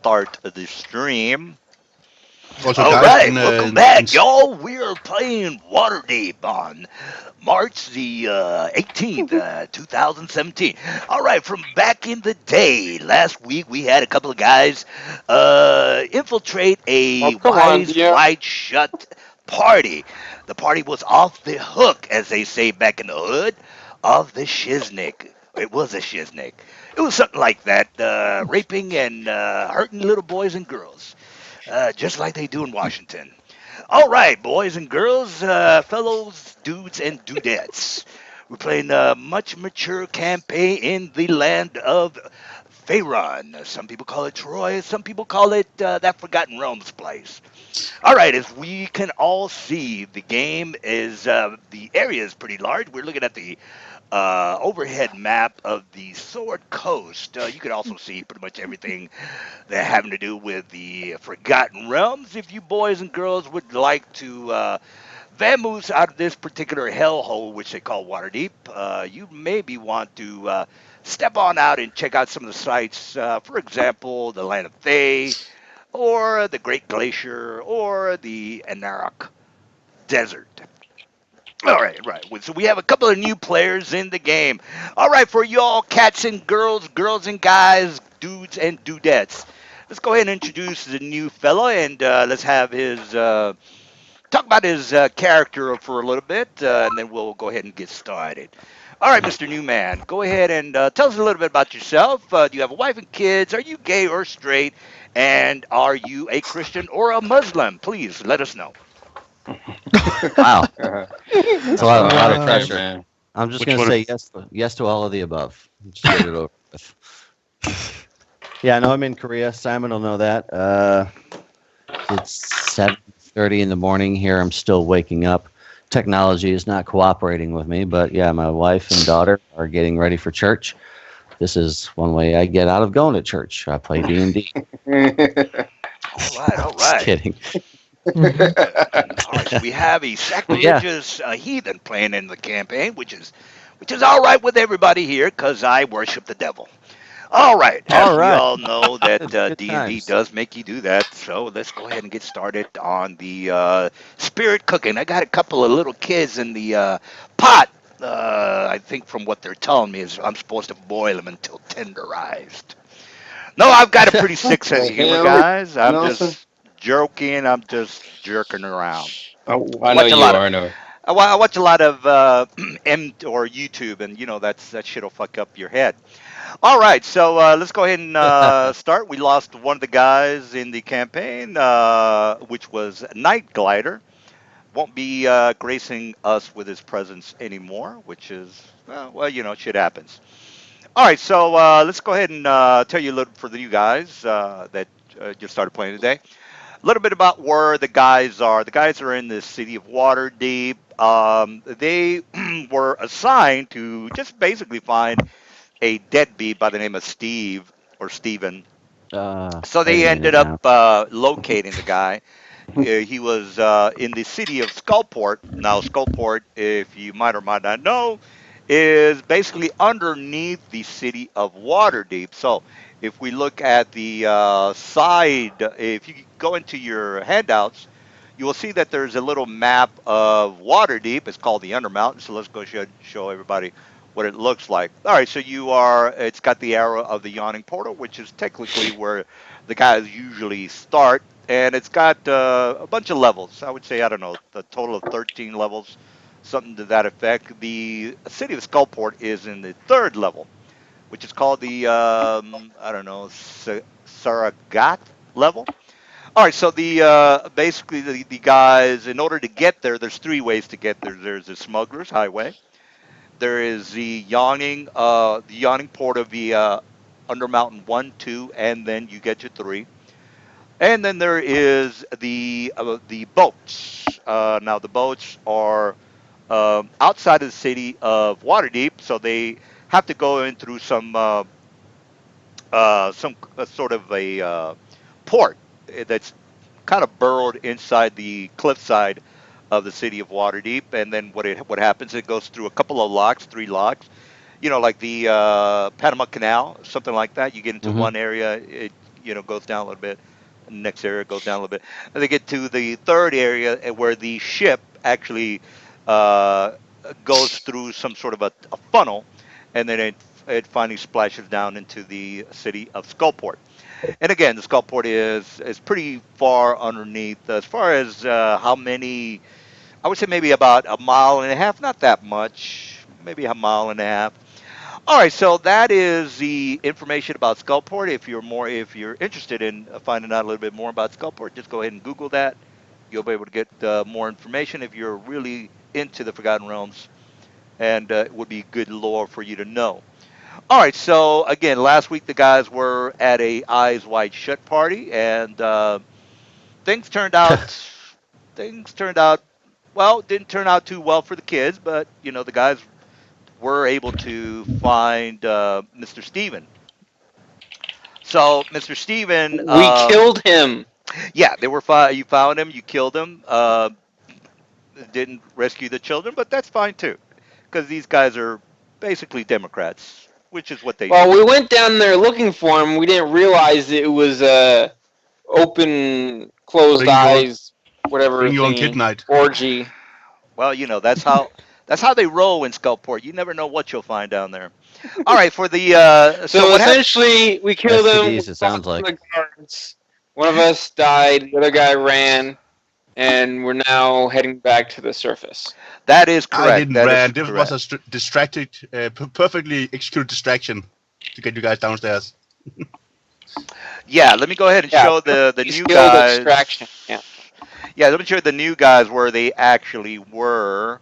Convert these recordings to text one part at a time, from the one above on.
start the stream. Also, All guys, right, welcome back, y'all. We are playing Waterdeep on March the 18th, 2017. All right, from back in the day, last week we had a couple of guys infiltrate Oh, a come on, wise, dear. wide shut party. The party was off the hook, as they say back in the hood, of the shiznick. It was a shiznick. It was something like that, raping and hurting little boys and girls, just like they do in Washington. All right, boys and girls, fellows, dudes, and dudettes. We're playing a much mature campaign in the land of Faerun. Some people call it Troy. Some people call it that Forgotten Realms place. All right, as we can all see, the game is the area is pretty large. We're looking at the overhead map of the Sword Coast. You can also see pretty much everything that having to do with the Forgotten Realms. If you boys and girls would like to vamoose out of this particular hellhole, which they call Waterdeep, you maybe want to step on out and check out some of the sites. For example, the Land of Thay, or the Great Glacier, or the Anarok Desert. All right, right. So we have a couple of new players in the game. All right, for y'all cats and girls, girls and guys, dudes and dudettes. Let's go ahead and introduce the new fella, and let's have his talk about his character for a little bit, and then we'll go ahead and get started. All right, Mr. Newman, go ahead and tell us a little bit about yourself. Do you have a wife and kids? Are you gay or straight? And are you a Christian or a Muslim? Please let us know. Wow, it's a lot of Okay, Uh, pressure. man. I'm just which gonna one? say yes to all of the above. Just get it over with. Yeah, I know I'm in Korea. Simon will know that. It's 7:30 in the morning here. I'm still waking up. Technology is not cooperating with me, but yeah, my wife and daughter are getting ready for church. This is one way I get out of going to church. I play D&D. All right, all Just right. kidding. All right, so we have a But yeah, sacrilegious heathen playing in the campaign, which is all right with everybody here because I worship the devil. All right, all as we right. all know that Good D&D times. does make you do that, so let's go ahead and get started on the spirit cooking. I got a couple of little kids in the pot. I think from what they're telling me is I'm supposed to boil them until tenderized. No, I've got a pretty sick sense The of humor, hell, guys. I'm Nelson? just joking. I'm just jerking around. Oh, I I know watch a you lot of are. I know. I watch a lot of M or YouTube, and that shit'll fuck up your head. All right, so let's go ahead and start. We lost one of the guys in the campaign, which was Night Glider. Won't be gracing us with his presence anymore, which is shit happens. All right, so let's go ahead and tell you a little for the new guys that just started playing today. A little bit about where the guys are. The guys are in the city of Waterdeep. They were assigned to just basically find a deadbeat by the name of Steve or Steven. So I they mean ended it up now. locating the guy. He was in the city of Skullport. Now, Skullport, if you might or might not know, is basically underneath the city of Waterdeep. So, if we look at the side, if you go into your handouts, you will see that there's a little map of Waterdeep. It's called the Undermountain. So let's go show everybody what it looks like. All right, so it's got the arrow of the Yawning Portal, which is technically where the guys usually start, and it's got a bunch of levels. I would say, I don't know, a total of 13 levels, something to that effect. The city of Skullport is in the third level, which is called the, I don't know, Saragat level. All right, so basically the guys, in order to get there, there's three ways to get there. There's the Smuggler's Highway. There is the yawning port of the Undermountain 1, 2, and then you get your 3. And then there is the boats. Now the boats are outside of the city of Waterdeep, so they have to go in through some sort of a port that's kind of burrowed inside the cliffside of the city of Waterdeep. And then what happens? It goes through a couple of locks, 3 locks. Like the Panama Canal, something like that. You get into Hmm. one area, goes down a little bit. Next area goes down a little bit, and they get to the third area where the ship actually uh, goes through some sort of a funnel, and then it finally splashes down into the city of Skullport. And again, the Skullport is pretty far underneath as far as how many. I would say maybe about a mile and a half, not that much, maybe a mile and a half. All right, so that is the information about Skullport. If you're interested in finding out a little bit more about Skullport, just go ahead and Google that. You'll be able to get more information if you're really into the Forgotten Realms, and it would be good lore for you to know. All right, so again, last week the guys were at a Eyes Wide Shut party, and things turned out things turned out well. Didn't turn out too well for the kids, but the guys were able to find Mr. Steven. So Mr. Steven, We killed him. yeah, they were you found him, you killed him. Didn't rescue the children, but that's fine too, because these guys are basically Democrats, which is what they Well, do. we went down there looking for him. We didn't realize it was open, closed Bring your eyes, whatever bring your own kid thingy, night. orgy. Well, that's how they roll in Skullport. You never know what you'll find down there. All right, for the so So what happened? essentially, we killed him. We STDs, it fought sounds like. the guards. One of us died. The other guy ran, and we're now heading back to the surface. That is I correct. didn't That is rant. This was correct. a distracted, perfectly executed distraction to get you guys downstairs. Yeah, let me go ahead and Yeah, show the perfectly new skilled guys. extraction. Yeah. Yeah, let me show the new guys where they actually were.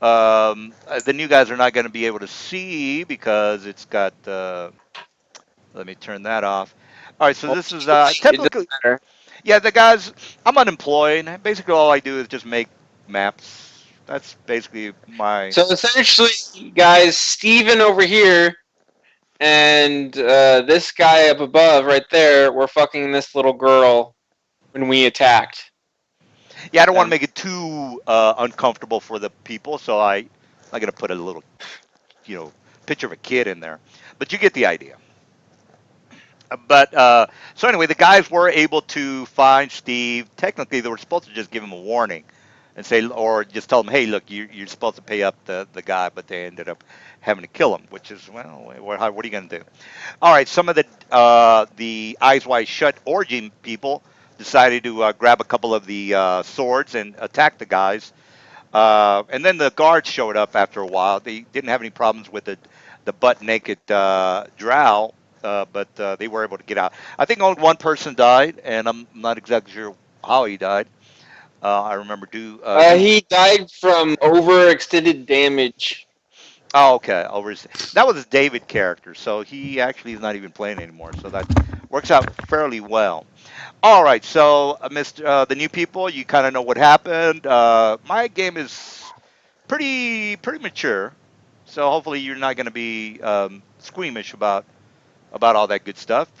The new guys are not going to be able to see because it's got. Let me turn that off. All right, so Well, this is it doesn't typically. matter. Yeah, the guys. I'm unemployed. Basically, all I do is just make maps. That's basically my. So essentially, guys, Steven over here and this guy up above, right there, were fucking this little girl when we attacked Yeah, I don't want to them. make it too uncomfortable for the people, so I'm gonna put a little, you know, picture of a kid in there. But you get the idea. But so anyway, the guys were able to find Steve. Technically, they were supposed to just give him a warning and say, or just tell him, hey, look, you're supposed to pay up the guy, but they ended up having to kill him, which is, well, what are you going to do? All right, some of the Eyes Wide Shut origin people decided to grab a couple of the swords and attack the guys. And then the guards showed up after a while. They didn't have any problems with the butt naked drow, but they were able to get out. I think only one person died, and I'm not exactly sure how he died. I remember you. He died from overextended damage. Oh, okay. That was his David character, so he actually is not even playing anymore. So that works out fairly well. All right, so Mr. The new people, you kind of know what happened. My game is pretty mature, so hopefully you're not going to be squeamish about all that good stuff. It's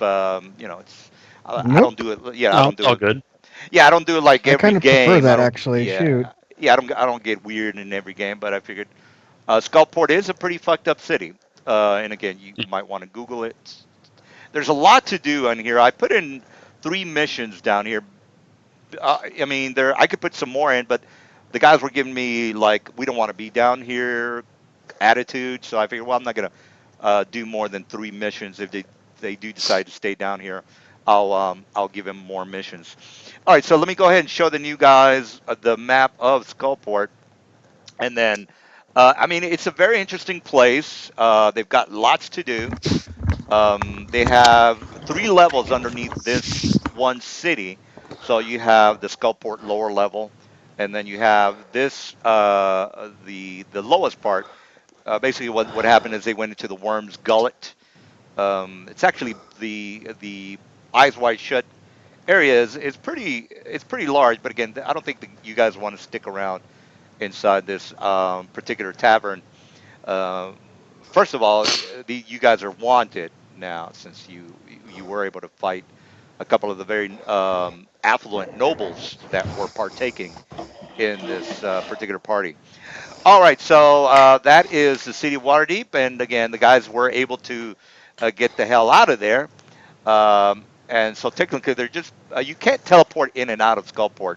I don't Nope. do it. Yeah, I No, don't it's do all it. good. Yeah, I don't do it like I every kind of prefer game. I that don't. actually. Shoot. Yeah, I don't get weird in every game, but I figured Skullport is a pretty fucked up city. And again, you might want to Google it. There's a lot to do on here. I put in 3 missions down here. I mean, I could put some more in, but the guys were giving me like, we don't want to be down here attitude. So I figured, well, I'm not gonna do more than 3 missions. If they do decide to stay down here, I'll give them more missions. All right, so let me go ahead and show the new guys the map of Skullport, and then. I mean, it's a very interesting place. They've got lots to do. They have 3 levels underneath this one city. So you have the Skullport lower level, and then you have this the lowest part. Basically, what happened is they went into the worm's gullet. It's actually the eyes wide shut area is pretty large, but again, I don't think you guys want to stick around inside this particular tavern. uh, First of all, you guys are wanted now since you were able to fight a couple of the very affluent nobles that were partaking in this particular party. All right, so that is the city of Waterdeep, and again, the guys were able to get the hell out of there. and so technically they're just you can't teleport in and out of Skullport.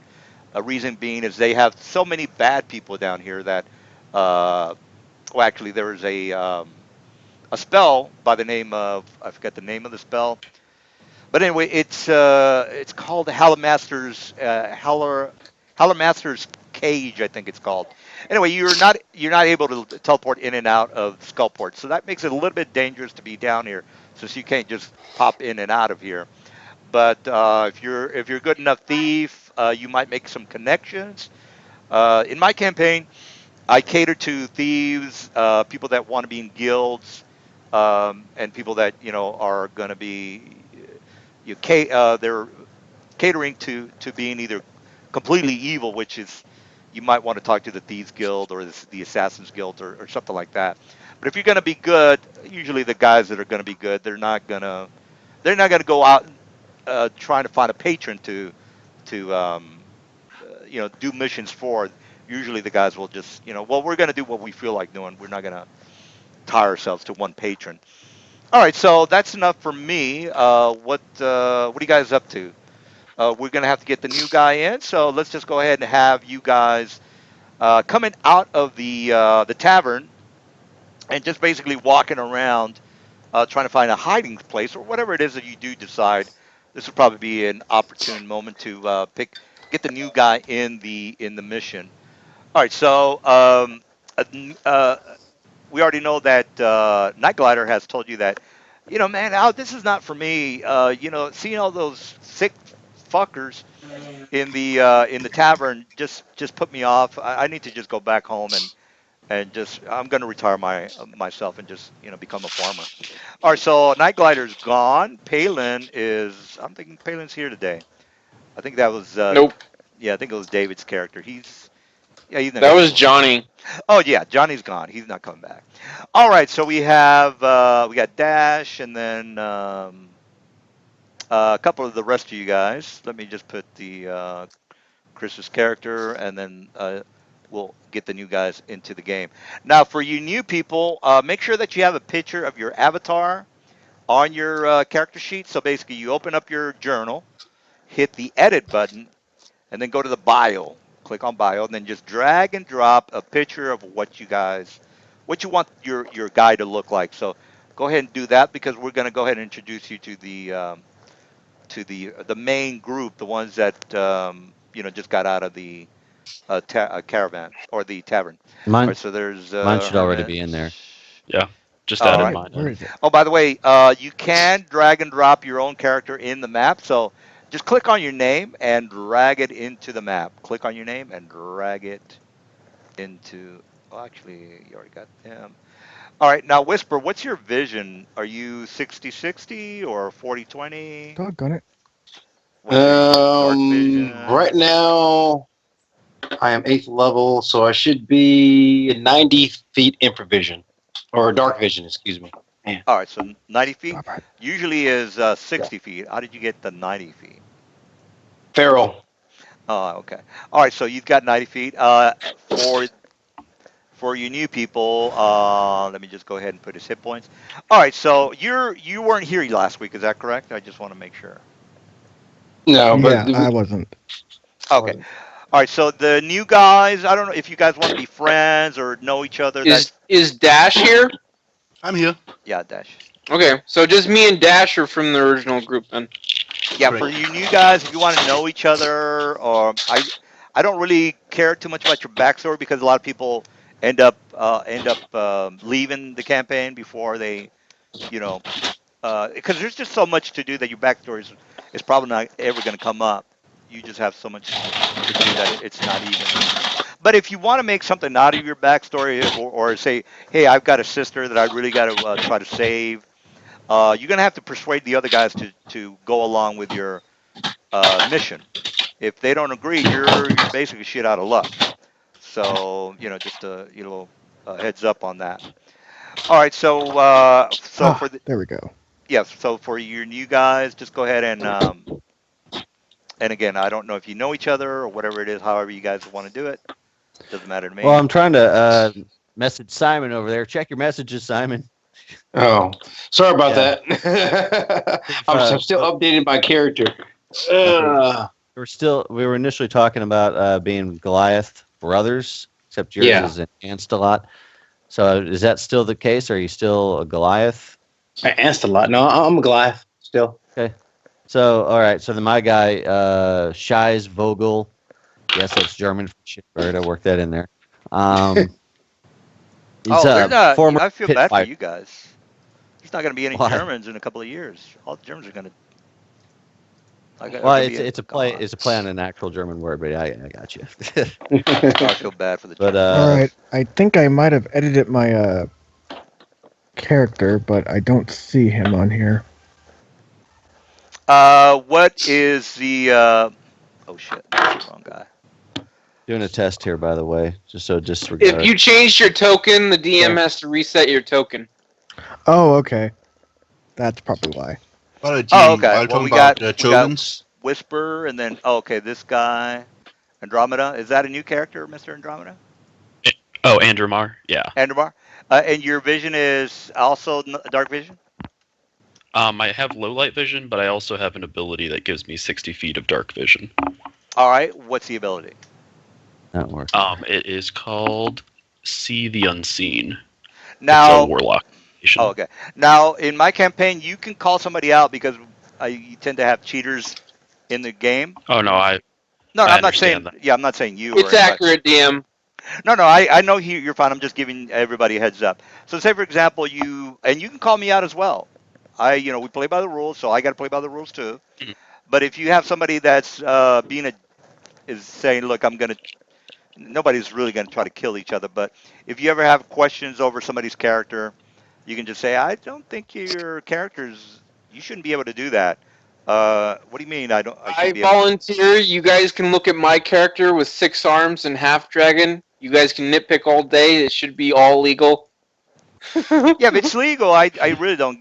A reason being is they have so many bad people down here that, well, actually there is a spell by the name of I forget the name of the spell, but anyway, it's called Hallermaster's Cage, I think it's called. Anyway, you're not able to teleport in and out of Skullport, so that makes it a little bit dangerous to be down here, since you can't just pop in and out of here. But if you're a good enough thief, you might make some connections. In my campaign, I cater to thieves, people that want to be in guilds, and people that are going to be they're catering to being either completely evil, which is you might want to talk to the thieves guild or the assassins guild or something like that. But if you're going to be good, usually the guys that are going to be good, they're not gonna go out trying to find a patron to do missions for. Usually the guys will just well, we're going to do what we feel like doing. We're not going to tie ourselves to one patron. All right, so that's enough for me. What are you guys up to? We're gonna have to get the new guy in, so let's just go ahead and have you guys coming out of the tavern and just basically walking around, trying to find a hiding place or whatever it is that you do decide. This would probably be an opportune moment to get the new guy in the mission. All right, so uh, uh, we already know that Night Glider has told you that, man, this is not for me. Seeing all those sick fuckers in the tavern just put me off. I need to just go back home and just I'm going to retire myself and just become a farmer. All right, so Night Glider's gone. I'm thinking Palin's here today. I think that was Nope. yeah, I think it was David's character. He's not That going to be was willing. Johnny. Oh yeah, Johnny's gone. He's not coming back. All right, so we got Dash and then a couple of the rest of you guys. Let me just put the Chris's character, and then we'll get the new guys into the game. Now, for you new people, make sure that you have a picture of your avatar on your character sheet. So basically, you open up your journal, hit the edit button, and then go to the bio. Click on bio, and then just drag and drop a picture of what you want your guy to look like. So go ahead and do that because we're going to go ahead and introduce you to the main group, the ones that just got out of the caravan or the tavern. All Mine, right, so there's mine should already Hermit. be in there. Yeah, just All added right. mine. Where is it? Oh, by the way, you can drag and drop your own character in the map. So just click on your name and drag it into the map. Click on your name and drag it into. Oh, actually, you already got them. All right, now Whisper, what's your vision? Are you 60/60 or 40/20? Doggone it. What's your dark vision? Right now, I am 8th level, so I should be 90 feet infravision. Or dark vision, excuse me. Man. All right, so 90 feet Stop it. usually is 60 feet. How did you get the 90 feet? Feral. Oh, okay. All right, so you've got 90 feet. For you new people, let me just go ahead and put his hit points. All right, so you weren't here last week, is that correct? I just want to make sure. No, Yeah, but I wasn't. Okay. All right, so the new guys, I don't know if you guys want to be friends or know each other. Is Dash here? I'm here. Yeah, Dash. Okay, so just me and Dash are from the original group then. Yeah, Great. for you new guys, if you want to know each other, or I don't really care too much about your backstory because a lot of people end up leaving the campaign before they, because there's just so much to do that your backstory is probably not ever going to come up. You just have so much to do that it's not even. But if you want to make something out of your backstory, or say, hey, I've got a sister that I really got to try to save, you're going to have to persuade the other guys to go along with your mission. If they don't agree, you're basically shit out of luck. So just a heads up on that. All right, so for the There we go. so for your new guys, just go ahead and again, I don't know if you know each other or whatever it is, however you guys want to do it. Doesn't matter to me. Well, I'm trying to message Simon over there. Check your messages, Simon. Oh, sorry about Yeah. that. I'm still updating my character. Okay. We were initially talking about being Goliath brothers, except yours Yeah. is enhanced a lot. So is that still the case? Are you still a Goliath? I answered a lot. No, I'm a Goliath still. Okay. So all right. So then my guy, Scheis Vogel. Yes, that's German for shitbird. I worked that in there. He's Oh, they're a not. former I feel pit bad for fighter. you guys. There's not going to be any Why? Germans in a couple of years. All the Germans are going to. Are Well, going to it's be it's a play. gone. It's a play on an actual German word, but I got you. Oh, I feel bad for the But Germans. All right, I think I might have edited my character, but I don't see him on here. What is the? Oh shit, that's the wrong guy. doing a test here, by the way, just so If disregard. you changed your token, the DM has to reset your token. Oh, okay. That's probably why. Well, Oh, GM, okay. while Well, talking we about got tokens, Whisper, and then okay, this guy, Andromeda. Is that a new character, Mister Andromeda? Oh, Andromar. Yeah. Andromar. And your vision is also dark vision. I have low light vision, but I also have an ability that gives me 60 feet of dark vision. All right. What's the ability? That works. It is called See the Unseen. It's a Now, warlock. oh, okay. Now, in my campaign, you can call somebody out because you tend to have cheaters in the game. Oh no, I No, I I'm not understand saying. that. Yeah, I'm not saying you or It's anybody. accurate, DM. No, I know you're fine. I'm just giving everybody a heads up. So, say for example, you can call me out as well. We play by the rules, so I got to play by the rules too. Mhm. But if you have somebody that's is saying, look, nobody's really gonna try to kill each other. But if you ever have questions over somebody's character, you can just say, I don't think your character's. You shouldn't be able to do that. What do you mean? I I shouldn't be able. volunteer. You guys can look at my character with 6 arms and half dragon. You guys can nitpick all day. It should be all legal. Yeah, if it's legal, I really don't.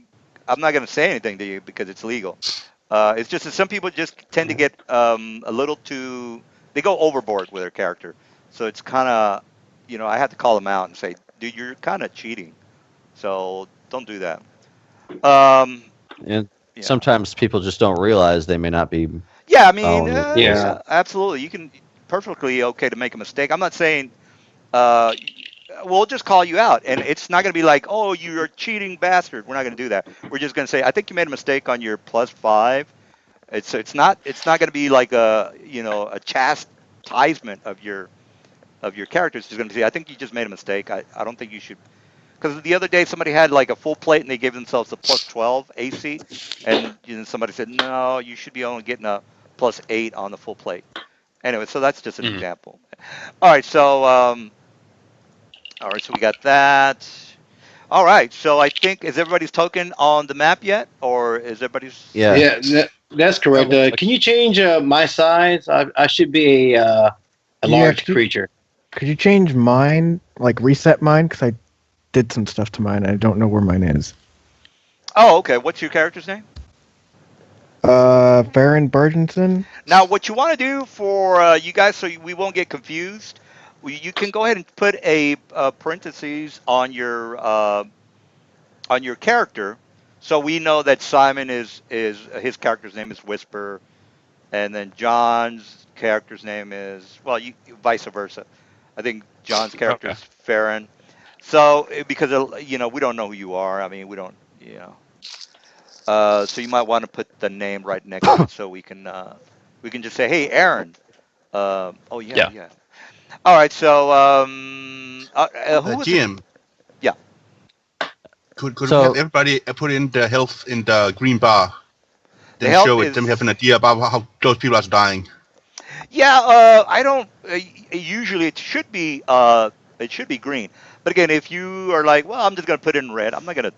I'm not going to say anything to you because it's legal. It's just that some people just tend to get a little too. They go overboard with their character, so it's kind of, I have to call them out and say, dude, you're kind of cheating. So don't do that. Um, And yeah, sometimes people just don't realize they may not be yeah. I mean, following the rules. yeah, absolutely. You can perfectly okay to make a mistake. I'm not saying uh, we'll just call you out, and it's not going to be like, oh, you're a cheating bastard. We're not going to do that. We're just going to say, I think you made a mistake on your +5. It's not going to be like a chastisement of your characters. It's going to say, I think you just made a mistake. I don't think you should. Because the other day somebody had like a full plate and they gave themselves a +12 AC, and somebody said, no, you should be only getting a +8 on the full plate. Anyway, so that's just an Mhm. example. All right, so we got that. All right, so I think is everybody's token on the map yet, or is everybody's? Yeah. Yeah, that's correct. Can you change my size? I should be a large could you- creature. Could you change mine, like reset mine? Because I did some stuff to mine. I don't know where mine is. Oh, okay. What's your character's name? Farron Burgenson. Now, what you want to do for you guys, so we won't get confused, you can go ahead and put a parentheses on your character, so we know that Simon is his character's name is Whisper, and then John's character's name is vice versa. I think John's character Okay. is Farron. So because we don't know who you are. I mean, we don't. So you might want to put the name right next to it so we can just say, hey, Aaron. Oh yeah, Yeah. yeah. All right. So who was it? GM, Yeah. could So- we have everybody put in the health in the green bar? The Then health show it. is- Then we have an idea about how close people are dying. Yeah. I don't. Usually it should be green. But again, if you are like, well, I'm just gonna put it in red. I'm not gonna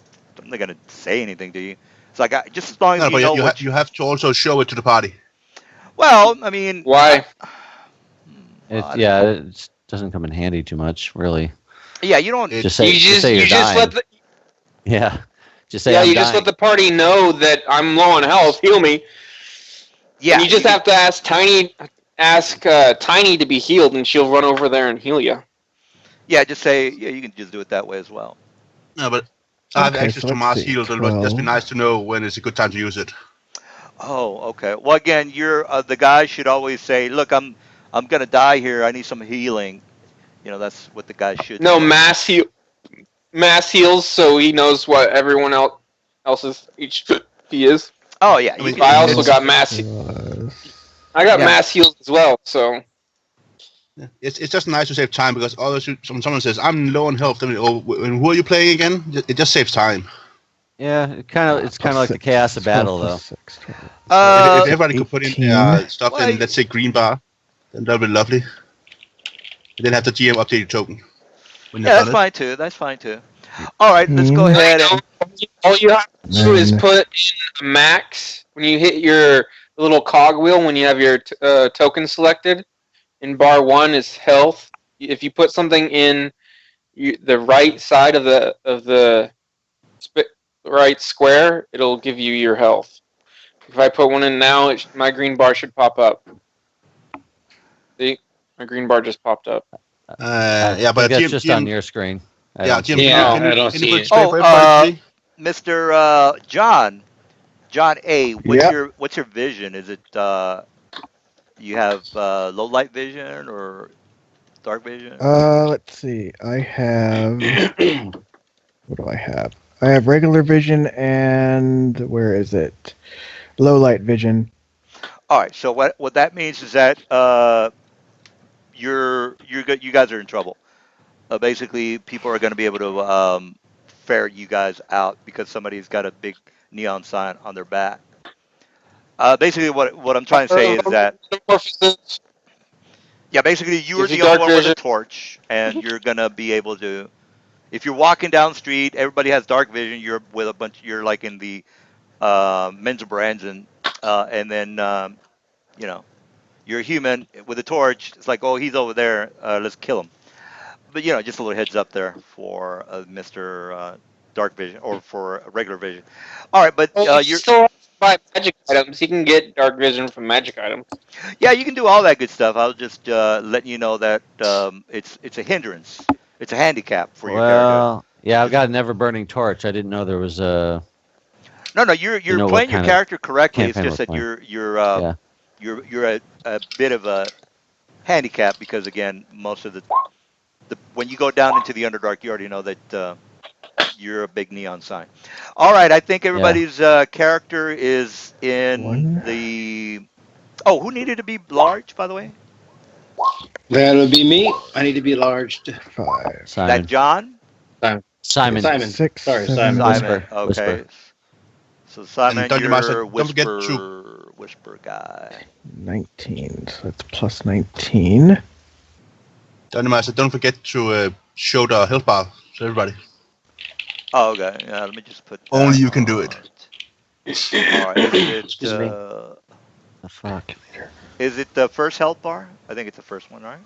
say anything to you. It's like just as long as No, you but know you, what. you have to also show it to the party. Well, I mean. Why? It doesn't come in handy too much, really. Yeah, you don't. It- Just say, You just say you you're just dying. let the Yeah. Just say yeah I'm you dying. just let the party know that I'm low on health. Heal me. Yeah. And you just have to ask Tiny to be healed, and she'll run over there and heal you. Yeah, just say. Yeah, you can just do it that way as well. No, but I have Okay, access so to let's Mars see, Heal, so it would just be 12. nice to know when it's a good time to use it. Oh, okay. Well, again, you're the guy should always say, "Look, I'm gonna die here. I need some healing." That's what the guy should No, say. mass heals, so he knows what everyone else's HP is. Oh yeah, I you mean, can I just also say, it's got mass. Plus... I got yeah. mass heals as well. So it's just nice to save time because otherwise, when someone says I'm low on health, I mean, oh, who are you playing again? It just saves time. Yeah, it's kind of like the Six, chaos of 12 battle, plus though. 6, 12. So if Uh, everybody could put in 18. stuff well, in, let's say, green bar, then that'd be lovely. And then have the GM update your token when you've yeah, that's done it. fine too. That's fine too. All right, let's go 18. ahead and. all you have to do is Then put in max when you hit your little cog wheel when you have your token selected. In bar 1 is health. If you put something in the right side of the right square, it'll give you your health. If I put one in now, my green bar should pop up. See, my green bar just popped up. I Yeah, think but that's just on GM, your screen. I yeah, don't GM, see Yeah, it. can you I don't can you see put it it. straight Oh, for everybody to see? Mr. John A. Yep. What's your vision? Is it you have low light vision or dark vision? let's see. I have. What do I have? I have regular vision and where is it? Low light vision. All right. So what that means is that you guys are in trouble. Basically, people are going to be able to ferret you guys out because somebody's got a big neon sign on their back. Basically, what I'm trying to say is that yeah, basically you're Gives you the only dark one with a vision. torch, and you're gonna be able to. If you're walking down the street, everybody has dark vision. You're with a bunch. You're like in the men's brands, and then you know you're a human with a torch. It's like, oh, he's over there. Let's kill him. But just a little heads up there for Mr. Dark Vision or for regular vision. All right, but Well, you you're still have to buy magic items. You can get dark vision from magic items. yeah, you can do all that good stuff. I was just letting you know that it's a hindrance. It's a handicap for your character. Well, yeah, I've Just got a never burning torch. I didn't know there was a. no, you're Didn't know what playing your kind of character correctly. It's campaign just we're that playing. Yeah. you're a bit of a handicap because again, most of the when you go down into the Underdark, you already know that you're a big neon sign. All right, I think Yeah. everybody's character is in 1, the. Oh, who needed to be large, by the way? That'll be me. I need to be larged. 5, That Simon. John? Simon. Simon. 6, Sorry, 7, Simon. Simon. Whisper. Okay. Whisper. So And Simon, Dungeon Master, you're don't forget to whisper guy. 19. So that's plus 19. Dungeon Master, don't forget to show the health bar to everybody. Oh, okay. Yeah, let me just put. Only that you can do it. All right. Is it Excuse me. The fuck. is it the first health bar? I think it's the first one, right?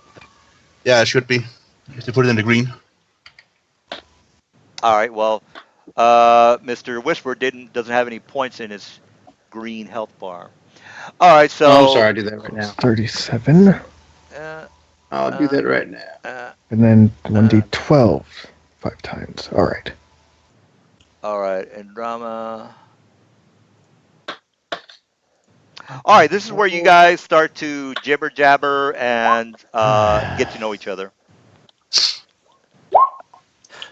Yeah, it should be. If they put it in the green. All right. Well, Mr. Whisper doesn't have any points in his green health bar. All right. Oh, I'm So. sorry. I'll do that right now. 37. Uh, I'll do that right now. And then 1d12. 5 times. Alright. all right. And drama. All right. This is where you guys start to jibber jabber and get to know each other.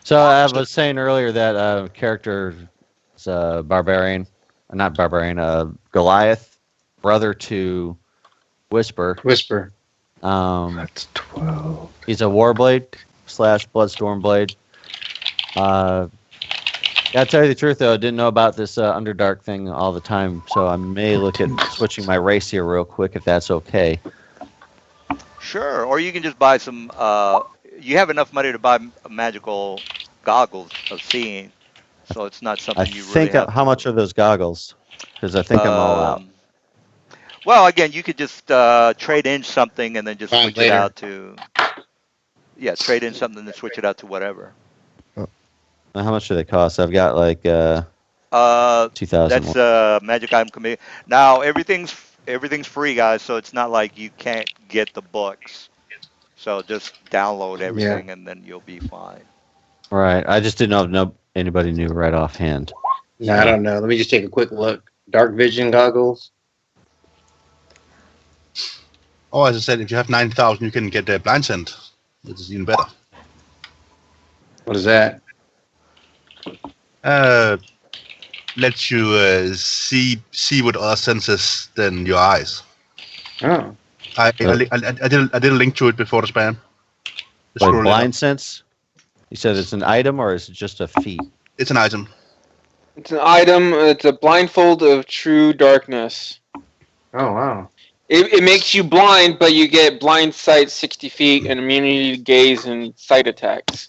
So I was saying earlier that character is a barbarian, not barbarian, Goliath, brother to Whisper. Whisper. That's 12. He's a Warblade / Bloodstorm Blade. Gotta tell you the truth though, I didn't know about this Underdark thing all the time, so I may look at switching my race here real quick if that's okay. Sure. Or you can just buy some. You have enough money to buy magical goggles of seeing, so it's not I something you really think have. how much are those goggles? Because I think I'm all out. Well, again, you could just trade in something and then just Fine, switch it later. out to. Yeah, trade in something and switch it out to whatever. How much do they cost? I've got like 2,000. That's magic item committee. Now everything's free, guys. So it's not like you can't get the books. So just download everything and then you'll be fine. Right. I just didn't know anybody knew right offhand. No, I don't know. Let me just take a quick look. Dark vision goggles. Oh, as I said, if you have 9,000, you can get blind scent, which is even better. What is that? Lets you see with other senses than your eyes. Oh, I did a link to it before the spam. The Like scroll blind down. sense? You said it's an item or is it just a feat? It's an item. It's an item. It's a blindfold of true darkness. oh wow. It makes you blind, but you get blind sight 60 feet and immunity to gaze and sight attacks.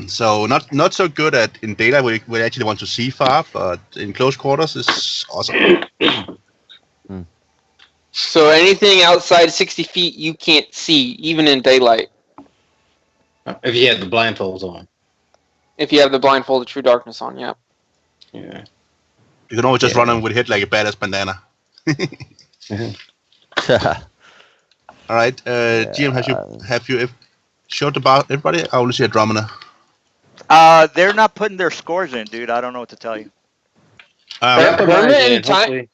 So not so good at in daylight where you actually want to see far, but in close quarters is awesome. So anything outside 60 feet you can't see, even in daylight, If you have the blindfolds on. if you have the blindfold of true darkness on. Yeah. Yeah. You can always just Yeah. run in with hit like a badass bandana. All right, GM, have you showed about everybody? I only see a Dromina. They're not putting their scores in, dude. I don't know what to tell you. Yeah, put mine Hermit in, and hopefully.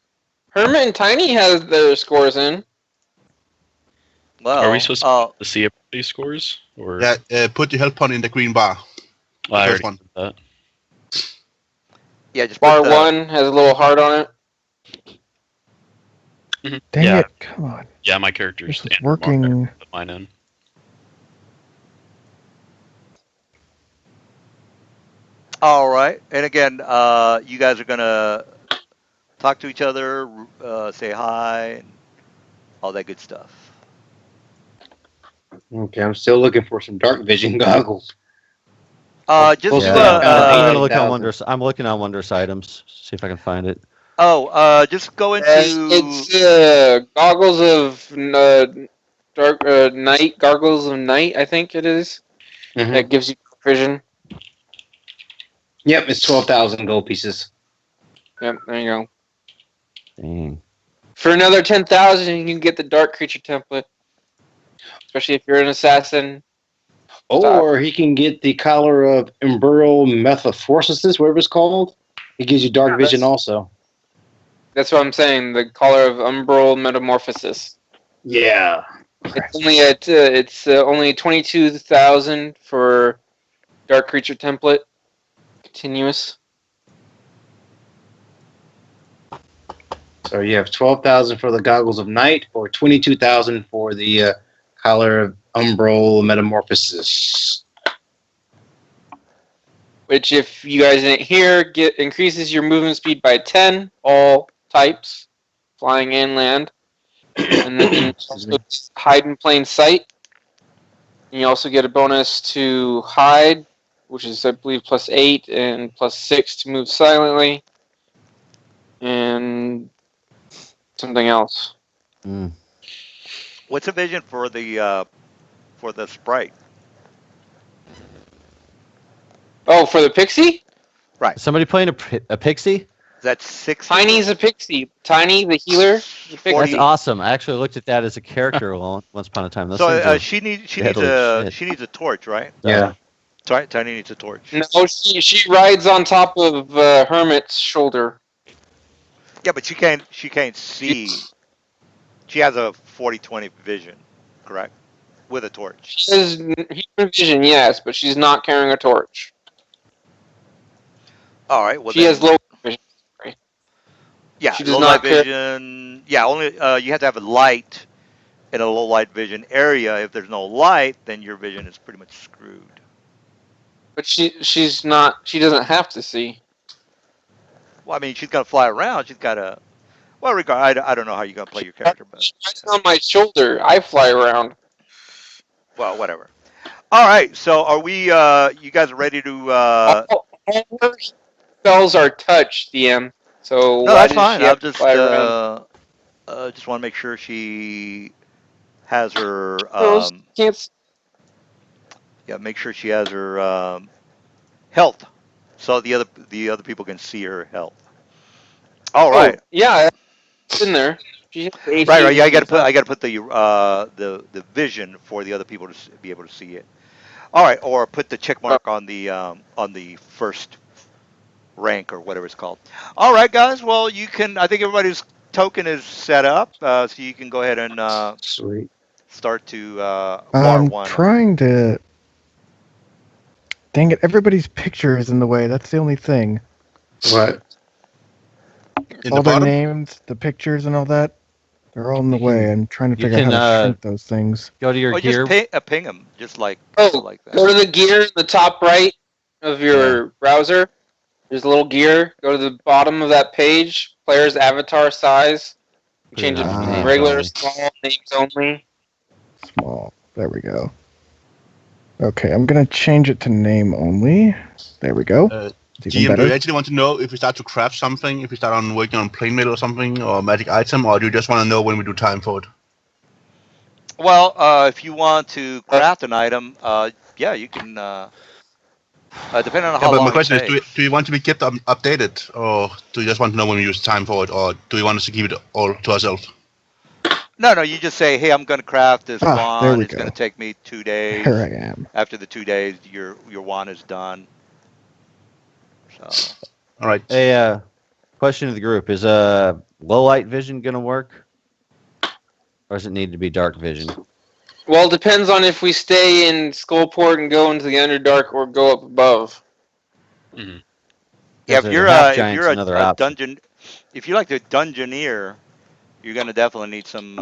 Hermit and Tiny has their scores in. Well, Are we supposed to see everybody's scores? Or Yeah, put your health point in the green bar. I first already one. did that. yeah, just Bar put the, 1 has a little heart on it. Mhm. Dang Yeah, it! Come on. yeah, my character's This is Andrew Mark. working. Put mine in. All right, and again, you guys are gonna talk to each other, say hi, and all that good stuff. Okay, I'm still looking for some dark vision goggles. Just Close do to Yeah, I'm a. gonna look on 18,000. I'm looking on wondrous items. See if I can find it. Just go into. It's goggles of dark night. Goggles of night, I think it is. Mhm. That gives you vision. Yep, it's 12,000 gold pieces. Yep, there you go. Dang. For another 10,000, you can get the dark creature template. Especially if you're an assassin. Or he can get the collar of Imbural Metaphoresis, whatever it's called. It gives you dark Yeah, vision also. That's what I'm saying. The collar of umbral metamorphosis. Yeah. It's only 22,000 for dark creature template. Continuous. So you have 12,000 for the goggles of night, or 22,000 for the collar of Umbral Metamorphosis. Which, if you guys didn't hear, increases your movement speed by 10, all types, flying and land. And then also hide in plain sight. And you also get a bonus to hide, which is, I believe, +8 and +6 to move silently. And something else. Mm. What's a vision for the sprite? Oh, for the pixie? Right. Is somebody playing a pixie? That's 60. Tiny's a pixie. Tiny, the healer, is a 40. That's pixie. awesome. I actually looked at that as a character once upon a time. Those things So are she needs deadly shit. she needs a torch, right? Yeah. Tiny needs a torch. No, she rides on top of Hermit's shoulder. Yeah, but she can't see. She has a 40/20 vision, correct? With a torch. She has human vision, yes, but she's not carrying a torch. All right. Well, She has low vision. Yeah, she does low not light carry- vision. Yeah, only you have to have a light in a low light vision area. If there's no light, then your vision is pretty much screwed. But she's not. She doesn't have to see. Well, I mean, she's got to fly around. She's got to. Well, I don't know how you're gonna play your character, but She rides on my shoulder. I fly around. well, whatever. All right. So, are we? You guys ready to? All her spells are touch, DM. So No, why that's does fine. she I'm have to fly around? just want to make sure she has her. No, she can't. Yeah, make sure she has her health, so the other people can see her health. All right. Oh, yeah, it's in there. She has AC Right. Yeah, I got and to put the vision for the other people to be able to see it. All right, or put the check mark on the first rank or whatever it's called. All right, guys. Well, you can. I think everybody's token is set up, so you can go ahead and Sweet. start to bar I'm one. trying to. Dang it! Everybody's picture is in the way. That's the only thing. What? In All the their bottom? names, the pictures, and all that. They're all in the You way. can- I'm trying to you figure out can, how to shrink those things. Go to your Oh, just gear. ping them, just like Oh, that. go to the gear in the top right of your browser. There's a little gear. Go to the bottom of that page. Player's avatar size. Put Change it it on from names regular only. to small, names only. Small. There we go. Okay, I'm gonna change it to name only. There we go. It's even GM, do you better. actually want to know if we start to craft something, if we start on working on plain mail or something, or magic item, or do you just want to know when we do time for it? Well, if you want to craft an item, yeah, you can. Depending on Yeah, how but my long it question is, takes. do you want to be kept updated, or do you just want to know when we use time for it, or do you want us to keep it all to ourselves? No, you just say, hey, I'm going to craft this There wand. we It's going go. to take me 2 There days. I am. After the 2 days, your wand is done. So. All right. Hey, question to the group: is low light vision gonna work, or does it need to be dark vision? Well, it depends on if we stay in Skullport and go into the Underdark or go up above. Mhm. Yeah, Because the half giant's if you're another a option. dungeon, if you're like the dungeoneer, you're gonna definitely need some.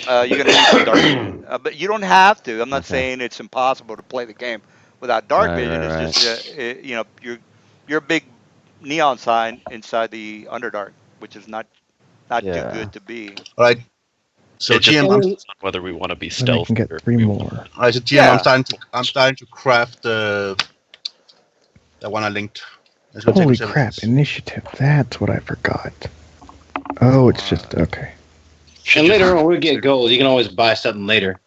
You're gonna need some dark vision, but you don't have to. I'm not Okay. saying it's impossible to play the game without dark vision. It's Right. just you're a big neon sign inside the Underdark, which is not too Yeah. good to be. All right. So It just GM, depends on whether we want to be Then I stealth can get or 3 we more. want all right. So GM, Yeah. I'm starting to craft that one I linked. It's gonna take me Holy 7 crap! days. Initiative. That's what I forgot. Oh, it's just okay. And later on, we get gold. You can always buy something later.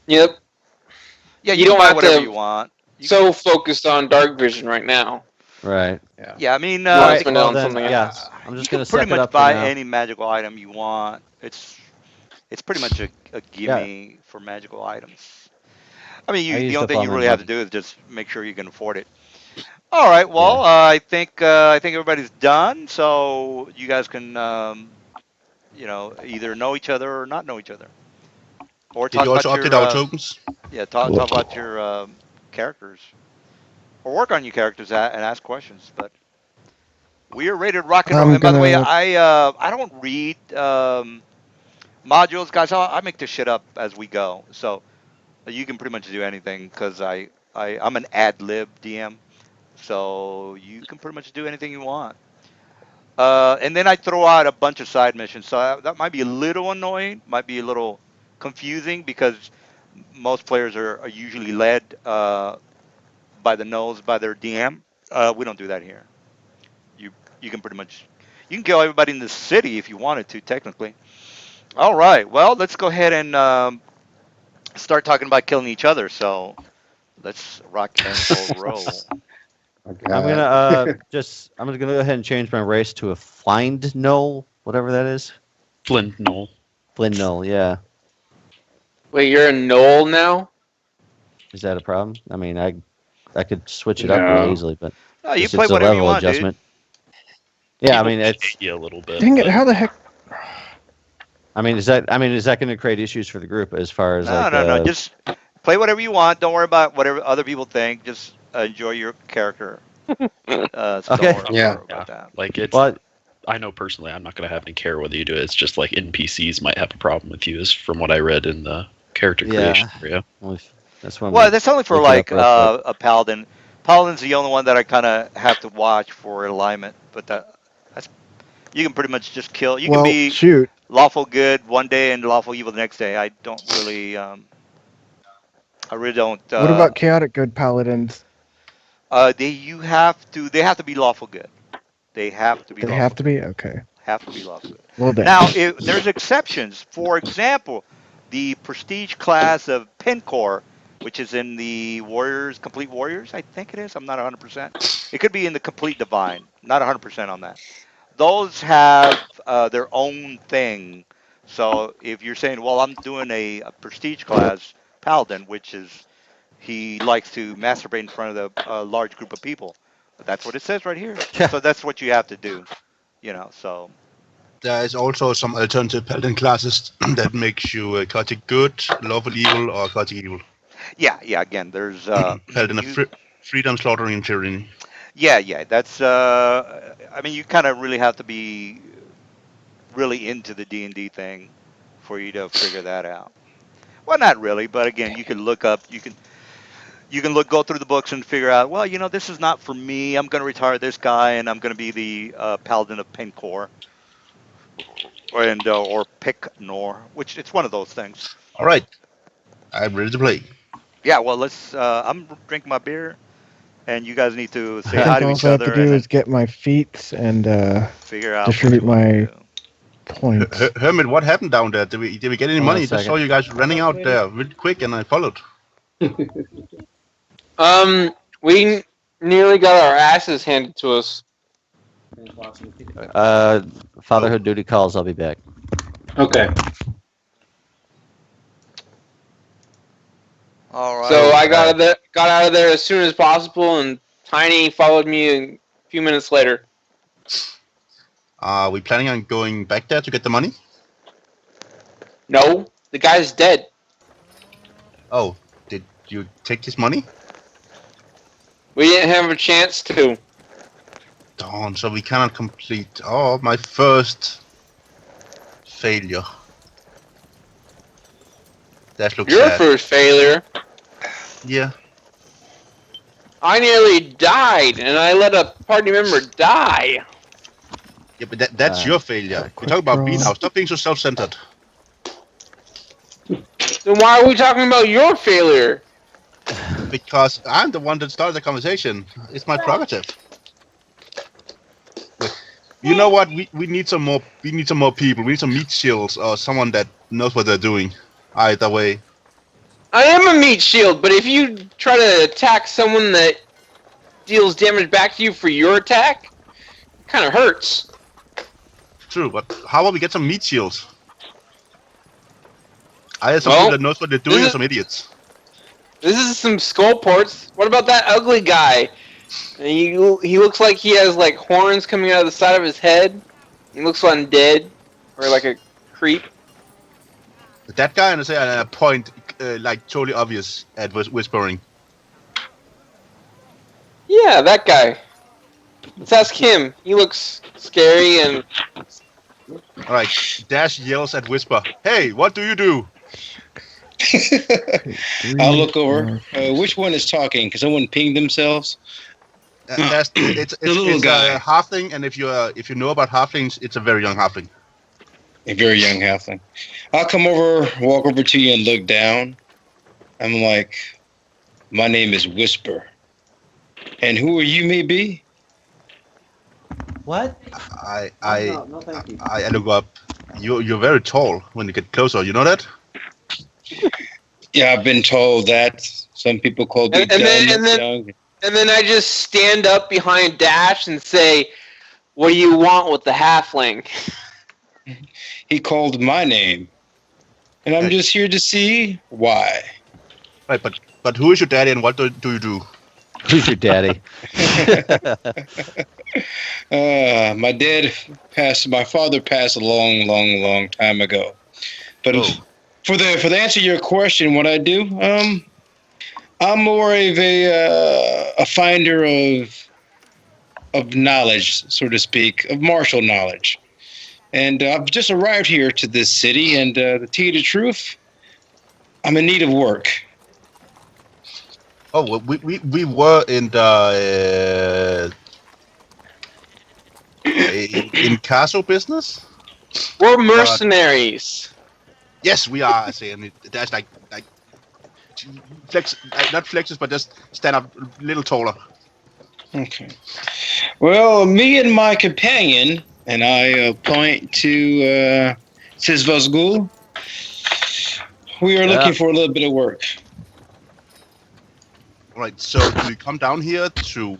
Yep. Yeah, You you can don't buy have whatever to- you want. So focused on dark vision right now. Right. Yeah, I mean, You want to Alright, spend well it on then, something yeah. else. I'm you just can gonna pretty suck it much up for buy now. any magical item you want. It's pretty much a gimme for magical items. I mean, I the used only up thing all you my really have to money. do is just make sure you can afford it. All right. Well, I think everybody's done, so you guys can either know each other or not know each other, or Did talk you also about update your our tokens? talk about your characters, or work on your characters and ask questions. But we are ready to rock and roll. I'm And by the way, gonna. I don't read modules, guys. I make this shit up as we go, so you can pretty much do anything because I'm an ad lib DM, so you can pretty much do anything you want. And then I throw out a bunch of side missions, so that might be a little annoying, might be a little confusing because most players are usually led by the nose by their DM. We don't do that here. You you can pretty much you can kill everybody in the city if you wanted to, technically. All right, well, let's go ahead and start talking about killing each other. So let's rock and roll. I'm gonna I'm gonna go ahead and change my race to a Flind Knoll, whatever that is. Flint Knoll. Flynn Knoll, yeah. Wait, you're a knoll now? Is that a problem? I mean, I could switch it up No. real easily, but No, you it's play a whatever you level want, dude. adjustment. Yeah, I People mean it's. hate you a little bit. Dang it! but How the heck? I mean, is that going to create issues for the group as far as like? No. Just play whatever you want. Don't worry about whatever other people think. Just enjoy your character. So Okay. don't Yeah. worry about that. Like it's, But I know personally, I'm not gonna have any care whether you do it. It's just like NPCs might have a problem with you, is from what I read in the character creation area. that's one. Well, that's only for look it like up real quick. a paladin. Paladin's the only one that I kind of have to watch for alignment. But that's you can pretty much just kill. You can Well, be shoot. lawful good one day and lawful evil the next day. I don't really. I really don't. What about chaotic good paladins? They have to be lawful good. They have to be They lawful have to good. be okay. Have to be lawful good. Well then. Now, there's exceptions. For example, the prestige class of Pencor, which is in the Warriors, Complete Warriors, I think it is. I'm not 100%. It could be in the Complete Divine. Not 100% on that. Those have their own thing. So if you're saying, well, I'm doing a prestige class Paladin, which is he likes to masturbate in front of a large group of people. That's what it says right here. So that's what you have to do. So There is also some alternative paladin classes that makes you chaotic good, lawful evil, or chaotic evil. yeah. Again, there's Paladin of you. freedom, slaughtering, and tyranny. Yeah. That's I mean, you kind of really have to be really into the D&D thing for you to figure that out. Well, not really, but again, you can look up, go through the books and figure out, well, this is not for me. I'm going to retire this guy, and I'm going to be the paladin of Pencor, or Picknor, which it's one of those things. All right, I'm ready to play. Yeah, well, let's. I'm drinking my beer, and you guys need to say I hi think to all each I have to other do and is get my feats and figure out distribute what you wanna my do. points. Hermit, what happened down there? Did we get any Hold on money? a Just second. saw you guys running out there really quick, and I followed. We nearly got our asses handed to us. Fatherhood duty calls. I'll be back. Okay. All right. So I got out of there as soon as possible, and Tiny followed me a few minutes later. Are we planning on going back there to get the money? No, the guy's dead. Oh, did you take his money? We didn't have a chance to. Darn, so we cannot complete. Oh, my first failure. That looks Your sad. first failure. Yeah. I nearly died, and I let a party member die. Yeah, but that's your failure. You talk about me now. Stop being so self-centered. Then why are we talking about your failure? Because I'm the one that started the conversation. It's my prerogative. You know what? We need some more. We need some more people. We need some meat shields or someone that knows what they're doing. Either way. I am a meat shield, but if you try to attack someone that deals damage back to you for your attack, it kind of hurts. True, but how about we get some meat shields? I have some Well, people that knows what they're doing this and is- some idiots. This is some skull ports. What about that ugly guy? And he looks like he has like horns coming out of the side of his head. He looks undead or like a creep. That guy, and I say a point like totally obvious at whispering. Yeah, that guy. Let's ask him. He looks scary and All right, Dash yells at Whisper. Hey, what do you do? I'll look over. Which one is talking? Because someone pinged themselves. It's little guy. a halfling, and if you know about halflings, it's a very young halfling. A very young halfling. I'll come over, walk over to you, and look down. I'm like, my name is Whisper. And who are you, maybe? What? I No, thank you. I look up. You're very tall when you get closer. You know that? Yeah, I've been told that. Some people call me And dumb, then- young. and then I just stand up behind Dash and say, "What do you want with the halfling?" He called my name. And I'm just here to see why. Right, but who is your daddy and what do you do? Who's your daddy? My father passed a long time ago. But for the answer to your question, what I do, I'm more of a finder of knowledge, so to speak, of martial knowledge. And I've just arrived here to this city, and to tell you the truth, I'm in need of work. Oh, well, we were in the in castle business. We're mercenaries. Yes, we are. I say, and that's like flex, not flexes, but just stand up a little taller. Okay. Well, me and my companion, and I point to Sisvasgul, we are looking for a little bit of work. All right. So, do you come down here to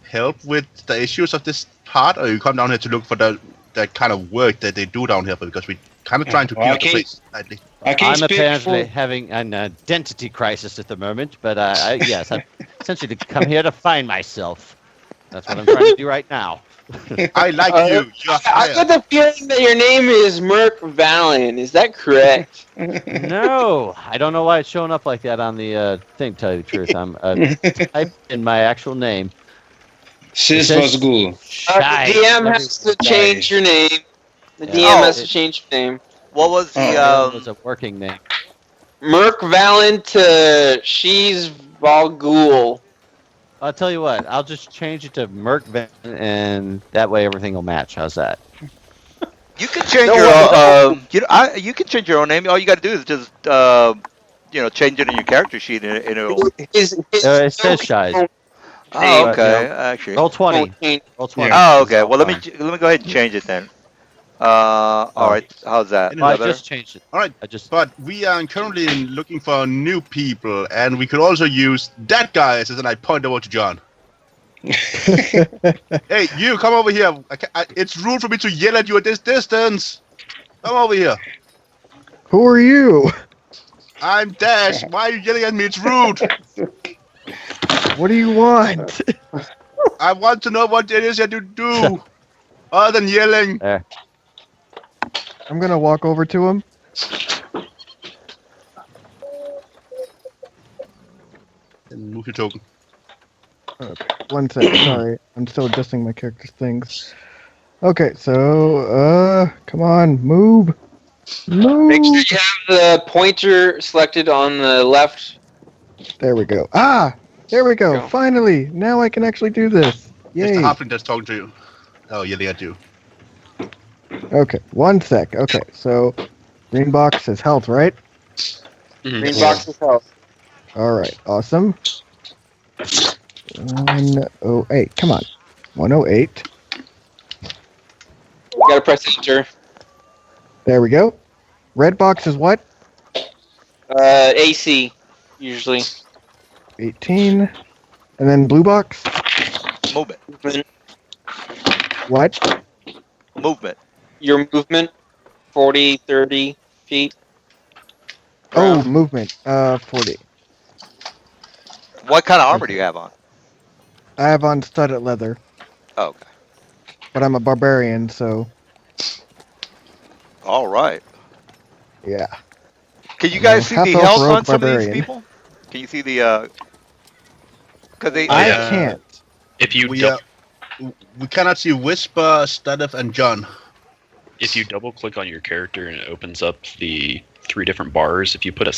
help with the issues of this part, or you come down here to look for the that kind of work that they do down here, because we're kind of trying to Well, keep I the can't- place slightly. I can't I'm speak apparently for. having an identity crisis at the moment, but yes, I'm essentially to come here to find myself. That's what I'm trying to do right now. I like you. You're I get hired. the feeling that your name is Merc Valiant. Is that correct? No, I don't know why it's showing up like that on the thing. To tell you the truth, I'm typed in my actual name. Sis says- was good. The Shite DM has to change your name. The DM has to change your name. What was the It was a working name. Merc Valiant to She's Valghoul. I'll tell you what. I'll just change it to Merc Van, and that way everything will match. How's that? You can change No, your no. you can change your own name. All you got to do is just change it in your character sheet, and it'll. His It says Shies. Oh, But, okay. you know, Actually. Roll 20. don't change. Roll 20. Yeah. Oh, This is okay. all Well, let fine. me go ahead and change it then. All right. How's that? Well, Well, I Is that better? just changed it. All right, I just. but we are currently looking for new people, and we could also use that guy, as I point over to John. Hey, you, come over here. It's rude for me to yell at you at this distance. Come over here. Who are you? I'm Dash. Why are you yelling at me? It's rude. What do you want? I want to know what it is that you do, other than yelling. There. I'm gonna walk over to him. And move your token. One sec, sorry. I'm still adjusting my character's things. Okay, so, come on, move. Move. Make sure you have the pointer selected on the left. There we go. Ah! There we go. Go. Finally! Now I can actually do this. It's Yay. the halfling that's talking to you. Oh, yelling at you. Okay, one sec. Okay, so green box is health, right? Mhm. Green box is health. Alright, awesome. 108. Come on. 108. You gotta press enter. There we go. Red box is what? AC, usually. 18. And then blue box? Movement. What? Movement. Your movement, 40, 30 feet. Oh, movement. 40. What kind of armor do you have on? I have on studded leather, Oh, okay. but I'm a barbarian, so All right. yeah. Can you guys see half the elf health rogue on some of these barbarian. people? Can you see the? Because they. I Yeah. can't. If you We we cannot see Whisper, Studiff, and John. if you double click on your character and it opens up the 3 different bars, if you put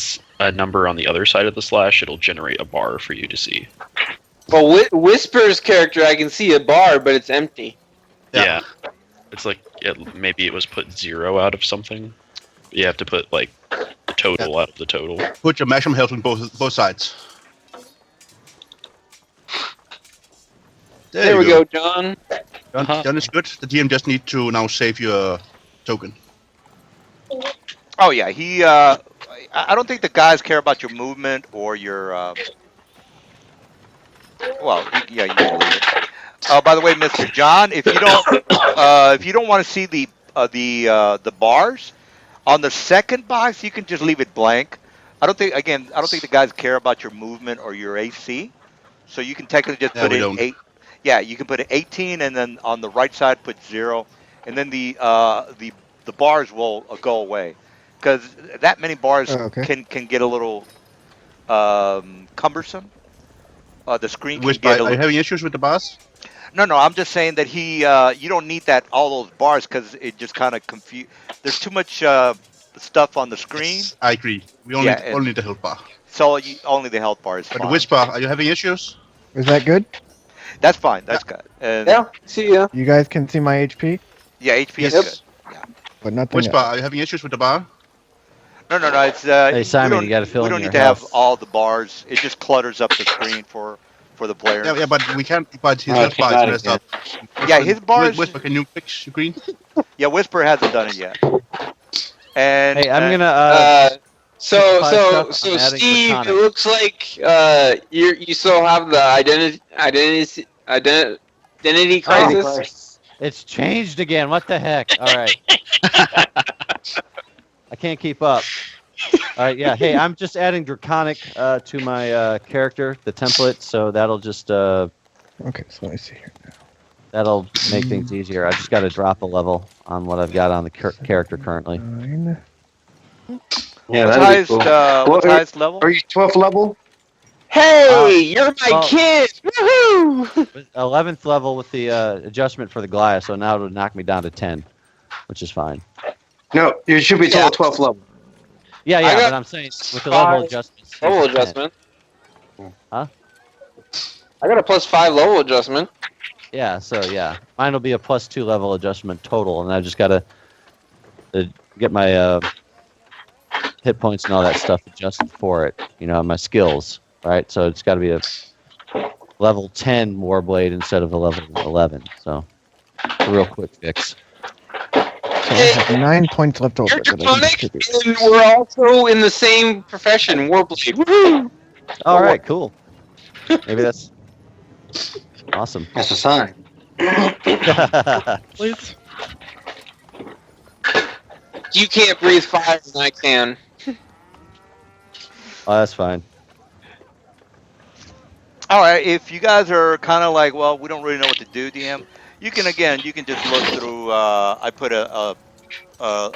a number on the other side of the slash, it'll generate a bar for you to see. Well, Whisper's character, I can see a bar, but it's empty. Yeah. Yeah. It's like maybe it was put 0 out of something. You have to put like the total out of the total. Put your maximum health on both sides. There we go, John. John is good. The GM just need to now save your token. Oh yeah, he. I don't think the guys care about your movement or your. Well, yeah, you can leave it. By the way, Mr. John, if you don't want to see the bars on the second box, you can just leave it blank. I don't think the guys care about your movement or your AC, so you can technically just Yeah, put we in don't. 8. Yeah, you can put an 18, and then on the right side put 0, and then the bars will go away, because that many bars Oh, okay. can get a little cumbersome. The screen can Whisper, get a are you little. having issues with the boss? No, I'm just saying that you don't need all those bars, because it just kind of confuse. There's too much stuff on the screen, Yes, I agree. We only Yeah, only need the health bar. so only the health bar is But fine. Whisper, are you having issues? Is that good? That's fine. That's good. And Yeah, see ya. You guys can see my HP, yeah, HP is Yes. good. but nothing Whisper, else. are you having issues with the bar? No. It's Hey, Simon, we don't, you gotta fill we in don't your need to have health. all the bars. It just clutters up the screen for the player. Yeah, but we can't. But his Oh, health bar came is out messed again. up. Yeah, his bar is- Whisper, can you fix your green? Yeah, Whisper hasn't done it yet. And Hey, I'm gonna. So, Simplify so, stuff, I'm so, adding Steve, platonic. it looks like you still have the identity crisis. It's changed again. What the heck? All right. I can't keep up. All right, yeah. Hey, I'm just adding Draconic to my character, the template, so that'll just Okay, so let me see here. that'll make things easier. I just got to drop a level on what I've got on the character currently. 9. Yeah, What's that'd be highest? cool. What's highest level? Are you 12th level? Hey, you're my well- kid! Woohoo! 11th level with the adjustment for the Goliath, so now it'll knock me down to 10, which is fine. No, you should be Yeah. total 12th level. Yeah, I yeah, got but I'm saying with the level 5 adjustments. he's level at 10. adjustment. Huh? I got a +5 level adjustment. Yeah, so yeah, mine will be a +2 level adjustment total, and I just gotta get my hit points and all that stuff adjusted for it. You know, my skills, right? So it's got to be a level 10 Warblade instead of a level 11. So it's a real quick fix. So I have 9 points left over You're that I can Draconic, distribute. and we're also in the same profession, Warblade. Woohoo! All right, cool. Maybe that's awesome. That's a sign. Please. You can't breathe fire, and I can. Oh, that's fine. All right, if you guys are kind of like, well, we don't really know what to do, DM, you can just look through. I put a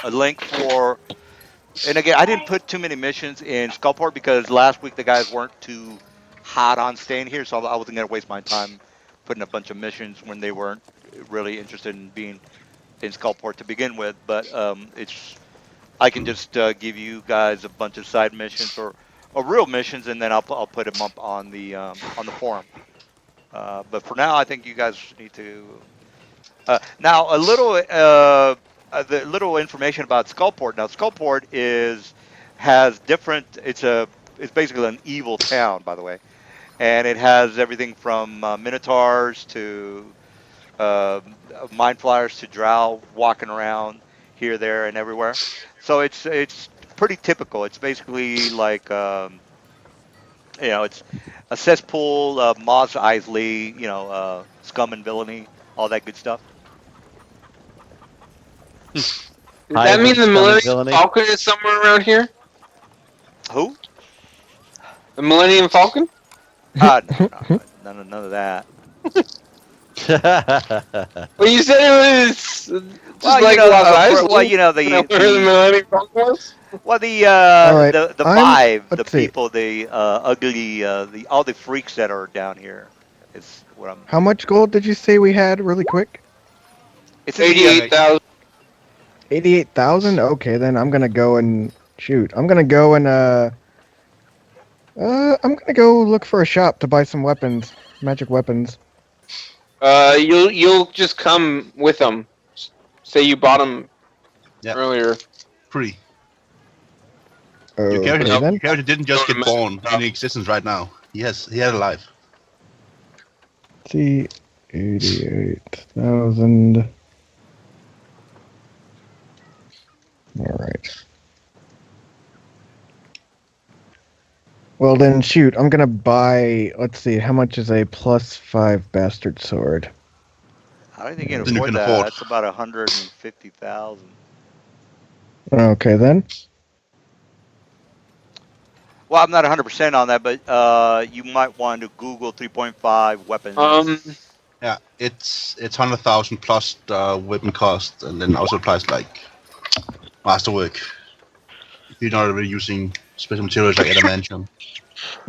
link for, and again, I didn't put too many missions in Skullport because last week the guys weren't too hot on staying here, so I wasn't gonna waste my time putting a bunch of missions when they weren't really interested in being in Skullport to begin with. But I can just give you guys a bunch of side missions or real missions, and then I'll put them up on the forum. But for now, I think you guys need to. Now, the little information about Skullport. Now, Skullport has different. It's basically an evil town, by the way, and it has everything from minotaurs to uh, mind flyers to drow walking around here, there, and everywhere. So it's pretty typical. It's basically like it's a cesspool of Mos Eisley, scum and villainy, all that good stuff. Does Hive that mean of the scum and Millennium villainy? Falcon is somewhere around here? Who? The Millennium Falcon? No, none of that. Well, you said it was just Well, like Los Angeles. well, Where the Millennium Falcon was? well, right, the I'm- vibe, the let's see. people, the ugly, all the freaks that are down here is what I'm. How much gold did you say we had, really quick? It's in the 88,000. 88,000? Okay, then I'm gonna go and shoot. I'm gonna go and I'm gonna go look for a shop to buy some weapons, magic weapons. You'll just come with them. Say you bought them Yeah. earlier. Free. Okay, Your character, then. your character didn't just get born in existence right now. He had a life. Let's see, 88,000. All right. Well then, shoot. I'm gonna buy. Let's see. How much is a +5 bastard sword? I don't think you Then can you afford can that. afford. That's about 150,000. Okay then. Well, I'm not 100% on that, but you might want to Google 3.5 weapons. Yeah, it's 100,000 plus the weapon cost, and then also applies like masterwork. If you're not really using special materials like adamantium.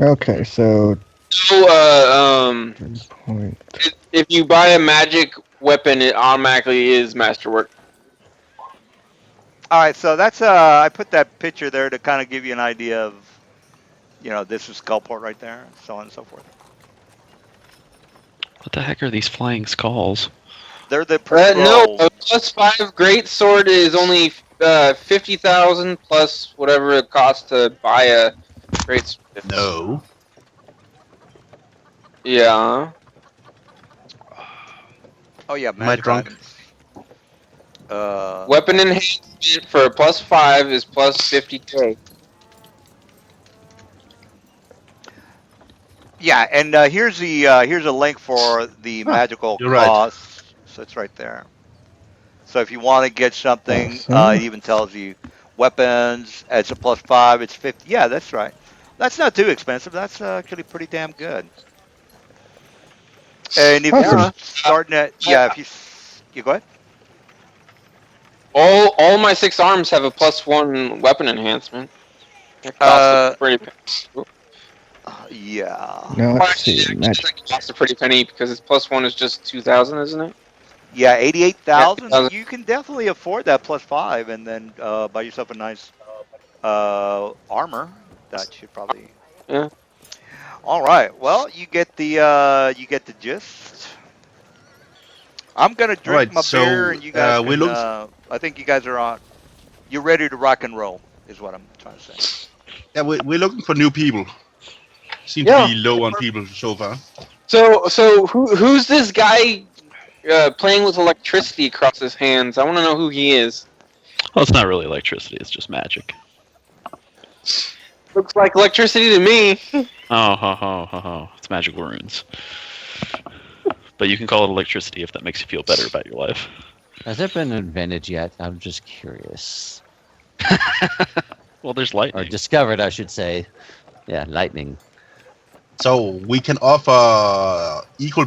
Okay, so So, point. if you buy a magic weapon, it automatically is masterwork. All right, so that's I put that picture there to kind of give you an idea of, this is Skullport right there, so on and so forth. What the heck are these flying skulls? They're the No, patrols. a +5 great sword is only 50,000 plus whatever it costs to buy a great sword. No. Yeah. Oh yeah, Am I magic drunk? items. Weapon enhancement for a +5 is plus 50k. Yeah, and here's a link for the magical you're right. costs. So it's right there. So if you want to get something, Awesome. it even tells you weapons. It's a +5. It's 50. Yeah, that's right. That's not too expensive. That's actually pretty damn good. And if you're Awesome. Yeah. starting at, I, yeah, if you go ahead. all my 6 arms have a +1 weapon enhancement. It costs a Uh, pretty penny. yeah. Now Well, let's see. actually, Magic. it costs a pretty penny because its +1 is just 2,000, isn't it? Yeah, Yeah, 88,000. 2,000. You can definitely afford that +5, and then buy yourself a nice armor. That should probably. Yeah. All right. Well, you get the gist. I'm gonna All drink right, my beer, so and you guys we can. look. I think you guys are on. You're ready to rock and roll, is what I'm trying to say. Yeah, we're looking for new people. Seem to Yeah. be low on people so far. So who's this guy playing with electricity across his hands? I want to know who he is. Well, it's not really electricity; it's just magic. Looks like electricity to me. Oh, ho, ho, ho, ho. It's magical runes. But you can call it electricity if that makes you feel better about your life. Has it been invented yet? I'm just curious. Well, there's Or lightning. discovered, I should say. Yeah, lightning. So we can offer equal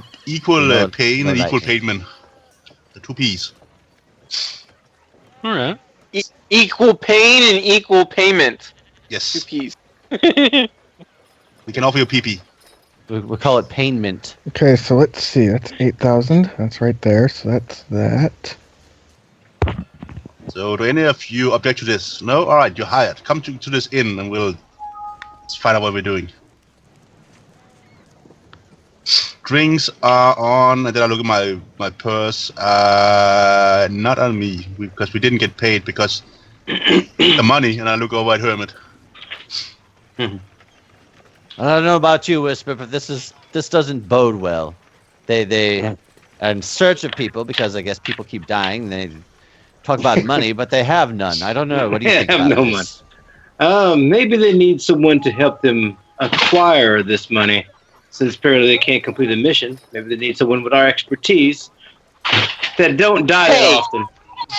No- pain no and equal lightning. payment. The 2 P's. All right. Equal pain and equal payment. 2 Yes, P's. we can offer you PP. We call it painment. Okay, so let's see. That's 8,000. That's right there. So that's that. So do any of you object to this? No? All right, you're hired. Come to this inn and we'll find out what we're doing. Drinks are on, and then I look at my purse. Not on me, because we didn't get paid because the money, and I look over at Hermit. I don't know about you, Whisper, but this doesn't bode well. They are in search of people because I guess people keep dying. They talk about money, but they have none. I don't know. What do you They think have about no this? Maybe they need someone to help them acquire this money. Since apparently they can't complete a mission, maybe they need someone with our expertise that don't die that Hey! often.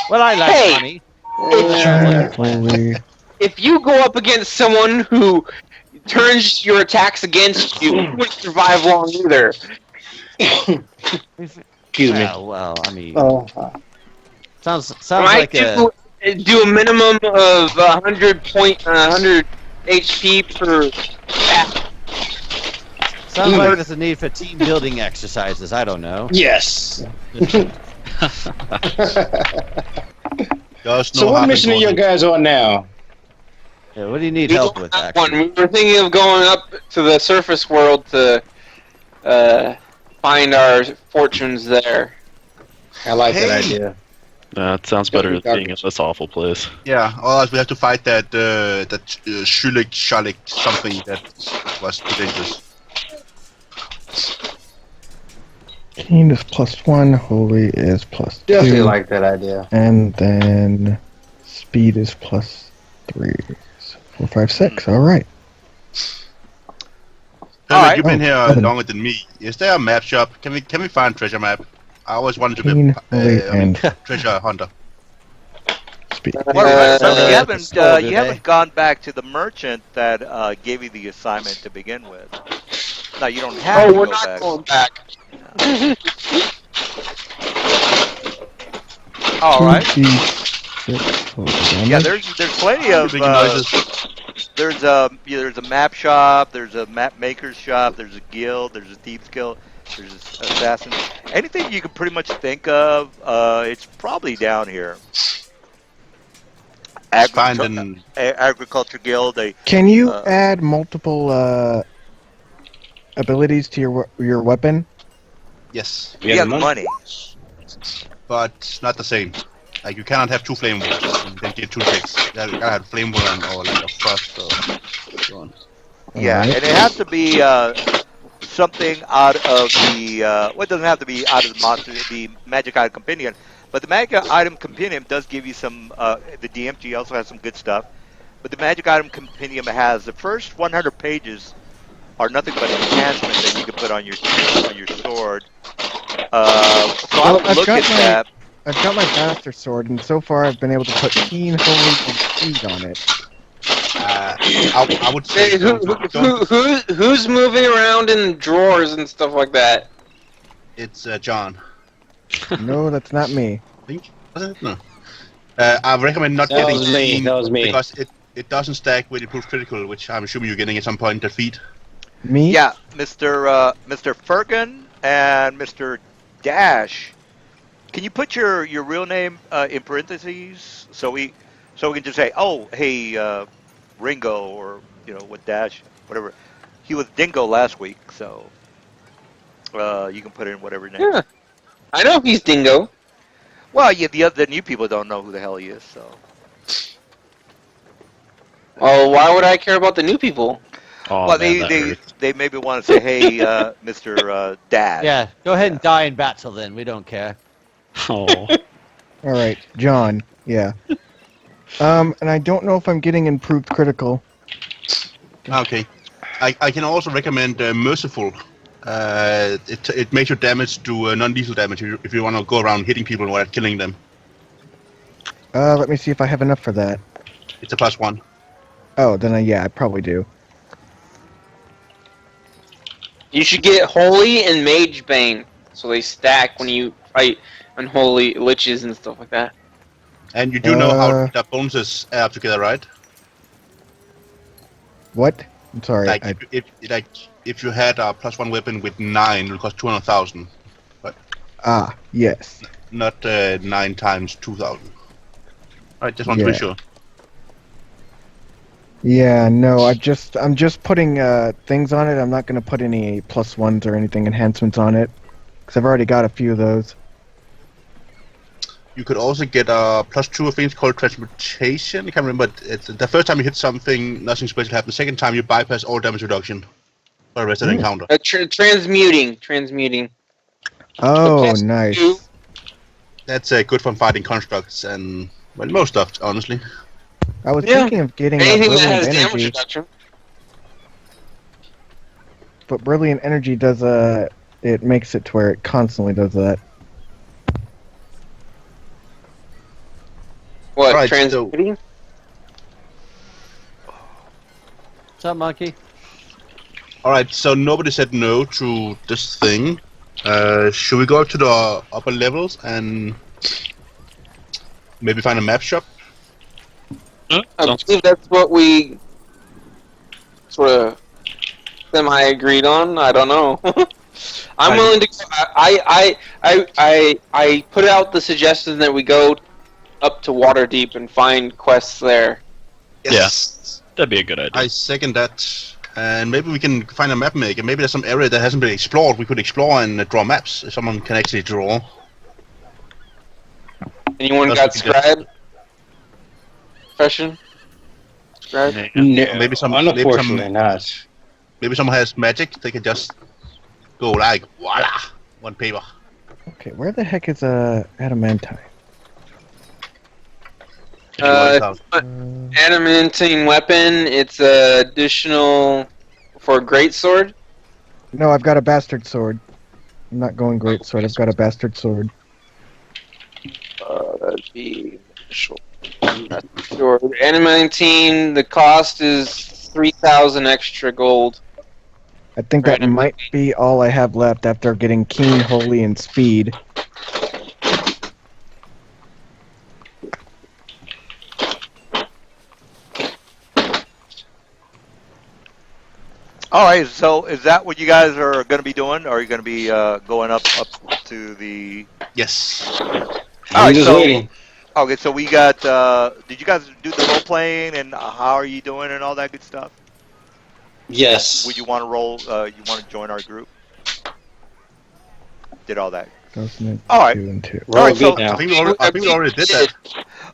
Well, I like Hey! money. Holy. If you go up against someone who turns your attacks against you, you wouldn't survive long either. Excuse me. Well, I mean, Oh, sounds I like a. do a minimum of 100 HP per attack. Sounds like there's a need for team building exercises. I don't know. yes. There's no So what harm in mission are you going. guys on now? Yeah, what do you need We help don't with? have Actually, one. We were thinking of going up to the surface world to find our fortunes there. I like that Hey. idea. That sounds better Garbage. than being in this awful place. Yeah, or else we have to fight that Shulik Shalik something that was too dangerous. Keen is +1. Holy is +2. Definitely like that idea. And then speed is +3. So 4, 5, 6. All right. Hermit, Alright. you've been Oh, here heaven. longer than me. Is there a map shop? Can we find treasure map? I always wanted to be Keen, holy, I mean, and treasure hunter. speed. Well, so Uh, you haven't store, do you they? haven't gone back to the merchant that gave you the assignment to begin with. No, you don't have Oh, to we're go not back. going back. All right. 26 total Yeah, damage. there's plenty of Making noises. there's a map shop, there's a map maker's shop, there's a guild, there's a thieves guild, there's assassins. Anything you can pretty much think of, it's probably down here. Just find Agriculture, an agriculture guild. Can you uh, add multiple abilities to your weapon? yes, You have the money? but not the same. Like you cannot have 2 flame walls and then get 2 checks. You gotta have flame wall and or like a frost or so on. Yeah, Alright. and it has to be something out of the. Well, it doesn't have to be out of the monster, the magic item compendium, but the magic item compendium does give you some. The DMG also has some good stuff, but the magic item compendium has the first 100 pages are nothing but enhancements that you can put on your sword, So I Well, would look at that. I've got my bastard sword, and so far I've been able to put keen, holy, and speed on it. I would say Hey, don't. who's moving around in drawers and stuff like that? It's John. No, that's not me. I think. Was it? No. I recommend not That getting was me. keen That was me. because it doesn't stack with improved critical, which I'm assuming you're getting at some point at feet. Me? Yeah, Mr. Fergan and Mr. Dash. Can you put your real name in parentheses so we can just say, oh, hey, Ringo, or with Dash, whatever. He was Dingo last week, so you can put in whatever name. Yeah, I know he's Dingo. Well, yeah, the new people don't know who the hell he is, so. Oh, why would I care about the new people? Oh, Well, man, that hurts. they maybe want to say, hey, Mr. Dash. Yeah, go ahead and Yeah. die in battle then. We don't care. Oh, All right, John. Yeah. And I don't know if I'm getting improved critical. Okay. I can also recommend Merciful. It makes your damage do non-lethal damage if you want to go around hitting people while killing them. Let me see if I have enough for that. It's a +1. Oh, then yeah, I probably do. You should get Holy and Mage Bane, so they stack when you fight unholy liches and stuff like that. And you do know how Uh, the bonuses add up together, right? What? I'm sorry. Like if you had a +1 weapon with 9, it would cost 200,000, Yes. not 9 times 2,000. Alright, just want to be Yeah. sure. Yeah, no, I'm just putting things on it. I'm not gonna put any +1s or anything enhancements on it, because I've already got a few of those. You could also get a +2 of things called Transmutation. I can't remember. It's the first time you hit something, nothing special happens. The second time you bypass all damage reduction for the rest of the encounter. Transmuting. Oh, plus nice. 2. That's good for fighting constructs and well, most stuff, honestly. I was Yeah. thinking of getting Anything that brilliant has damage energy, reduction. but brilliant energy does it makes it to where it constantly does that. What, Right, transmuting? What's up, monkey? Alright, so nobody said no to this thing. Should we go up to the upper levels and maybe find a map shop? I believe that's what we sort of semi-agreed on. I don't know. I'm willing to. I put out the suggestion that we go up to Waterdeep and find quests there. Yes. that'd be a good idea. I second that. And maybe we can find a map maker. Maybe there's some area that hasn't been explored. We could explore and draw maps if someone can actually draw. Anyone That's got what we did. scribe? Profession? Scribe? Yeah. No, Maybe some- unfortunately not. Maybe someone has magic. They can just go like voila, one paper. Okay, where the heck is adamantine? Adamantine weapon. It's additional for greatsword. No, I've got a bastard sword. I'm not going great sword. I've got a bastard sword. That'd be sure. Sure. Adamantine. The cost is 3,000 extra gold. I think that Right. might be all I have left after getting keen, holy, and speed. All right, so is that what you guys are going to be doing? Or are you going to be going up to the? Yes. All I'm right, just so waiting. okay, so we got. Did you guys do the role playing and how are you doing and all that good stuff? Yes. Would you want to roll? You want to join our group? Did all that? Doesn't it? All right. 2 and 2. We're All all right, so- good I now. think we already did that.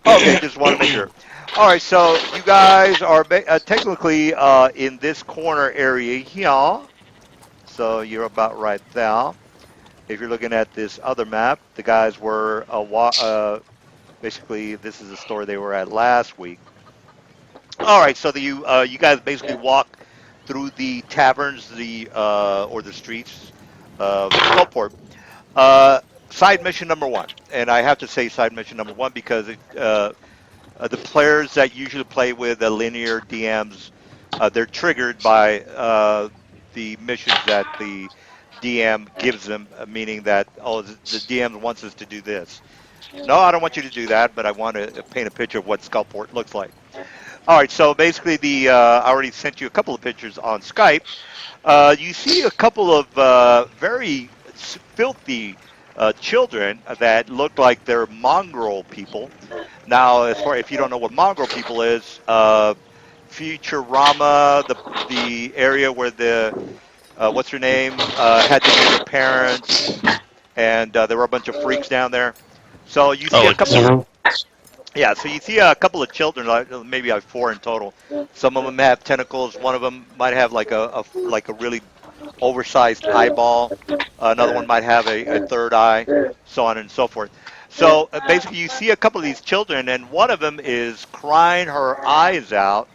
Okay, just want to make sure. All right, so you guys are technically in this corner area here. So you're about right there. If you're looking at this other map, the guys were basically this is the store they were at last week. All right, so you guys basically walk through the taverns, or the streets of Skullport. Uh, Side mission number one, and I have to say side mission number one because the players that usually play with the linear DMs, they're triggered by the missions that the DM gives them, meaning that the DM wants us to do this. No, I don't want you to do that, but I want to paint a picture of what Skullport looks like. All right, so basically, I already sent you a couple of pictures on Skype. You see a couple of very filthy children that look like they're mongrel people. Now, as far if you don't know what mongrel people is, Futurama, the area where the what's her name had to meet her parents, and there were a bunch of freaks down there. So you Oh, see a like couple of Mhm. yeah, so you see a couple of children, maybe like four in total. Some of them have tentacles. One of them might have like a really oversized eyeball. Another one might have a third eye, so on and so forth. So basically, you see a couple of these children, and one of them is crying her eyes out.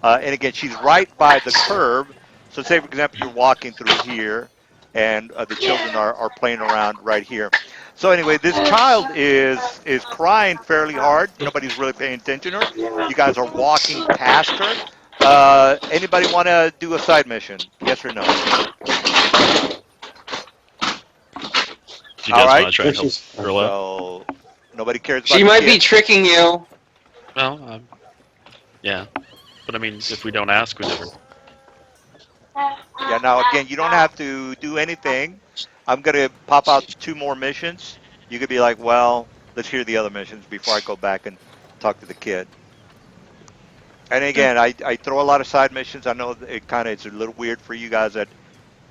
And again, she's right by the curb. So say, for example, you're walking through here, and the children are playing around right here. So anyway, this child is crying fairly hard. Nobody's really paying attention to her. You guys are walking past her. Anybody want to do a side mission? Yes or no? do you All guys want right. to try and help girl out? So nobody cares She about the might be kid. tricking you. Well, yeah. But I mean, if we don't ask, we never. Yeah. Now again, you don't have to do anything. I'm gonna pop out two more missions. You could be like, well, let's hear the other missions before I go back and talk to the kid. And again, I throw a lot of side missions. I know it kind of it's a little weird for you guys that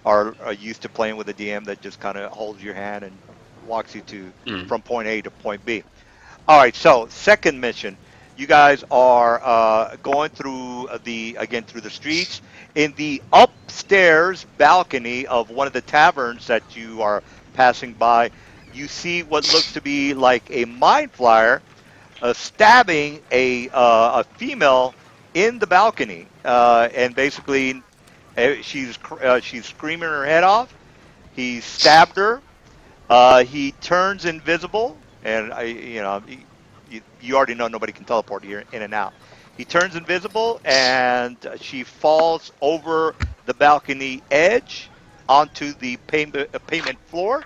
are used to playing with a DM that just kind of holds your hand and walks you to Mm. from point A to point B. All right, so second mission, you guys are going through through the streets in the upstairs balcony of one of the taverns that you are passing by. You see what looks to be like a mind flyer stabbing a female in the balcony, and basically she's screaming her head off. He stabbed her. He turns invisible, and you already know nobody can teleport here in and out. He turns invisible, and she falls over the balcony edge onto the payment floor.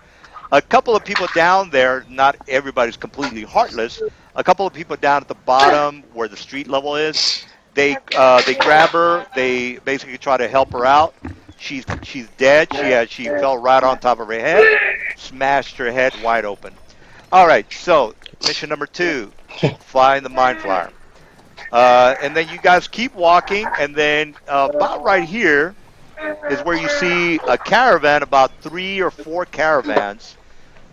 A couple of people down there, not everybody's completely heartless. A couple of people down at the bottom where the street level is, they grab her. They basically try to help her out. She's dead. She fell right on top of her head, smashed her head wide open. All right, so mission number two, find the mind flyer. And then you guys keep walking, and then about right here is where you see a caravan, about three or four caravans,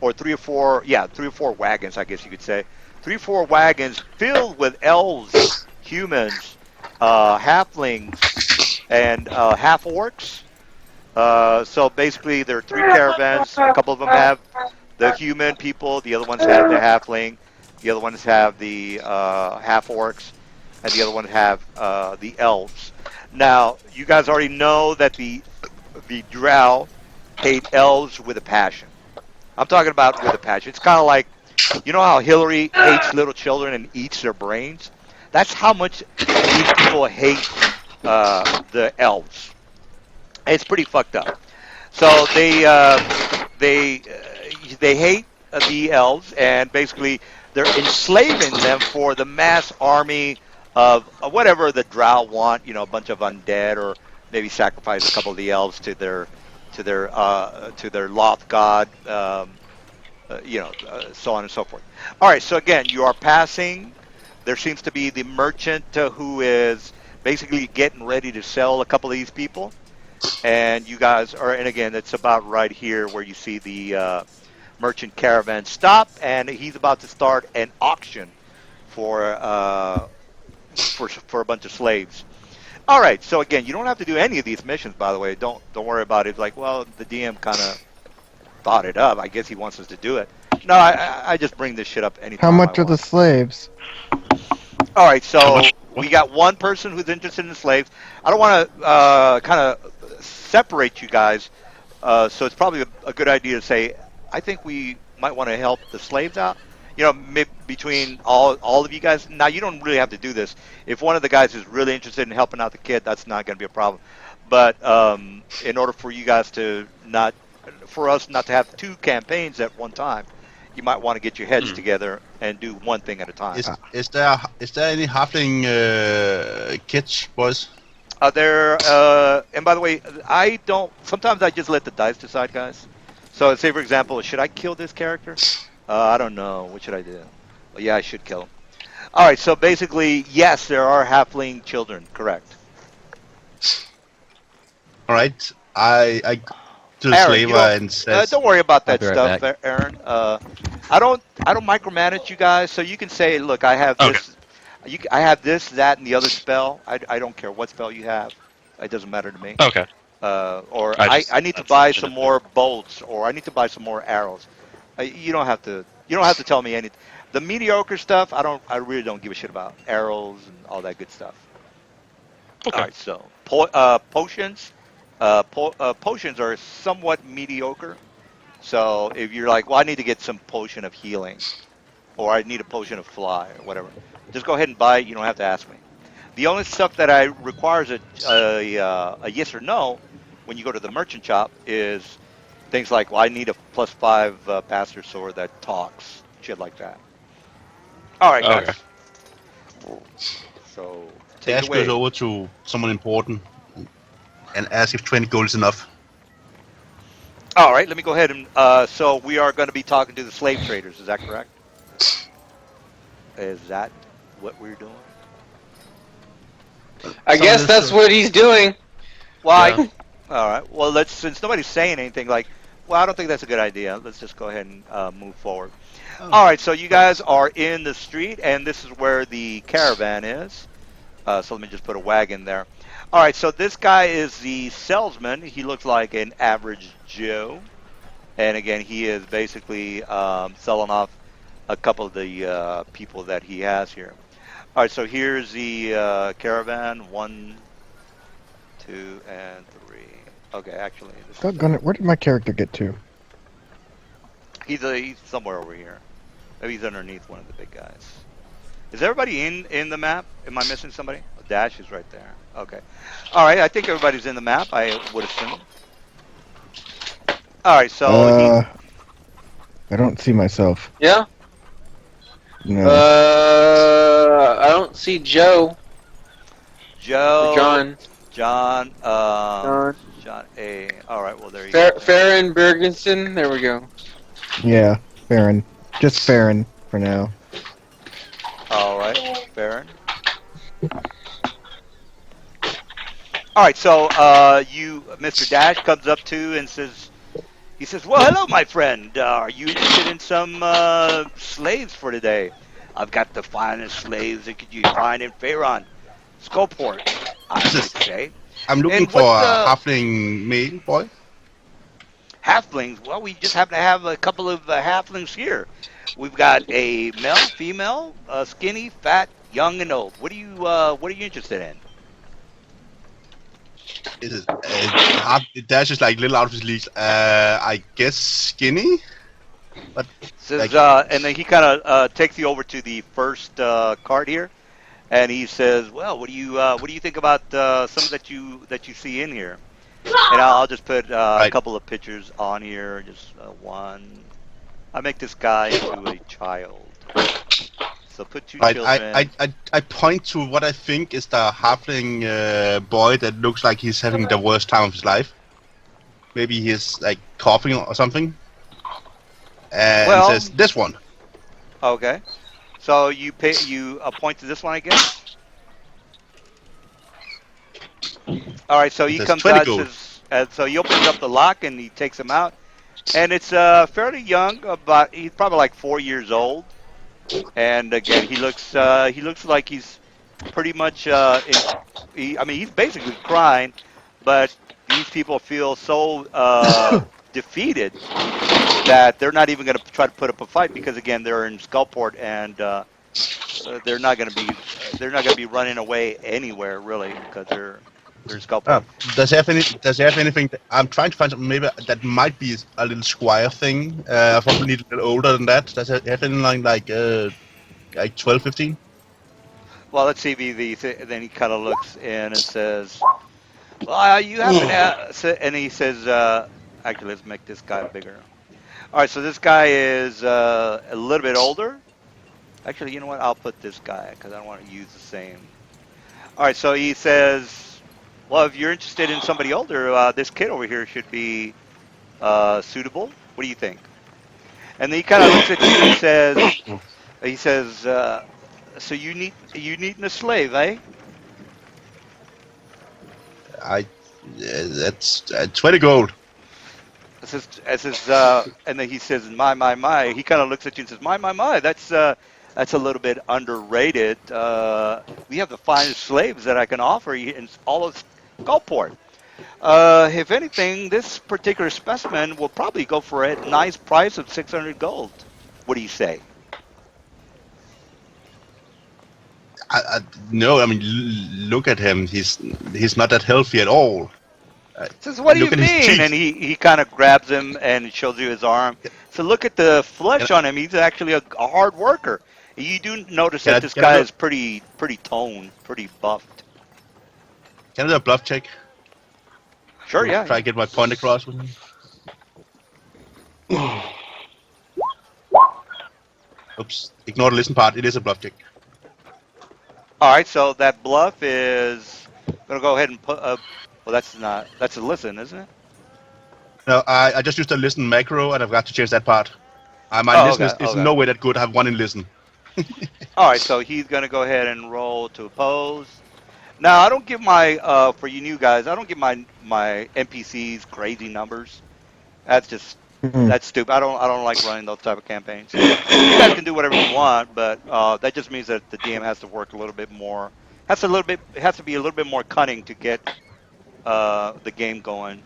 or three or four wagons, I guess you could say. Three or four wagons filled with elves, humans, halflings, and half orcs. So basically, there are three caravans. A couple of them have the human people, the other ones have the halfling, the other ones have the half orcs, and the other ones have the elves. Now, you guys already know that the drow hate elves with a passion. I'm talking about with a passion. It's kind of like, you know how Hillary hates little children and eats their brains? That's how much these people hate the elves. It's pretty fucked up. So they hate the elves, and basically they're enslaving them for the mass army of whatever the drow want. You know, a bunch of undead, or maybe sacrifice a couple of the elves to their loth god. So on and so forth. All right. So again, you are passing. There seems to be the merchant who is basically getting ready to sell a couple of these people, and you guys are. And again, it's about right here where you see the merchant caravan stop, and he's about to start an auction for for a bunch of slaves. All right. So again, you don't have to do any of these missions, by the way. Don't worry about it. Like, well, the DM kind of thought it up. I guess he wants us to do it. No, I just bring this shit up How anytime I much are the want. slaves? All right, How so much? we What? got one person who's interested in slaves. I don't want to kind of separate you guys, so it's probably a good idea to say I think we might want to help the slaves out. Between all of you guys. Now you don't really have to do this. If one of the guys is really interested in helping out the kid, that's not going to be a problem. But in order for you guys to not, for us not to have two campaigns at one time, you might want to get your heads Hmm. together and do one thing at a time. Is there any halfling kids, boys? And by the way, I don't. Sometimes I just let the dice decide, guys. So, say for example, should I kill this character? I don't know. What should I do? Well, yeah, I should kill him. All right. So basically, yes, there are halfling children. Correct. All right. I to the Aaron, slaver and says, don't worry about I'll that be right stuff, back. Aaron. I don't micromanage you guys. So you can say, look, I have Okay. this. I have this, that, and the other spell. I don't care what spell you have. It doesn't matter to me. Okay. Or I I need to that's buy legit some if more bolts, or I need to buy some more arrows. You don't have to. You don't have to tell me anything. The mediocre stuff, I don't. I really don't give a shit about arrows and all that good stuff. All Okay. right, so potions, potions are somewhat mediocre. So if you're like, well, I need to get some potion of healing, or I need a potion of fly, or whatever, just go ahead and buy it. You don't have to ask me. The only stuff that I requires a yes or no when you go to the merchant shop is things like, well, I need a +5 bastard sword that talks, shit like that. All right, Okay. guys. So take it Dash goes away. over to someone important and asks if 20 gold is enough. All right, let me go ahead and. So we are going to be talking to the slave traders. Is that correct? Is that what we're doing? I Some of guess this, that's what he's doing. Why? Yeah. All right. Well, since nobody's saying anything, like, well, I don't think that's a good idea. Let's just go ahead and move forward. All right. So you guys are in the street, and this is where the caravan is. So let me just put a wagon there. All right. So this guy is the salesman. He looks like an average Joe, and again, he is basically selling off a couple of the people that he has here. All right. So here's the caravan. 1, 2, and 3. Okay, actually, this is Doggone it, where did my character get to? he's somewhere over here. Maybe he's underneath one of the big guys. Is everybody in the map? Am I missing somebody? Oh, Dash is right there. Okay. All right, I think everybody's in the map. I would assume. All right, so I don't see myself. Yeah. No. I don't see Joe Joe, or John. John, John. John A. All right, well there you go. Farron Bergensen. There we go. Yeah, Farron. Just Farron for now. All right, Baron. All right, so Mr. Dash comes up to and says, he says, well, hello, my friend. Are you interested in some slaves for today? I've got the finest slaves that you find in Faerun. Skullport, I would say. I'm looking And for what, a halfling male boy. Halflings. Well, we just happen to have a couple of halflings here. We've got a male, female, skinny, fat, young, and old. What are you interested in? Dash is like little out of his league. I guess skinny. But Says, like, and then he kind of takes you over to the first card here, and he says, "Well, what do you think about some that you see in here?" And I'll just put a Right. couple of pictures on here. Just one. I make this guy into a child. So put two right, children. I point to what I think is the halfling boy that looks like he's having the worst time of his life. Maybe he's like coughing or something. And Well- says, this one. Okay. So you point to this one, I guess. All right. So he Says comes 20 out. gold. So he opens up the lock and he takes him out, and it's fairly young. He's probably like 4 years old. And again, he looks like he's pretty much. He's basically crying, but these people feel so defeated that they're not even going to try to put up a fight because again, they're in Skullport and they're not going to be running away anywhere really because There's Skullport. Does he have any? Does he have anything? I'm trying to find something maybe that might be a little squire thing. I probably need a little older than that. Does he have anything like 12, 15? Well, let's see if then he kind of looks in and says, "Well, you happen to," and he says, "Actually, let's make this guy bigger." All right, so this guy is a little bit older. Actually, you know what? I'll put this guy because I don't want to use the same. All right, so he says, "Well, if you're interested in somebody older, this kid over here should be suitable. What do you think?" And then he kind of looks at you and says, "So you need a slave, eh?" That's 20 gold. And then he says, my. He kind of looks at you and says, my. That's a little bit underrated. We have the finest slaves that I can offer you in all of Gulfport. If anything, this particular specimen will probably go for a nice price of 600 gold. What do you say? No, I mean, look at him. He's not that healthy at all. Says, what do you Look at his mean? teeth. And he kind of grabs him and shows you his arm. So look at the flesh on him. He's actually a hard worker. You do notice that this guy is pretty toned, pretty buffed. Can I do a bluff check? Sure, yeah. Try to get my point across with him. Oops. Ignore the listen part. It is a bluff check. All right, so that bluff is going to go ahead and put well, that's a listen, isn't it? No, I just used a listen macro, and I've got to change that part. My listen is no way that good. I have one in listen. All right, so he's going to go ahead and roll to oppose. Now, I don't give my for you new guys, I don't give my NPCs crazy numbers. That's just that's stupid. I don't like running those type of campaigns. You guys can do whatever you want, but that just means that the DM has to work a little bit more. It has to be a little bit more cunning to get the game going.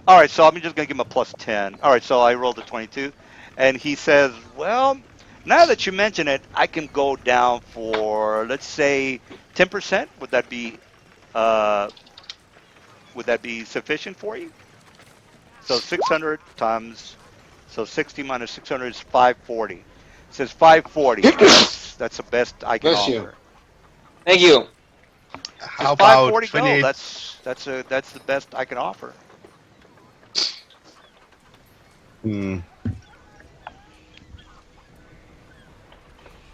All right, so I'm just gonna give him a plus 10. All right, so I rolled a 22, and he says, "Well, now that you mention it, I can go down for let's say 10%. Would that be sufficient for you?" So 600 times, so 60 minus 600 is 540. It says 540. That's the best I can Bless offer. you. Thank you. How It's about 540 28? gold. That's the best I can offer.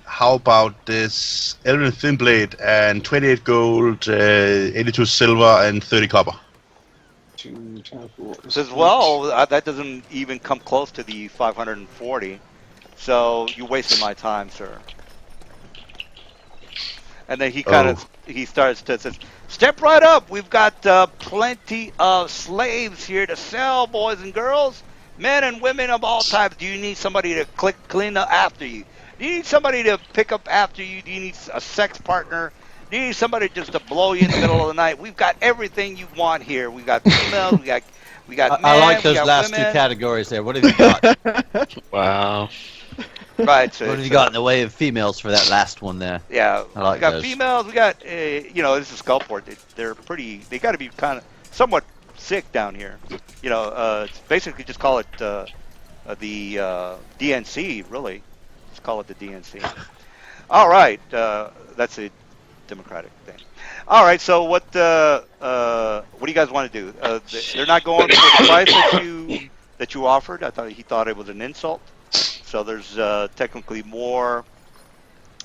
How about this Elven Thin Blade and 28 gold, 82 silver, and 30 copper? It says, well, that doesn't even come close to the 540. So you wasted my time, sir. And then he starts to says, "Step right up. We've got plenty of slaves here to sell, boys and girls, men and women of all types. Do you need somebody to clean up after you? Do you need somebody to pick up after you? Do you need a sex partner? Do you need somebody just to blow you in the middle of the night? We've got everything you want here. We got females. We got men. I like those we got last women. two categories there. What have you got? Wow. Right. So What have you got in the way of females for that last one there? Yeah, I like we got those. females. We got this is Skullport. They're pretty. They got to be kind of somewhat sick down here. It's basically just call it the DNC. Really, just call it the DNC. All right, that's a democratic thing. All right, so what do you guys want to do? They're not going for the price that you offered. He thought it was an insult. So there's technically more.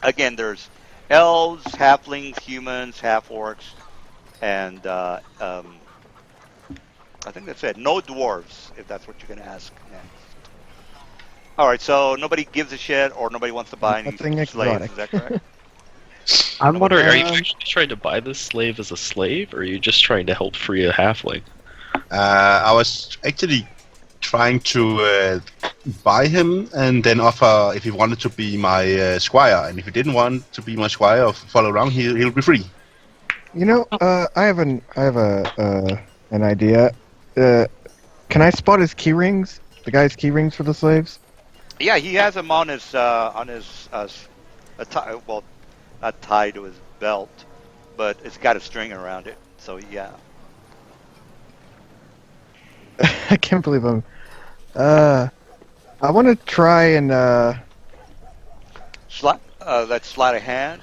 Again, there's elves, halflings, humans, half-orcs, and I think that's it. No dwarves, if that's what you're going to ask next. All right, so nobody gives a shit or nobody wants to buy any Nothing slaves. exotic. Is that correct? I'm wondering, are you actually trying to buy this slave as a slave, or are you just trying to help free a halfling? I was actually trying to buy him and then offer if he wanted to be my squire, and if he didn't want to be my squire or follow around, he'll be free. I have an idea. Can I spot his key rings? The guy's key rings for the slaves? Yeah, he has them on his not tied to his belt, but it's got a string around it. So yeah. I can't believe I'm. I want to try and. That's sleight of hand.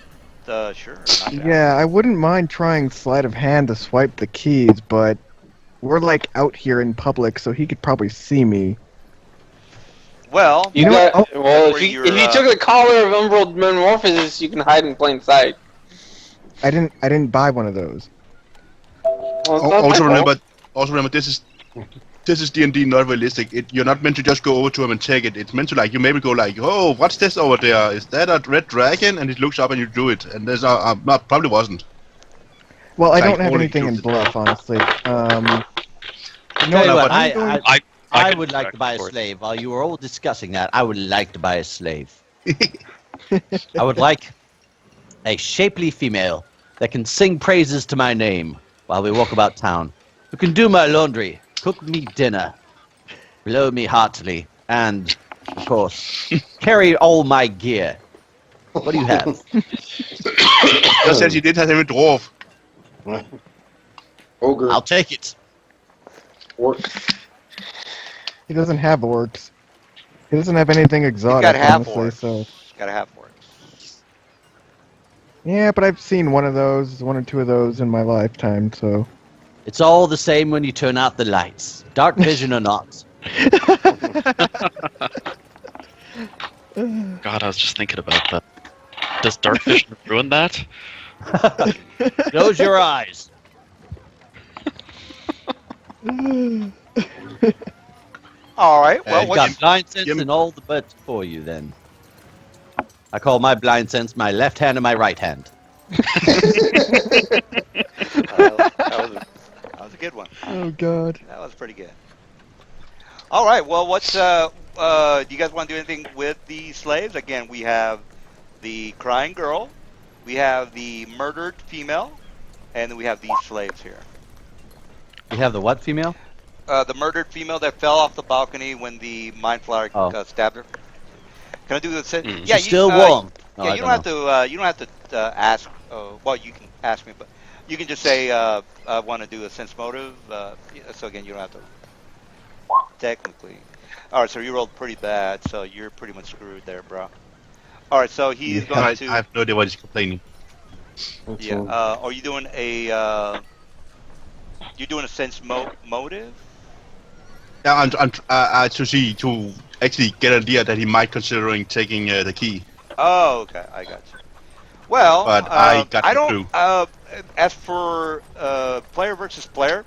Sure, knock it out. Yeah, I wouldn't mind trying sleight of hand to swipe the keys, but we're like out here in public, so he could probably see me. Well, You know got what? well. where If you're, you took the collar of Umbral Metamorphosis, you can hide in plain sight. I didn't buy one of those. Well, it's not Also my fault. remember, this is D&D, not realistic. You're not meant to just go over to him and take it. It's meant to like you maybe go like, oh, what's this over there? Is that a red dragon? And he looks up and you do it. And there's probably wasn't. Well, I Like, don't have only anything in looks- bluff, honestly. Tell you no, what, but- I could would like back to buy a and forth. slave. While you were all discussing that, I would like to buy a slave. I would like a shapely female that can sing praises to my name while we walk about town, who can do my laundry, cook me dinner, blow me heartily, and, of course, carry all my gear. What do you have? Just says he did have him a dwarf. Ogre. I'll take it. Orc. He doesn't have orcs. He doesn't have anything he's exotic, got half honestly. orcs. So Got a half orcs. yeah, but I've seen one or two of those in my lifetime. So It's all the same when you turn out the lights, dark vision or not. God, I was just thinking about that. Does dark vision ruin that? Close your eyes. All right. Well, I've what got you, blind sense Jim- and all the bets for you then. I call my blind sense my left hand and my right hand. that was a good one. oh god. That was pretty good. All right. Well, what's do you guys want to do anything with the slaves? Again, we have the crying girl, we have the murdered female, and then we have these slaves here. You have the what female? The murdered female that fell off the balcony when the mind flower Oh. stabbed her. Can I do this? Mm. Yeah, She's still warm. No, Yeah, I you don't don't have to. You don't have to ask. Well, you can ask me, but you can just say I want to do a sense motive. So again, you don't have to. Technically, all right. So you rolled pretty bad, so you're pretty much screwed there, bro. All right, so he's going I to. have no idea what he's complaining. Yeah. Are you doing a? You're doing a sense motive. Yeah, I'm to actually get an idea that he might considering taking the key. Oh, okay, I got you. Well, But I got I the don't. clue. As for player versus player,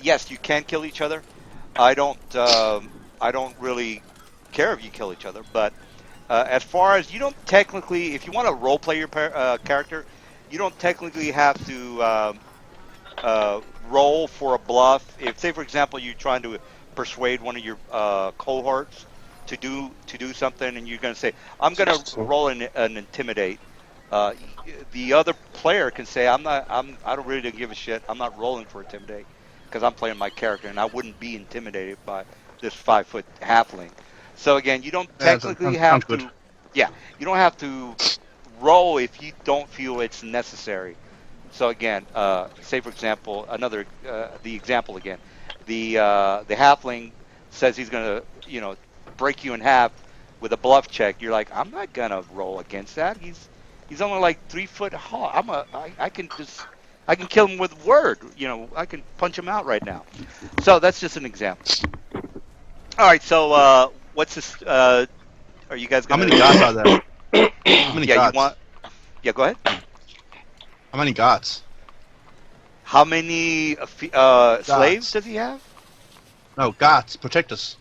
yes, you can kill each other. I don't. I don't really care if you kill each other, but as far as you don't technically, if you want to role play your character, you don't technically have to roll for a bluff. If, say, for example, you're trying to persuade one of your cohorts to do something, and you're going to say, "I'm going to roll an intimidate." The other player can say, I don't really give a shit. I'm not rolling for intimidate because I'm playing my character, and I wouldn't be intimidated by this 5-foot halfling. So again, you don't Yeah, technically sounds have good. to. Yeah, you don't have to roll if you don't feel it's necessary. So again, say for example, the example again, the halfling says he's gonna break you in half with a bluff check. You're like, I'm not gonna roll against that. He's only like 3 foot tall. I can kill him with word. I can punch him out right now. So that's just an example. All right. So what's this? Are you guys How gonna? many guards are there? How many Yeah, guards? you want? Yeah, go ahead. How many guards? How many slaves does he have? No, guards, protectors.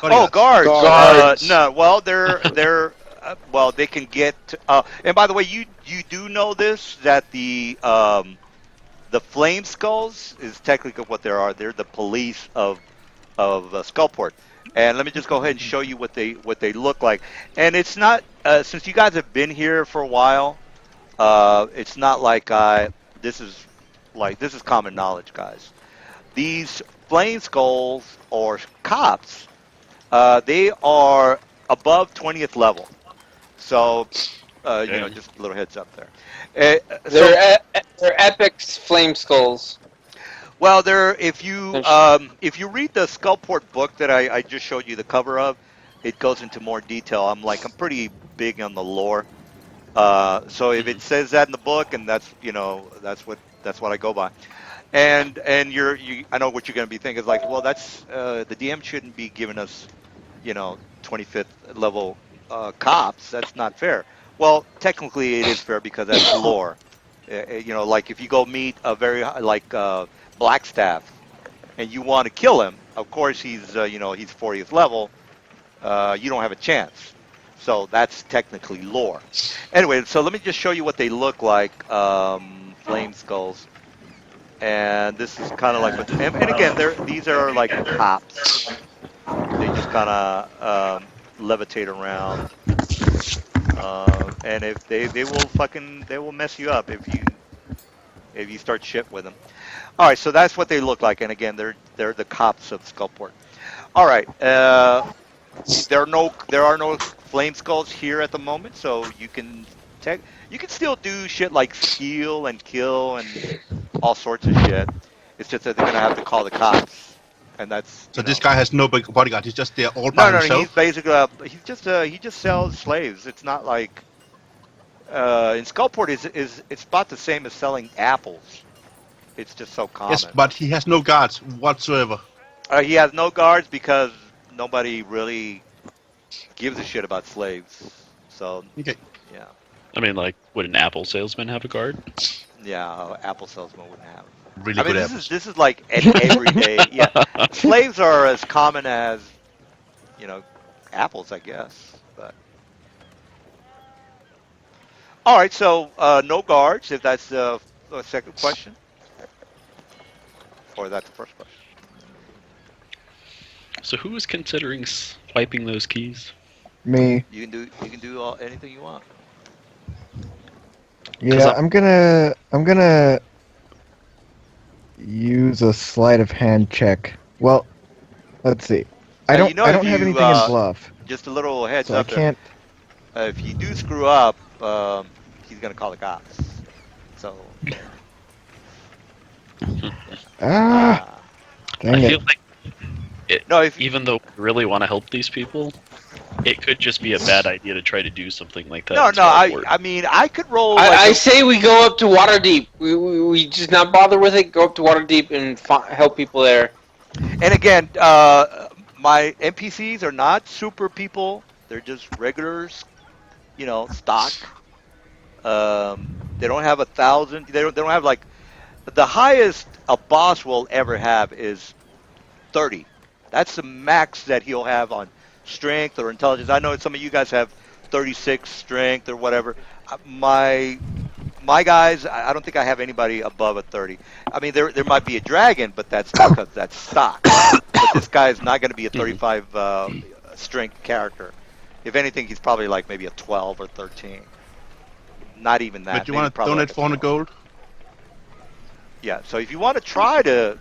Oh, guards. Guards. No, well, they're well, they can get. And by the way, you do know this that the flame skulls is technically what they are. They're the police of Skullport. And let me just go ahead and show you what they look like. And it's not since you guys have been here for a while. It's not like this is common knowledge, guys. These flame skulls or cops, they are above 20th level. So, just a little heads up there. They're epic flame skulls. Well, There's if you read the Skullport book that I just showed you the cover of, it goes into more detail. I'm pretty big on the lore. So if Mhm. it says that in the book, and that's what I go by. And I know what you're going to be thinking is like, well, that's the DM shouldn't be giving us 25th level cops. That's not fair. Well, technically it is fair because that's lore. Like if you go meet a very like Blackstaff and you want to kill him, of course he's 40th level. You don't have a chance. So that's technically lore. Anyway, so let me just show you what they look like. Flame skulls, and this is kind of like what. And again, these are like cops. They just kind of levitate around, and if they will mess you up if you start shit with them. All right, so that's what they look like, and again, they're the cops of Skullport. All right, there are no flame skulls here at the moment, so you can still do shit like steal and kill and all sorts of shit. It's just that they're gonna have to call the cops, and that's So this guy has no bodyguard. He's just there all by no, no, no. He's himself. basically he just sells slaves. It's not like in Skullport is it's about the same as selling apples. It's just so Yes, common. but he has no guards whatsoever. He has no guards because nobody really gives a shit about slaves. So Okay. yeah, I mean, like, would an Apple salesman have a guard? yeah. Apple salesman wouldn't have. Really I mean, good this is apples. this is like an everyday. Yeah, slaves are as common as you know apples, I guess. But all right, so no guards. If that's the second question, or is that the first question? So who is considering swiping those keys? Me. You can do anything you want. Because Yeah, I'm gonna use a sleight of hand check. Well, let's see. I Now don't you know I if don't have you anything in bluff, just a little heads so I up there. can't. If you do screw up, he's gonna call the cops. So yeah. Ah, I dang feel it. like No, if even though we really want to help these people, it could just be a bad idea to try to do something like that no, in no. small I port. I mean I could roll like I a say we go up to Waterdeep. We just not bother with it. Go up to Waterdeep and help people there. and again, my NPCs are not super people. They're just regulars, stock. They don't have 1,000. They don't have like the highest a boss will ever have is 30. That's the max that he'll have on strength or intelligence. I know some of you guys have 36 strength or whatever. My guys, I don't think I have anybody above a 30. I mean, there might be a dragon, but that's because that's stock. But this guy is not going to be a Mhm. 35 strength character. If anything, he's probably like maybe a 12 or 13. Not even But that. you Maybe want to probably like donate a 400 12. gold? Yeah. So if you want to try to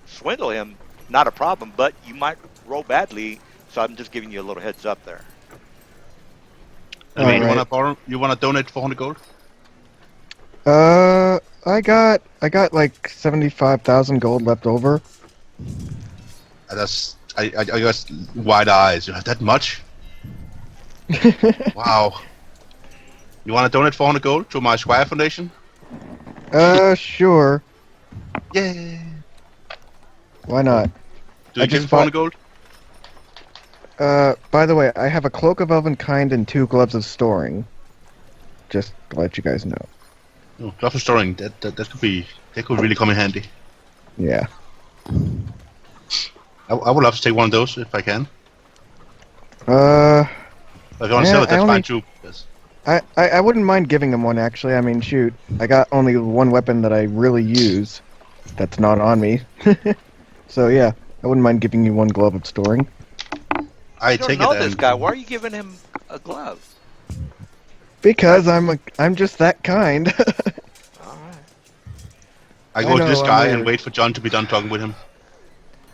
swindle him, not a problem, but you might roll badly. So I'm just giving you a little heads up there. I All mean, you right. want to borrow? You want to donate 400 gold? I got like 75,000 gold left over. That's I guess wide eyes. You have that much? Wow. You want to donate 400 gold to my Squire Foundation? Sure. Yay! Why not? Do I you give just me 400 bought. gold? By the way, I have a cloak of elven kind and 2 gloves of storing. Just to let you guys know. No, love storing. That could really come in handy. Yeah. I would love to take one of those if I can. Uh, If you want to Yeah, sell it, I that's only- fine too. Yes. I wouldn't mind giving them one actually. I mean, shoot, I got only one weapon that I really use. That's not on me. So yeah, I wouldn't mind giving you one glove of storing. I You don't take know it this and guy. Why are you giving him a glove? Because I'm just that kind. All right. I I go to know, this I'm guy and weird. wait for John to be done talking with him.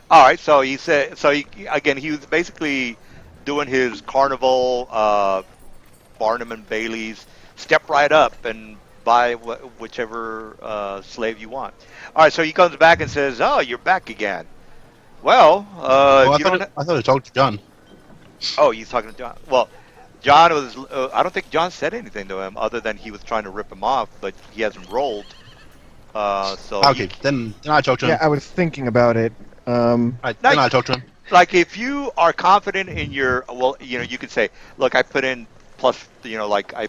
All right. So he said. So again, he was basically doing his carnival, Barnum and Bailey's. Step right up and buy whichever slave you want. All right, so he comes back and says, "Oh, you're back again." Well, Oh, if you don't, I thought I talked to John. oh, he's talking to John. Well, John was. I don't think John said anything to him other than he was trying to rip him off, but he hasn't rolled. So Okay, then I talk to him. Yeah, I was thinking about it. Right, Now, then I talk to him. like if you are confident in your, well, you could say, look, I put in plus, like I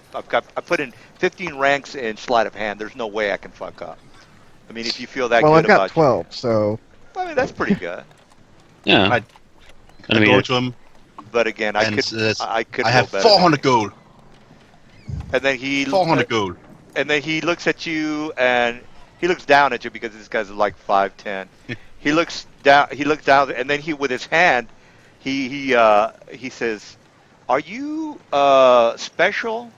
put in 15 ranks in sleight of hand. There's no way I can fuck up. I mean, if you feel that Well, good I've got about 12, so you, I mean that's pretty good. Yeah. Right. I I mean, go to him But again, and I could I roll have better. 400 gold. And then he 400 gold. and then he looks at you and he looks down at you because this guy's like 5'10". He looks down. He looks down, and then he, with his hand, he says, "Are you special?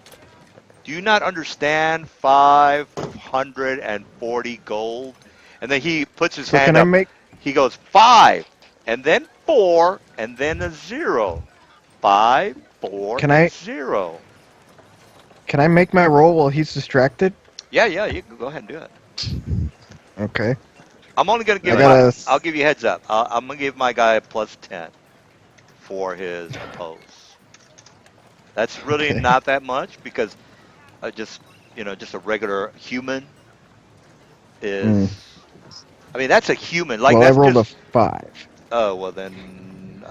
Do you not understand 540 gold?" And then he puts his so hand can I up. make He goes 5, and then 4, and then a 0. 5, 4, Can and I- 0. my roll while he's distracted? Yeah, you can go ahead and do it. Okay. I'm only gonna give. I gotta I'll give you a heads up. I'm gonna give my guy a plus 10 for his oppose. That's really Okay. not that much because just just a regular human is. I mean, that's a human. Like well, I that's rolled just. a 5. Oh well, then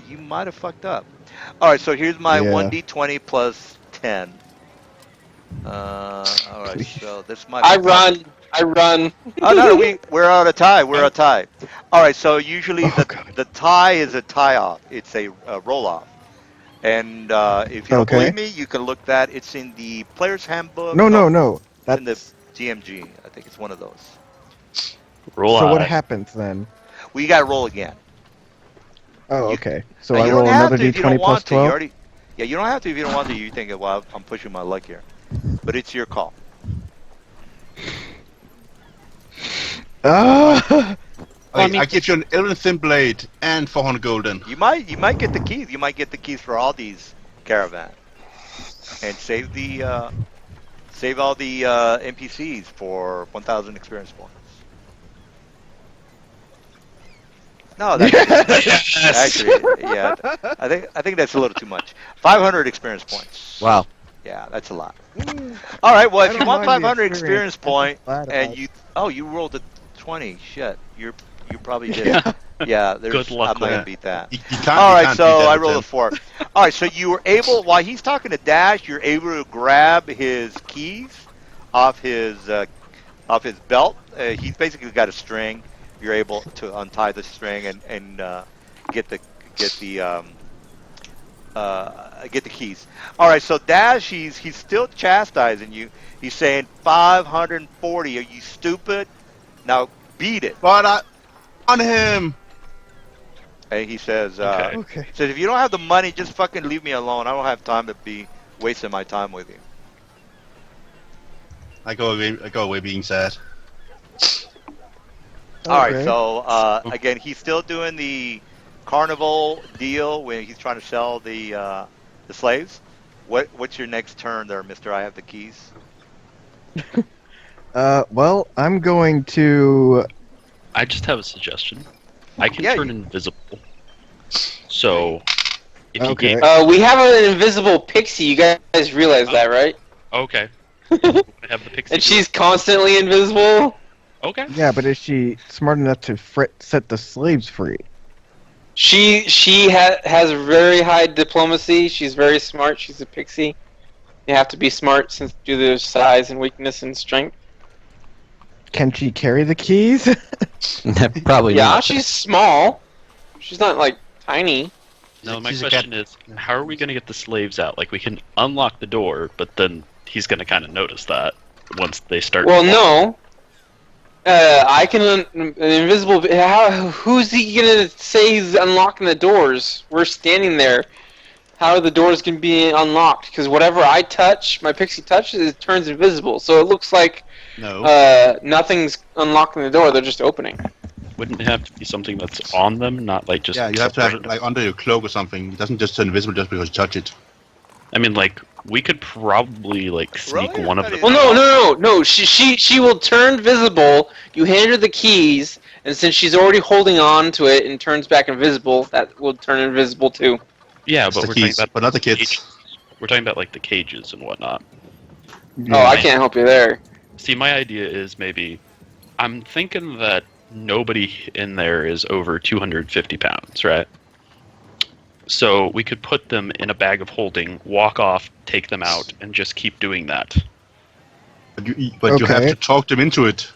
you might have fucked up. All right, so here's my Yeah. 1d20 plus 10. All right, Please. so this might. I run. Oh no, we're out of tie. We're out of tie. All right, so usually Oh, God. the tie is a tie off. It's a roll off. And if you don't Okay. believe me, you can look that. It's in the player's handbook. No. It's in the That's GMG. I think it's one of those. roll so. What high. happens then? We got to roll again. Oh, You- okay. So Now, I you roll don't have another to if you don't d20 plus want to. You 12. already. Yeah, you don't have to if you don't want to. You think, well, I'm pushing my luck here, but it's your call. Ah! Okay, I give you an Elven Thin Blade and 400 gold then. You might get the keys. You might get the keys for all these caravans, and save all the NPCs for 1,000 experience points. No, that's actually, yeah. I think that's a little too much. 500 experience points. Wow. Yeah, that's a lot. All right. Well, I if you don't want mind the 500 experience point, Glad and about you rolled a 20. Shit, you probably did. Yeah. Good luck I'm not with gonna that. beat that. You can't, All you right, can't so beat that I with rolled a them. 4. All right, so you were able, while he's talking to Dash, you're able to grab his keys off his belt. He's basically got a string. You're able to untie the string and get the keys. All right, so Dash, he's still chastising you. He's saying 540. Are you stupid? Now beat it. But on him. And he says, Okay. Okay. says, if you don't have the money, just fucking leave me alone. I don't have time to be wasting my time with you. I go away being sad. All right, Okay. so again, he's still doing the carnival deal when he's trying to sell the slaves. What's your next turn there, Mister? I have the keys. Well, I'm going to. I just have a suggestion. I can Yeah, turn invisible. So, if you Okay. gave... We have an invisible pixie. You guys realize that, right? Okay. I have the pixie. And she's constantly invisible. Okay. Yeah, but is she smart enough to set the slaves free? She has very high diplomacy. She's very smart. She's a pixie. You have to be smart since due to their size and weakness and strength. Can she carry the keys? Probably Yeah, not. she's small. She's not like tiny. No, my She's a question cat. is, how are we going to get the slaves out? Like, we can unlock the door, but then he's going to kind of notice that once they start. Well, no. I can invisible. Who's he gonna say he's unlocking the doors? We're standing there. How are the doors gonna be unlocked? Because whatever I touch, my pixie touches, it turns invisible. So it looks like No. nothing's unlocking the door. They're just opening. Wouldn't it have to be something that's on them, not like just. Yeah, you have to have it random? like under your cloak or something. It doesn't just turn invisible just because you touch it. I mean, like, we could probably like sneak Really? one I of thought them. he- Well, no. She will turn visible. You hand her the keys, and since she's already holding on to it and turns back invisible, that will turn invisible too. Yeah, It's but the we're talking keys, about but not the cages. kids. We're talking about like the cages and whatnot. Oh, I Right. can't help you there. See, my idea is maybe I'm thinking that nobody in there is over 250 pounds, right? So we could put them in a bag of holding, walk off, take them out, and just keep doing that. But you have Okay. to talk them into it.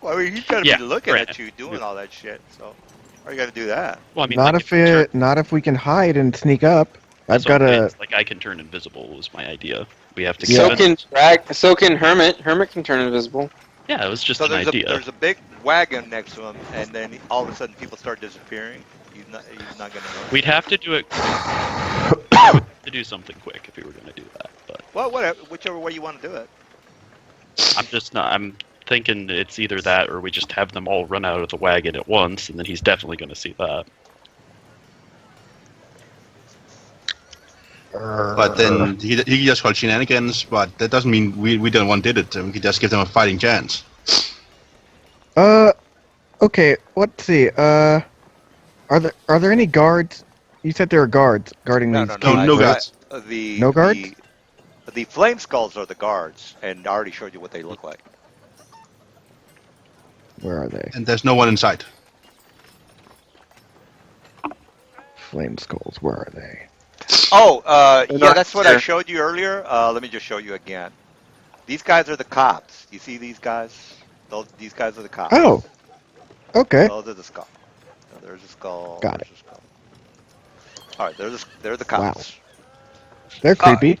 Well, I mean, he's got to Yeah, be looking right. at you doing all that shit. So, why you got to do that? Well, I mean, Not like, if you turn- it, not if we can hide and sneak up. I've that's got okay. a. It's like I can turn invisible was my idea. We have to Yeah. So can Hermit. Hermit can turn invisible. Yeah, it was just So an there's idea. a big wagon next to him, and then all of a sudden people start disappearing. He's not gonna know. We'd have to do it quick. To do something quick if we were going to do that. But Well, whatever, whichever way you want to do it. I'm thinking it's either that or we just have them all run out of the wagon at once, and then he's definitely going to see that. But then he just called shenanigans. But that doesn't mean we don't want did it. We could just give them a fighting chance. Okay. Let's see. Are there any guards? You said there are guards guarding No, these. no, no. No, I- no I- guards. No guards? The flame skulls are the guards, and I already showed you what they look like. Where are they? And there's no one inside. Flame skulls. Where are they? Oh, They're yeah, not that's what I here. showed you earlier. Let me just show you again. These guys are the cops. You see these guys? These guys are the cops. Oh. Okay. Those are the skull. So there's a skull. Got there's a skull. All right, they're the cops. They're creepy.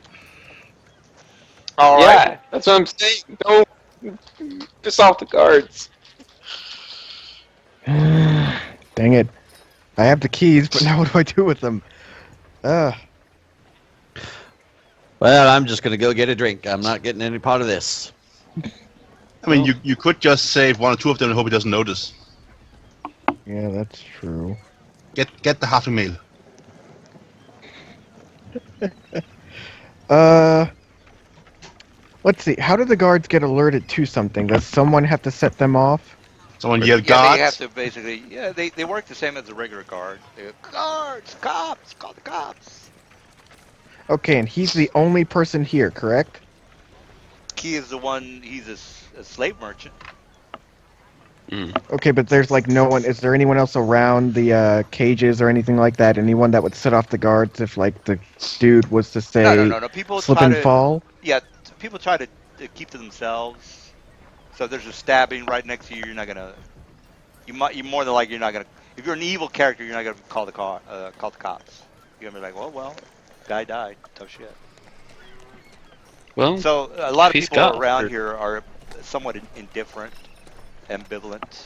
All right. Yeah, that's what I'm saying. Don't piss off the guards. Dang it. I have the keys, but now what do I do with them? Well, I'm just gonna go get a drink. I'm not getting any part of this. I mean, you could just save one or two of them and hope he doesn't notice. Yeah, that's true. Get the half meal. Let's see. How do the guards get alerted to something? Does someone have to set them off? Someone yell Yeah, guard. they have to basically. Yeah, they work the same as the regular guard. They go, guards, cops, call the cops. Okay, and he's the only person here, correct? Key is the one. He's a slave merchant. Okay, but there's like no one. Is there anyone else around the cages or anything like that? Anyone that would set off the guards if like the dude was to say No. People slip try and to. fall? Yeah, people try to keep to themselves. So if there's a stabbing right next to you, you're not gonna. You more than likely you're not gonna. If you're an evil character, you're not gonna call the cops. You're gonna be like, well, guy died. Tough shit. Well, So a lot of Peace people God. around here are somewhat indifferent, ambivalent.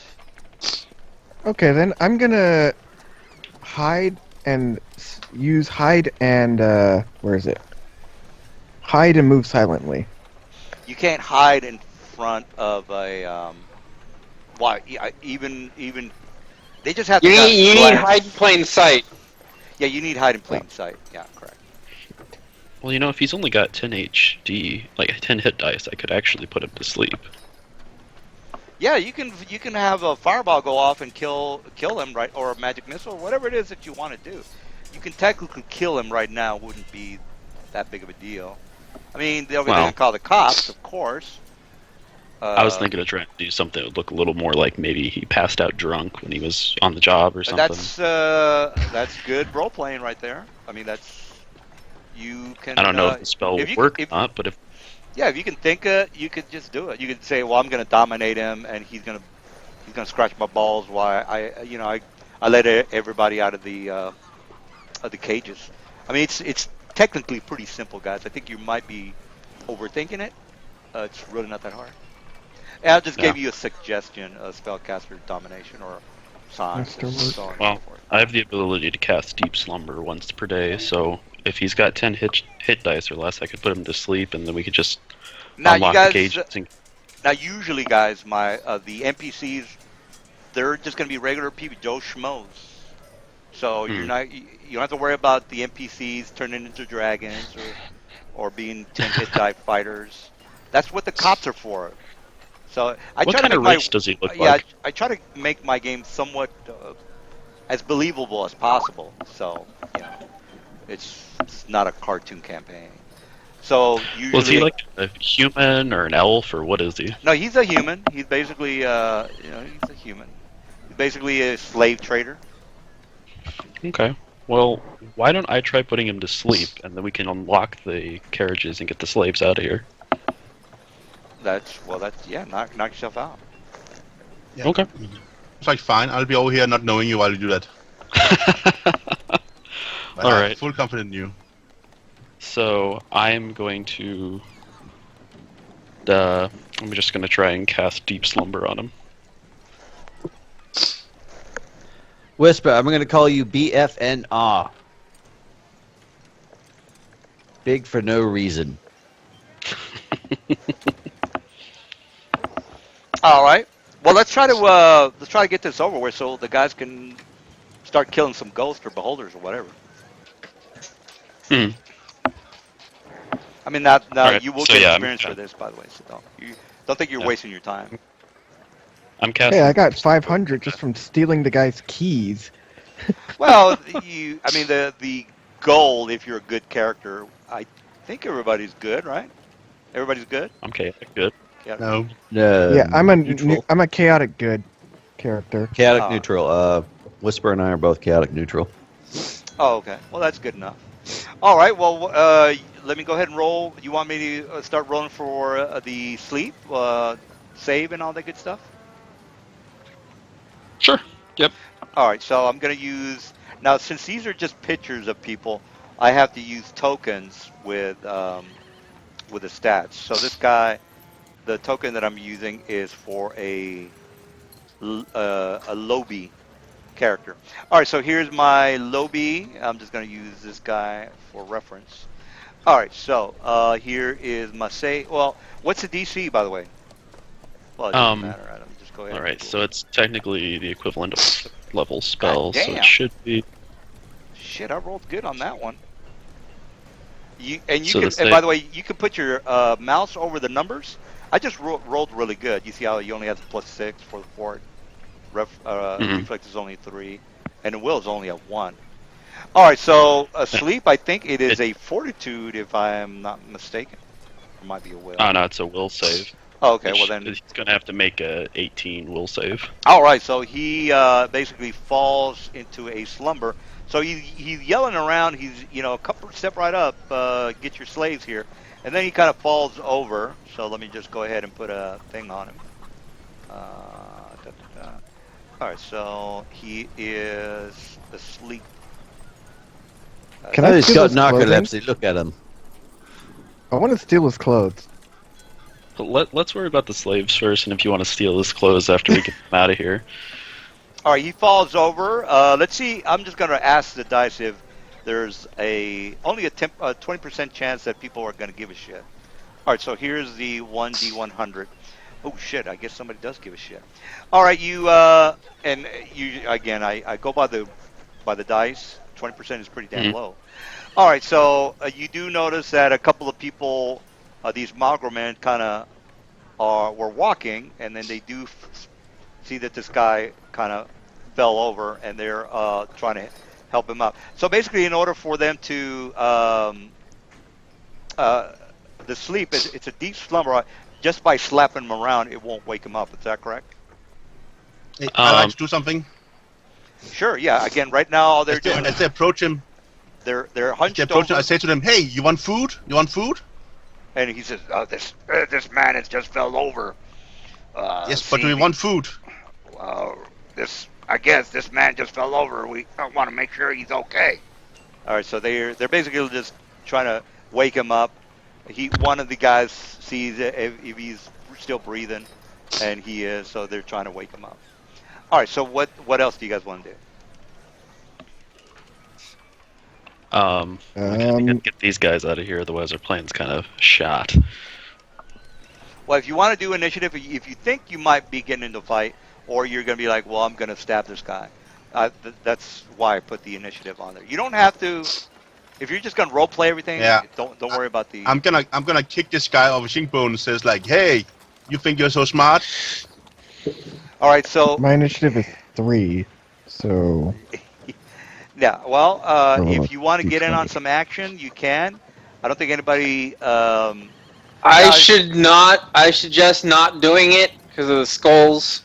Okay, then I'm gonna hide and use hide and where is it? Hide and move silently. You can't hide in front of a why? Even they just have to. You kind of need glance. hide in plain sight. Yeah, you need hide in plain sight. Yeah, correct. well, if he's only got 10 HD, like 10 hit dice, I could actually put him to sleep. Yeah, you can have a fireball go off and kill him, right, or a magic missile, or whatever it is that you want to do. You can technically kill him right now. Wouldn't be that big of a deal. I mean, they're going to call the cops, of course. I was thinking of trying to do something that would look a little more like maybe he passed out drunk when he was on the job or something. That's good role playing right there. I mean, you can. I don't know if the spell if will you work can- or not, but if Yeah, if you can think it, you could just do it. You could say, "Well, I'm going to dominate him, and he's going to scratch my balls while I let everybody out of the cages." I mean, it's technically pretty simple, guys. I think you might be overthinking it. It's really not that hard. And I'll just give you a suggestion: spellcaster domination or signs, and so on and so Well, forth. I have the ability to cast Deep Slumber once per day, so if he's got 10 hit dice or less, I could put him to sleep, and then we could just Now, unlock you guys. the cages. Now, usually, guys, the NPCs, they're just going to be regular people, Joe Schmoes. So you're not you don't have to worry about the NPCs turning into dragons or being 10 hit die fighters. That's what the cops are for. So I What try to kind make of my race does he look yeah like? I try to make my game somewhat as believable as possible. So it's not a cartoon campaign. So Was he usually like a human or an elf or what is he? no, he's a human. He's basically he's a human. He's basically a slave trader. Okay. Well, why don't I try putting him to sleep, and then we can unlock the carriages and get the slaves out of here. That's yeah. Knock yourself out. Yeah. Okay. It's like fine. I'll be over here not knowing you while you do that. But All I have right. full confidence in you. So I'm going to. I'm just going to try and cast Deep Slumber on him. Whisper, I'm going to call you BFNR. Big for no reason. All right. Well, let's try to get this over with so the guys can start killing some ghosts or beholders or whatever. Hmm. I mean, now All right, you will so get yeah, experience for this, by the way. So don't think you're Yeah. wasting your time. I'm casting. Hey, I got 500 just from stealing the guy's keys. Well, I mean, the goal, if you're a good character, I think everybody's good, right? Everybody's good. I'm chaotic good. Yeah. No. No. Yeah, neutral. I'm a chaotic good character. Chaotic Ah. neutral. Whisper and I are both chaotic neutral. Oh, okay. Well, that's good enough. All right. Well, let me go ahead and roll. You want me to start rolling for the sleep, save, and all that good stuff? Sure. Yep. All right. So I'm going to use now since these are just pictures of people. I have to use tokens with the stats. So this guy, the token that I'm using is for a Lobi character. All right. So here's my Lobi. I'm just going to use this guy for reference. All right, so here is my say. Well, what's the DC, by the way? Well, it doesn't matter. Let me just go ahead. All and right. Google So it. it's technically the equivalent of level spell, so damn. it should be. Shit, I rolled good on that one. You So can, the and by save- the way, you can put your mouse over the numbers. I just rolled really good. You see how you only have the +6 for the fort. Mhm. Reflex is only 3, and the will is only a 1. All right, so asleep. I think it is a fortitude, if I am not mistaken. It might be a will. Oh no, it's a will save. Oh, okay, well then. He's gonna have to make a 18 will save. All right, so he basically falls into a slumber. So he's yelling around. He's a couple step right up. Get your slaves here, and then he kind of falls over. So let me just go ahead and put a thing on him. Da, da, da. All right, so he is asleep. Can Oh, I he's steal got his clothing? narcolepsy. Look at him. I want to steal his clothes. But let's worry about the slaves first, and if you want to steal his clothes after we get them out of here. All right, he falls over. Let's see. I'm just going to ask the dice if there's only a 20% chance that people are going to give a shit. All right, so here's the 1d100. Oh shit! I guess somebody does give a shit. All right, you again. I go by the dice. 20% is pretty damn low. All right, so you do notice that a couple of people, these Malgrommen, kind of were walking, and then they do see that this guy kind of fell over, and they're trying to help him up. So basically, in order for them to the sleep, it's a deep slumber. Just by slapping him around, it won't wake him up. Is that correct? Hey, I'd like to do something. Sure. Yeah. Again, right now, all they're doing As they approach him, they're as they hunched approach him, over, I say to them, "Hey, you want food? You want food?" and he says, "This man has just fell over." Yes, but do you want food? I guess this man just fell over. We want to make sure he's okay. All right, so they're basically just trying to wake him up. One of the guys sees if he's still breathing, and he is. So they're trying to wake him up. All right, so what else do you guys want to do? We gotta get these guys out of here, otherwise our plan's kind of shot. Well, if you want to do initiative, if you think you might be getting into a fight, or you're going to be like, well, I'm going to stab this guy, That's why I put the initiative on there. You don't have to. If you're just gonna role play everything, Yeah. don't worry about the. I'm gonna kick this guy over shinbone and says like, hey, you think you're so smart? All right, so My initiative is 3, so yeah. Well, roll a if you want to get in on d20. some action, you can. I don't think anybody. I Yeah, should not. I suggest not doing it because of the skulls.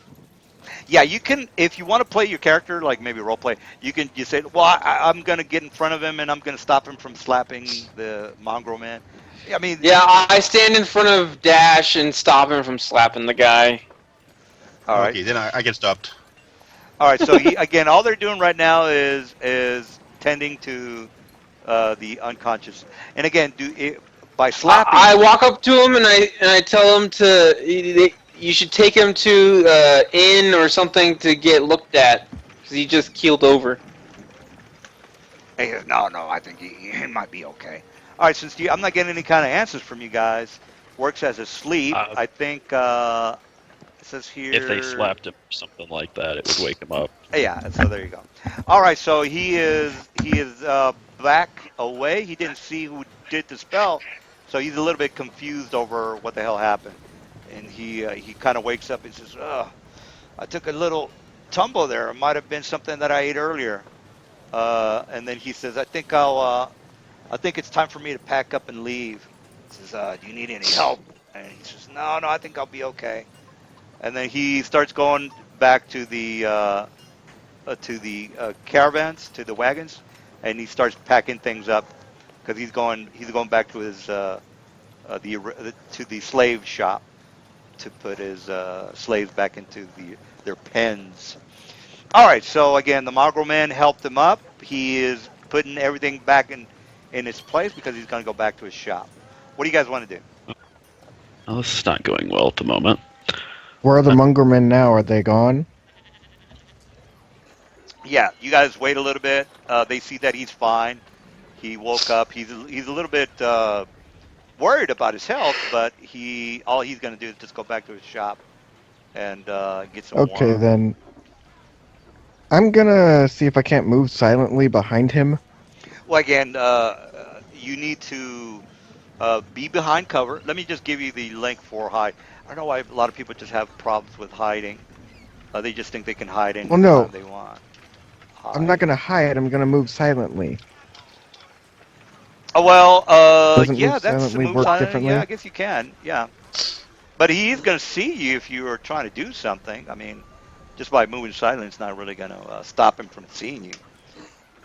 yeah. You can if you want to play your character, like maybe role play. You can just say, "Well, I'm gonna get in front of him and I'm gonna stop him from slapping the mongrel man." I mean, Yeah, I stand in front of Dash and stop him from slapping the guy. all right. Okay, then I get stopped. All right, so he again, all they're doing right now is tending to the unconscious, and again, by I slapping. walk up to him and I tell him you should take him to inn or something to get looked at because he just keeled over. He goes, no, I think he might be okay. All right, since I'm not getting any kind of answers from you guys, works as a sleep. I think it says If they here. slapped him or something like that, it would wake him up. Yeah, so there you go. All right, so he is back away. He didn't see who did the spell, so he's a little bit confused over what the hell happened, and he kind of wakes up and says, "Oh, I took a little tumble there. It might have been something that I ate earlier." And then he says, I think it's time for me to pack up and leave." He says, "Do you need any help?" And he says, "No, I think I'll be okay." And then he starts going back to the caravans, to the wagons, and he starts packing things up because he's going back to his to the slave shop to put his slaves back into their pens. All right, so again, the mongrel man helped him up. He is putting everything back in its place because he's going to go back to his shop. What do you guys want to do? Oh, this is not going well at the moment. Where are the Mungermen now? Are they gone? Yeah, you guys wait a little bit. They see that he's fine. He woke up. He's a little bit worried about his health, but all he's going to do is just go back to his shop and get some Okay, water. then. I'm gonna see if I can't move silently behind him. Well, again, you need to be behind cover. Let me just give you the link for hide. I don't know why a lot of people just have problems with hiding. They just think they can hide Well, no, anytime they want. I'm not Hide. gonna hide. I'm gonna move silently. Oh well, Doesn't move yeah, that's a silently move work silent. Yeah, differently? I guess you can. Yeah, but he's going to see you if you are trying to do something. I mean, just by moving silent, it's not really going to stop him from seeing you.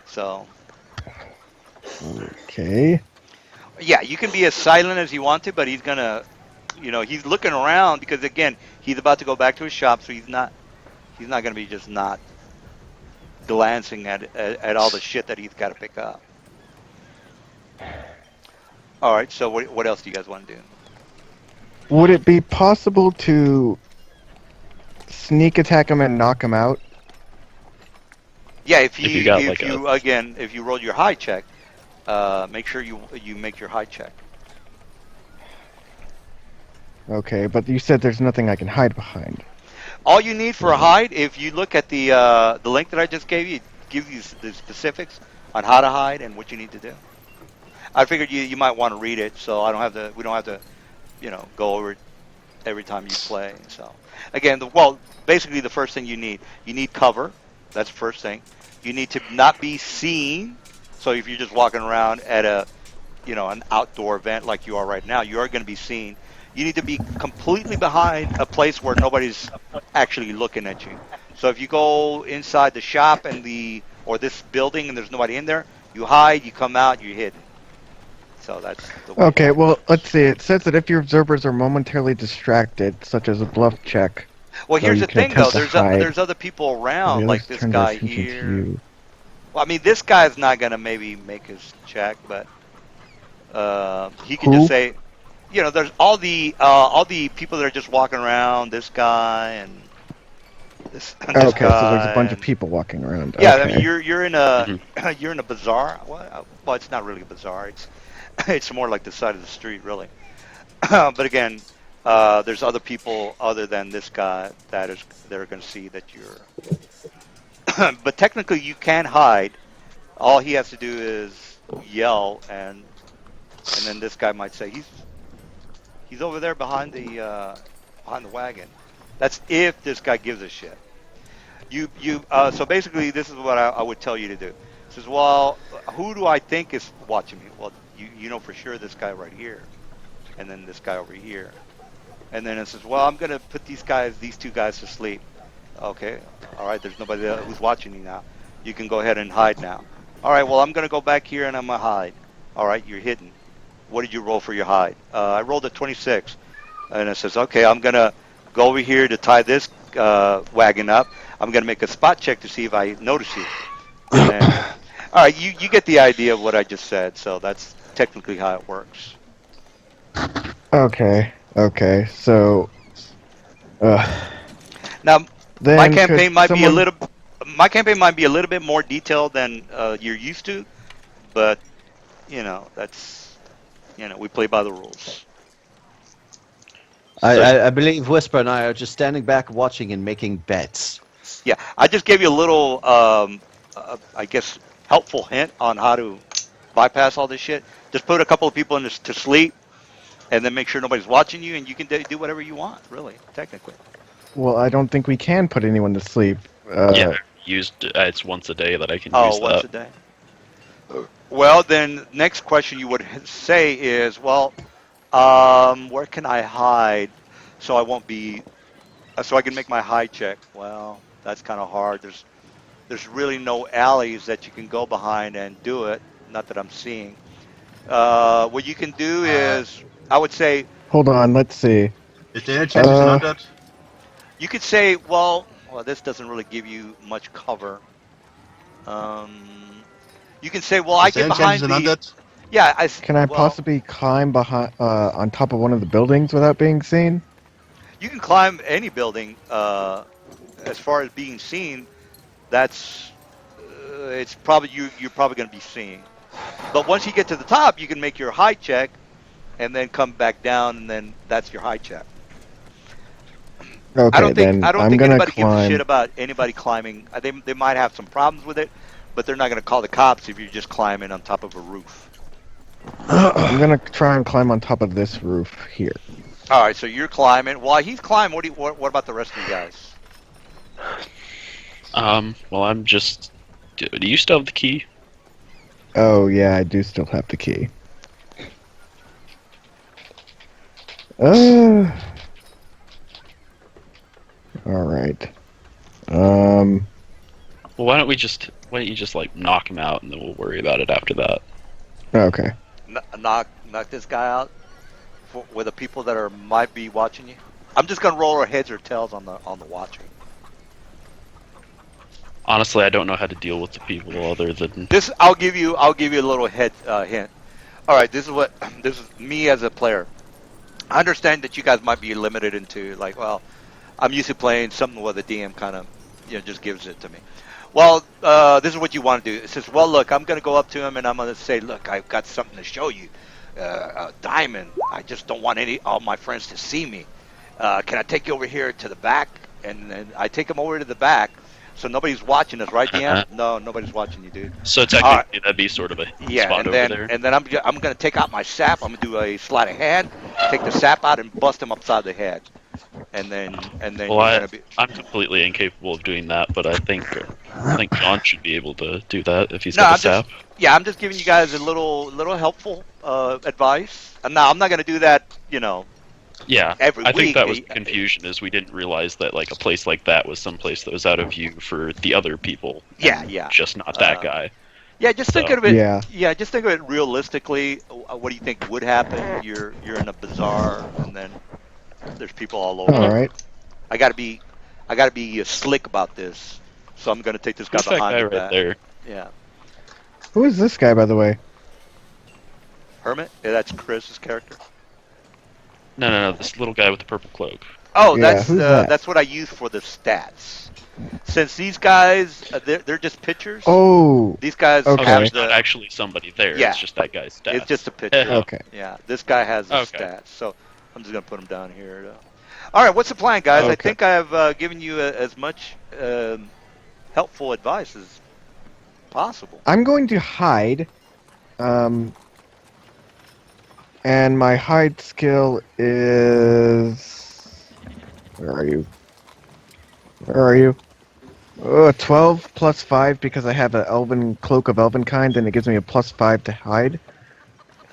So, Okay. yeah, you can be as silent as you want to, but he's going to, he's looking around because again, he's about to go back to his shop, so he's not going to be just not glancing at all the shit that he's got to pick up. All right, so what else do you guys want to do? Would it be possible to sneak attack him and knock him out? Yeah, if If you you got if like you a again if you roll your high check, make sure you make your high check. Okay, but you said there's nothing I can hide behind. All you need for a hide, if you look at the link that I just gave you, it gives you the specifics on how to hide and what you need to do. I figured you might want to read it, so we don't have to go over it every time you play. So again, basically the first thing you need cover. That's the first thing. You need to not be seen. So if you're just walking around at an outdoor event like you are right now, you are going to be seen. You need to be completely behind a place where nobody's actually looking at you. So if you go inside the shop or this building and there's nobody in there, you hide, you come out, you're hidden. So that's the way you Okay, want to do well, it. let's see. It says that if your observers are momentarily distracted, such as a bluff check, Well, though here's you the can thing, though. attempt to There's hide, there's other people the around, like others this turn their guy attention to here. you. Well, I mean, this guy's not gonna maybe make his check, but he can just Who? say, there's all the people that are just walking around. This guy and this and this Okay, so there's a guy bunch of and people walking around. yeah. I mean, Okay. you're in a Mhm. you're in a bazaar. Well, it's not really a bazaar. It's it's more like the side of the street, really. But again, there's other people other than this guy that are going to see that but technically you can hide. All he has to do is yell, and then this guy might say he's over there behind the wagon. That's if this guy gives a shit. So basically this is what I would tell you to do. It says, well, who do I think is watching me? Well, you know for sure this guy right here, and then this guy over here, and then it says, well, I'm gonna put these two guys to sleep. Okay, all right. There's nobody who's watching you now. You can go ahead and hide now. All right. Well, I'm gonna go back here and I'm gonna hide. All right, you're hidden. What did you roll for your hide? I rolled a 26, and it says, okay, I'm gonna go over here to tie this wagon up. I'm gonna make a spot check to see if I notice you. And then, all right, you get the idea of what I just said. So that's technically how it works. Okay. Okay. So. Now, Then my campaign could might be a someone- little. My campaign might be a little bit more detailed than you're used to, but that's we play by the rules. I believe Whisper and I are just standing back watching and making bets. Yeah, I just gave you a little, I guess, helpful hint on how to bypass all this shit. Just put a couple of people to sleep, and then make sure nobody's watching you, and you can do whatever you want, really, technically. Well, I don't think we can put anyone to sleep. Yeah, it's once a day that I can use Once that. a day. Well, then, next question you would say is, well, where can I hide so I won't be, so I can make my hide check? Well, that's kind of hard. There's really no alleys that you can go behind and do it. Not that I'm seeing. What you can do is, I would say, Hold on. Let's see. Is there any chance he's an undead? you could say, well, this doesn't really give you much cover. You can say, well, I Is there get any chance behind he's an the. undead? Yeah, Can I possibly climb behind on top of one of the buildings without being seen? You can climb any building. As far as being seen, that's it's probably you're probably going to be seen. But once you get to the top, you can make your high check, and then come back down, and then that's your high check. Okay, I don't think I'm gonna anybody gives a climb. shit about anybody climbing. They might have some problems with it, but they're not going to call the cops if you're just climbing on top of a roof. I'm gonna try and climb on top of this roof here. All right, so you're climbing. While he's climbing, what about the rest of you guys? Well, I'm just. Do you still have the key? Oh yeah, I do still have the key. All right. Well, why don't you just like knock him out and then we'll worry about it after that. Okay. Knock this guy out with the people that might be watching you. I'm just gonna roll our heads or tails on the watching. Honestly, I don't know how to deal with the people other than This I'll give you a little hint. All right, this is me as a player. I understand that you guys might be limited into like, well, I'm used to playing something where the DM kind of just gives it to me. Well, this is what you want to do. It says, well, look, I'm going to go up to him and I'm going to say, look, I've got something to show you. Diamond, I just don't want all my friends to see me. Can I take you over here to the back? And then I take him over to the back. So nobody's watching us, right, DM? No, nobody's watching you, dude. so technically that'd be sort of a spot and then over there. and then I'm going to take out my sap. I'm going to do a sleight of hand, take the sap out and bust him upside the head. And then Well, you're going to be. I'm completely incapable of doing that, but I think John should be able to do that if he's No, got the sap. I'm just giving you guys a little helpful advice. And now I'm not going to do that, Yeah, every I think week. that was the confusion, is we didn't realize that like a place like that was some place that was out of view for the other people. Yeah, and yeah. Just not that guy. Yeah, just think So- of it. Yeah. Just think of it realistically. What do you think would happen? You're in a bazaar, and then there's people all over. All right. I gotta be slick about this. So I'm gonna take this guy Who's that behind guy the right back. there? Yeah, Who is this guy, by the way? Hermit. Yeah, that's Chris's character. No, this little guy with the purple cloak. Oh, Yeah, who's that? that's what I use for the stats. Since these guys, they're just pictures. Oh. These guys Okay. have There's the. not actually somebody there. Yeah. It's just that guy's stats. It's just a picture. Okay. Yeah, this guy has the Okay. stats, so I'm just gonna put him down here. All right, what's the plan, guys? I Okay. think I've given you as much helpful advice is possible. I'm going to hide. And my hide skill is. Where are you? Where are you? 12 plus 5 because I have an elven cloak of elven kind, and it gives me a plus 5 to hide.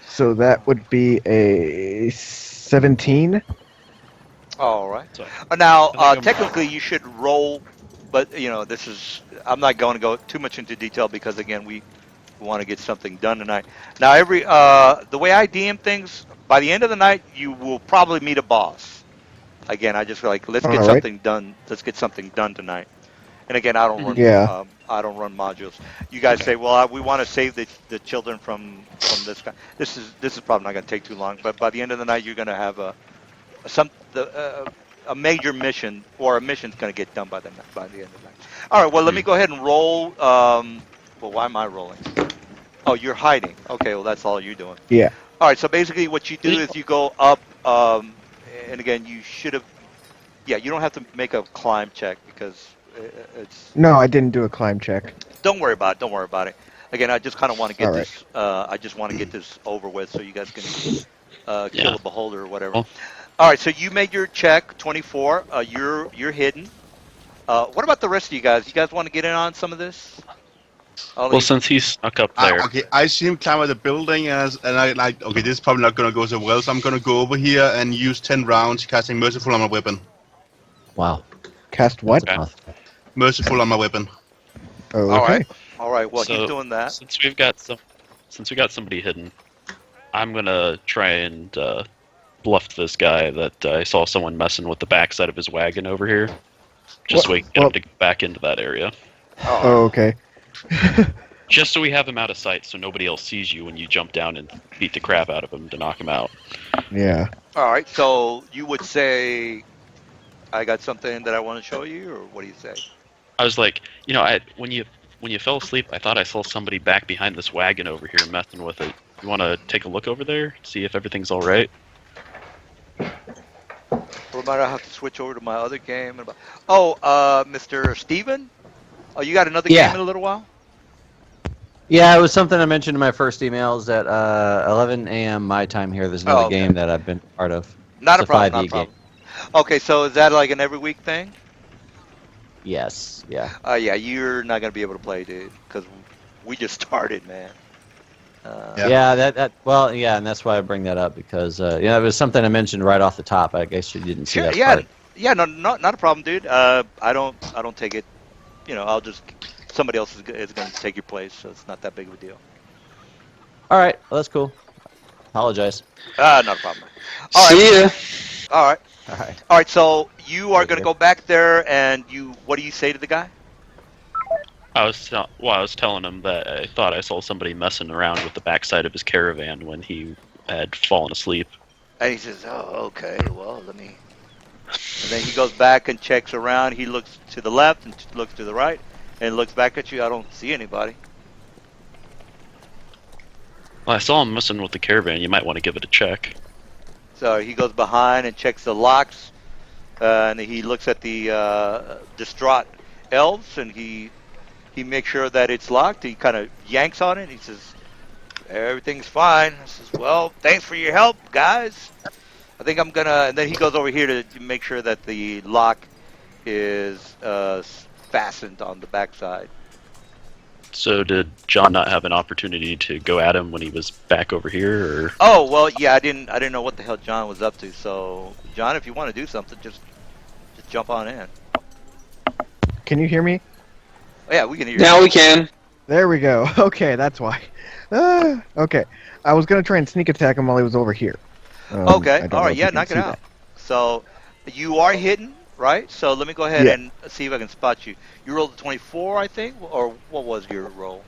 So that would be a 17. All right. So, Now, I think I'm- technically, you should roll, but this is. I'm not going to go too much into detail because again, we want to get something done tonight. Now, the way I DM things, by the end of the night, you will probably meet a boss. Again, I just like let's get All right. something done. Let's get something done tonight. And again, I don't run. Mhm. Yeah. I don't run modules. You guys say, well, we want to save the children from this guy. This is probably not going to take too long. But by the end of the night, you're going to have a major mission, or a mission's going to get done by the end of the night. All right. Well, let me go ahead and roll. Well, why am I rolling? Oh, you're hiding. Okay. Well, that's all you're doing. Yeah. All right. So basically, what you do is you go up. And again, you should have. Yeah, you don't have to make a climb check because it's. No, I didn't do a climb check. Don't worry about it. Don't worry about it. Again, I just kind of want to get All right. this. I just want to get this over with so you guys can kill Yeah. the beholder or whatever. Well- All right, so you made your check, 24. You're hidden. What about the rest of you guys? You guys want to get in on some of this? Well, since he's stuck up there, Okay, I see him climb at the building, and I like. Okay, this is probably not gonna go so well, so I'm gonna go over here and use 10 rounds, casting merciful on my weapon. Wow. Cast what? Okay. Merciful on my weapon. Oh, All okay. right. All right. Well, So- he's doing that. since we got somebody hidden, I'm gonna try and bluff this guy that I saw someone messing with the backside of his wagon over here, just so we can get him to get back into that area. Oh, okay. Just so we have him out of sight, so nobody else sees you when you jump down and beat the crap out of him to knock him out. Yeah. All right. So you would say, I got something that I want to show you, or what do you say? I was like, when you fell asleep, I thought I saw somebody back behind this wagon over here messing with it. You want to take a look over there, see if everything's all right? Or might I have to switch over to my other game? Mr. Steven? Oh, you got another Yeah. game in a little while? Yeah, it was something I mentioned in my first emails at 11 a.m. my time here. There's another okay. game that I've been part of. Not It's a problem. 5e Not a problem. Okay, so is that like an every week thing? Yes. Yeah. Yeah, you're not gonna be able to play, dude, because we just started, man. Yeah. Yeah. Well, yeah, and that's why I bring that up because it was something I mentioned right off the top. I guess you didn't see Sure, that yeah, part. yeah, no, not a problem, dude. I don't take it. I'll just somebody else is going to take your place, so it's not that big of a deal. All right. Well, that's cool. Apologize. Not a problem. All right. See ya. All right. All right. All right. So you are Right going to there. go back there, and what do you say to the guy? I was telling him that I thought I saw somebody messing around with the backside of his caravan when he had fallen asleep. And he says, "Oh, okay. Well, let me." And then he goes back and checks around. He looks to the left and looks to the right, and looks back at you. I don't see anybody. Well, I saw him messing with the caravan. You might want to give it a check. So he goes behind and checks the locks, and he looks at the distraught elves, and he makes sure that it's locked. He kind of yanks on it. He says, "Everything's fine." I says, "Well, thanks for your help, guys. I think I'm gonna." And then he goes over here to make sure that the lock is fastened on the backside. So did John not have an opportunity to go at him when he was back over here, or? Oh well, yeah. I didn't know what the hell John was up to. So John, if you want to do something, just jump on in. Can you hear me? Oh, yeah, we can hear you. Now we can. There we go. Okay, that's why. Okay. I was going to try and sneak attack him while he was over here. I Okay. don't All know right. if you Yeah, can knock it see out. So you are hidden, right? So let me go ahead Yeah. and see if I can spot you. You rolled a 24, I think, or what was your roll?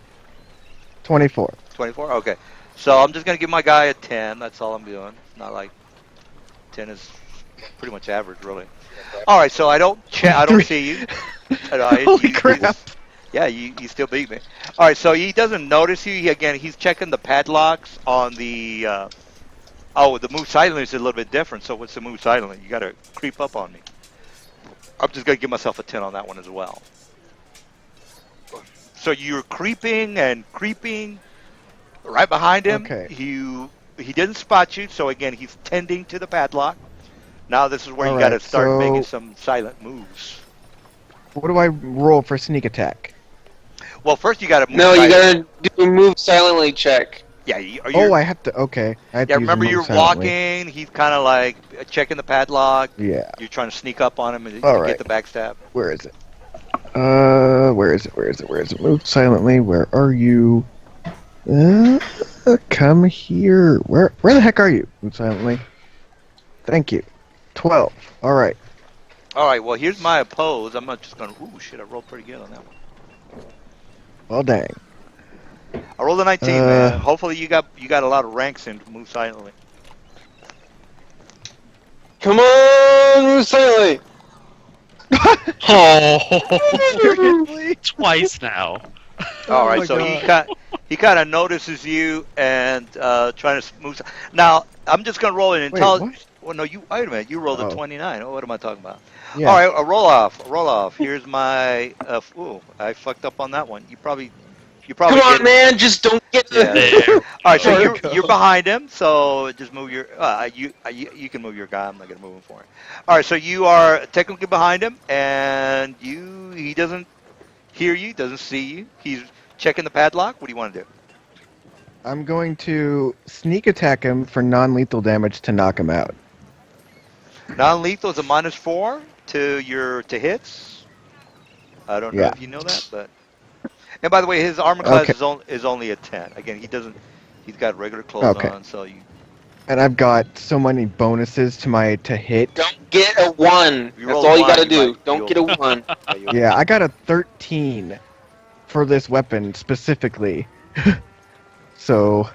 that. 24. 24. Okay. So I'm just gonna give my guy a 10. That's all I'm doing. Not like 10 is pretty much average, really. All right. So I don't see you. Holy crap. Yeah, you still beat me. All right. So he doesn't notice you. He's checking the padlocks on the. The move silently is a little bit different. So what's the move silently? You got to creep up on me. I'm just gonna give myself a 10 on that one as well. So you're creeping and creeping right behind him. Okay. He didn't spot you, so again he's tending to the padlock. Now this is where All you got to right. start making So some silent moves. what do I roll for sneak attack? Well, first you got to move No, you silent. gotta do a move silently check. Yeah, you, Oh, I have to. Okay, I have yeah. to use a Remember, move you're silently. walking. He's kind of like checking the padlock. Yeah. You're trying to sneak up on him and All to right. get the backstab. Where is it? Where is it? Where is it? Where is it? Move silently. Where are you? Come here. Where the heck are you? Move silently. Thank you. 12. All right. All right. Well, here's my oppose. I'm not just going. Ooh, shit! I rolled pretty good on that one. Well, dang. I rolled a 19, man. Hopefully you got a lot of ranks in to move silently. Come on, move silently. Oh, Seriously? twice now. All Oh right, my so God. he kind of notices you and trying to move. Now I'm just gonna roll an Wait, intelligence. what? Well, no, you wait a minute. You rolled a Oh. 29. Oh, what am I talking about? Yeah. All right, a roll off. A roll off. Here's my. Ooh, I fucked up on that one. You probably Come get on, it. man, just don't get Yeah. There. All right, so There we you're go. you're behind him. So just move your. You can move your guy. I'm not gonna move him for him. All right, so you are technically behind him, and he doesn't hear you, doesn't see you. He's checking the padlock. What do you want to do? I'm going to sneak attack him for non-lethal damage to knock him out. Non-lethal is a -4 to hits. I don't know Yeah. if you know that, but and by the way, his armor class Okay. is only a 10. Again, he doesn't. He's got regular clothes Okay. on, so you. And I've got so many bonuses to hit. Don't get a 1. If you That's roll a all you 1, gotta you do. might- Don't you'll- get a 1. Yeah, I got a 13 for this weapon specifically. So,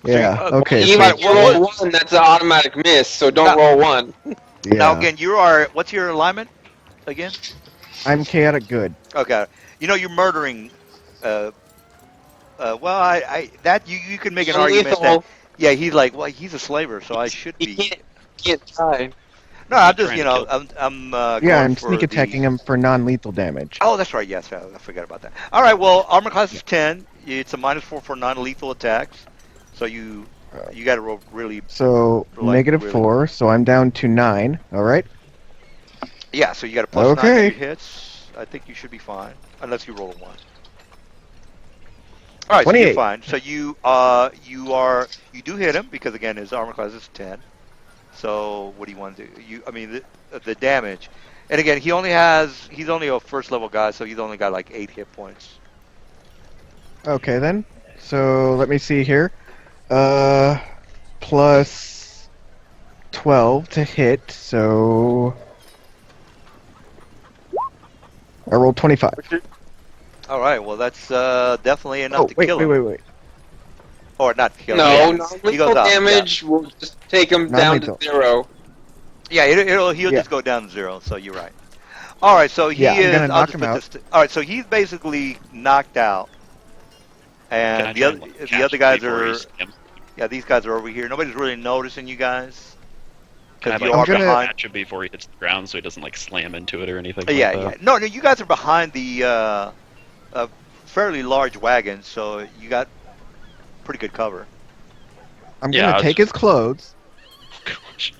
yeah. uh, Okay. You So, might roll a 1, that's an automatic miss, so don't roll 1. Now yeah. again, you are. What's your alignment? Again. I'm chaotic good. Okay. You know you're murdering. Well, that you can make an argument that Non-lethal. yeah, he's like well, he's a slaver, so I should You be. can't die. No, I'm Not just trying you to know kill. I'm Yeah, going I'm for sneak the- attacking him for non-lethal damage. Oh, that's right. Yes, I forgot about that. All right. Well, armor class is 10. It's a -4 for non-lethal attacks. So you got to roll really. So Like, negative really- 4. So I'm down to 9. All right. Yeah. So you got a +9 to Okay. your hits. I think you should be fine, unless you roll a 1. All right. So you're 28. fine. So you do hit him because again his armor class is 10. So what do you want to do? I mean the damage, and again he's only a first level guy, so he's only got like 8 hit points. Okay then. So let me see here. Plus 12 to hit. So I rolled 25. All right. Well, that's definitely enough Oh to wait, kill wait, him. wait, wait. Or not kill No, him. non-lethal He goes out. damage will just take him down to Non-lethal. 0. Yeah, he'll Yeah. just go down to 0. So you're right. All right, so he Yeah, I'm is. gonna I'll knock just him put out. this. All right, so he's basically knocked out, Can I and try and, the catch other him guys before are. he's- Yeah, these guys are over here. Nobody's really noticing you guys. Can I Because you like are gonna- behind. catch him before he hits the ground so he doesn't like slam into it or anything? Yeah, like yeah. that? No, you guys are behind the fairly large wagon, so you got pretty good cover. I'm Yeah, gonna I'll take just- his clothes. Gosh.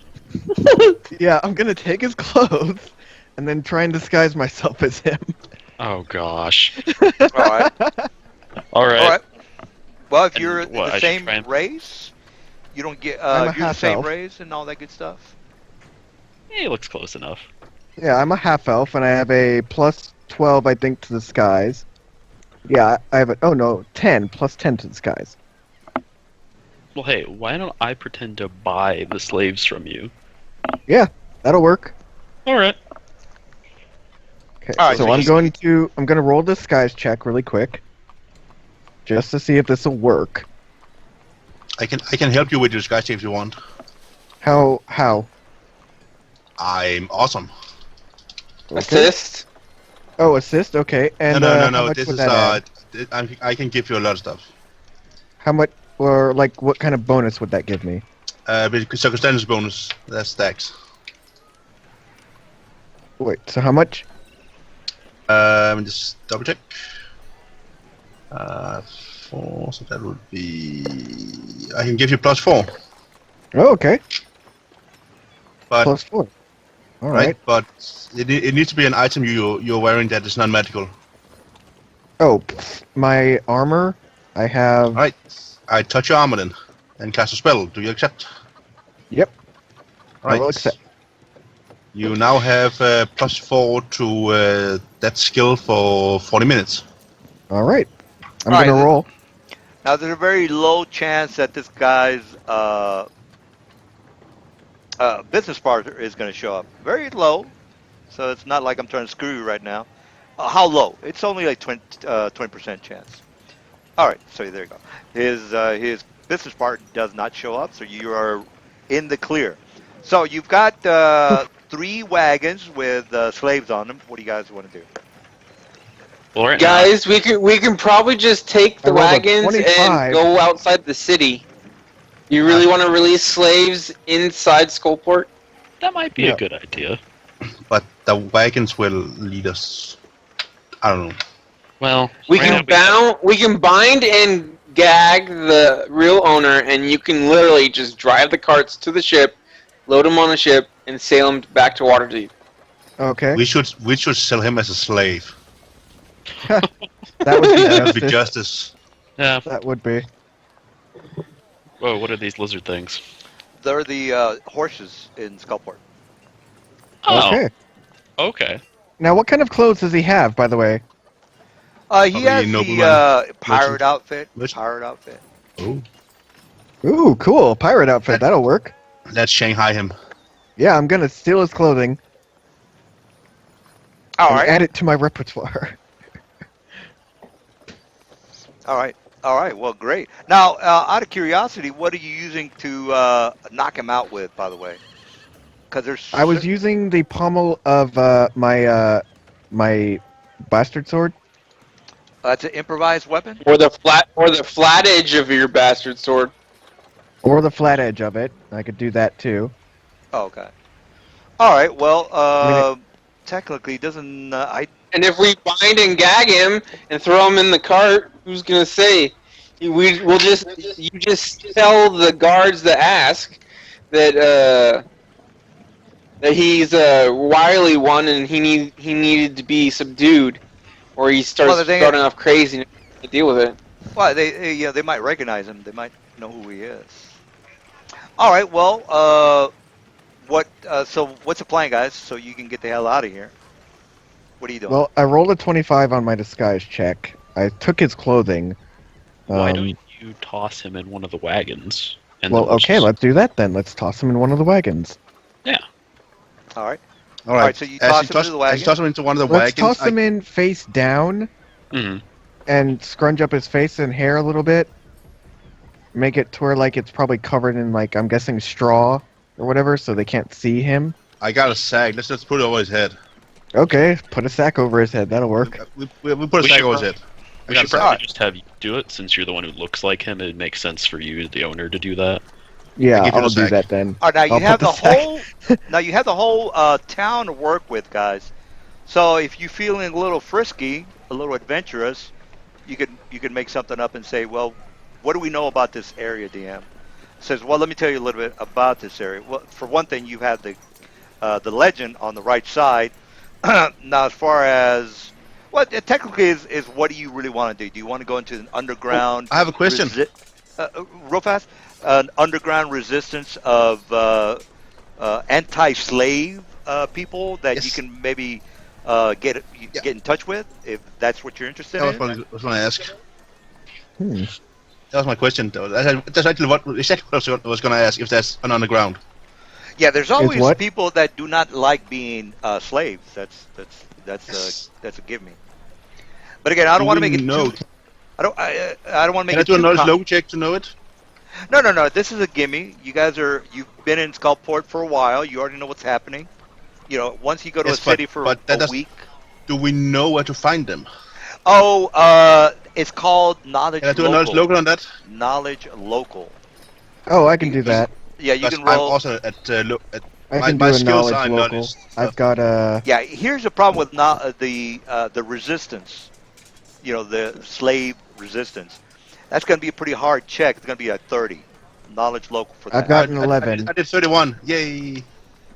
Yeah, I'm gonna take his clothes and then try and disguise myself as him. Oh gosh. All right. All right. All right. Well, if And you're what, I the should same try and- race, you don't get. I'm a You're the half same elf. race and all that good stuff. He looks close enough. Yeah, I'm a half elf and I have a plus 12, I think, to disguise. Yeah, I have a. Oh no, 10 plus 10 to disguise. Well, hey, why don't I pretend to buy the slaves from you? That'll work. All right. Okay, All right, so so I'm you- going to roll a disguise check really quick, just to see if this will work. I can help you with your disguise if you want. How? I'm awesome. Okay. Assist. Oh, assist. Okay, and no. how much This would is that add? I can give you a lot of stuff. How much, or like, what kind of bonus would that give me? With circumstance bonus, that's stacks. Wait, so how much? Just double check. 4, so that would be. I can give you +4, Oh, okay. but +4. All right, right. but it needs to be an item you're wearing that is non-magical. Oh, my armor. I have. All right, I touch your armor then, and cast a spell. Do you accept? Yep. All I will right. accept. You now have +4 to that skill for 40 minutes. All right. I'm All gonna right, roll. now there's a very low chance that this guy's business partner is going to show up. Very low. So it's not like I'm trying to screw you right now. How low? It's only like 20% chance. All right, so there you go. His business partner does not show up, so you are in the clear. So you've got 3 wagons with slaves on them. What do you guys want to do? Well, right now, Guys, we can probably just take I the rolled a wagons and 25. go outside the city. You really want to release slaves inside Skullport? that might be No. a good idea. But the wagons will lead us. I don't know. Well, We right can now we can bind and gag the real owner, and you can literally just drive the carts to the ship, load them on a ship, and sail them back to Waterdeep. Okay. We should sell him as a slave. That would be That would be justice. justice. Yeah. That would be. Whoa, what are these lizard things? They're the horses in Skullport. Oh, Okay. okay. Now, what kind of clothes does he have, by the way? He Probably has the nobleman, pirate merchant. outfit. Merchant. Pirate outfit. Oh, Ooh, cool. Pirate outfit. That'll work. let's Shanghai him. Yeah, I'm gonna steal his clothing All and right. add it to my repertoire. All right. All right. Well, great. Now, out of curiosity, what are you using to knock him out with? By the way, because there's. I was using the pommel of my bastard sword. It's an improvised weapon. Or the flat edge of your bastard sword. Or the flat edge of it. I could do that too. Oh, okay. All right. Well, mean, technically, it doesn't. And if we bind and gag him and throw him in the cart, who's gonna say? You just tell the guards that ask that he's a wily one and he needed to be subdued, or he starts Well, the thing starting off crazy and to deal with it. Well, they might recognize him. They might know who he is. All right. Well, so what's the plan, guys? So you can get the hell out of here. What are you doing? Well, I rolled a 25 on my disguise check. I took his clothing. Why don't you toss him in one of the wagons? And Well, then we'll okay, just- let's do that then. Let's toss him in one of the wagons. All right. All right. so you As toss you him into the as you wagon? toss him into one of the Let's wagons. toss him in face down Mhm. and scrunch up his face and hair a little bit. Make it to where like it's probably covered in like I'm guessing straw or whatever, so they can't see him. I got a sack. Let's just put it over his head. Okay, put a sack over his head. That'll work. We put a We sack should over his head. I We got should a sack. probably just have you do it, since you're the one who looks like him. It makes sense for you, the owner, to do that. Yeah, give you I'll the do sack. that then. All right, now you I'll have put the the sack- whole. Now you have the whole town to work with, guys. So if you're feeling a little frisky, a little adventurous, you could make something up and say, well, what do we know about this area, DM? Says, well, let me tell you a little bit about this area. Well, for one thing, you have the legend on the right side. Now, as far as what it technically is what do you really want to do? Do you want to go into an underground? I have a question. Real fast, an underground resistance of anti-slave people that you Yes. can maybe get in touch with if that's what you're interested That was in. what I was going to ask. Hmm. That was my question. Though. That's actually exactly what I was going to ask. If that's an underground. Yeah, there's always what? people that do not like being slaves. Yes. That's a give me. But again, I don't want to make it know. too. I don't want to make Can I it do too. another slow check to know it? No. This is a gimme. You've been in Skullport for a while. You already know what's happening. You know, once you go to Yes, a city for but that a does- week. Do we know where to find them? Oh, it's called knowledge Can I do local. another slogan on that? Knowledge local. Oh, I can do that. Yeah, you Because can I'm roll. also at I My- can my do a skills knowledge are local. knowledge I've stuff. got a. Yeah, here's the problem with the resistance. the slave resistance. That's going to be a pretty hard check. It's going to be a 30 knowledge local for I've that. got an 11. I did 31. Yay!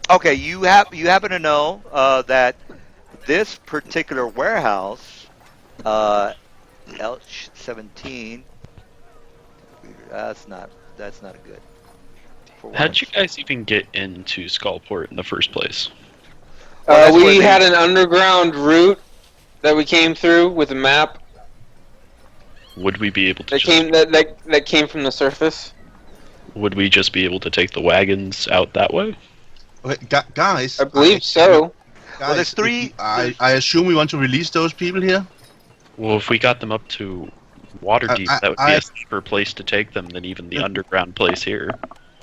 Okay, you happen to know that this particular warehouse, L17. That's not good. For How'd once. you guys even get into Skullport in the first place? Well, that's where We they- had an underground route that we came through with a map Would we be able to that just, came that came from the surface. would we just be able to take the wagons out that way? Okay, guys. I believe so. Well, there's Guys, three- I assume we want to release those people here. Well, if we got them up to Waterdeep, that would be I- a safer place to take them than even the underground place here.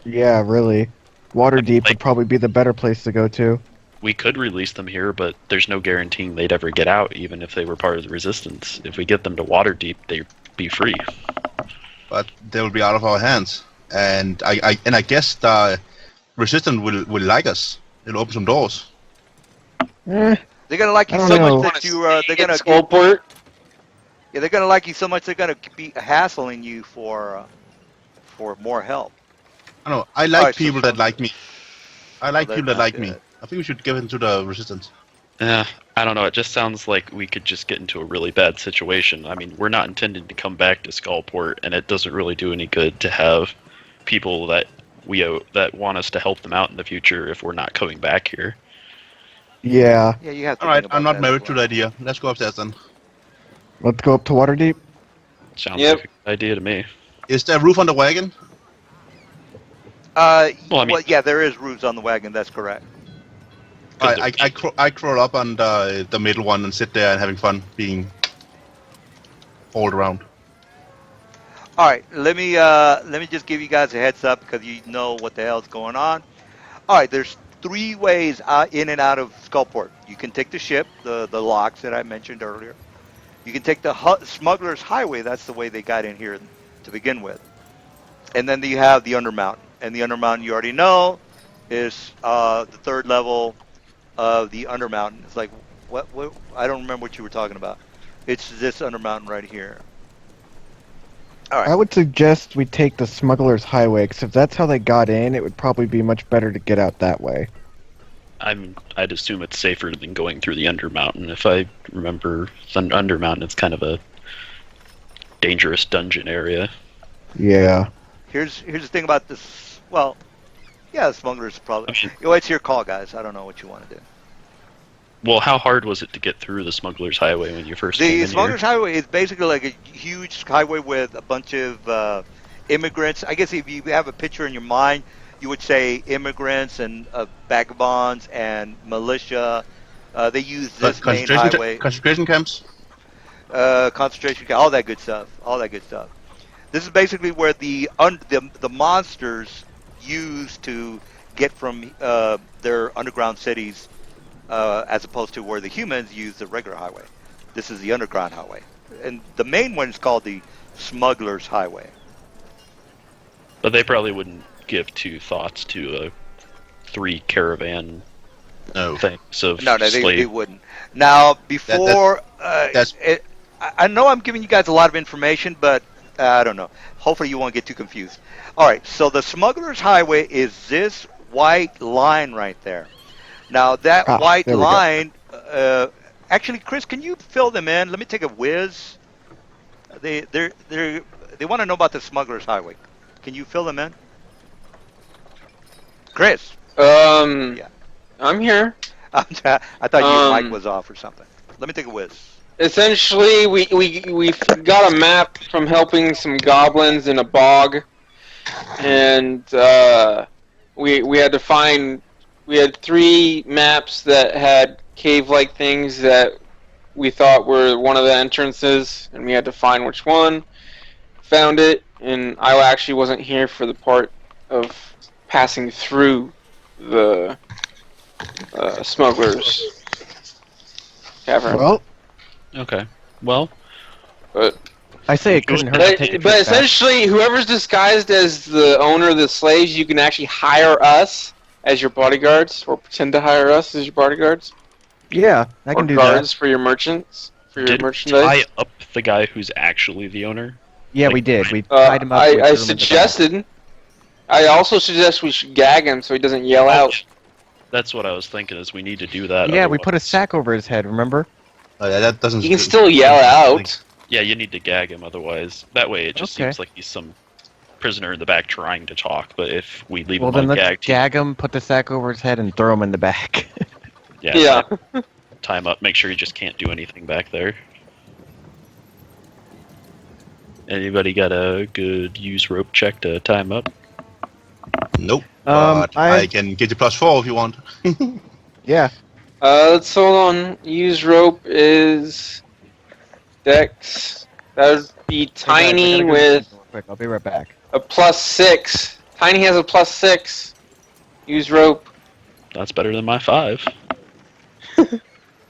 Yeah, really. Waterdeep Like- would probably be the better place to go to. We could release them here, but there's no guaranteeing they'd ever get out, even if they were part of the Resistance. If we get them to Waterdeep, they'd be free. But they will be out of our hands, and I guess the Resistance will like us. It'll open some doors. Eh, They're gonna like you I so don't know. much that they're gonna Skullport. yeah, they're gonna like you so much they're gonna be hassling you for more help. I know. I like Alright, so people that like me. I like Well, people that that's like me. good. I think we should give it to the Resistance. I don't know. It just sounds like we could just get into a really bad situation. I mean, we're not intending to come back to Skullport, and it doesn't really do any good to have people that that want us to help them out in the future if we're not coming back here. yeah. Yeah, you have to. All right, think about I'm not that married as to well. the idea. Let's go upstairs then. Let's go up to Waterdeep. Sounds Yep. like a good idea to me. Is there a roof on the wagon? Well, I mean- yeah, there is roofs on the wagon. That's correct. I crawl up on the middle one and sit there and having fun being hauled around. All right, let me just give you guys a heads up because you know what the hell's going on. All right, there's 3 ways in and out of Skullport. You can take the ship, the locks that I mentioned earlier. You can take the Smuggler's Highway. That's the way they got in here to begin with. And then you have the Undermountain. And the Undermountain, you already know, is the 3rd level of the Undermountain. It's like, what? I don't remember what you were talking about. It's this Undermountain right here. All right. I would suggest we take the Smuggler's Highway, because if that's how they got in, it would probably be much better to get out that way. I'd assume it's safer than going through the Undermountain. If I remember, the Undermountain is kind of a dangerous dungeon area. Yeah. Here's the thing about this. Well, yeah, the Smuggler's probably. I mean- It's your call, guys. I don't know what you want to do. Well, how hard was it to get through the Smuggler's Highway when you first came The in Smuggler's here? Highway is basically like a huge highway with a bunch of immigrants. I guess if you have a picture in your mind, you would say immigrants and vagabonds and militia. They use this main highway. Concentration camps. Concentration camp, all that good stuff. This is basically where the monsters use to get from their underground cities, as opposed to where the humans use the regular highway. This is the underground highway, and the main one is called the Smuggler's Highway. But they probably wouldn't give 2 thoughts to 3 caravan No. things of No, they slave. wouldn't. Now, before that's- I know I'm giving you guys a lot of information, but I don't know. Hopefully, you won't get too confused. All right, so the Smuggler's Highway is this white line right there. Now, that white there we go. line. Actually, Chris, can you fill them in? Let me take a whiz. They want to know about the Smuggler's Highway. Can you fill them in, Chris? Yeah. I'm here. I thought your mic Um, was off or something. Let me take a whiz. Essentially, we got a map from helping some goblins in a bog, and we had to find. We had 3 maps that had cave-like things that we thought were one of the entrances, and we had to find which one. Found it, and I actually wasn't here for the part of passing through the smugglers' cavern. Well, Okay. Well, But I say it couldn't hurt to take a trip but back. essentially, whoever's disguised as the owner of the slaves, you can actually hire us as your bodyguards, or pretend to hire us as your bodyguards, Yeah, I or can do guards for your merchants. for your Did we merchandise. tie up the guy who's actually the owner? Yeah, Like, we did. We Uh, tied him up. we I threw him in the back. suggested. I also suggest we should gag him so he doesn't yell out. That's what I was thinking. Is we need to do that. Yeah, we put a otherwise- sack over his head. Remember? Oh, yeah, that doesn't. He can still yell out. Yeah, you need to gag him. Otherwise, that way it just Okay. seems like he's some prisoner in the back trying to talk. But if we leave Well, him then on let's gagged, gag him, put the sack over his head, and throw him in the back. Yeah. Tie him up. Make sure he just can't do anything back there. Anybody got a good use rope check to tie him up? Nope. But I- I can get you +4 if you want. Yeah. Let's hold on. Use rope is Dex. That would be Hey, guys, I Tiny gotta go with real quick. I'll be right back. a +6. Tiny has a +6. Use rope. That's better than my 5.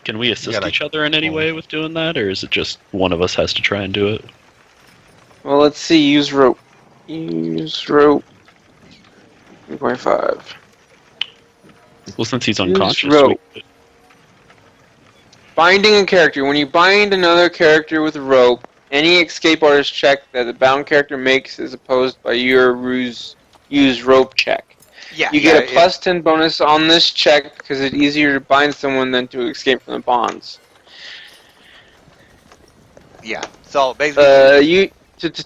Can we assist gotta- each other in any way with doing that, or is it just one of us has to try and do it? Well, let's see. Use rope. Use rope. 3.5. Well, since he's Use unconscious, rope. we, Binding a character. When you bind another character with rope, any escape artist check that the bound character makes is opposed by your use rope check. Yeah, You get a +10 bonus on this check because it's easier to bind someone than to escape from the bonds. Yeah. So basically, To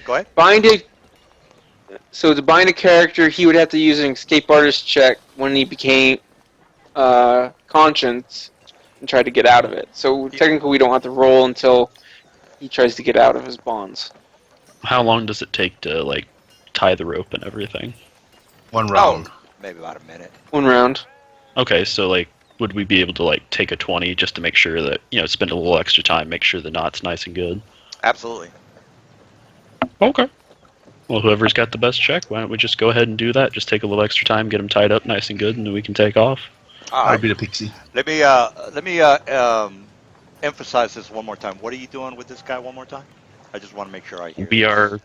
go ahead. bind it. So to bind a character, he would have to use an escape artist check when he became conscious and try to get out of it. So technically, we don't have to roll until he tries to get out of his bonds. how long does it take to like tie the rope and everything? 1 round. Maybe about a minute. 1 round. Okay, so like, would we be able to like take a 20 just to make sure that spend a little extra time, make sure the knot's nice and good? Absolutely. Okay. Well, whoever's got the best check, why don't we just go ahead and do that? Just take a little extra time, get them tied up nice and good, and then we can take off. All I'll right. be the pixie. Let me emphasize this one more time. What are you doing with this guy one more time? I just want to make sure I hear.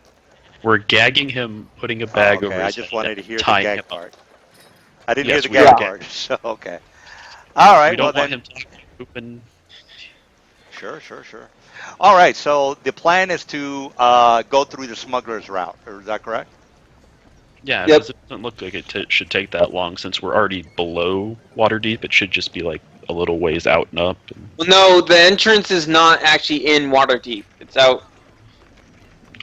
We're gagging him, putting a bag okay. over I his just head, wanted to hear the tying gag him up. part. I didn't Yes, hear the we gag are part. So okay. All right. We don't well want then. him to open. Sure. All right. So the plan is to go through the smuggler's route. Is that correct? Yeah, Yep. it doesn't look like it should take that long since we're already below Waterdeep. It should just be like a little ways out and up. Well, no, the entrance is not actually in Waterdeep. It's out.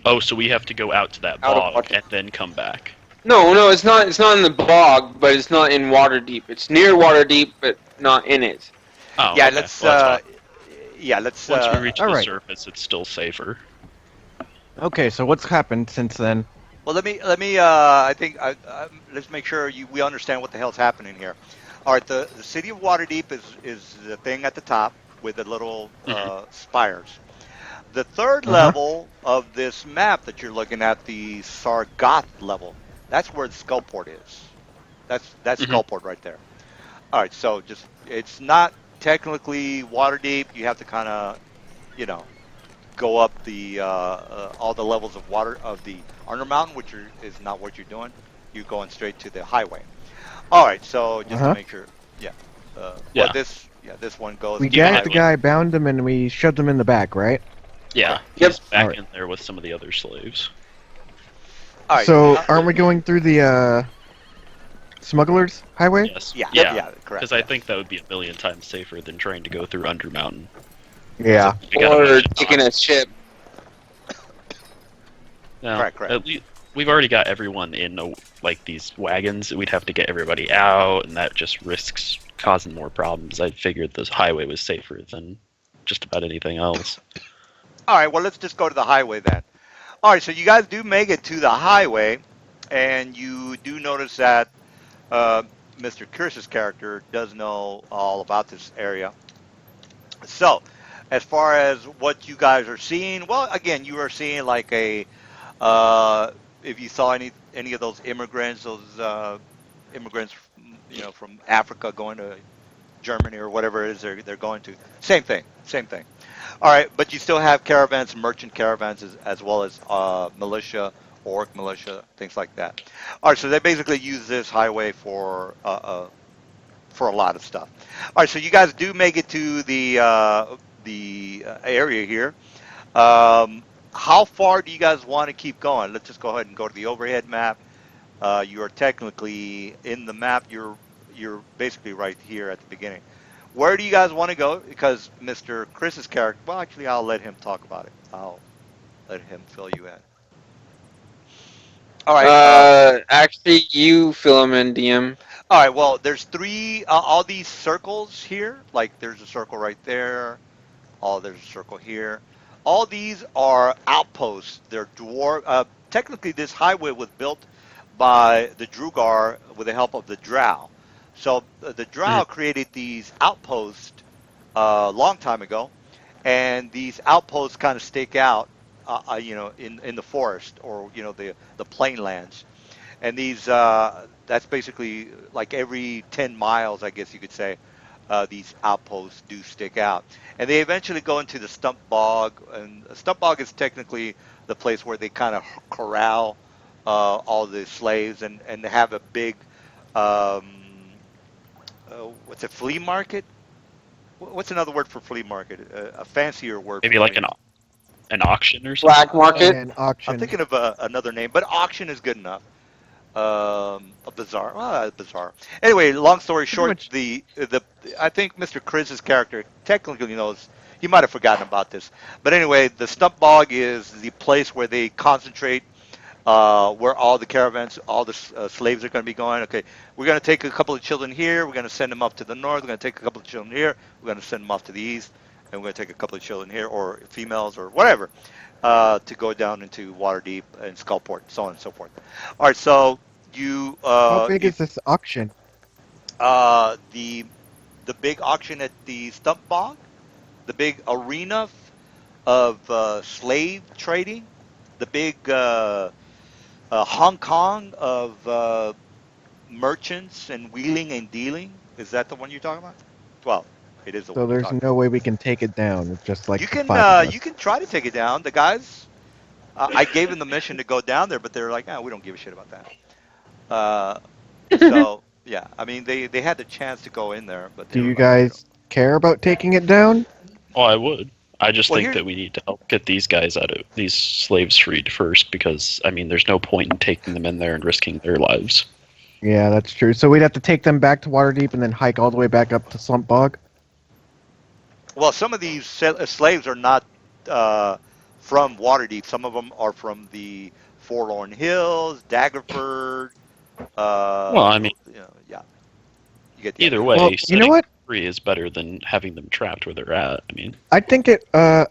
Oh, so we have to go out to that Out of bog Waterdeep. and then come back. No, it's not. It's not in the bog, but it's not in Waterdeep. It's near Waterdeep, but not in it. Oh, yeah. okay. Let's. Well, that's Let's. fine. Once we reach the alright. surface, it's still safer. Okay, so what's happened since then? Well, let me. I think. Let's make sure we understand what the hell's happening here. All right. The city of Waterdeep is the thing at the top with the little spires. The third level of this map that you're looking at, the Sargoth level, that's where the Skullport is. That's Skullport right there. All right. So it's not technically Waterdeep. You have to kind of, go up the all the levels of water of the Undermountain, which is not what you're doing. You're going straight to the highway. All right, so just to make sure, Yeah. Well, this one goes. We to gagged the highway. guy, bound him, and we shoved him in the back, right? Yeah. Yep. He's back Alright. in there with some of the other slaves. All right. So, aren't we going through the smugglers highway? Yes. yeah, correct. Because I think that would be a million times safer than trying to go through Undermountain. Yeah. We got a Or bunch of taking a ship. No, Correct. At least we've already got everyone in these wagons. We'd have to get everybody out, and that just risks causing more problems. I figured this highway was safer than just about anything else. All right, well, let's just go to the highway then. All right, so you guys do make it to the highway, and you do notice that Mr. Kirsch's character does know all about this area. So, as far as what you guys are seeing, well, again, you are seeing like a, if you saw any of those immigrants, from Africa going to Germany or whatever it is they're going to. Same thing. All right, but you still have caravans, merchant caravans, as well as militia, orc militia, things like that. All right, so they basically use this highway for a lot of stuff. All right, so you guys do make it to the the area here. How far do you guys want to keep going? Let's just go ahead and go to the overhead map. You are technically in the map. You're basically right here at the beginning. Where do you guys want to go? Because Mr. Chris's character. Well, actually, I'll let him talk about it. I'll let him fill you in. All right. Actually, you fill him in, DM. All right. Well, there's three. All these circles here. Like there's a circle right there. Oh, there's a circle here. All these are outposts. They're dwarf. Technically, this highway was built by the Drugar with the help of the Drow. So the Drow created these outposts a long time ago, and these outposts kind of stake out, in the forest or the plainlands. And these that's basically like every 10 miles, I guess you could say, these outposts do stick out. And they eventually go into the stump bog, and a stump bog is technically the place where they kind of corral all the slaves, and they have a big um, what's it, flea market? What's another word for flea market? A fancier word Maybe for like flea an auction or something. Black market. And I'm auction. thinking of another name, but auction is good enough. A bazaar. Well, a bazaar. Anyway, long story Pretty short, much- the I think Mr. Chris's character technically knows. He might have forgotten about this, but anyway, the stump bog is the place where they concentrate, where all the caravans, all the slaves are going to be going. Okay, we're going to take a couple of children here. We're going to send them up to the north. We're going to take a couple of children here. We're going to send them off to the east, and we're going to take a couple of children here, or females, or whatever, to go down into Waterdeep and Skullport, so on and so forth. All right, so you How big is this auction? the big auction at the Stump Bog, the big arena of slave trading, the big Hong Kong of merchants and wheeling and dealing. Is that the one you're talking about? Well, it is the So one you're there's talking no way we can take it down. It's just like about. the five of us. You can try to take it down. The guys, I gave them the mission to go down there, but they're like, we don't give a shit about that. So yeah, I mean they had the chance to go in there, but they Do were you like, guys care about taking it down? Oh, I would. I just Well, think here- that we need to help get these guys out of these slaves freed first, because I mean, there's no point in taking them in there and risking their lives. Yeah, that's true. So we'd have to take them back to Waterdeep and then hike all the way back up to Slump Bog. Well, some of these slaves are not from Waterdeep. Some of them are from the Forlorn Hills, Daggerford. Well, I mean, Yeah, you get the either idea. way, Well, you setting know what? them free is better than having them trapped where they're at. I mean, I think I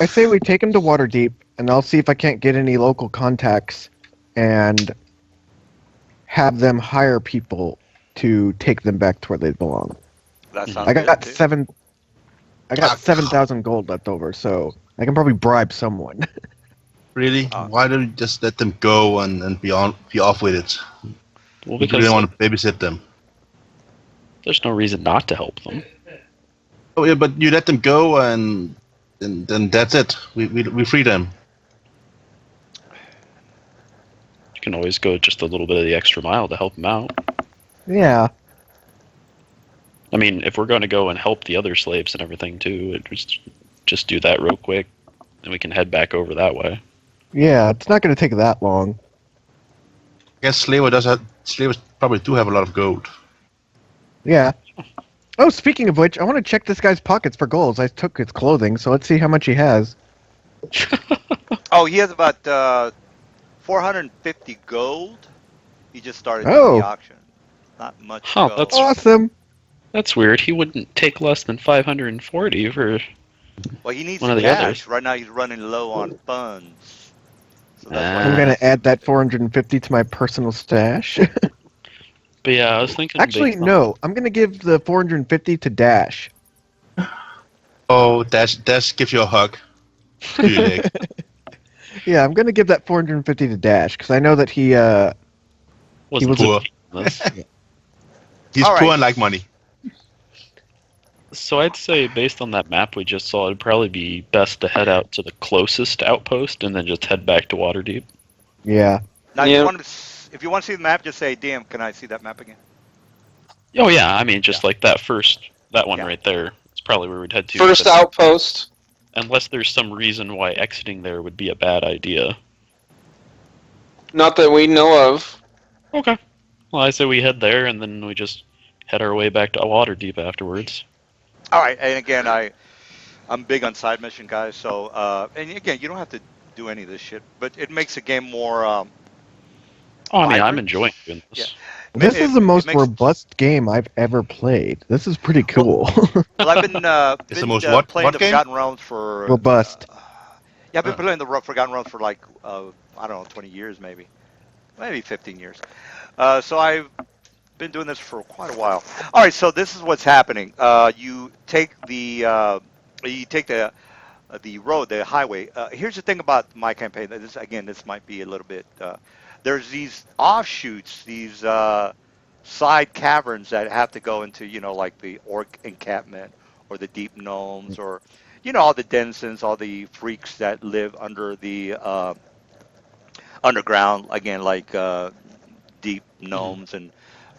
say we take them to Waterdeep, and I'll see if I can't get any local contacts, and have them hire people to take them back to where they belong. That sounds I good, got too. 7,000 gold left over, so I can probably bribe someone. Really? Why don't you just let them go and be off with it? well, We because really want to babysit them. there's no reason not to help them. Oh yeah, but you let them go and then that's it. We free them. You can always go just a little bit of the extra mile to help them out. Yeah. I mean, if we're going to go and help the other slaves and everything too, just do that real quick, and we can head back over that way. Yeah, it's not going to take that long. I guess slavers probably do have a lot of gold. Yeah. Oh, speaking of which, I want to check this guy's pockets for gold. I took his clothing, so let's see how much he has. Oh, he has about 450 gold. He just started doing Oh. the auction. Not much Huh, gold. that's- Awesome. That's weird. He wouldn't take less than 540 for. Well, he needs one of the cash. others. Right now, he's running low on funds. So that's why I'm he going wants- to add that 450 to my personal stash. But yeah, I was thinking. Actually, based on- no. I'm going to give the 450 to Dash. Oh, Dash gives you a hug. To your leg. Yeah, I'm going to give that 450 to Dash, because I know that he wasn't poor. this. He's All right. poor and like money. So I'd say, based on that map we just saw, it'd probably be best to head out to the closest outpost and then just head back to Waterdeep. Yeah. Now, Yeah. if you want to see the map, just say, "DM, can I see that map again?" Oh yeah, I mean, just like that one Yeah. right there. It's probably where we'd head to. First but outpost. unless there's some reason why exiting there would be a bad idea. Not that we know of. Okay. Well, I say we head there, and then we just head our way back to Waterdeep afterwards. All right, and again, I'm big on side mission guys. So and again, you don't have to do any of this shit, but it makes the game more Oh, I mean, I'm vibrant. enjoying doing Yeah, this. This is the it most makes. robust game I've ever played. This is pretty Well, cool. well, I've been It's the most playing what the game? Forgotten Realms for Robust. yeah, I've been playing the Forgotten Realms for like I don't know, 20 years maybe 15 years. So I've been doing this for quite a while. All right, so this is what's happening. You take the road, the highway. Here's the thing about my campaign. This might be a little bit. There's these offshoots, these side caverns that have to go into, like the orc encampment or the deep gnomes or, all the denizens, all the freaks that live under the underground. Again, like deep Mhm. gnomes and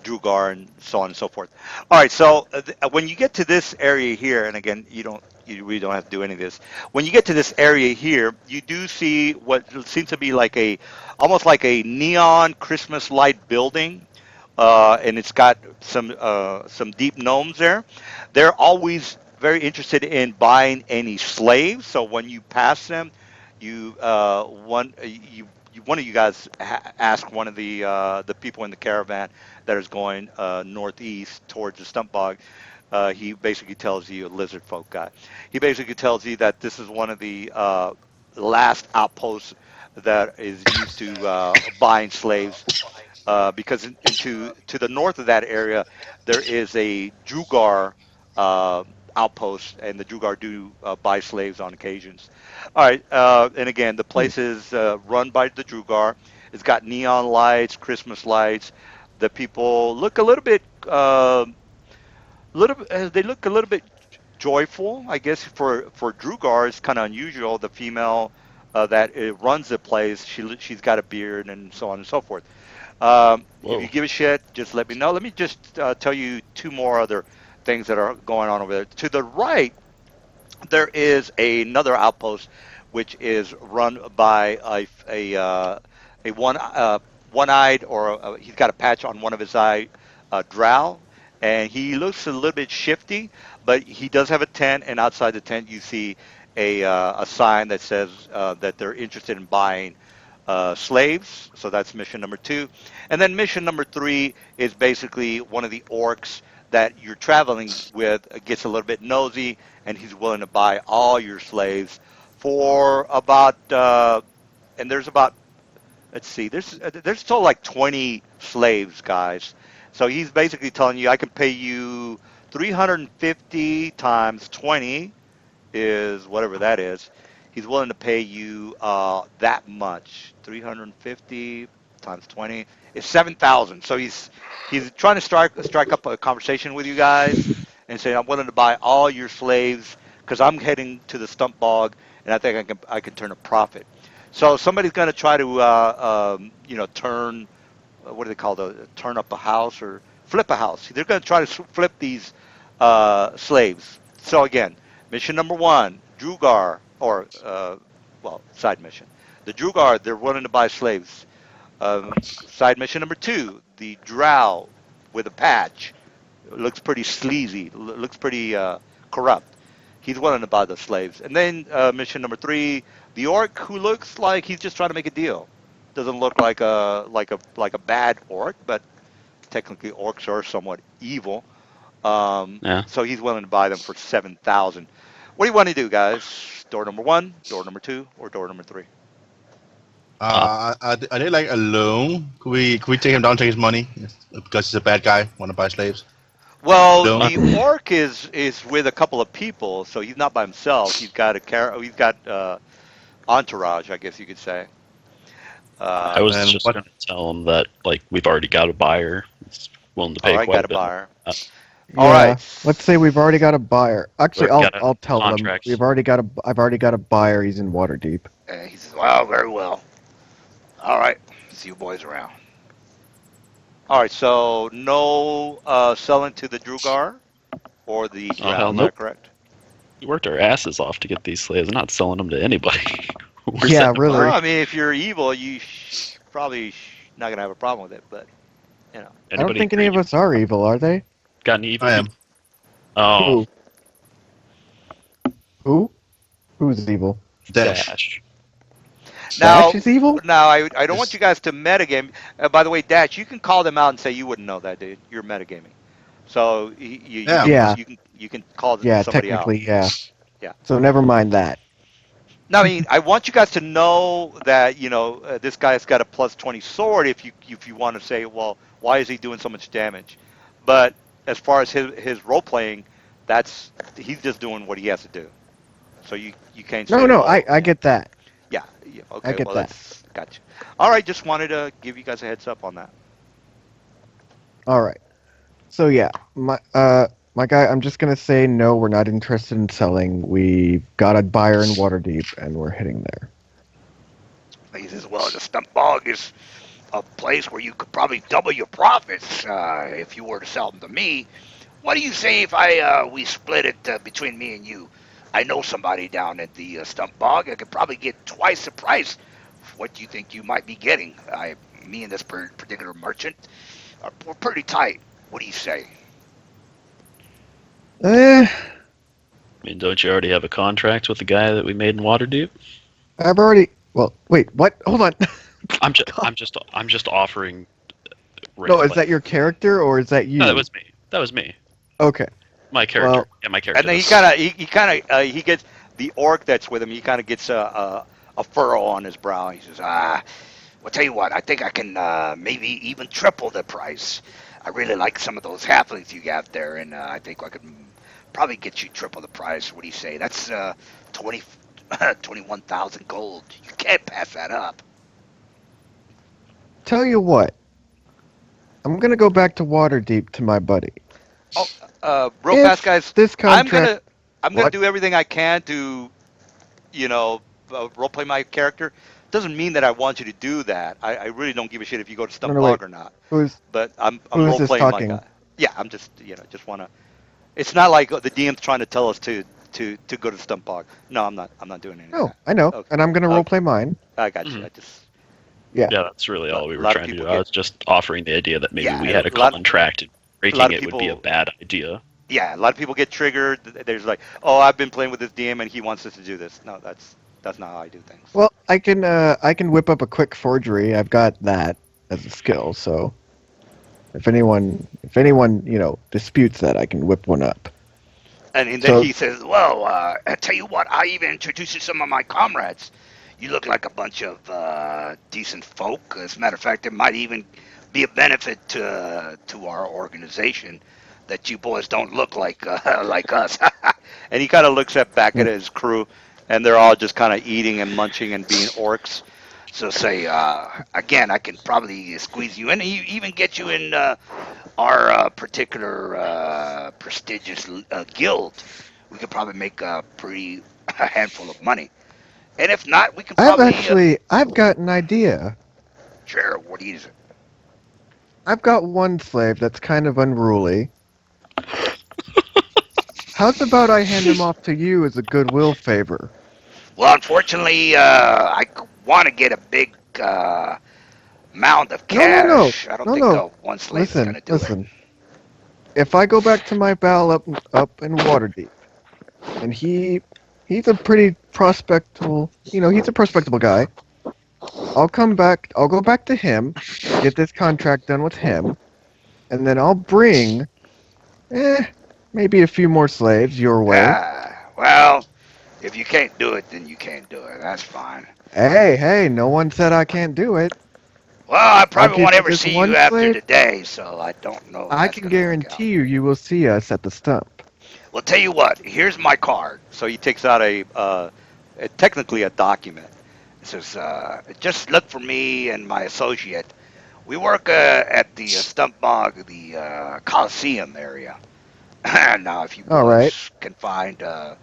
Drugar and so on and so forth. All right, so when you get to this area here, and again, you really don't have to do any of this. When you get to this area here, you do see what seems to be like almost like a neon Christmas light building, and it's got some deep gnomes there. They're always very interested in buying any slaves. So when you pass them, you one of you guys ask one of the people in the caravan that is going northeast towards the stump bog. He basically tells you, a lizard folk guy. He basically tells you that this is one of the last outposts that is used to buying slaves. Because to the north of that area, there is a Drugar uh, outpost, and the Drugar do buy slaves on occasions. All right, and again, the place is run by the Drugar. It's got neon lights, Christmas lights. The people look a little bit, they look a little bit joyful. I guess for Drugar, it's kind of unusual. The female that runs the place, she's got a beard and so on and so forth. If you Whoa. give a shit, just let me know. Let me just tell you two more other things that are going on over there. To the right, there is another outpost which is run by a one-eyed, or he's got a patch on one of his eye, drow, and he looks a little bit shifty, but he does have a tent, and outside the tent you see a sign that says that they're interested in buying slaves. So that's mission number 2. And then mission number 3 is basically one of the orcs that you're traveling with gets a little bit nosy, and he's willing to buy all your slaves for about and there's about, let's see, there's still like 20 slaves, guys. So he's basically telling you, I can pay you 350 times 20 is whatever that is. He's willing to pay you that much. 350 times 20 is 7,000. So he's trying to strike up a conversation with you guys and say, I'm willing to buy all your slaves because I'm heading to the stump bog, and I think I can turn a profit. So somebody's going to try to turn, what do they call the turn up a house or flip a house. They're going to try to flip these slaves. So again, mission number 1, Drugar, or side mission. The Drugar, they're willing to buy slaves. Side mission number 2, the Drow with a patch. Looks pretty sleazy. Looks pretty corrupt. He's willing to buy the slaves. And then mission number 3, the orc who looks like he's just trying to make a deal. Doesn't look like a bad orc, but technically orcs are somewhat evil. Yeah. So he's willing to buy them for 7,000. What do you want to do, guys? Door number 1, door number 2, or door number 3? Are they like alone? Could we take him down, take his money because he's a bad guy, want to buy slaves? Well, Alone? the orc is with a couple of people, so he's not by himself. He's got entourage, I guess you could say. I was And just what? going to tell him that we've already got a buyer. He's willing to All pay right, quite got a a bit. buyer. Uh, All Yeah, right. let's say we've already got a buyer. Actually, We've got a I'll tell them contract. I've already got a buyer. He's in Waterdeep. And he says, "Well, very well. All right, see you boys around." All right, so no selling to the Drugar. or the Oh, drow. hell Is nope. that correct? We worked our asses off to get these slaves. I'm not selling them to anybody. We're Yeah, setting them really. Well, up. I mean, if you're evil, you probably not gonna have a problem with it. But you know, I don't Anybody think here, any of you us are evil, are they? got any evil I am. people? Oh, Who? Who? Who's evil? Dash. Dash. Dash now, is evil? I don't want you guys to metagame. By the way, Dash, you can call them out and say you wouldn't know that, dude. You're metagaming. So Yeah. Yeah. you can call Yeah, somebody out. technically, yeah. Yeah. So never mind that. No, I mean, I want you guys to know that this guy's got a +20 sword. If you want to say, well, why is he doing so much damage? But as far as his role playing, he's just doing what he has to do. So you can't No, say, no, well, I get that. yeah, I okay, get well that. that's gotcha. All right, just wanted to give you guys a heads up on that. All right. So yeah, my guy, I'm just gonna say no. We're not interested in selling. We've got a buyer in Waterdeep, and we're heading there. He says, well, the stump bog is a place where you could probably double your profits if you were to sell them to me. What do you say if we split it between me and you? I know somebody down at the stump bog. I could probably get twice the price. What do you think you might be getting? Me and this particular merchant we're pretty tight. What do you say? Eh, I mean, don't you already have a contract with the guy that we made in Waterdeep? I've already. Well, wait. What? Hold on. I'm just offering. No, is that your character or is that you? No, that was me. That was me. Okay. My character. Well, Yeah, my character. And then he gets the orc that's with him. He kind of gets a furrow on his brow. He says, well, tell you what, I think I can maybe even triple the price. I really like some of those halflings you got there, and I think I could probably get you triple the price. What do you say? That's 21,000 gold. You can't pass that up. tell you what. I'm gonna go back to Waterdeep to my buddy. Real If fast, guys. This I'm contract. gonna What? do everything I can to, role play my character. Doesn't mean that I want you to do that. I really don't give a shit if you go to No, Stump no, wait. Bog or not. Who's But I'm who is role this playing my talking? guy. Yeah, I'm just just wanna. It's not like the DM's trying to tell us to go to Stump Bog. No, I'm not doing any of No, that. I know, Okay, and I'm gonna okay, roleplay mine. I got you. Mhm. I just Yeah. Yeah, that's really all we a were lot of trying to people do. I get was just offering the idea that maybe yeah, we had a a lot contract and a breaking lot of it would be a people bad idea. yeah, a lot of people get triggered. There's like, oh, I've been playing with this DM and he wants us to do this. No, that's not how I do things. Well, I can whip up a quick forgery. I've got that as a skill. So if anyone disputes that, I can whip one up. And then So he says, well, I tell you what, I even introduced you to some of my comrades. You look like a bunch of decent folk. As a matter of fact, it might even be a benefit to our organization that you boys don't look like like us. And he kind of looks back at his crew, and they're all just kind of eating and munching and being orcs. So say again, I can probably squeeze you in, even get you in our particular prestigious guild. We could probably make a pretty handful of money. And if not, we could probably I've got an idea. sure. What is it? I've got one slave that's kind of unruly. How's about I hand him off to you as a goodwill favor? Well, unfortunately, I want to get a big mound of No, no, no, cash. I don't no, think no. one slave is going to do it. Listen. If I go back to my pal up in Waterdeep, and he's a pretty prospectable, he's a prospectable guy. I'll come back. I'll go back to him, get this contract done with him, and then I'll bring, maybe a few more slaves your way. Well, if you can't do it, then you can't do it. That's fine. Hey, no one said I can't do it. Well, I I'll probably give won't you ever this see one you after slave. today, so I don't know if I that's can going to work out. guarantee you will see us at the stump. Well, tell you what. Here's my card. So he takes out technically a document. It says, "Just look for me and my associate. We work at the Stump Bog, the Coliseum area. Now, if you All boys right. can find a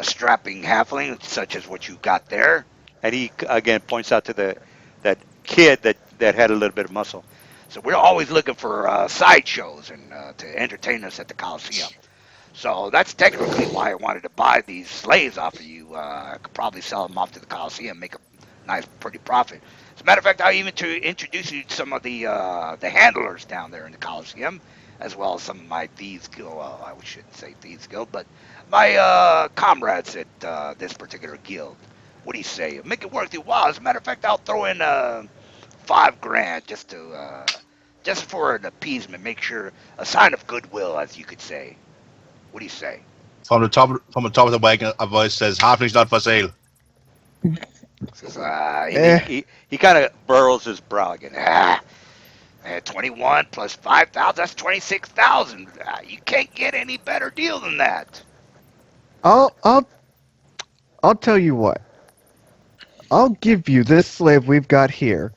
strapping halfling such as what you got there," and he again points out to that kid that had a little bit of muscle. So we're always looking for sideshows and to entertain us at the Coliseum. So that's technically why I wanted to buy these slaves off of you. I could probably sell them off to the Coliseum, make a nice, pretty profit. As a matter of fact, I even to introduce you to some of the handlers down there in the Coliseum, as well as some of my thieves guild. Well, I shouldn't say thieves guild, but my comrades at this particular guild. What do you say? Make it worth your while. As a matter of fact, I'll throw in $5,000 just for an appeasement. Make sure a sign of goodwill, as you could say. What do you say? From the top of the wagon, a voice says, "Halflings not for sale." Says, Eh. he kind of burrows his brow again. 21 plus 5,000, that's 26,000. You can't get any better deal than that. I'll tell you what. I'll give you this slave we've got here.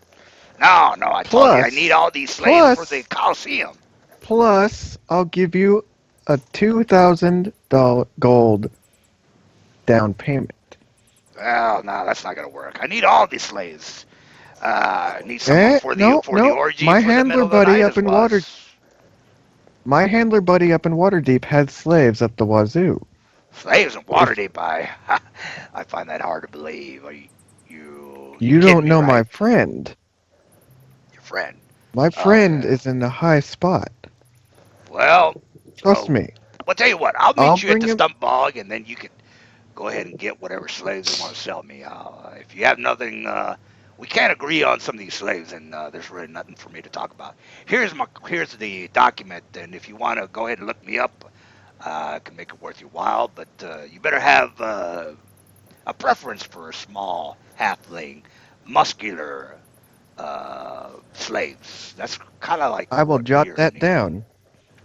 No, I told you I Plus- need all these slaves for plus- the Coliseum. Plus, I'll give you a $2,000 gold down payment. Well, no, that's not gonna work. I need all these slaves. I need someone for the no, orgy. my for the handler middle of the buddy night up as in well Water- as- My handler buddy up in Waterdeep had slaves up the wazoo. Slaves in Waterdeep. I find that hard to believe. Are you You kidding don't me, know right? my friend. Your friend. My friend Okay. is in the high spot. Well, Trust oh, me. Well, tell you what. I'll I'll meet you at bring the him- stump bog, and then you can go ahead and get whatever slaves you want to sell me. If you have nothing, we can't agree on some of these slaves, and there's really nothing for me to talk about. Here's the document, and if you want to go ahead and look me up, I can make it worth your while. But you better have a preference for a small halfling, muscular slaves. That's kind of like I will what jot you're that needing. down.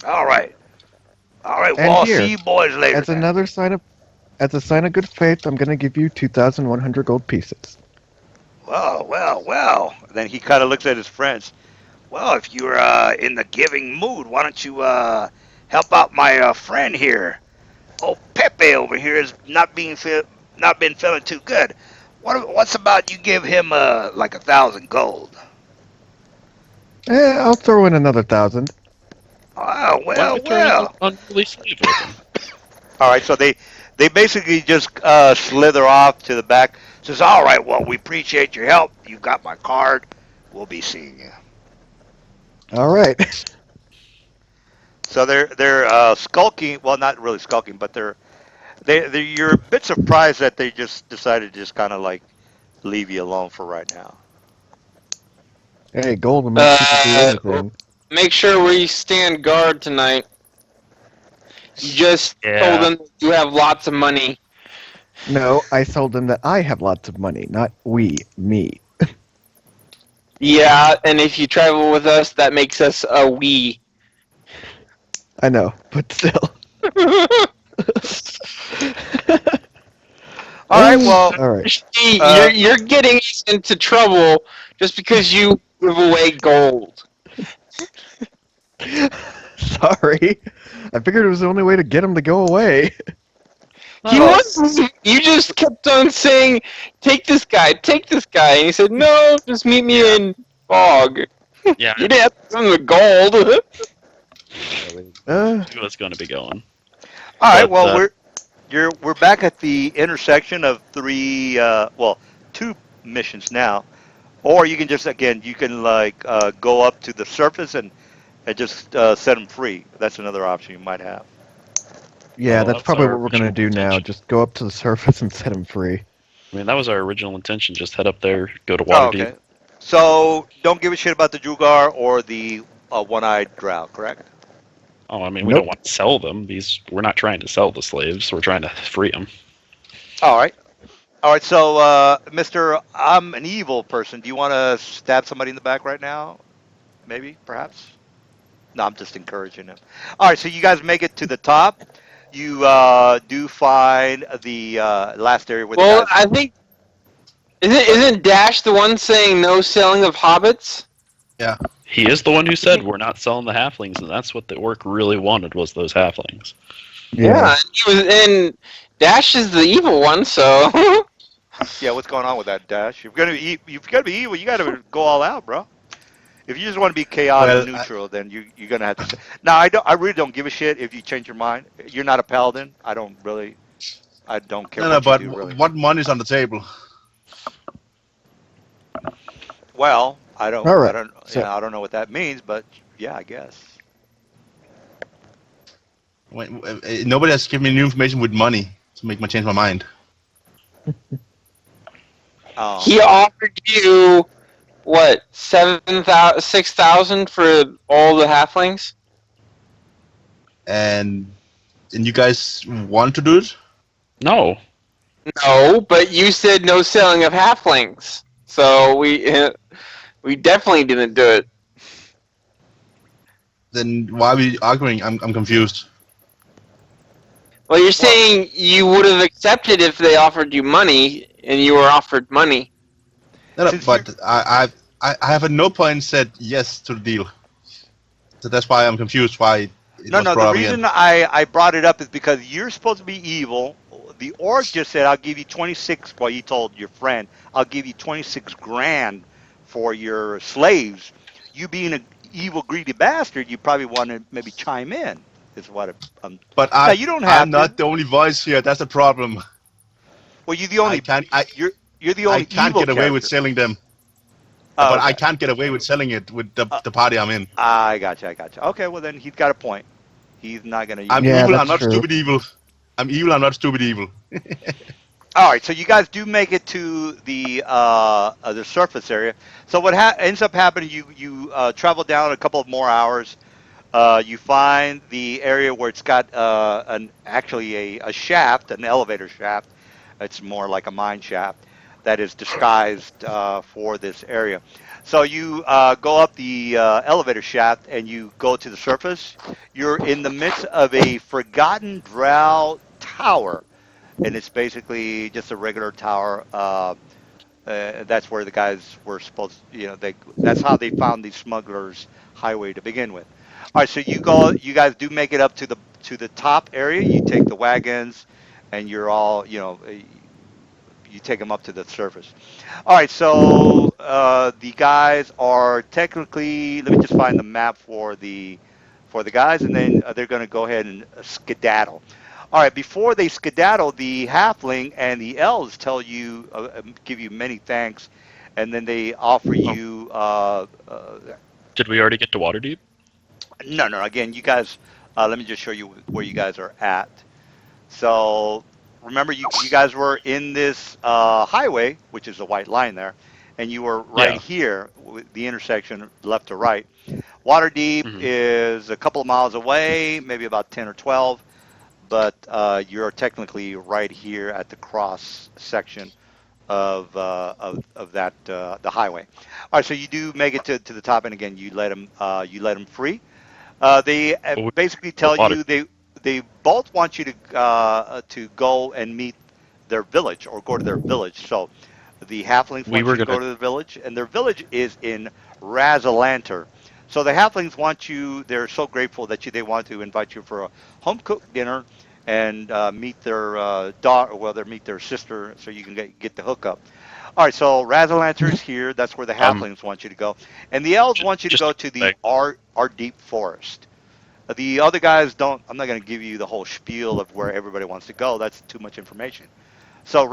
All right. And Well, I'll here, see you boys later. As then. another sign of, as a sign of good faith, I'm gonna give you 2,100 gold pieces. Well. Then he kind of looks at his friends. Well, if you're in the giving mood, why don't you help out my friend here? Oh, Pepe over here has not been feeling too good. What's about you give him like 1,000 gold? I'll throw in another 1,000. Oh, Why don't we throw in an unruly slave with him? All right, so they basically just slither off to the back. Says, all right, well, we appreciate your help. You got my card. We'll be seeing you. All right. So they're skulking. Well, not really skulking, but you're a bit surprised that they just decided to just kind of like leave you alone for right now. Hey, gold will make people do anything. Make sure we stand guard tonight. You just told them that you have lots of money. No, I told them that I have lots of money, not me. Yeah, and if you travel with us, that makes us a we. I know, but still. All right, well, All right. See, you're getting us into trouble just because you give away gold. Sorry. I figured it was the only way to get him to go away. You just kept on saying, take this guy, and he said, no, just meet me in fog. Yeah, You didn't have to give him the gold. Uh, he was going to be going. all right, but, well, we're back at the intersection of two missions now, or you can just go up to the surface and just set them free. That's another option you might have. yeah, Well, that's that's probably our what we're gonna original do now. intention. Just go up to the surface and set him free. I mean, that was our original intention. Just head up there, go to Oh, Waterdeep. okay. So don't give a shit about the Drugar or the one-eyed Drow, correct? Oh, I mean, we Nope. don't want to sell them. We're not trying to sell the slaves. We're trying to free them. All right. So, Mister, I'm an evil person. Do you want to stab somebody in the back right now? Maybe, perhaps. No, I'm just encouraging him. All right. So you guys make it to the top. You do find the last area where Well, the guys. I think isn't Dash the one saying no selling of hobbits? He is the one who said we're not selling the halflings, and that's what the orc really wanted was those halflings. Yeah. He was, and Dash is the evil one, so Yeah. What's going on with that, Dash? You've got to be evil. You got to go all out, bro. If you just want to be chaotic Well, neutral, then you're gonna have to say. Now, I don't. I really don't give a shit if you change your mind. You're not a paladin. I don't really. I don't care no, what you but do, really. what money's on the table? Well, I don't. All I right. don't. So Yeah, I don't know what that means, but yeah, I guess. Nobody has given me new information with money to make me change my mind. He Um. offered you what 7,000, 6,000 for all the halflings. And you guys want to do it? No. No, but you said no selling of halflings, so we definitely didn't do it. Then why are we arguing? I'm confused. Well, you're Well, saying you would have accepted if they offered you money, and you were offered money. No, since you but I have at no point said yes to the deal. So that's why I'm confused why it no, was no. The brought up again. reason I brought it up is because you're supposed to be evil. The orc just said, "I'll give you 26." Well, you told your friend, "I'll give you 26 grand for your slaves." You being an evil, greedy bastard, you probably want to maybe chime in. Is what But now you don't I'm have not to. the only voice here. That's the problem. Well, you're the I only can't I you're the I only can't evil get away with character. selling them. Oh, But I okay. can't get away with selling it with Uh, the party I'm in. I got you. I got you. Okay, well then he's got a point. He's not gonna I'm use yeah, it. evil. I'm that's not true. stupid evil. I'm evil. I'm not stupid evil. All right, so you guys do make it to the surface area. So what ends up happening? You travel down a couple of more hours. You find the area where it's got an actually a shaft, an elevator shaft. It's more like a mine shaft that is disguised for this area. So you go up the elevator shaft and you go to the surface. You're in the midst of a forgotten drow tower, and it's basically just a regular tower. That's where the guys were supposed. That's how they found the smugglers' highway to begin with. All right, so you go. You guys do make it up to the top area. You take the wagons, and you're all. You take them up to the surface. All right, so the guys are technically. Let me just find the map for the guys, and then they're going to go ahead and skedaddle. All right, before they skedaddle, the halfling and the elves tell you, give you many thanks, and then they offer Oh, you. did we already get to Waterdeep? No, no. Again, you guys. Let me just show you where you guys are at. So remember, you guys were in this highway, which is a white line there, and you were right Yeah. here, with the intersection left to right. Waterdeep Hmm. is a couple of miles away, maybe about 10 or 12, but you're technically right here at the cross section of that the highway. All right, so you do make it to the top, and again, you let them free. They Well, we basically were tell Water. you they both want you to go and meet their village or go to their village. So the halflings We want were you to go gonna. to the village, and their village is in Razalanter. So the halflings want you. They're so grateful that they want to invite you for a home cooked dinner and meet their daughter. Well, they meet their sister, so you can get the hookup. All right, so Razalanter is here. That's where the Um. halflings want you to go, and the elves want you to Just go to to the back. Our Deep Forest. The other guys don't. I'm not going to give you the whole spiel of where everybody wants to go. That's too much information. So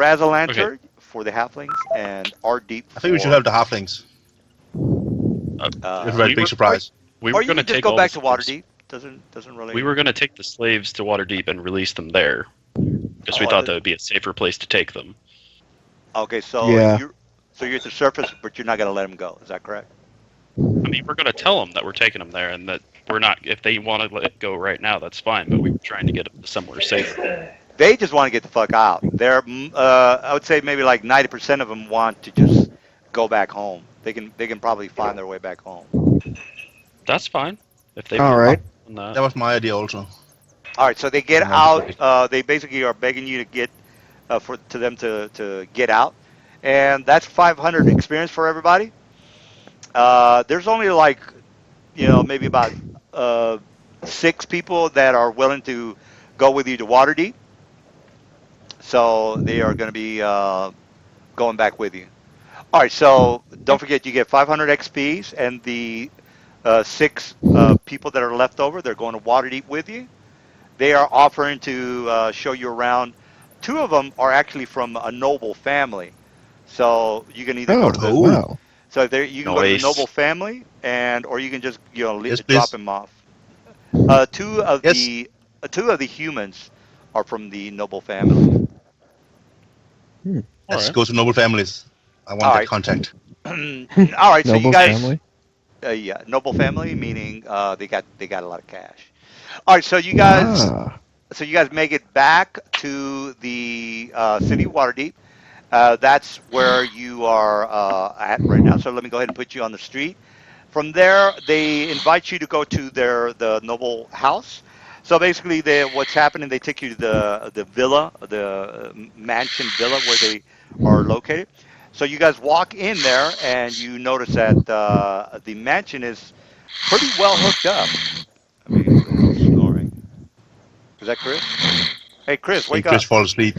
Okay. Razalanter for the halflings and Our Deep I think we should have for. the halflings. Uh, Everybody's We big were or surprise. we or were you gonna can just take go all the back to slaves. Waterdeep. Doesn't We really. were gonna take the slaves to Waterdeep and release them there, because we Oh, thought that would be a safer place to take them. okay. Yeah. So you're at the surface, but you're not going to let them go. Is that correct? I mean, we're gonna tell them that we're taking them there, and that we're not. If they want to let it go right now, that's fine. But we were trying to get them somewhere safer. They just want to get the fuck out. I would say maybe like 90% of them want to just go back home. They can probably find their way back home. That's fine. If they All want Uh, right. that. that was my idea also. All right, so they get Sounds out. great. They basically are begging you to get for to them to get out, and that's 500 experience for everybody. There's only like maybe about uh, 6 people that are willing to go with you to Waterdeep, so they are going to be going back with you. All right, so don't forget you get 500 XPs, and the six people that are left over, they're going to Waterdeep with you. They are offering to show you around. Two of them are actually from a noble family, so you can either go to Oh, the. Oh, wow. So there, you can go to the noble Noise. family, and or you can just yes, drop please. him off. Two of Yes, the humans are from the noble family. Hmm. All let's right. go to noble families. I All want that right. contact. All right. So you Noble guys, family. yeah, noble family meaning they got a lot of cash. All right. Ah. So you guys make it back to the city of Waterdeep. That's where you are at right now. So let me go ahead and put you on the street. From there, they invite you to go to the noble house. So basically, what's happening? They take you to the villa, the mansion villa where they are located. So you guys walk in there, and you notice that the mansion is pretty well hooked up. I mean, who the hell is snoring? Is that Chris? Hey, I Chris, wake think Chris up! fall asleep.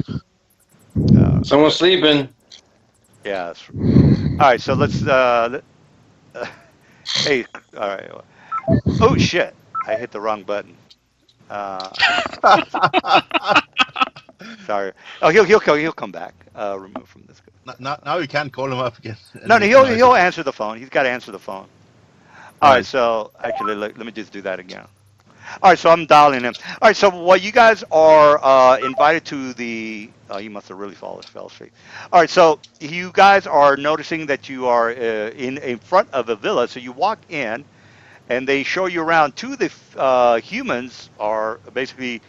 Someone's Chris. sleeping. Yeah. All right. So let's. Hey. All right. Oh shit! I hit the wrong button. Uh, sorry. Oh, he'll come back. Remove from this. Now you can't call him up again and No, no, make a noise he'll again. answer the phone. He's got to answer the phone. All All right. right. So actually, let me just do that again. All right. So I'm dialing him. All right. So what you guys are invited to the. Oh, you must have really fell asleep. All right. So you guys are noticing that you are in front of a villa. So you walk in, and they show you around. Two of the humans are basically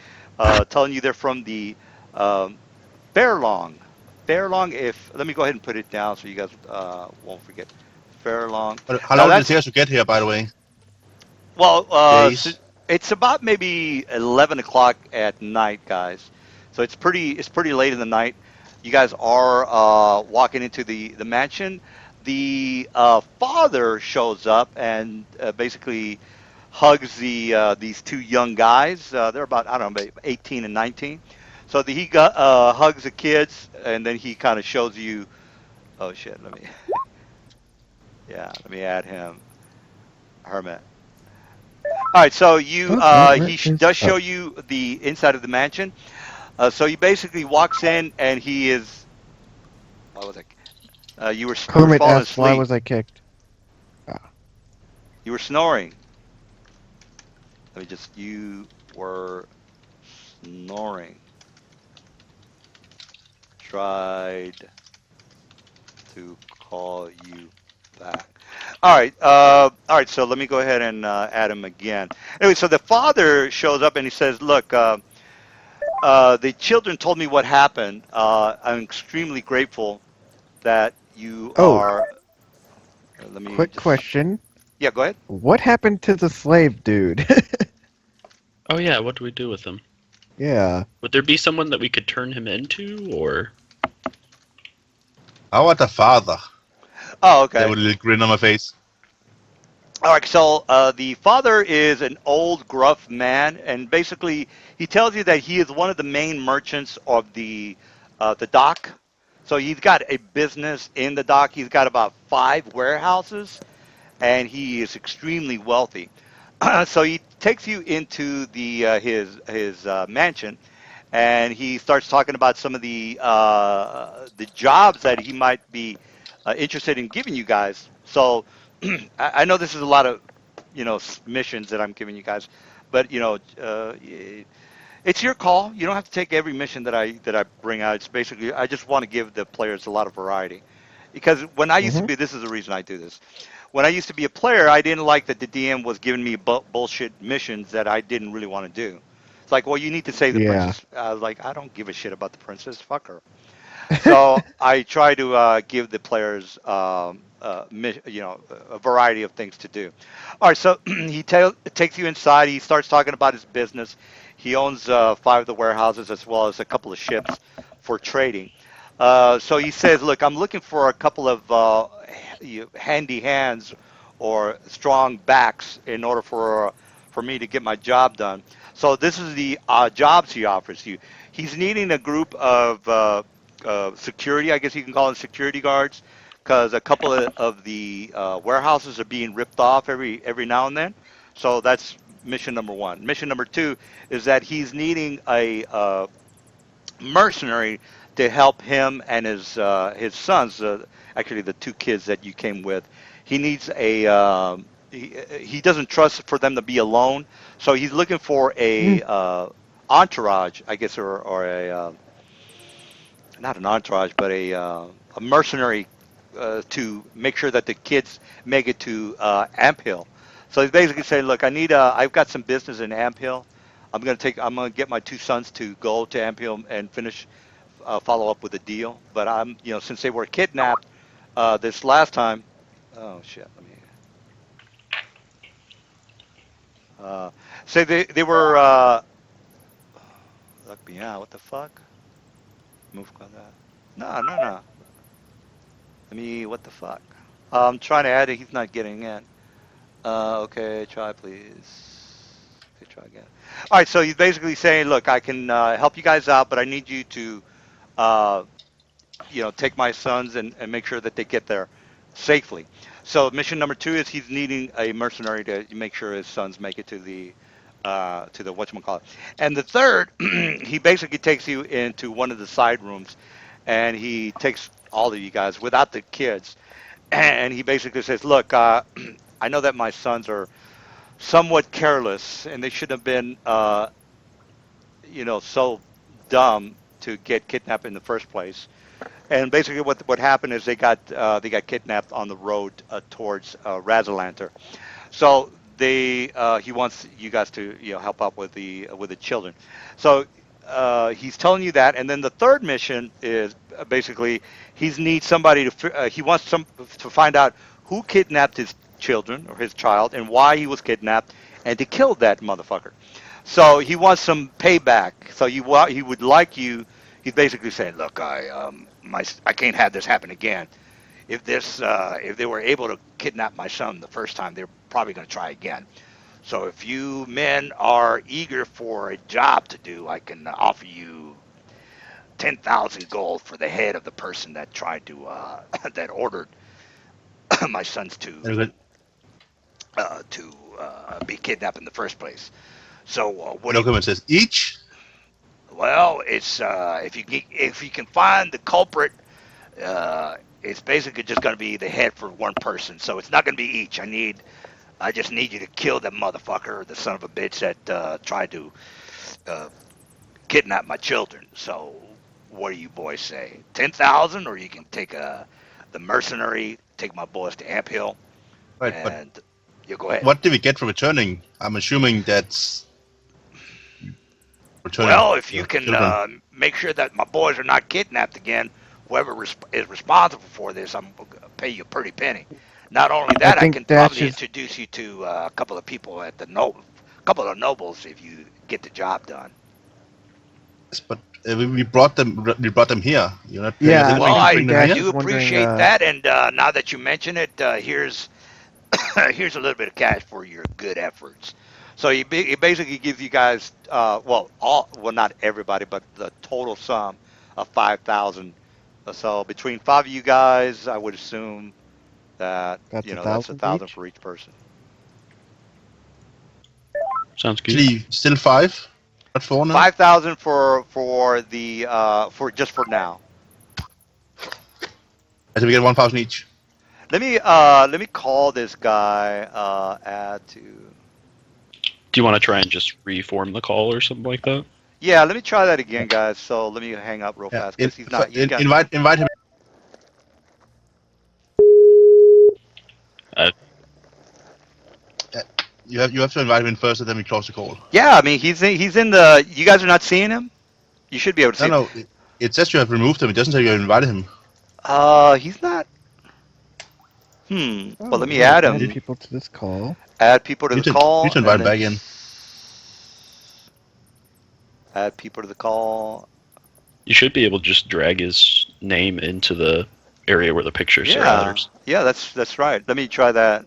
telling you they're from the um, Fairlong. Fairlong. If let me go ahead and put it down so you guys won't forget. Fairlong. But how Now long did it take that's us to get here, by the way? well. Days. It's about maybe 11 o'clock at night, guys. So it's pretty late in the night. You guys are walking into the mansion. The father shows up and basically hugs these two young guys. They're about I don't know, maybe 18 and 19. So he hugs the kids, and then he kind of shows you. Oh shit! Let me add him, Hermit. All right, so Okay, where is? does Oh, show you the inside of the mansion. So he basically walks in, and he is. What was it? You were Kermit falling asked, "Why asleep. was I kicked?" Ah. You were snoring. You were snoring. Tried to call you back. All right. All right. So let me go ahead and add him again. Anyway, so the father shows up and he says, "Look, the children told me what happened. I'm extremely grateful that you Oh, are. Let me quick just. question. Yeah, go ahead. What happened to the slave dude? Oh yeah, what do we do with him? Yeah. Would there be someone that we could turn him into, or How about the father? Oh, There okay. with a little grin on my face. All right. So the father is an old, gruff man, and basically he tells you that he is one of the main merchants of the dock. So he's got a business in the dock. He's got about 5 warehouses, and he is extremely wealthy. So he takes you into his mansion, and he starts talking about some of the jobs that he might be interested in giving you guys. So I know this is a lot of missions that I'm giving you guys, but it's your call. You don't have to take every mission that I bring out. It's basically I just want to give the players a lot of variety. Because when I used to Hmm. be, this is the reason I do this. When I used to be a player, I didn't like that the DM was giving me bullshit missions that I didn't really want to do. It's like, well, you need to save the Yeah. princess. I was like, I don't give a shit about the princess. Fuck her. So I try to give the players, a variety of things to do. All right, so takes you inside. He starts talking about his business. He owns 5 of the warehouses as well as a couple of ships for trading. So he says, "Look, I'm looking for a couple of handy hands or strong backs in order for me to get my job done." So this is the jobs he offers you. He's needing a group of security, I guess you can call them security guards, because a couple of the warehouses are being ripped off every now and then. So that's mission number one. Mission number two is that he's needing a mercenary to help him and his sons. Actually, the two kids that you came with. He needs a. He doesn't trust for them to be alone, so he's looking for a entourage, I guess, or a not an entourage, but a mercenary to make sure that the kids make it to Amp Hill. So he's basically saying, look, I've got some business in Amp Hill. I'm gonna get my two sons to go to Amp Hill and finish follow up with a deal. But since they were kidnapped this last time, oh shit, let me. Say they were. Look me out. What the fuck? Move on that. No, no, no. Let me. What the fuck? I'm trying to add it. He's not getting in. Okay, try please. Okay, try again. All right, so he's basically saying, look, I can help you guys out, but I need you to, uh, take my sons and make sure that they get there safely. So mission number two is he's needing a mercenary to make sure his sons make it to the whatchamacallit. And the third, he basically takes you into one of the side rooms, and he takes all of you guys without the kids, and he basically says, look, I know that my sons are somewhat careless, and they shouldn't have been, so dumb to get kidnapped in the first place. And basically, what happened is they got kidnapped on the road towards Razalanter. So he wants you guys to help out with the children. So he's telling you that, and then the third mission is basically he needs somebody he wants to find out who kidnapped his children or his child and why he was kidnapped, and to kill that motherfucker. So he wants some payback. So he would like you. He's basically saying, look, I can't have this happen again. If they were able to kidnap my son the first time, they're probably going to try again. So if you men are eager for a job to do, I can offer you 10,000 gold for the head of the person that tried to that ordered my sons Very good. to be kidnapped in the first place. So what The do you? document says each. Well, it's if you can find the culprit, it's basically just going to be the head for one person. So it's not going to be each. I just need you to kill that motherfucker, the son of a bitch that tried to uh, kidnap my children. So what do you boys say? 10,000, or you can take the mercenary, take my boys to Amp Hill, Right, but and you go ahead. what did we get for returning? I'm assuming that's returning Well, if you the can children. make sure that my boys are not kidnapped again, whoever is responsible for this, I'm going to pay you a pretty penny. Not only I that, I can think that's probably just. introduce you to a couple of people at couple of nobles if you get the job done. Yes, but we brought them. We brought them here. You're not paying us Yeah, Well, anything I to I, bring think them I Dash here. do is wondering. appreciate that, and now that you mention it, here's here's a little bit of cash for your good efforts. So he basically gives you guys, not everybody, but the total sum of 5,000. So between five of you guys, I would assume that That's a that's a thousand thousand each. for each person. Sounds good. Actually, still five, not four now. 5,000 for the for just for now. So we get 1,000 each. Let me call this guy. Add to. Do you want to try and just reform the call or something like that? Yeah, let me try that again, guys. So let me hang up real Yeah. fast because he's not. He's got. Invite him. Uh, Uh, you have to invite him in first, and then we close the call. Yeah, I mean he's in the. You guys are not seeing him. You should be able to see No, him. no. It says you have removed him. It doesn't say you have invited him. He's not. Well, Oh, let me yeah, add add him. people to this call. Add people to You the need to, you need call, to invite and him then back in. add people to the call. you should be able to just drag his name into the area where the pictures are Yeah, others. yeah, that's right. Let me try that.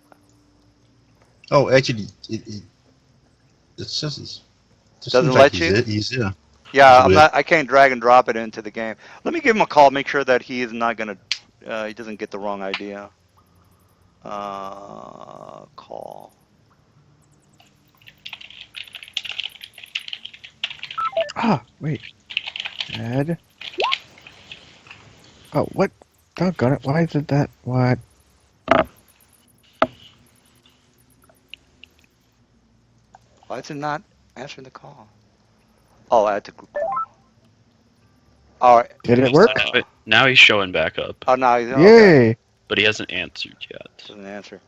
Oh, actually, it says it just Doesn't seems like let you. he's here. Yeah, That's I'm weird. not. I can't drag and drop it into the game. Let me give him a call. Make sure that he is not going to he doesn't get the wrong idea. Call. Ah, wait. Add. Oh, what? Doggone it. Why is it that? What? Why is it not answering the call? Oh, add to group call. All right. Did it work? Now he's showing back up, Oh, now he's okay. Yay! but he hasn't answered yet. Doesn't answer.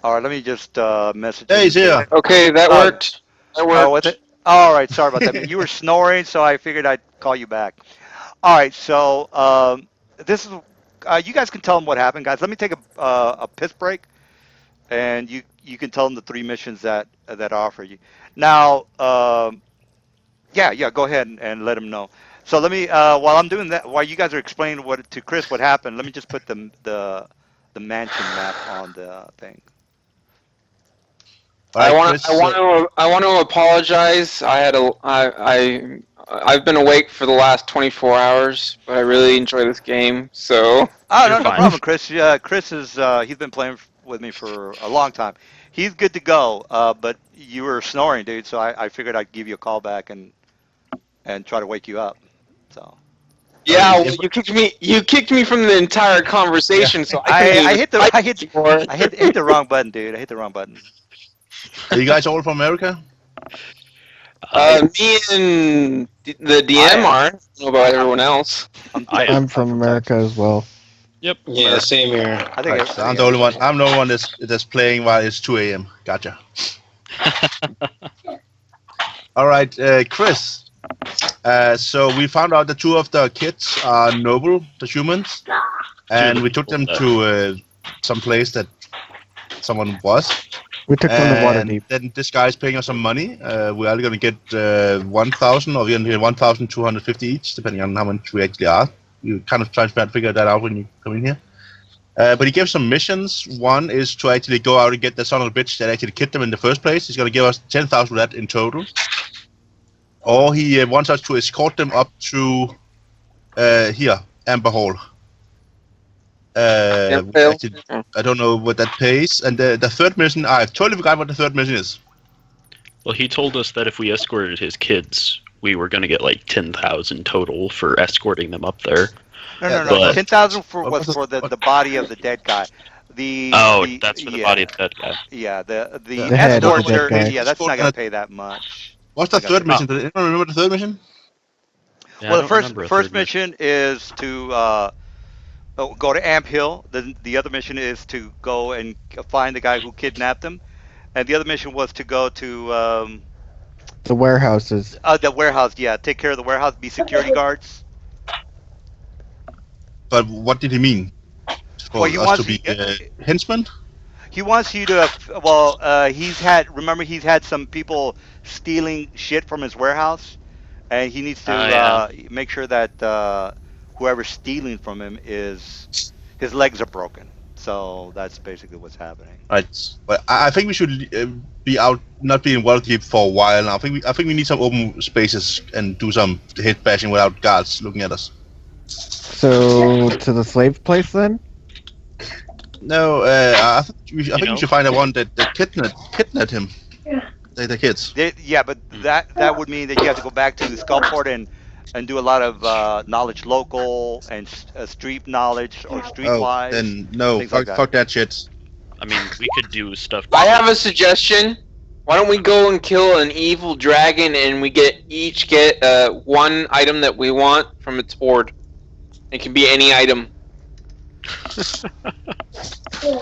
All right, let me just message Hey, him. he's here. Okay, that Oh, worked. That oh, with worked. it. All right, sorry about that. You were snoring, so I figured I'd call you back. All right, so this is. You guys can tell them what happened, guys. Let me take a piss break, and you can tell them the 3 missions that offer you. Now, yeah, go ahead and let them know. So let me while I'm doing that, while you guys are explaining what to Chris what happened, let me just put the mansion map on the thing. All right, Chris. I want to apologize. I've been awake for the last 24 hours, but I really enjoy this game. So Oh, You're no fine. problem, Chris. Chris is he's been playing with me for a long time. He's good to go. But you were snoring, dude, so I figured I'd give you a call back and try to wake you up. So yeah, Okay, well, you kicked me from the entire conversation, so I couldn't I even hit the type I hit anymore. I hit the wrong button, dude. I hit the wrong button. Are you guys all from America? Me and the DM I am. are. I don't know about everyone else. I'm from America as well. Yep. Yeah, same here. I think Right, so I'm the only one. I'm the only one that's playing while it's 2 a.m. Gotcha. All right, Chris. So we found out that 2 of the kids are noble, the humans, and we took them to some place that someone was. We took them to And Waterdeep. then this guy's paying us some money. We're either going to get 1,000 or we're going to get 1,250 each, depending on how much we actually are. You kind of try to figure that out when you come in here. But he gives some missions. One is to actually go out and get the son of a bitch that actually killed them in the first place. He's going to give us 10,000 for that in total. Or he wants us to escort them up to here, Amber Hall. Actually, I don't know what that pays. And the third mission, I totally forgot what the third mission is. Well, he told us that if we escorted his kids, we were going to get like 10,000 total for escorting them up there. No. But- 10,000 was for the body of the dead guy. That's for the body of that guy. Yeah, the The head of the escorts. dead guy. Yeah, that's not gonna pay that much. What's the I got third it. mission? Does anyone remember the third mission? Yeah, I Well, don't the remember a first third mission is to go to Amp Hill. The other mission is to go and find the guy who kidnapped them, and the other mission was to go to The warehouses. the warehouse. Yeah, take care of the warehouse, be security guards. But what did he mean? For Well, he us wants to be henchmen? He wants you to. Well, he's had some people stealing shit from his warehouse, and he needs to make sure that whoever's stealing from him his legs are broken. So that's basically what's happening. Right. But I think we should be out, not be in Waterdeep for a while now. I think we need some open spaces and do some head bashing without guards looking at us. So to the slave place then? No, I think we should find the one that kidnapped him. The kids. Yeah, but that would mean that you have to go back to the Skullport and do a lot of knowledge local and street knowledge or streetwise. Then no, fuck that shit. I mean, we could do stuff. I have a suggestion. Why don't we go and kill an evil dragon and we each get one item that we want from its hoard? It can be any item.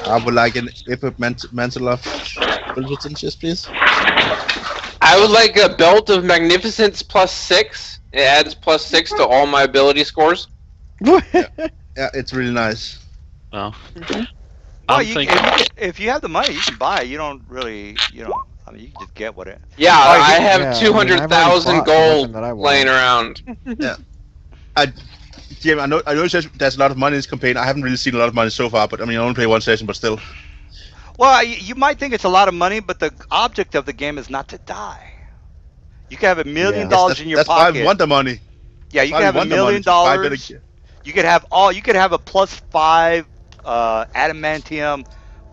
I would like an mantle of intelligence, please. I would like a belt of magnificence +6. It adds +6 to all my ability scores. Yeah, it's really nice. Well, Well, I'm thinking. if you have the money, you can buy. You don't really, I mean, you can just get what it. Yeah, Oh, I yeah, have I mean, 200,000 I've already bought the gold weapon that I want. laying around. Jim, I know there's a lot of money in this campaign. I haven't really seen a lot of money so far, but I mean, I only play one session, but still. Well, you might think it's a lot of money, but the object of the game is not to die. You can have $1 million in your That's why pocket. I want the money. Yeah, you That's can why have we $1 want the money million. to You could have a +5 adamantium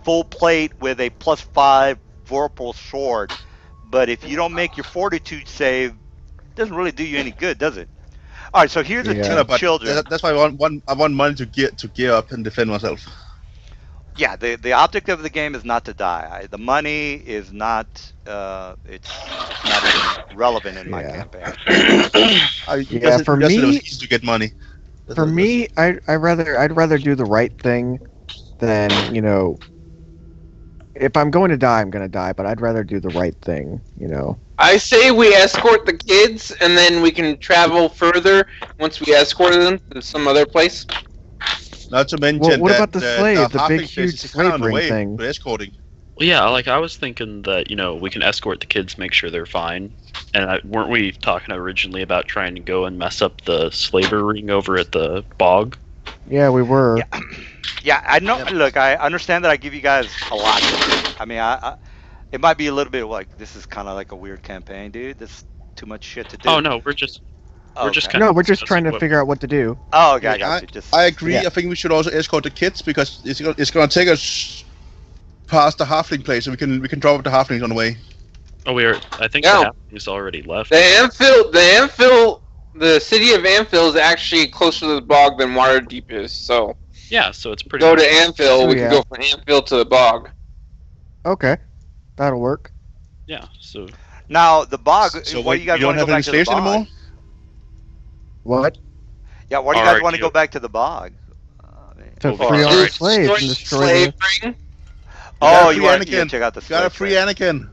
full plate with a +5 vorpal sword, but if you don't make your fortitude save, it doesn't really do you any good, does it? All right, so here are the I Yeah. know, two but children. that's why I want money to gear up and defend myself. Yeah, the object of the game is not to die. The money is not. It's not even relevant in my Yeah. campaign. You Yeah. just said it was easy to get money. For me, I'd rather do the right thing than if I'm going to die, I'm going to die. But I'd rather do the right thing. I say we escort the kids, and then we can travel further once we escorted them to some other place. Not to Well, mention what that about the slave, the big halfling place huge is kind of on slave the ring way thing? for escorting. Well, yeah, like I was thinking that we can escort the kids, make sure they're fine. And weren't we talking originally about trying to go and mess up the slaver ring over at the bog? Yeah, we were. Yeah, yeah. I know. Yep. Look, I understand that I give you guys a lot to do. I mean, it might be a little bit like this is kind of like a weird campaign, dude. This is too much shit to Oh do. no, we're just Okay. kind of No, we're just discussing trying to what figure out what to do. Oh, okay. Yeah, I got you. Just I agree. Yeah. I think we should also escort the kids because it's gonna take us past the halfling place, so we can drop the halflings on the way. I think Yeah. the halflings already left. The city of Anfield is actually closer to the bog than Waterdeep is. So Yeah, so it's pretty go much to Anfield. So, We yeah. can go from Anfield to the bog. Okay, that'll work. yeah. So now the bog. So Why wait, do you guys you don't want to have go any back to the slaves bog? anymore? What? Yeah. Why do you guys Alright, want to go you- back to the bog? To Over free all there. the slaves and destroy slave the. ring. You got Oh, a you free want to Anakin. check out the You got a slave free trade. Anakin.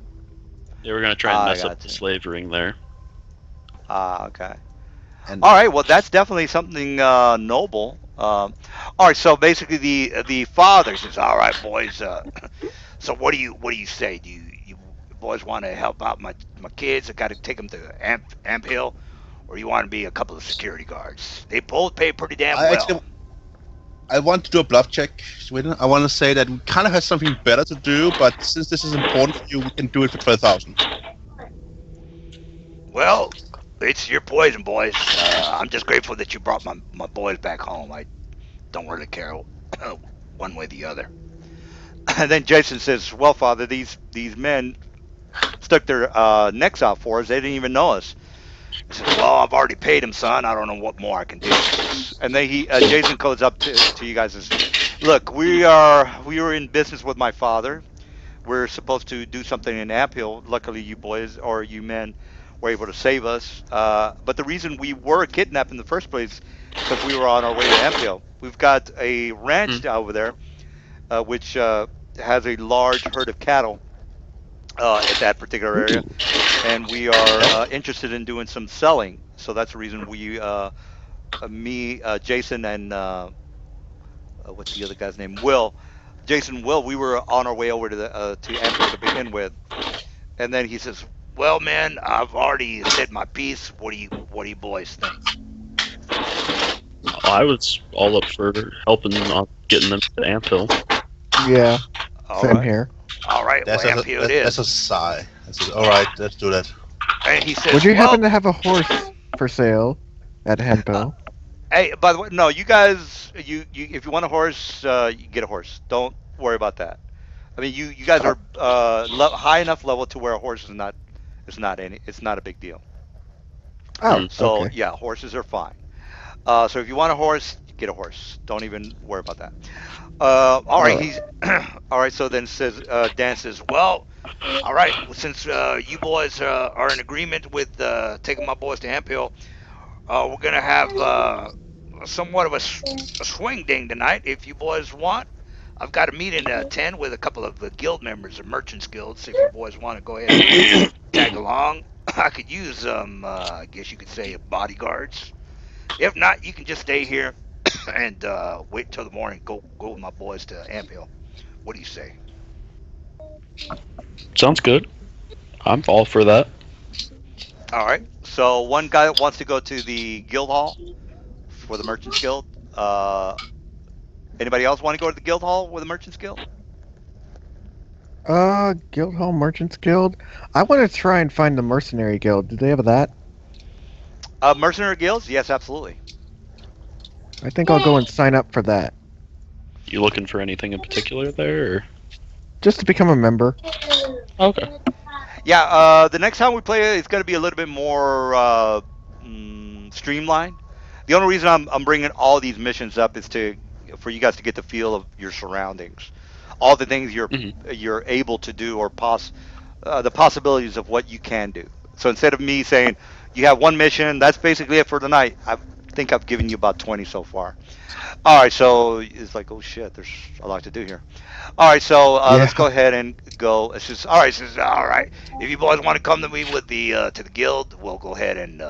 they were gonna try and I mess up got the you. slave ring there. Okay. And All right. Well, that's definitely something noble. All right. So basically, the father says, "All right, boys. So what do you say? Do you boys want to help out my kids? I got to take them to Amp Hill, or you want to be a couple of security guards? They both pay pretty damn I actually well." I want to do a bluff check, Sweden. I want to say that we kind of have something better to do, but since this is important for you, we can do it for 12,000. Well, it's your poison, boys. I'm just grateful that you brought my boys back home. I don't really care one way or the other. And then Jason says, "Well, Father, these men stuck their necks out for us. They didn't even know us." He says, "Well, I've already paid him, son. I don't know what more I can do." And then Jason goes up to you guys and says, "Look, we were in business with my father. We're supposed to do something in Appial. Luckily, you boys or you men were able to save us. But the reason we were kidnapped in the first place because we were on our way to Appial. We've got a ranch over there, which has a large herd of cattle at that particular area, and we are interested in doing some selling. So that's the reason Jason, and what's the other guy's name? Will. Jason, Will. We were on our way over to Amphil to begin with, and then he says, "Well, man, I've already said my piece. What do you boys think?" I was all up for helping on getting them to Anthill. Yeah, All same right. here. All right. Well, Amphil it That's is. a sigh. All right, let's do that. And he says, Would you "Well, happen to have a horse for sale at Hempo? hey, by the way, no, you guys, if you want a horse, you get a horse. Don't worry about that. I mean, you guys Oh, are high enough level to where a horse it's not a big deal. oh, So okay. yeah, horses are fine. So if you want a horse, get a horse. Don't even worry about that. All All right, right. he's all right. So then Dan says, "Well, all right, well, since you boys are in agreement with taking my boys to Hemp Hill, we're gonna have somewhat of a swing ding tonight. If you boys want, I've got a meeting at 10 with a couple of the guild members of Merchants Guild. So if you boys want to go ahead and tag along, I could use I guess you could say, bodyguards. If not, you can just stay here and wait till the morning. Go with my boys to Amphill. What do you say?" Sounds good. I'm all for that. All right. So one guy wants to go to the guild hall for the Merchants Guild. Uh, Anybody else want to go to the guild hall with the Merchants Guild? Guildhall Merchants Guild. I want to try and find the Mercenary Guild. Do they have that? Mercenary guilds? Yes, absolutely. I think I'll go and sign up for that. You looking for anything in particular there? Or? Just to become a member. Okay. Yeah, the next time we play it, it's going to be a little bit more streamlined. The only reason I'm bringing all these missions up is to for you guys to get the feel of your surroundings, all the things Hmm. you're able to do, or the possibilities of what you can do. So instead of me saying you have one mission, that's basically it for the night. I think I've given you about 20 so far. All right, so it's like, oh shit, there's a lot to do here. All right, so Yeah. let's go ahead and go. It's just all right. It's just, all right. If you boys want to come to me with the to the guild, we'll go ahead and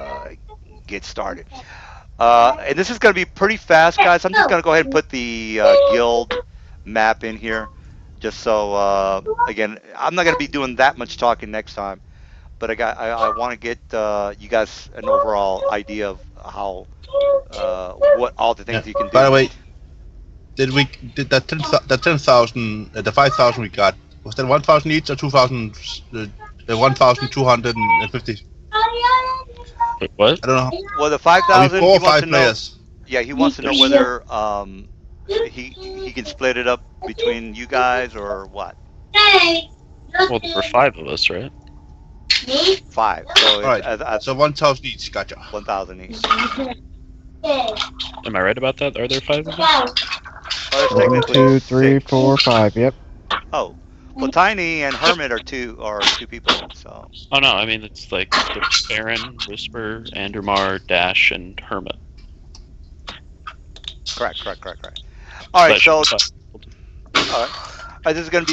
get started. And this is going to be pretty fast, guys. I'm just going to go ahead and put the guild map in here, just so again, I'm not going to be doing that much talking next time, but I want to get you guys an overall idea of how what all the Yeah. things you can By the do. way, did that 10,000 the 5,000 we got, was that 1,000 each or 2,000, 1,250? Wait, what? I don't know. Well, the Are we 5,000, four he or wants to five know. players? Yeah, he wants to know There's whether he can split it up between you guys or what? well, there were five of us, right? Five. So All it's right. at So 1,000 each. Gotcha. 1,000 each. Am I right about that? Are there five of us? Well, there's One, technically two, three, four, six. five. Yep. Oh, well, Tiny and Hermit are two people. So Oh no, I mean it's like there's Baron, Whisper, Andermar, Dash, and Hermit. correct, correct, correct, correct. All So right, that should be so five. all right, this is gonna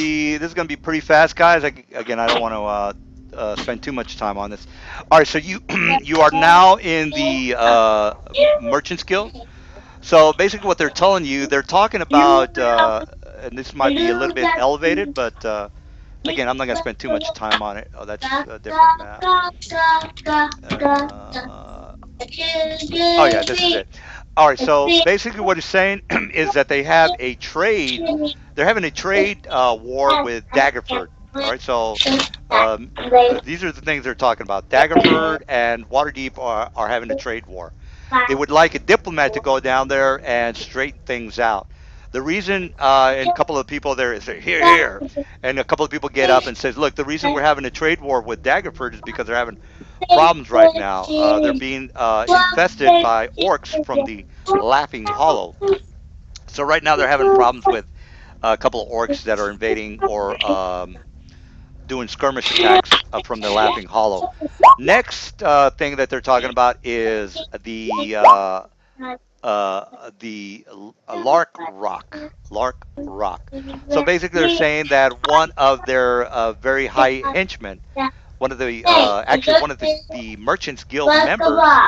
be pretty fast, guys. Again, I don't want to spend too much time on this. All right, so you you are now in the Merchants Guild. So basically, what they're telling you, they're talking about, and this might be a little bit elevated, but again, I'm not going to spend too much time on it. Oh, that's a different map. Uh, oh yeah, this is it. All right. So basically, what he's saying is that they have a trade. They're having a trade war with Daggerford. All right. So these are the things they're talking about. Daggerford and Waterdeep are having a trade war. They would like a diplomat to go down there and straighten things out. The reason, and a couple of people there say, here, here, and a couple of people get up and says, look, the reason we're having a trade war with Daggerford is because they're having problems right now. They're being infested by orcs from the Laughing Hollow. So right now they're having problems with a couple of orcs that are invading or doing skirmish attacks from the Laughing Hollow. Next thing that they're talking about is the Lark Rock. Lark Rock. So basically, they're saying that one of their very high henchmen, one of the actually one of the Merchants Guild members,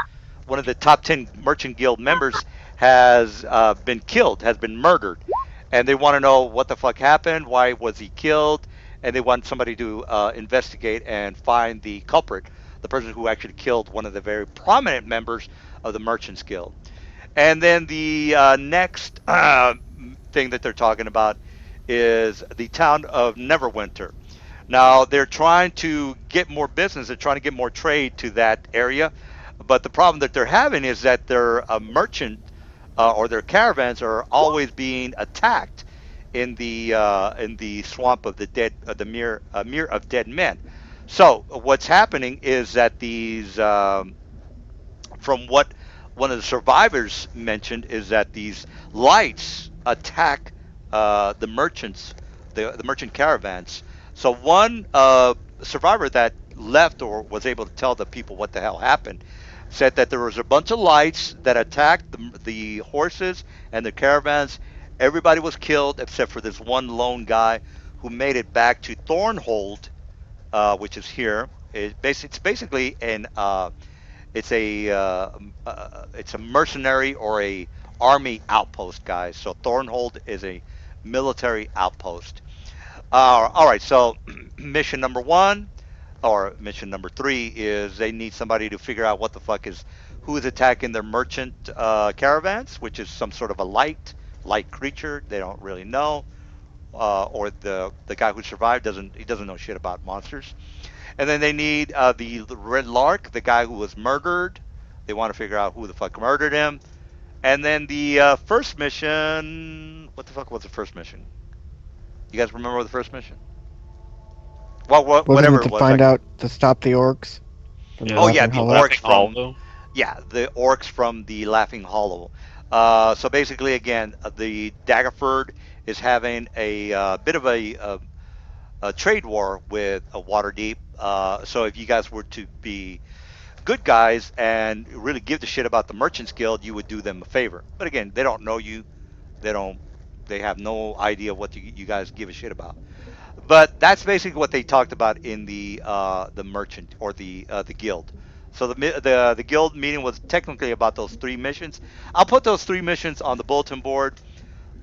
one of the top 10 Merchant Guild members, has been killed, has been murdered, and they want to know what the fuck happened, why was he killed, and they want somebody to investigate and find the culprit, the person who actually killed one of the very prominent members of the Merchants Guild. And then the next thing that they're talking about is the town of Neverwinter. Now they're trying to get more business. They're trying to get more trade to that area, but the problem that they're having is that their merchant or their caravans are always being attacked in the swamp of the dead, the mere of dead men. So what's happening is that these from what one of the survivors mentioned is that these lights attack the merchants, the merchant caravans. So one survivor that left or was able to tell the people what the hell happened said that there was a bunch of lights that attacked the horses and the caravans. Everybody was killed except for this one lone guy who made it back to Thornhold, which is here. It's basically an it's a mercenary or a army outpost, guys. So Thornhold is a military outpost. All right, so mission number one or mission number three is they need somebody to figure out what the fuck is who is attacking their merchant caravans, which is some sort of a light creature. They don't really know, or the guy who survived doesn't know shit about monsters. And then they need the Red Lark, the guy who was murdered. They want to figure out who the fuck murdered him. And then the first mission. What the fuck was the first mission? You guys remember the first mission? Well, Wasn't whatever it it to was. find out to stop the orcs from the Yeah, Oh yeah, Laughing the Hollow? orcs Laughing from Hollow. the orcs from the Laughing Hollow. So basically, again, the Daggerford is having a bit of a trade war with Waterdeep. So if you guys were to be good guys and really give the shit about the Merchants Guild, you would do them a favor. But again, they don't know you. They don't. They have no idea what you guys give a shit about. But that's basically what they talked about in the merchant or the guild. So the guild meeting was technically about those three missions. I'll put those three missions on the bulletin board.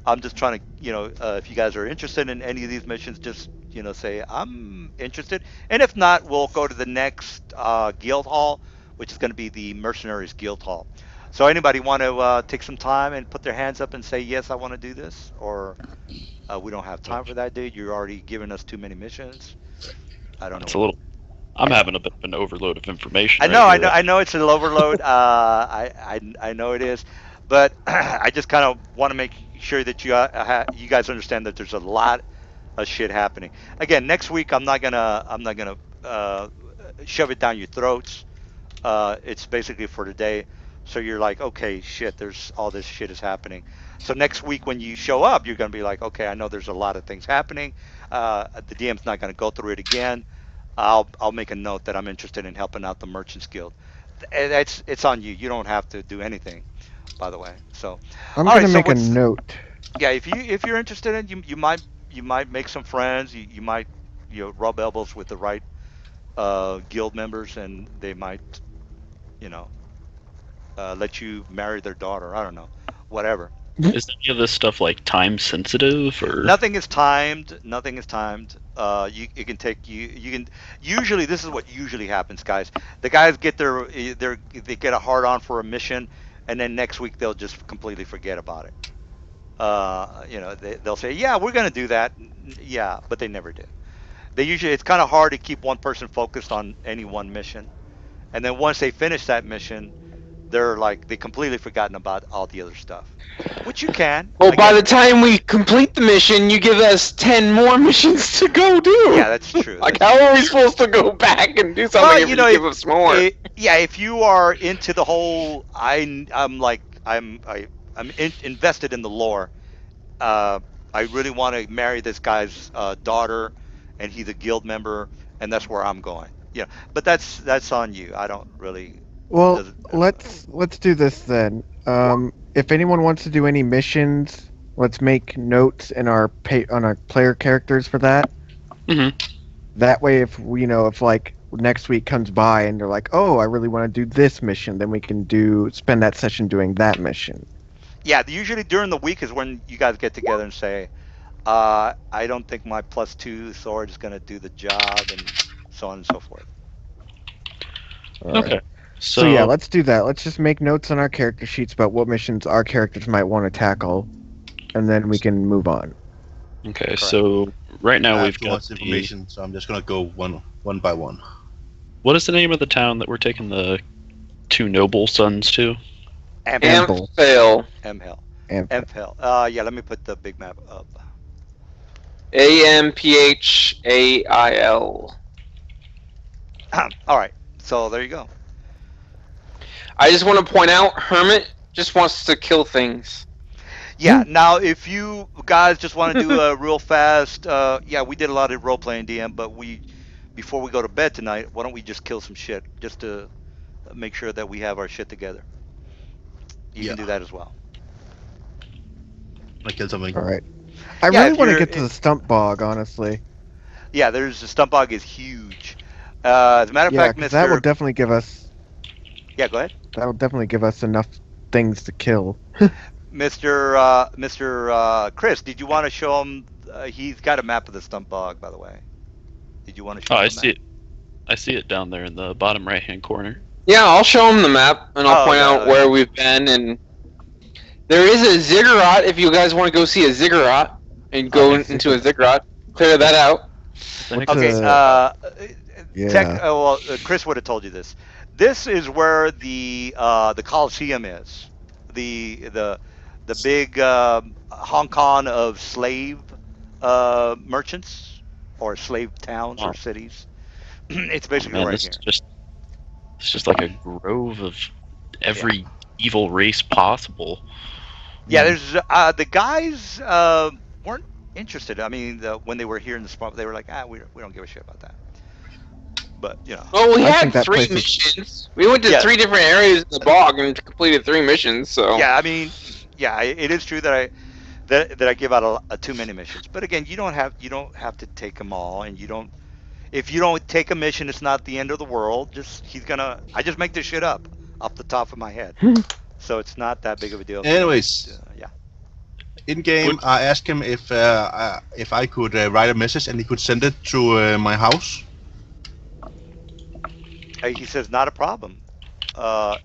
I'm just trying to, if you guys are interested in any of these missions, just say I'm interested. And if not, we'll go to the next guild hall, which is going to be the Mercenaries Guild Hall. So anybody want to take some time and put their hands up and say yes, I want to do this, or we don't have time for that, dude. You're already giving us too many missions. I don't know It's a what. little. I'm having a bit of an overload of information I right know, I know, here. I know. It's an overload. I know it is, but I just kind of want to make sure that you guys understand that there's a lot of shit happening. Again, next week I'm not gonna shove it down your throats. It's basically for today. So you're like, okay, shit, there's all this shit is happening. So next week when you show up, you're going to be like, okay, I know there's a lot of things happening. The DM's not going to go through it again. I'll make a note that I'm interested in helping out the Merchants Guild. It's on you. You don't have to do anything, by the way. So, I'm all right. gonna So make a what's note. yeah? If you're interested in you might make some friends. You might rub elbows with the right guild members, and they might you know let you marry their daughter. I don't know, whatever. Is any of this stuff like time sensitive or? Nothing is timed. Nothing is timed. It can take you can usually this is what usually happens, guys. The guys get they get a hard on for a mission, and then next week they'll just completely forget about it. They'll say, yeah, we're gonna do that. Yeah, but they never do. They usually it's kind of hard to keep one person focused on any one mission, and then once they finish that mission, they're like they completely forgotten about all the other stuff, which you can Well, by the again. time we complete the mission, you give us 10 more missions to go do. Yeah, that's true. Like, That's how true. are we supposed to go back and do something Well, if you give us more? yeah, if you are into the whole, I'm like, invested in the lore. Uh, I really want to marry this guy's daughter, and he's a guild member, and that's where I'm going. Yeah, but that's on you. I don't really Well, doesn't. let's do this then. If anyone wants to do any missions, let's make notes in our on our player characters for that. Mhm. That way, if if like next week comes by and they're like, "Oh, I really want to do this mission," then we can spend that session doing that mission. Yeah, usually during the week is when you guys get together and say, I don't think my +2 sword is going to do the job, and so on and so forth. All right. Okay. So yeah, So let's do that. Let's just make notes on our character sheets about what missions our characters might want to tackle, and then we can move on. okay. Correct. So right now I we've have too got much the. information, so I'm just gonna go one by one. What is the name of the town that we're taking the two noble sons to? Ample. Amphil. Amhel. Ample. Amphel. Yeah, let me put the big map up. Amphail. All right, so there you go. I just want to point out, Hermit just wants to kill things. Yeah, now if you guys just want to do a real fast, yeah, we did a lot of role playing DM, but before we go to bed tonight, why don't we just kill some shit just to make sure that we have our shit together? You Yeah. can do that as well. I killed something. All right. I Yeah, really if want to you're- get to the stump bog, honestly. Yeah, there's the stump bog is huge. As a matter of Yeah, fact, because that will Mister. definitely give us Yeah, go ahead. enough things to kill. Mr. Chris, did you want to show him? He's got a map of the stump bog, by the way. Did you want to show Oh, him I the see map? it. I see it down there in the bottom right-hand corner. Yeah, I'll show him the map, and I'll Oh, point yeah, out okay. where we've been. And there is a ziggurat if you guys want to go see a ziggurat and go Okay, into a ziggurat. Clear that out. The heck What's Okay. is- Yeah. Chris would have told you this. This is where the Coliseum is. the big Hong Kong of slave merchants or slave towns or Oh, cities. It's oh basically man, right this is here. just like a grove of Yeah. every evil race possible. Yeah, Mm. there's the guys weren't interested. I mean, when they were here in the spot, they were like, we don't give a shit about that. But Well, we I had think that three place is. missions. We went to yeah, 3 different areas in the bog and completed 3 missions. So yeah. I mean, yeah, it is true that I give out too many missions. But again, you don't have to take them all, and you don't. If you don't take a mission, it's not the end of the world. I just make this shit up off the top of my head, so it's not that big of a deal for me. Anyways, Yeah. in game, Would I asked him if I could write a message and he could send it to my house. He says not a problem. Uh,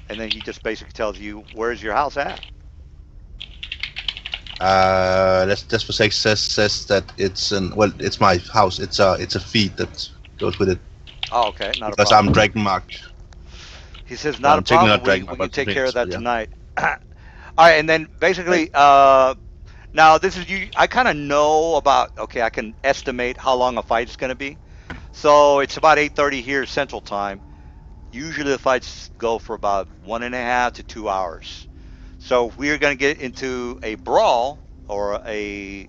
and then he just basically tells you where's your house at. Let's for sake says that it's my house. It's a feed that goes with it Oh, okay, not a because I'm problem. dragon marked. He says Well, not a I'm technically problem. not We dragon we marked, can but take care of so that yeah. tonight. All right, and then Hey, basically, now this is you. I kind of know about. Okay, I can estimate how long a fight is going to be. So it's about 8:30 here Central Time. Usually the fights go for about 1.5 to 2 hours. So if we're going to get into a brawl or a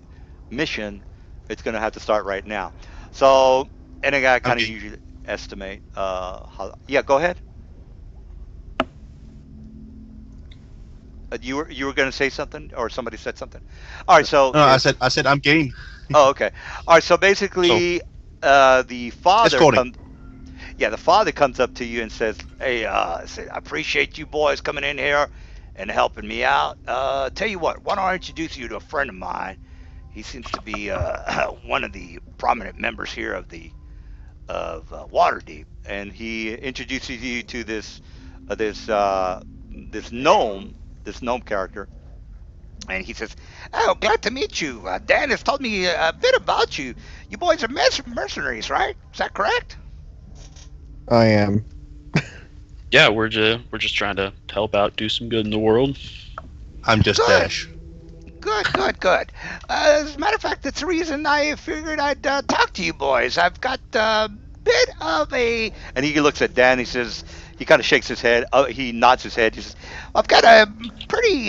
mission, it's going to have to start right now. So, and I got to I'm kind of game. usually estimate how. Yeah, go ahead. You were going to say something, or somebody said something. All right. So No, I here. said I'm game. Oh, okay. All right. So So basically, the father escorting. comes. Yeah, the father comes up to you and says, "Hey, I appreciate you boys coming in here and helping me out. Tell you what, why don't I introduce you to a friend of mine? He seems to be one of the prominent members here of Waterdeep, and he introduces you to this gnome character, and he says, "Oh, glad to meet you. Dan has told me a bit about you. You boys are mercenaries, right? Is that correct?" I am. yeah, we're just trying to help out, do some good in the world. I'm just Good. Dash. Good, good, good. As a matter of fact, that's the reason I figured I'd talk to you boys. I've got a bit of a. And he looks at Dan. He says, he kind of shakes his head. He nods his head. He says, I've got a pretty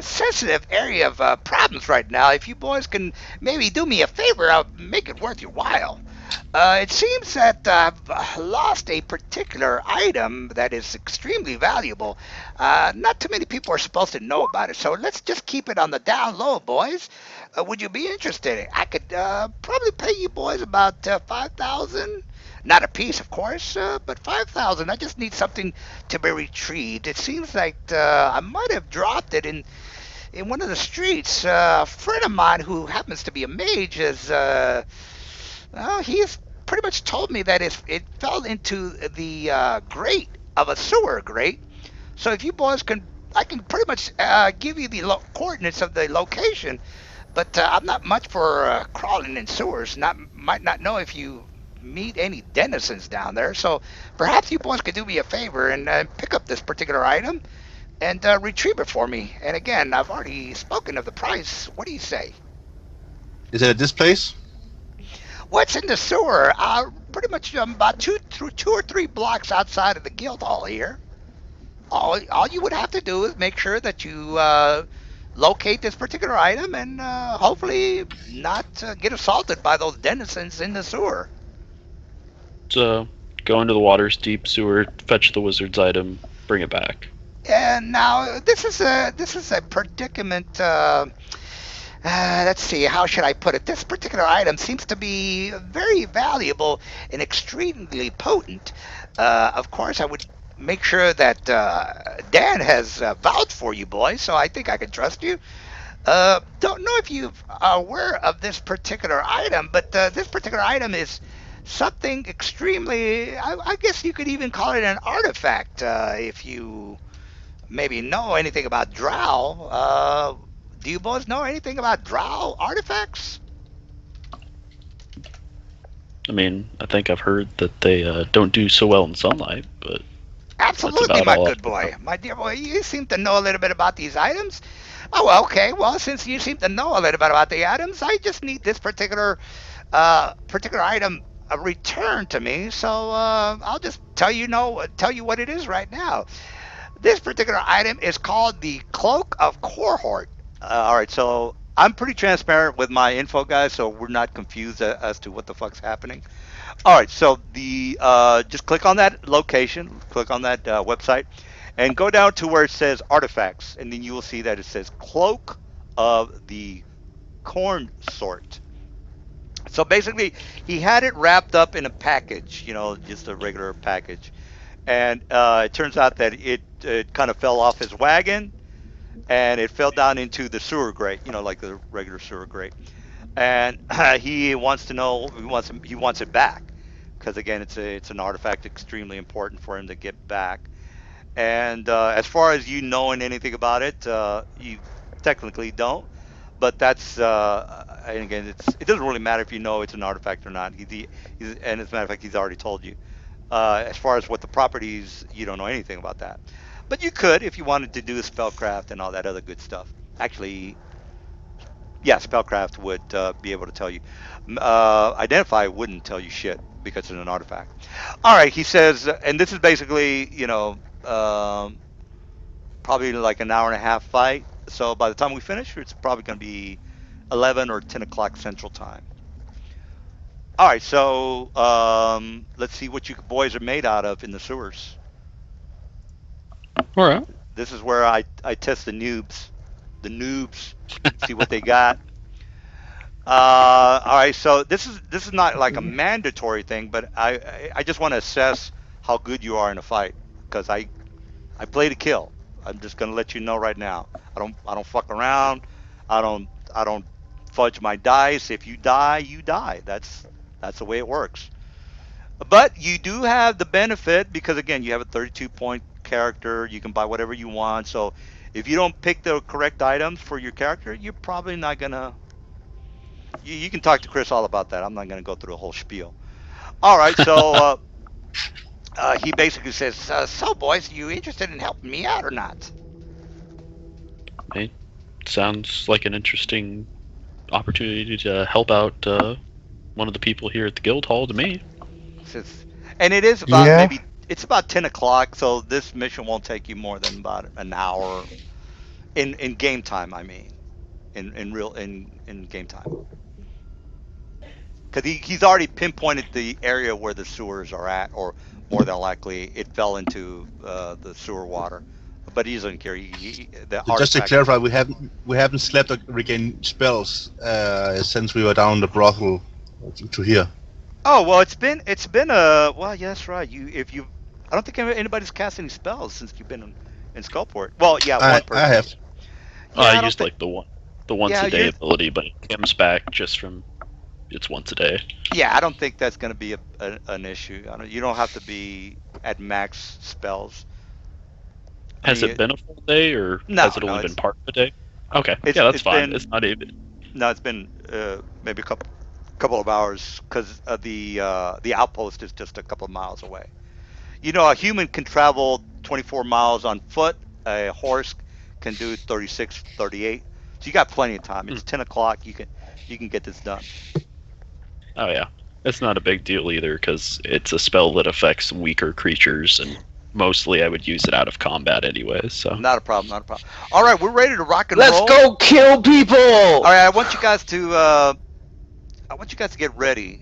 sensitive area of problems right now. If you boys can maybe do me a favor, I'll make it worth your while. It seems that I've lost a particular item that is extremely valuable. Not too many people are supposed to know about it, so let's just keep it on the down low, boys. Would you be interested? I could probably pay you boys about 5,000. Not a piece, of course, but 5,000. I just need something to be retrieved. It seems like I might have dropped it in one of the streets. A friend of mine who happens to be a mage is well, he's pretty much told me that it fell into the grate of a sewer grate. So if you boys can, I can pretty much give you the coordinates of the location. But I'm not much for crawling in sewers. Might not know if you meet any denizens down there. So perhaps you boys could do me a favor and pick up this particular item and retrieve it for me. And again, I've already spoken of the price. What do you say? Is it at this place? What's in the sewer? Pretty much about two or three blocks outside of the guild hall here. All you would have to do is make sure that you locate this particular item and hopefully not get assaulted by those denizens in the sewer. So go into the waters deep sewer, fetch the wizard's item, bring it back. And now this is a predicament. Let's see, how should I put it? This particular item seems to be very valuable and extremely potent. Of course, I would make sure that Dan has vouched for you, boys, so I think I can trust you. Don't know if you are aware of this particular item, but this particular item is something extremely, I guess you could even call it an artifact if you maybe know anything about drow. Do you boys know anything about drow artifacts? I mean, I think I've heard that they don't do so well in sunlight, but That's Absolutely, about my all I good can boy. remember. My dear boy, you seem to know a little bit about these items. Oh, well, okay. Well, since you seem to know a little bit about the items, I just need this particular item returned to me. So I'll just tell you what it is right now. This particular item is called the Cloak of Cohort. All right, so I'm pretty transparent with my info, guys, so we're not confused as to what the fuck's happening. All right, so the just click on that location, click on that website, and go down to where it says artifacts, and then you will see that it says Cloak of the Corn Sort. So basically, he had it wrapped up in a package, just a regular package, and it turns out that it kind of fell off his wagon and it fell down into the sewer grate, like the regular sewer grate. And he wants to know, he wants it back because again, it's an artifact extremely important for him to get back. And as far as you knowing anything about it, you technically don't. But that's and again, it doesn't really matter if you know it's an artifact or not. And as a matter of fact, he's already told you. As far as what the properties, you don't know anything about that. But you could if you wanted to do spellcraft and all that other good stuff. Actually, yeah, spellcraft would be able to tell you. Identify wouldn't tell you shit because it's an artifact. All right, he says, and this is basically, probably like an hour and a half fight. So by the time we finish, it's probably going to be 11 or 10 o'clock Central Time. All right, so let's see what you boys are made out of in the sewers. All right. This is where I test the noobs, see what they got. All right, so this is not like a mandatory thing, but I just want to assess how good you are in a fight because I play to kill. I'm just gonna let you know right now. I don't fuck around. I don't fudge my dice. If you die, you die. That's the way it works. But you do have the benefit because again, you have a 32 point character. You can buy whatever you want. So if you don't pick the correct items for your character, you're probably not gonna. You can talk to Chris all about that. I'm not gonna go through the whole spiel. All right, so he basically says, "So boys, are you interested in helping me out or not?" It sounds like an interesting opportunity to help out one of the people here at the guild hall to me. Says, and it is about Yeah. maybe it's about 10 o'clock, so this mission won't take you more than about an hour in game time. I mean, in game time, because he's already pinpointed the area where the sewers are at, or more than likely it fell into the sewer water. But he doesn't care. The So just to artifact is. clarify, we haven't slept or regained spells since we were down the brothel to here. Oh well, it's been well, yeah, that's right. I don't think anybody's cast any spells since you've been in Skullport. Well, yeah, one I person have. did. I Yeah, I don't used think. like the once Yeah, a day ability, but it comes back just from it's once a day. I don't think that's going to be an issue. You don't have to be at max spells. I Has mean, it been a full day or no, has it no, only been part of a day? Okay, yeah, that's it's fine. It's been not even. no, it's been maybe a couple of hours because the outpost is just a couple of miles away. A human can travel 24 miles on foot. A horse can do 36, 38. So you got plenty of time. Hmm. It's 10 o'clock. You can get this done. Oh yeah, it's not a big deal either because it's a spell that affects weaker creatures, and mostly I would use it out of combat anyways. So Not a problem. Not a problem. All right, we're ready to rock and Let's roll. go kill people. All right, I want you guys to get ready.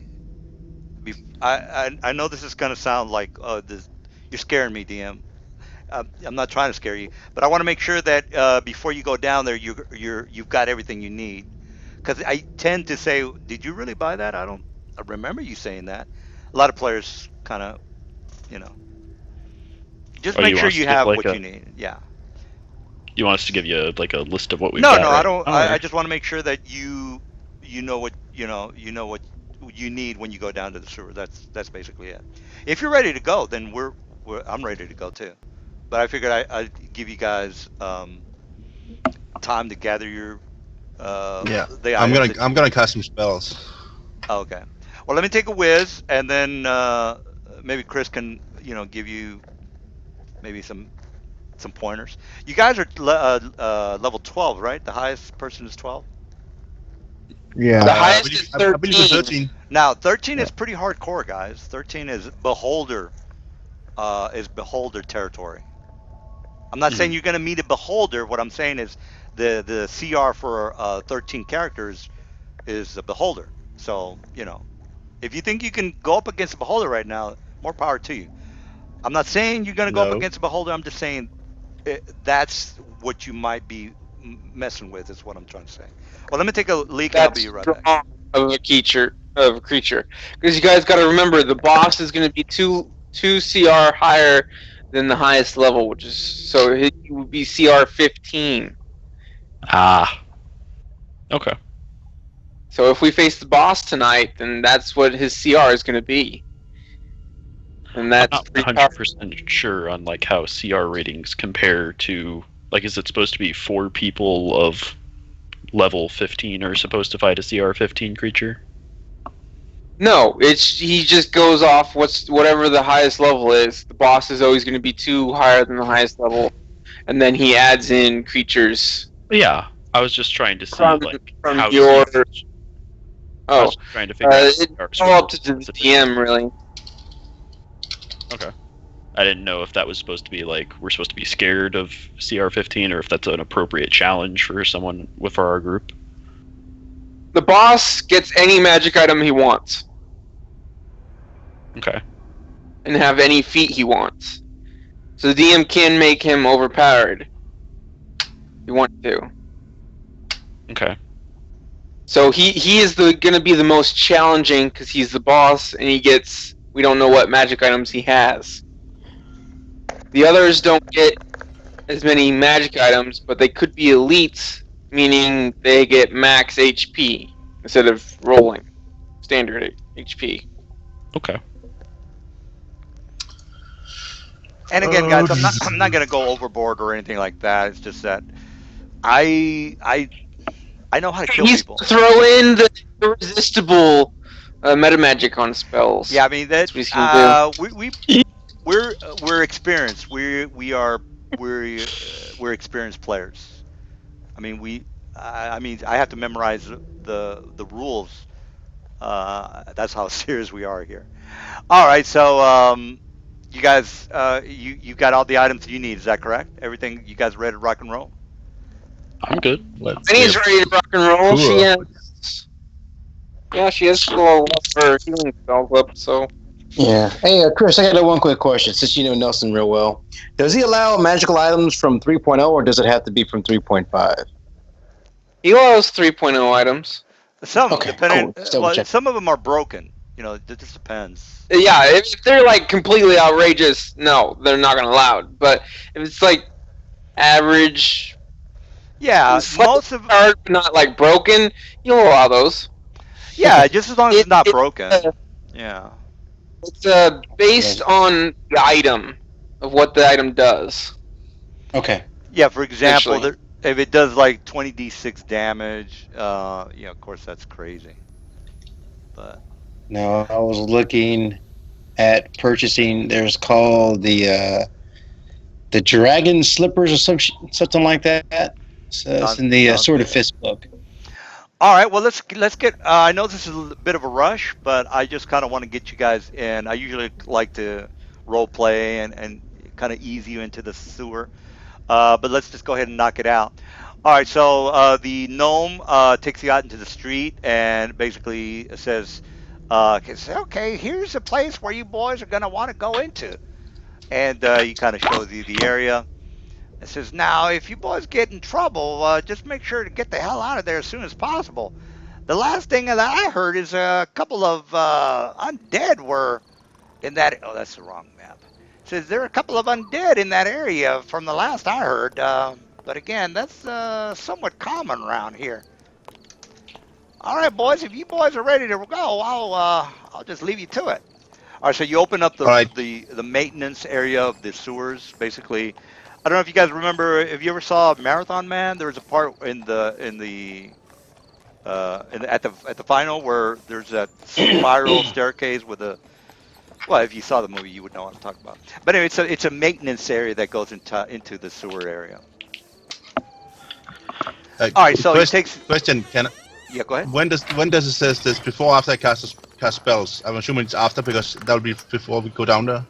I know this is gonna sound like you're scaring me, DM. I'm not trying to scare you, but I want to make sure that before you go down there, you've got everything you need. Because I tend to say, "Did you really buy that?" I remember you saying that. A lot of players kind of, you know, just oh, make you sure want us you to give have like what a you need. Yeah. you want us to give you like a list of what we've No, got no, I right don't. now, I or just want to make sure that you know what you need when you go down to the sewer. That's basically it. If you're ready to go, then I'm ready to go too. But I figured I'd give you guys time to gather Yeah, the I'm items gonna that I'm you. gonna cast some spells. Oh, okay. Well, let me take a whiz, and then maybe Chris can give you maybe some pointers. You guys are level 12, right? The highest person is 12. Yeah. The I highest believe is I believe it's 13. 13. Now 13 Yeah. is pretty hardcore, guys. 13 is beholder, beholder territory. I'm not saying Mhm. you're going to meet a beholder. What I'm saying is the CR for 13 characters is a beholder. So if you think you can go up against a beholder right now, more power to you. I'm not saying you're going to go up No. against a beholder. I'm just saying that's what you might be messing with. Is what I'm trying to say. Well, let me take a leak and I'll be That's right back. wrong of a creature. Because you guys got to remember the boss is going to be two CR higher than the highest level, which is so he would be CR 15. Ah. Okay. So if we face the boss tonight, then that's what his CR is going to be, and I'm that's not pretty powerful. 100% sure on like how CR ratings compare to like is it supposed to be 4 people of level 15 are supposed to fight a CR 15 creature? No, it's he just goes off whatever the highest level is. The boss is always going to be two higher than the highest level, and then he adds in creatures Yeah, I was just trying to see from like from how your. CRs. I Oh, was trying to figure out it's how CRs all would up work to the specifically. DM really. Okay. I didn't know if that was supposed to be like we're supposed to be scared of CR15 or if that's an appropriate challenge for someone with our group. The boss gets any magic item he wants Okay. and have any feat he wants. So the DM can make him overpowered if you want to. Okay. So he is going to be the most challenging because he's the boss and he gets we don't know what magic items he has. The others don't get as many magic items, but they could be elites, meaning they get max HP instead of rolling standard HP. Okay. And again, guys, I'm not going to go overboard or anything like that. It's just that I I I know how to kill He's people. throw in the irresistible meta magic on spells. Yeah, I mean That's what he's gonna do. we're experienced. We're experienced players. I mean I mean I have to memorize the rules. That's how serious we are here. All right, so you guys you got all the items you need. Is that correct? Everything you guys ready to rock and roll? I'm good. Let's Penny's ready to rock and roll. She poor. has, yeah, she has still a lot of her healing spells up. So Yeah. Hey, Chris, I got one quick question. Since you know Nelson real well, does he allow magical items from 3.0 or does it have to be from 3.5? he allows 3.0 items. Some Okay, depending. cool. Just double Well, check. some of them are broken. It just depends. Yeah, if they're like completely outrageous, no, they're not gonna allow it. But if it's like average, Yeah, slightly most of hard, but not like broken, you'll allow those. yeah, just as long as It, it's not it, broken. Yeah. It's based on the item of what the item does. Okay. Yeah, for example, Essentially, if it does like 20d6 damage, yeah, of course that's crazy. But Now I was looking at purchasing. There's called the Dragon Slippers or something like that. So it's in the sounds Sword of good. Fist book. All right, well let's get. I know this is bit of a rush, but I just kind of want to get you guys in. I usually like to role play and kind of ease you into the sewer. But let's just go ahead and knock it out. All right, so the gnome takes you out into the street and basically says, "Okay, here's a place where you boys are gonna want to go into." And he kind of shows you the area. It says, "Now, if you boys get in trouble, just make sure to get the hell out of there as soon as possible. The last thing that I heard is a couple of undead were in that. Oh, that's the wrong map. It says there are a couple of undead in that area from the last I heard. But again, that's somewhat common around here. All right, boys, if you boys are ready to go, I'll just leave you to it." All right, so you open up All right. the maintenance area of the sewers, basically. I don't know if you guys remember. If you ever saw Marathon Man, there was a part at the final where there's that spiral staircase with a Well, if you saw the movie, you would know what I'm talking about. But anyway, it's a maintenance area that goes into the sewer area. All right, so he takes. Question: Can Yeah, go ahead. when does it says this? Before or after I cast spells? I'm assuming it's after because that will be before we go down there.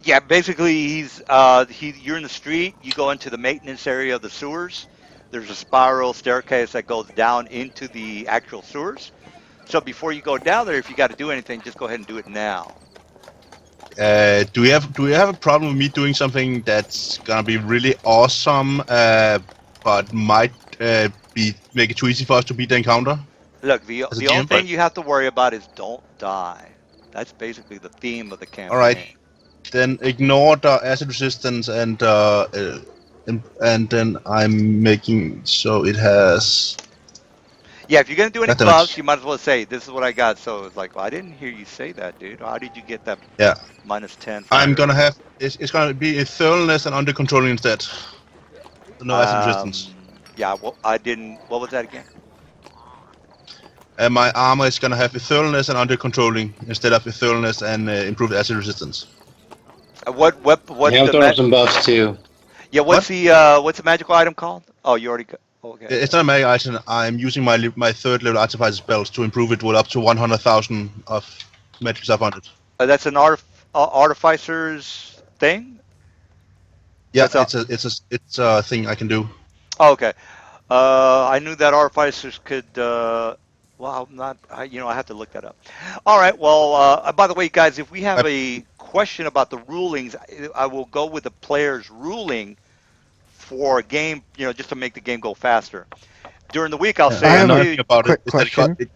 Yeah, basically you're in the street. You go into the maintenance area of the sewers. There's a spiral staircase that goes down into the actual sewers. So before you go down there, if you got to do anything, just go ahead and do it now. Do we have a problem with me doing something that's gonna be really awesome, but might be make it too easy for us to beat the encounter Look, the as a the only GM? thing you have to worry about is don't die. That's basically the theme of the All right, campaign. then ignore the acid resistance and then I'm making so it has Yeah, if you're gonna do any that damage. buffs, you might as well say this is what I got. So it's like, well, I didn't hear you say that, dude. How did you get that Yeah, -10 from I'm your? gonna have it's gonna be a thoroughness and under controlling instead. No acid resistance. Yeah. Well, I didn't. What was that again? And my armor is gonna have a thoroughness and under controlling instead of a thoroughness and improved acid resistance. What's Yeah, I'm the throwing up some buffs too. yeah? What? What's the magical item called? Oh, you already got. Okay. It's not a magic item. I'm using my third level artificer spells to improve it with up to 100,000 of magic stuff on it. That's an artificer's thing. Yeah, That's a. it's a thing I can do. Oh, okay. I knew that artificers could. Well, I'm not. I have to look that up. All right. Well, by the way, guys, if we I, have a question about the rulings, I will go with the player's ruling for a game. Just to make the game go faster. During the week, I'll I say, have another a thing dude. about it quick is that question.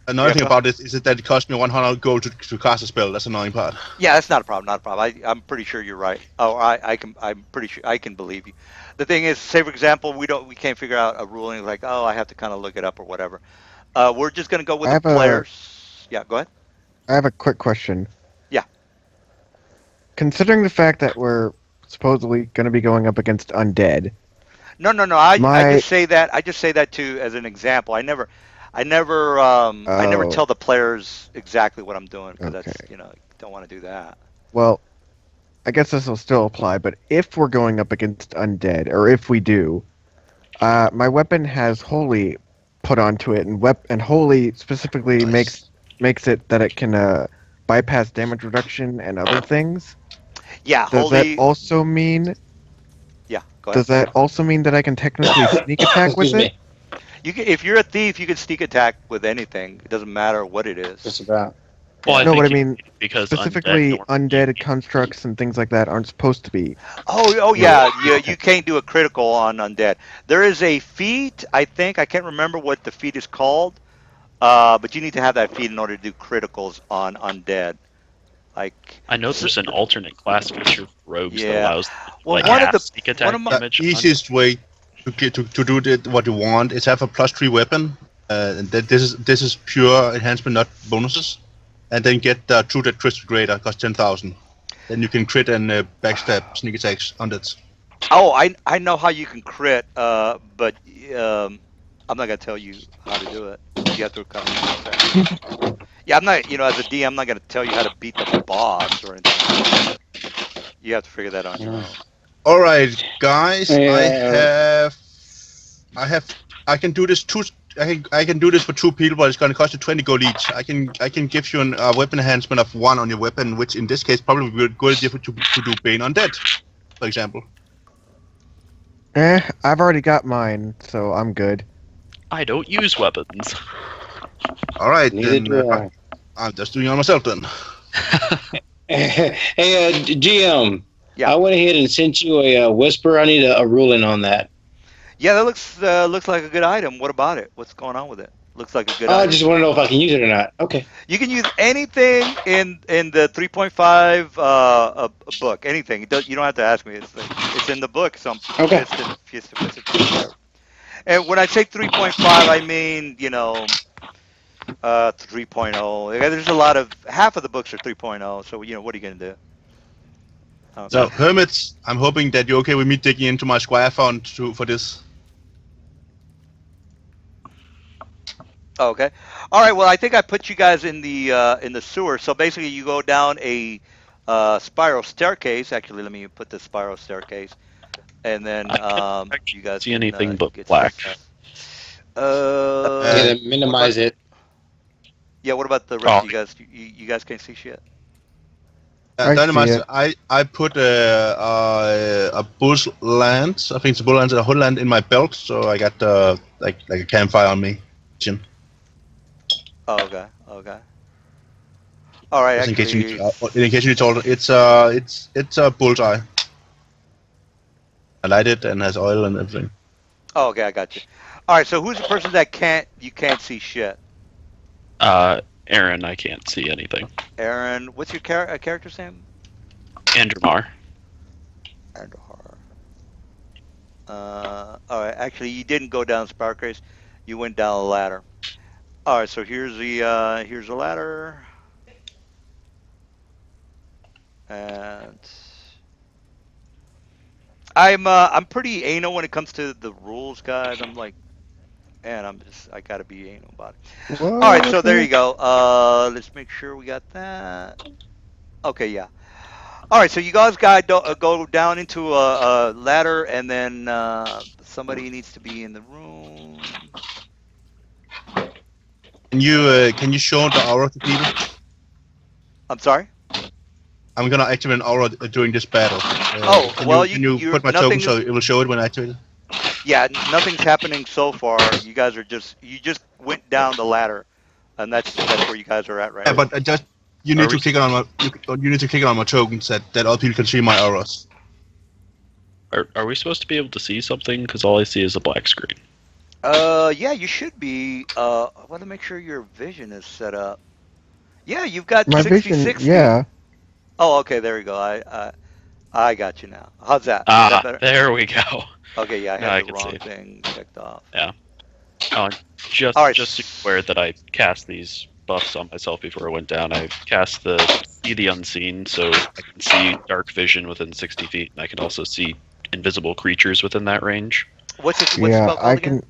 another Yeah, thing go. about it is that it cost me 100 gold to cast a spell. That's the annoying part. Yeah, that's not a problem. Not a problem. I'm pretty sure you're right. Oh, I can. I'm pretty sure I can believe you. The thing is, say for example, we can't figure out a ruling like, oh, I have to kind of look it up or whatever. We're just gonna go with I the have a players. Yeah, go ahead. I have a quick question. Yeah. Considering the fact that we're supposedly going to be going up against undead, No, no, no. I my just say that. I just say that too as an example. I never oh, tell the players exactly what I'm doing because okay. don't want to do that. Well, I guess this will still apply, but if we're going up against undead, or if we do, my weapon has holy put onto it, and holy specifically Nice. makes it that it can bypass damage reduction and other things. Yeah, Does that holy. also mean Yeah, go ahead. does that also mean that I can technically sneak attack with Excuse it? me. If you're a thief, you can sneak attack with anything. It doesn't matter what it Just is. about. Well, I No, think but I mean because specifically undead undead constructs and things like that aren't supposed to be. Oh Really? yeah, you can't do a critical on undead. There is a feat, I think. I can't remember what the feat is called. But you need to have that feat in order to do criticals on undead. Like, I know so, there's an alternate class feature for rogues that yeah. allows Well, like one of half the sneak one attack of my The damage on. easiest way to do what you want is have a +3 weapon. And this is pure enhancement, not bonuses. And then get through that crystal greater, cost 10,000. Then you can crit and backstab sneak attacks on that. Oh, I know how you can crit. But I'm not gonna tell you how to do it. You have to come in and say. Yeah, I'm not. As a DM, I'm not gonna tell you how to beat the boss or anything like that. You have to figure that on your own. All right, guys. Yeah. I can do this two. I can do this for two people, but it's going to cost you 20 gold each. I can give you a weapon enhancement of 1 on your weapon, which in this case probably would be a good idea to do Bane Undead, for example. I've already got mine, so I'm good. I don't use weapons. All right, Neither then do I. I'm just doing it on myself then. Hey, GM. Yeah. I went ahead and sent you a whisper. I need a ruling on that. Yeah, that looks like a good item. What about it? What's going on with it? Looks like a good I item. just want to know if I can use it or not. Okay. You can use anything in the 3.5 book. Anything. You don't have to ask me. It's in the book. So I'm Okay. pissed if it's whatever. And when I say 3.5, I mean 3.0. There's a lot of half of the books are 3.0. So what are you gonna do? Okay. So, Hermits, I'm hoping that you're okay with me digging into my Squire fund for this. Okay. All right. Well, I think I put you guys in the sewer. So basically, you go down a spiral staircase. Actually, let me put the spiral staircase, and then I can't you actually guys see can anything but get black. set up. Uh, Yeah, What about minimize it. yeah? What about the rest Oh, of you guys? You guys can't see shit. I see Dynamite, it. I put a bush land. I think it's a bull land, a whole land in my belt, so I got like a campfire on me. Oh, okay, okay. All right. Just Actually, in case you need to order, it's a bullseye. I light it and has oil and everything. oh, okay, I got you. All right. So who's the person that you can't see shit? Aaron, I can't see anything. Aaron. What's your character's name? Andromar. Andahar. All right. Actually, you didn't go down Sparkers. You went down a ladder. All right. So here's the ladder, and I'm pretty anal when it comes to the rules, guys. I'm like, man, I gotta be anal about it. All right. What So there the you go. Let's make sure we got that. Okay. Yeah. All right. So you guys got go down into a ladder, and then somebody needs to be in the room. Can you show the aura to people? I'm sorry. I'm gonna activate an aura during this battle. Oh, well, Can you you're put my token nothing so is. it will show it when I activate it? Yeah, nothing's happening so far. You guys are you just went down the ladder, and that's where you guys are at right Yeah, now. but I just you Are need we? to click on my you need to click on my tokens that other people can see my auras. Are we supposed to be able to see something? Because all I see is a black screen. Yeah, you should be. I want to make sure your vision is set up. Yeah, you've got my 60 vision? 60. Yeah. Oh, okay, there you go. I got you now. How's that? Is that Ah, better? there we go. Okay, yeah, I Now had I the can wrong see. thing checked off. Yeah. Oh, All right. just so you're aware that I cast these buffs on myself before I went down. I cast the see the unseen, so I can see dark vision within 60 feet, and I can also see invisible creatures within that range. What's the Yeah, spell I called again? can.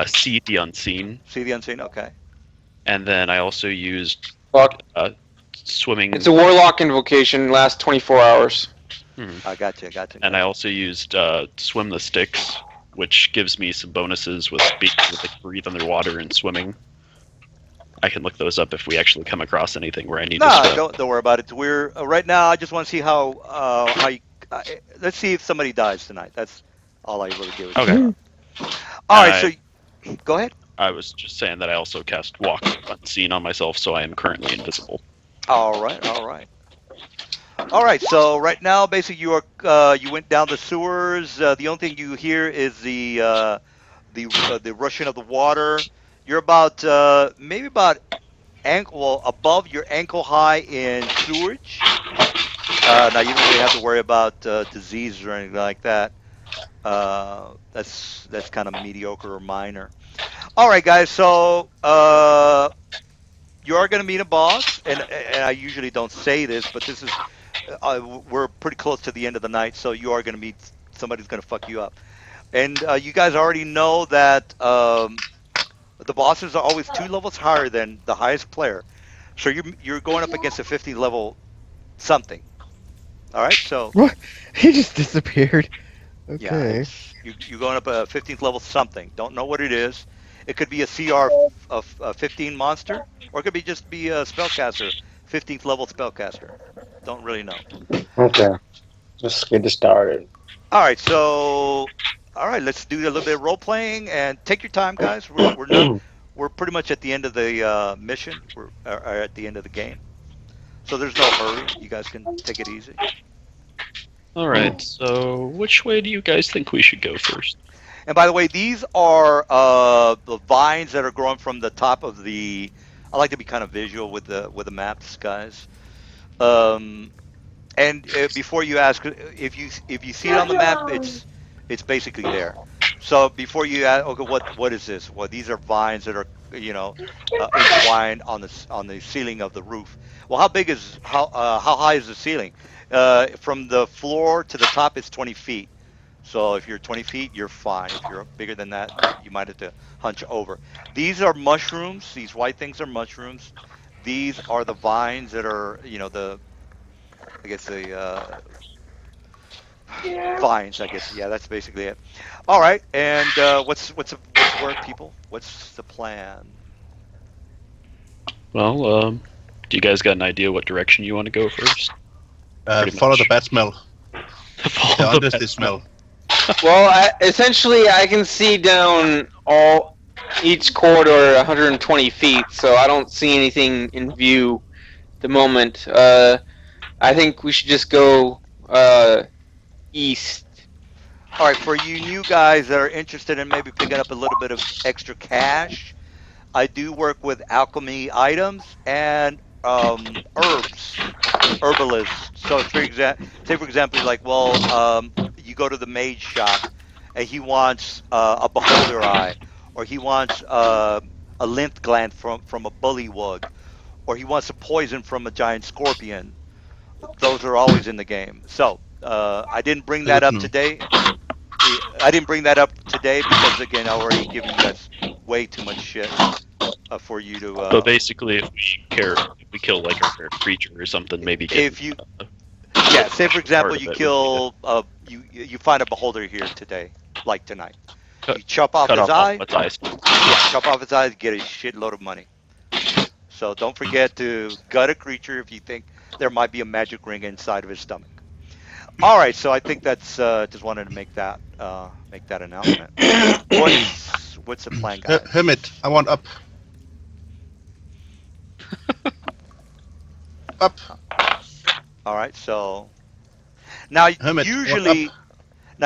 See the unseen, See the unseen. Okay. and then I also used Fuck. swimming. It's a warlock invocation. Lasts 24 hours. I got you. I got you. And I also used swim the sticks, which gives me some bonuses with speed, with like breathe underwater and swimming. I can look those up if we actually come across anything where I need to No, swim. don't worry about it. We're right now. I just want to see how you. Let's see if somebody dies tonight. That's all I really give a shit Okay. about. All And right, so go ahead. I was just saying that I also cast walk unseen on myself, so I am currently invisible. All right, all right, all right. So right now, basically, you went down the sewers. The only thing you hear is the rushing of the water. You're about maybe about above your ankle high in sewage. Now you don't really have to worry about disease or anything like that. That's kind of mediocre or minor. All right, guys. So you are going to meet a boss, and I usually don't say this, but this is we're pretty close to the end of the night, so you are going to meet somebody's going to fuck you up, and you guys already know that the bosses are always 2 levels higher than the highest player, so you're going up against a 50 level something. All right, so What? He just disappeared. yeah, Okay. you're going up a 15th level something. Don't know what it is. It could be a CR of 15 monster, or it could be a spellcaster, 15th level spellcaster. Don't really know. Okay, let's get this started. All right, so all right, let's do a little bit of role playing and take your time, guys. We're not we're pretty much at the end of the mission. We're are at the end of the game, so there's no hurry. You guys can take it easy. All right. So, which way do you guys think we should go first? And by the way, these are the vines that are growing from the top of the. I like to be kind of visual with the maps, guys. Um, and before you ask, if you see it on the map, it's basically there. So before you ask, okay, what is this? Well, these are vines that are entwined on the ceiling of the roof. Well, how high is the ceiling? From the floor to the top, it's 20 feet. So if you're 20 feet, you're fine. If you're bigger than that, you might have to hunch over. These are mushrooms. These white things are mushrooms. These are the vines that are, I guess the fines. I guess yeah, that's basically it. All right, and what's the word, people? What's the plan? Well, do you guys got an idea what direction you want to go first? Pretty Follow the much. bad smell. The Follow the understy bed. smell. Well, essentially, I can see down each corridor 120 feet, so I don't see anything in view at the moment. I think we should just go east. All right, for you new guys that are interested in maybe picking up a little bit of extra cash, I do work with alchemy items and herbs, herbalists. So, say for example, you're like, well, you go to the mage shop, and he wants a beholder eye, or he wants a lymph gland from a bullywug, or he wants a poison from a giant scorpion. Those are always in the game. So, I didn't bring that Good to up know. today. I didn't bring that up today because again, I already given you guys way too much shit for you to. But basically, if we kill like a rare creature or something, maybe get If you, a yeah, say for part example, of you it would be kill, you find a beholder here today, like tonight. cut, You chop off cut his off all eye. its eyes. Yeah, chop off his eyes, get a shitload of money. So don't forget to gut a creature if you think there might be a magic ring inside of his stomach. All right, so I think that's just wanted to make that announcement. What's the plan, guys? Hermit, I want up. Up. All right, so now Hermit, I want up.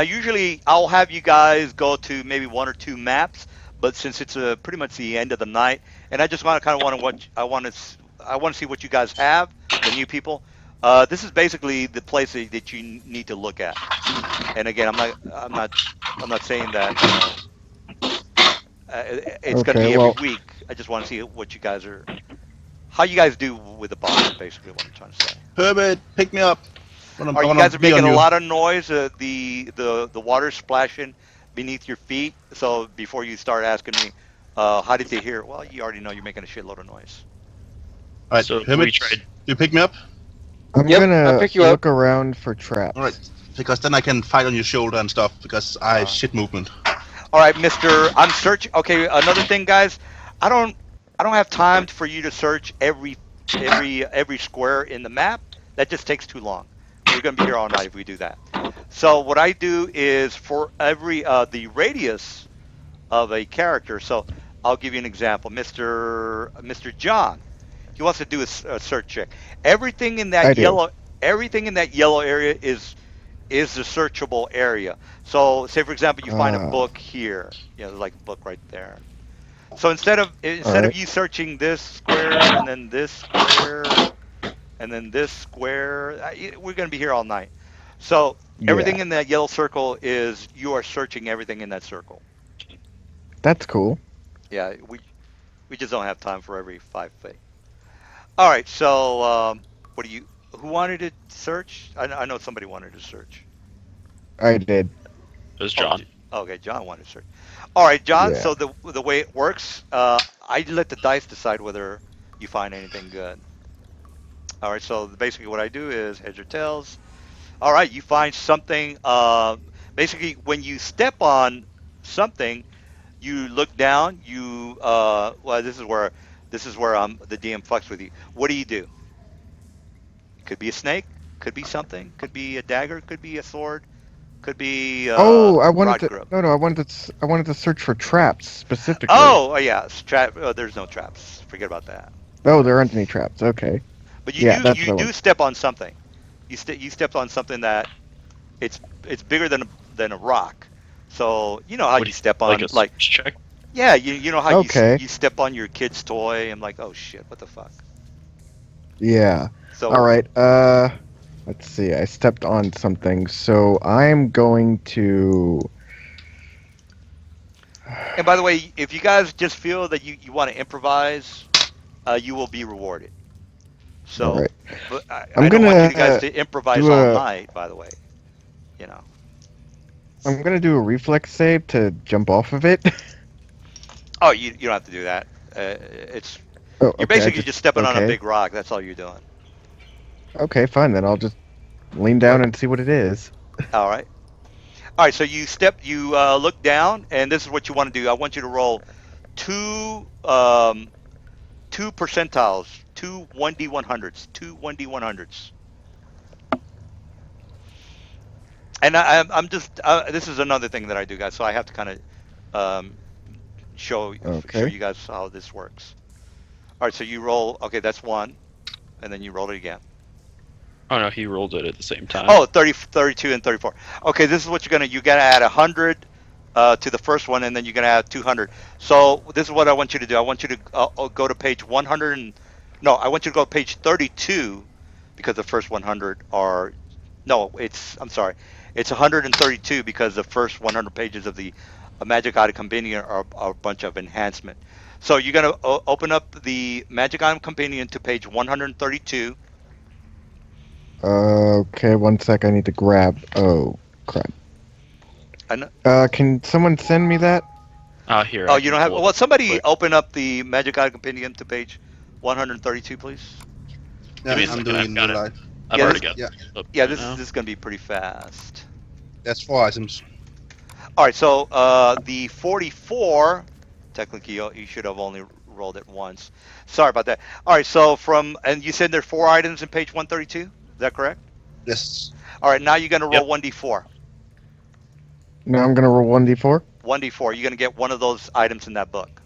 usually I'll have you guys go to maybe one or two maps, but since it's pretty much the end of the night, and I just want to kind of want to what I want to see what you guys have, the new people. This is basically the place that you need to look at. And again, I'm not saying that it's going to Okay, be every well, week. I just want to see what you guys are, how you guys do with the boss. Basically, what I'm trying to say. Hermit, pick me up. Are I you wanna guys are be on making a you. lot of noise? The water splashing beneath your feet. So before you start asking me, how did they hear it? Well, you already know you're making a shitload of noise. Alright, So we Hermit, tried. you pick me up? I'm Yep, I'll gonna pick you up. look around for traps. Alright. Because then I can fight on your shoulder and stuff, because I have shit movement. All right, Mister. I'm searching. Okay, another thing, guys. I don't. I don't have time for you to search every square in the map. That just takes too long. We're going to be here all night if we do that. So what I do is for every the radius of a character. So I'll give you an example, Mister John. He wants to do a search check. Everything in I that do. yellow area is the searchable area. So say for example you find a Ah, book here, like a book right there. So instead of alright. you searching this square and then this square and then this square, we're going to be here all night. So everything Yeah, in that yellow circle is you are searching everything in that circle. that's cool. Yeah, we just don't have time for every 5 feet. All right, so what do you? Who wanted to search? I know somebody wanted to search. I did. It was Oh, John. okay, John wanted to search. All right, John. Yeah. So the way it works, I let the dice decide whether you find anything good. All right, so basically what I do is heads or tails. All right, you find something. Basically, when you step on something, you look down. Well, this is where the DM fucks with you. What do? Could be a snake, could be something, could be a dagger, could be a sword, could be Oh, I wanted rod to. grip. No, no, I wanted to search for traps specifically. Oh, yeah, trap. There's no traps. Forget about that. Oh, there aren't any traps. Okay. But you Yeah, do that's you what I do want. step on something. You stepped on something that it's bigger than a rock. So you know how What do you you step like on a like search check? yeah you know how Okay. you step on your kid's toy and like oh shit what the fuck. Yeah. All So right. Let's see. I stepped on something, so I'm going to. and by the way, if you guys just feel that you want to improvise, you will be rewarded. All So, right. but I'm I don't want you guys gonna to improvise do all a. night. By the way, you know. I'm gonna do a reflex save to jump off of it. Oh, you don't have to do that. It's Oh, you're okay. I basically just. just stepping on a Okay. big rock. That's all you're doing. Okay, fine then. I'll just lean down and see what it is. All right. All right. So you look down, and this is what you want to do. I want you to roll two two percentiles, two 1d100s, two 1d100s. And I'm just this is another thing that I do, guys. So I have to kind of um, show Okay. you guys how this works. All right. So you roll. Okay, that's one, and then you roll it again. Oh no, he rolled it at the same time. Oh, 30, 32, and 34. Okay, this is what you got to add 100 to the first one, and then you're going to add 200. So this is what I want you to do. I want you to go to page 100 and, no, I want you to go to page 32 because the first 100 are, no, I'm sorry. It's 132 because the first 100 pages of the Magic Item Compendium are a bunch of enhancement. So you're going to open up the Magic Item Compendium to page 132. Okay, 1 sec. I need to grab. Oh, crap. And Can someone send me that? Here. oh, I you can don't have. pull it Well, up somebody quick. open up the Magic Item Compendium to page 132, please. Yeah, Give me a I'm second, doing I've it in got real it. life. I've Yeah, already this- got Yeah, it up Yeah, right this now. is going to be pretty fast. that's 4 items. All right, so the 44. Technically, you should have only rolled it once. Sorry about that. All right, so and you said there are 4 items in page 132. Is that correct? Yes. All right, now you're going to roll Yep. 1d4. Now I'm gonna roll 1d4. 1d4. You're going to get one of those items in that book.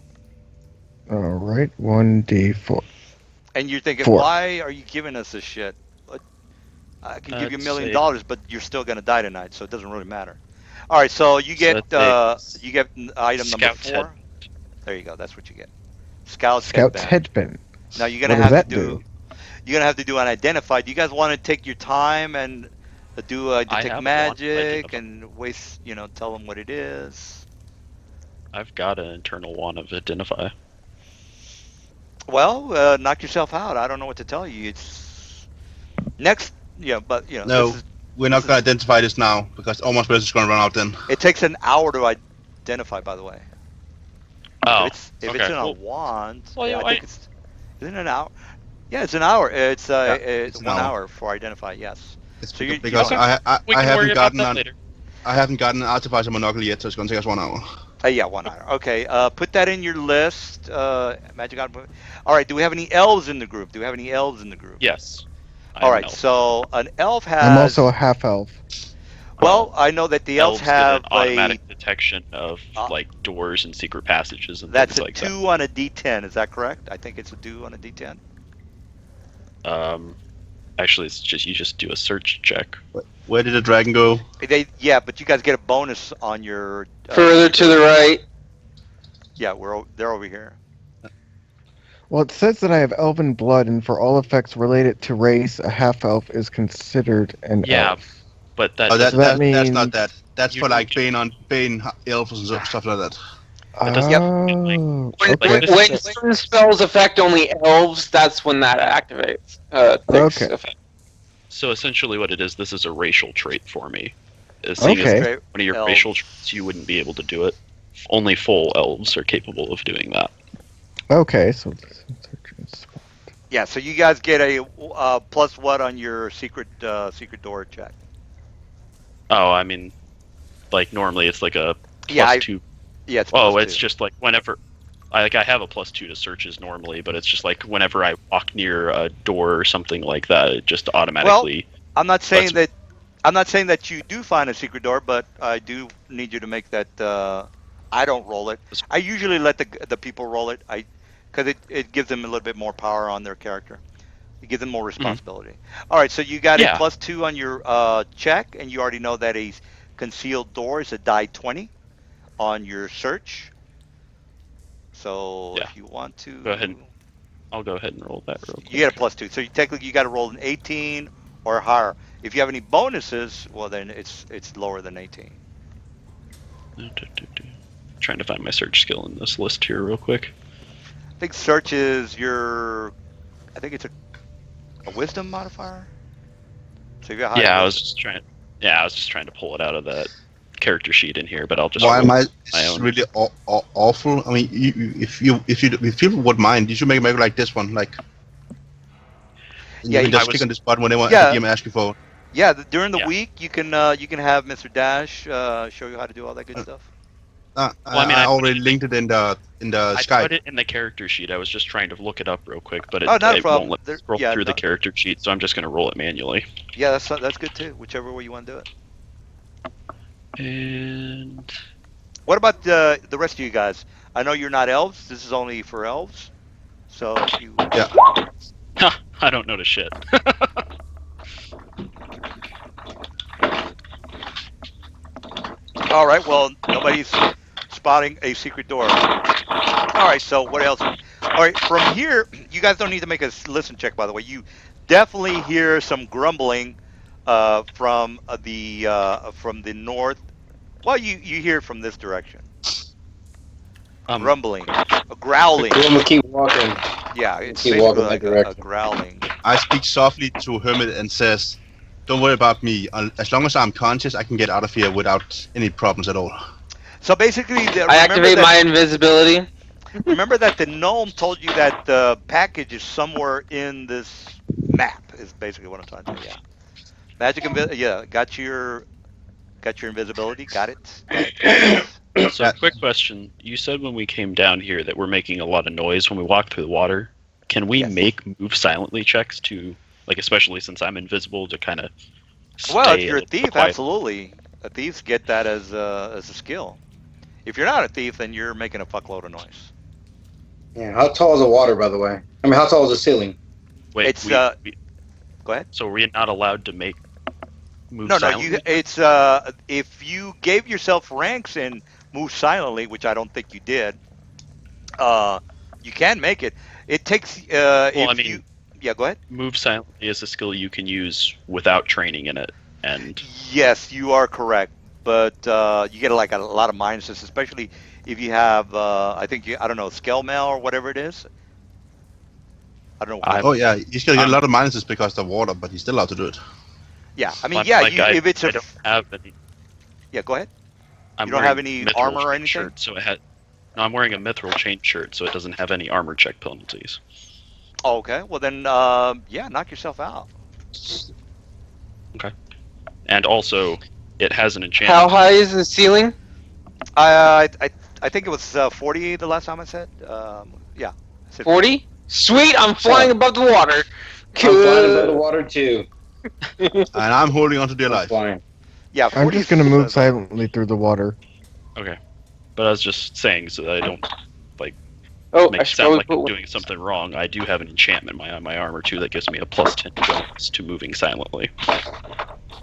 All right, 1d4. And you're thinking, 4. why are you giving us this shit? I can give you $1 Let's million, say- but you're still going to die tonight, so it doesn't really matter. All right, so you So get that's item number Scout's 4. head. There you go. That's what you get. Scout's Scout's headband. headband. Now you're What gonna does have that to do? you're gonna have to do an identify. Do you guys want to take your time and do I detect have one magic identify. and waste? Tell them what it is. I've got an internal one of identify. Well, knock yourself out. I don't know what to tell you. It's next. Yeah, but No, we're not going to identify this now because all my spells is going to run out then. it takes an hour to identify. By the way, Oh, if it's okay. in a Well, wand, well, yeah, yeah, I think isn't it an hour? Yeah, it's an hour. It's it's an 1 hour. hour for identify. Yes. It's So you because don't- we I can worry haven't about gotten that an later. I haven't gotten an artificer monocle yet, so it's going to take us 1 hour. Yeah, 1 hour. Okay, put that in your list. Magic Item. All right. Do we have any elves in the group? Yes. All right. So an elf has. I'm also a half elf. Well, I know that the elves Elves get have an automatic detection of like doors and secret passages and That's things a like 2 on a D10. Is that correct? I think it's a 2 on a D10. that. Actually, it's just you just do a search check. Where did the dragon go? Yeah, but you guys get a bonus on your. Further to the right. Yeah, they're over here. Well, it says that I have elven blood, and for all effects related to race, a half elf is considered an Yeah, elf. But that Oh, doesn't- that that's not means- that. That's You for like don't- Bane elves and stuff like that. It doesn't- Oh, When, okay. Like, when certain spells affect only elves, that's when that activates. Takes Okay. effect. So essentially, what it is, this is a racial trait for me. Seeing as Okay. Straight one of your elves. racial traits, you wouldn't be able to do it. Only full elves are capable of doing that. Okay, so Yeah, so you guys get a plus what on your secret door check? Oh, I mean, like normally it's like a Yeah, plus 2. Yeah, it's Oh, plus it's 2. just like whenever. I have a plus 2 to searches normally, but it's just like whenever I walk near a door or something like that, it just automatically. I'm not saying Let's- that you do find a secret door, but I do need you to make that. I don't roll it. I usually let the people roll it. Because it gives them a little bit more power on their character. It gives them more responsibility. All right, so you got a Yeah. plus 2 on your check, and you already know that a concealed door is a die 20 on your search. So Yeah. if you want to, Go ahead. I'll go ahead and roll that real quick. you get a plus 2. So technically you got to roll an 18 or higher. If you have any bonuses, well then it's lower than 18. Trying to find my search skill in this list here real quick. I think search is I think it's a wisdom modifier. So if you have high Yeah, I was wisdom- just trying. Yeah, I was just trying to pull it out of that character sheet in here, but I'll just. Why roll am I? my It's own. really awful. I mean, if people would mind, you should make it like this one, like. Yeah, you can I just was- click on this button whenever Yeah. the game asks you for. Yeah, during the Yeah. week you can have Mr. Dash show you how to do all that good stuff. Well, I mean, I I put already it linked it in the I Skype. put it in the character sheet. I was just trying to look it up real quick, but Oh, not a it won't problem. let me There, scroll yeah, through the no, character sheet, so I'm just going to roll it manually. yeah, that's good too. Whichever way you want to do it. And What about the rest of you guys? I know you're not elves. This is only for elves. So if you, Yeah. I don't notice shit. all right. Well, nobody's spotting a secret door. All right. So what else? All right. From here, you guys don't need to make a listen check. By the way, you definitely hear some grumbling from the north. Well, you hear it from this direction. Grumbling, a growling. I'm gonna keep walking. Yeah, it's Keep basically walking that like a direction. growling. I speak softly to Hermit and says, "Don't worry about me. As long as I'm conscious, I can get out of here without any problems at all." So basically, I activate my invisibility. remember that the gnome told you that the package is somewhere in this map. Is basically what I'm trying to tell you. Yeah, yeah, got your invisibility. Got it. Got it. Got it. So, quick question. You said when we came down here that we're making a lot of noise when we walk through the water. Can we Yes. make move silently checks to, like, especially since I'm invisible, to kind of Well, if stay you're a little thief, quiet? absolutely. Thieves get that as a skill. If you're not a thief, then you're making a fuckload of noise. Yeah, how tall is the water, by the way? I mean, how tall is the ceiling? Wait, It's we, Go ahead. so we're not allowed to make move No, silently? it's if you gave yourself ranks and move silently, which I don't think you did, you can make it. It takes Well, I if you mean, yeah, go ahead. move silently is a skill you can use without training in it, and Yes, you are correct, but you get like a lot of minuses, especially if you have I don't know, scale mail or whatever it is. I don't know. I- Oh yeah, he's gonna get a Um, lot of minuses because of the water, but he's still allowed to do it. Yeah, I mean, like, yeah, like you if it's I a don't have any. yeah, go ahead. I'm You don't have wearing any mithril armor or chain anything? Shirt, so it had. No, I'm wearing a mithril chain shirt, so it doesn't have any armor check penalties. Oh, okay, well then, yeah, knock yourself out. And also, it has an How enchantment. high is the ceiling? I think it was 40 the last time I said. Yeah. I said 40? Sweet, I'm flying above the water. I'm flying above the Good. water too. And I'm holding on to dear I'm life. flying. Yeah, I'm 40 just gonna move is, silently through the water. But I was just saying so that I don't Oh, make I it should sound probably like put I'm one. doing something wrong. I do have an enchantment on my armor too that gives me a +10 bonus to moving silently.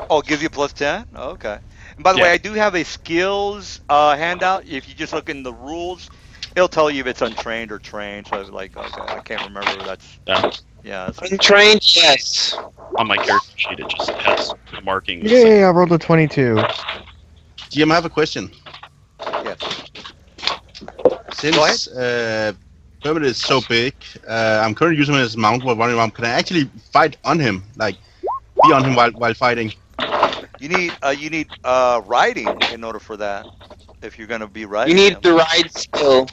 Oh, it gives you +10? Oh, okay. And by the way, Yeah. I do have a skills handout. If you just look in the rules, it'll tell you if it's untrained or trained. So I was like, okay, I can't remember. That's Yeah. that's Untrained, yes. On my character sheet, it just has the markings. Yay! I rolled a 22. GM, I have a question. yes. Since Hermit is so big, I'm currently using him as a mount while running around. Can I actually fight on him? Like, be on him while fighting? You need riding in order for that. If you're gonna be riding You need him, the ride skill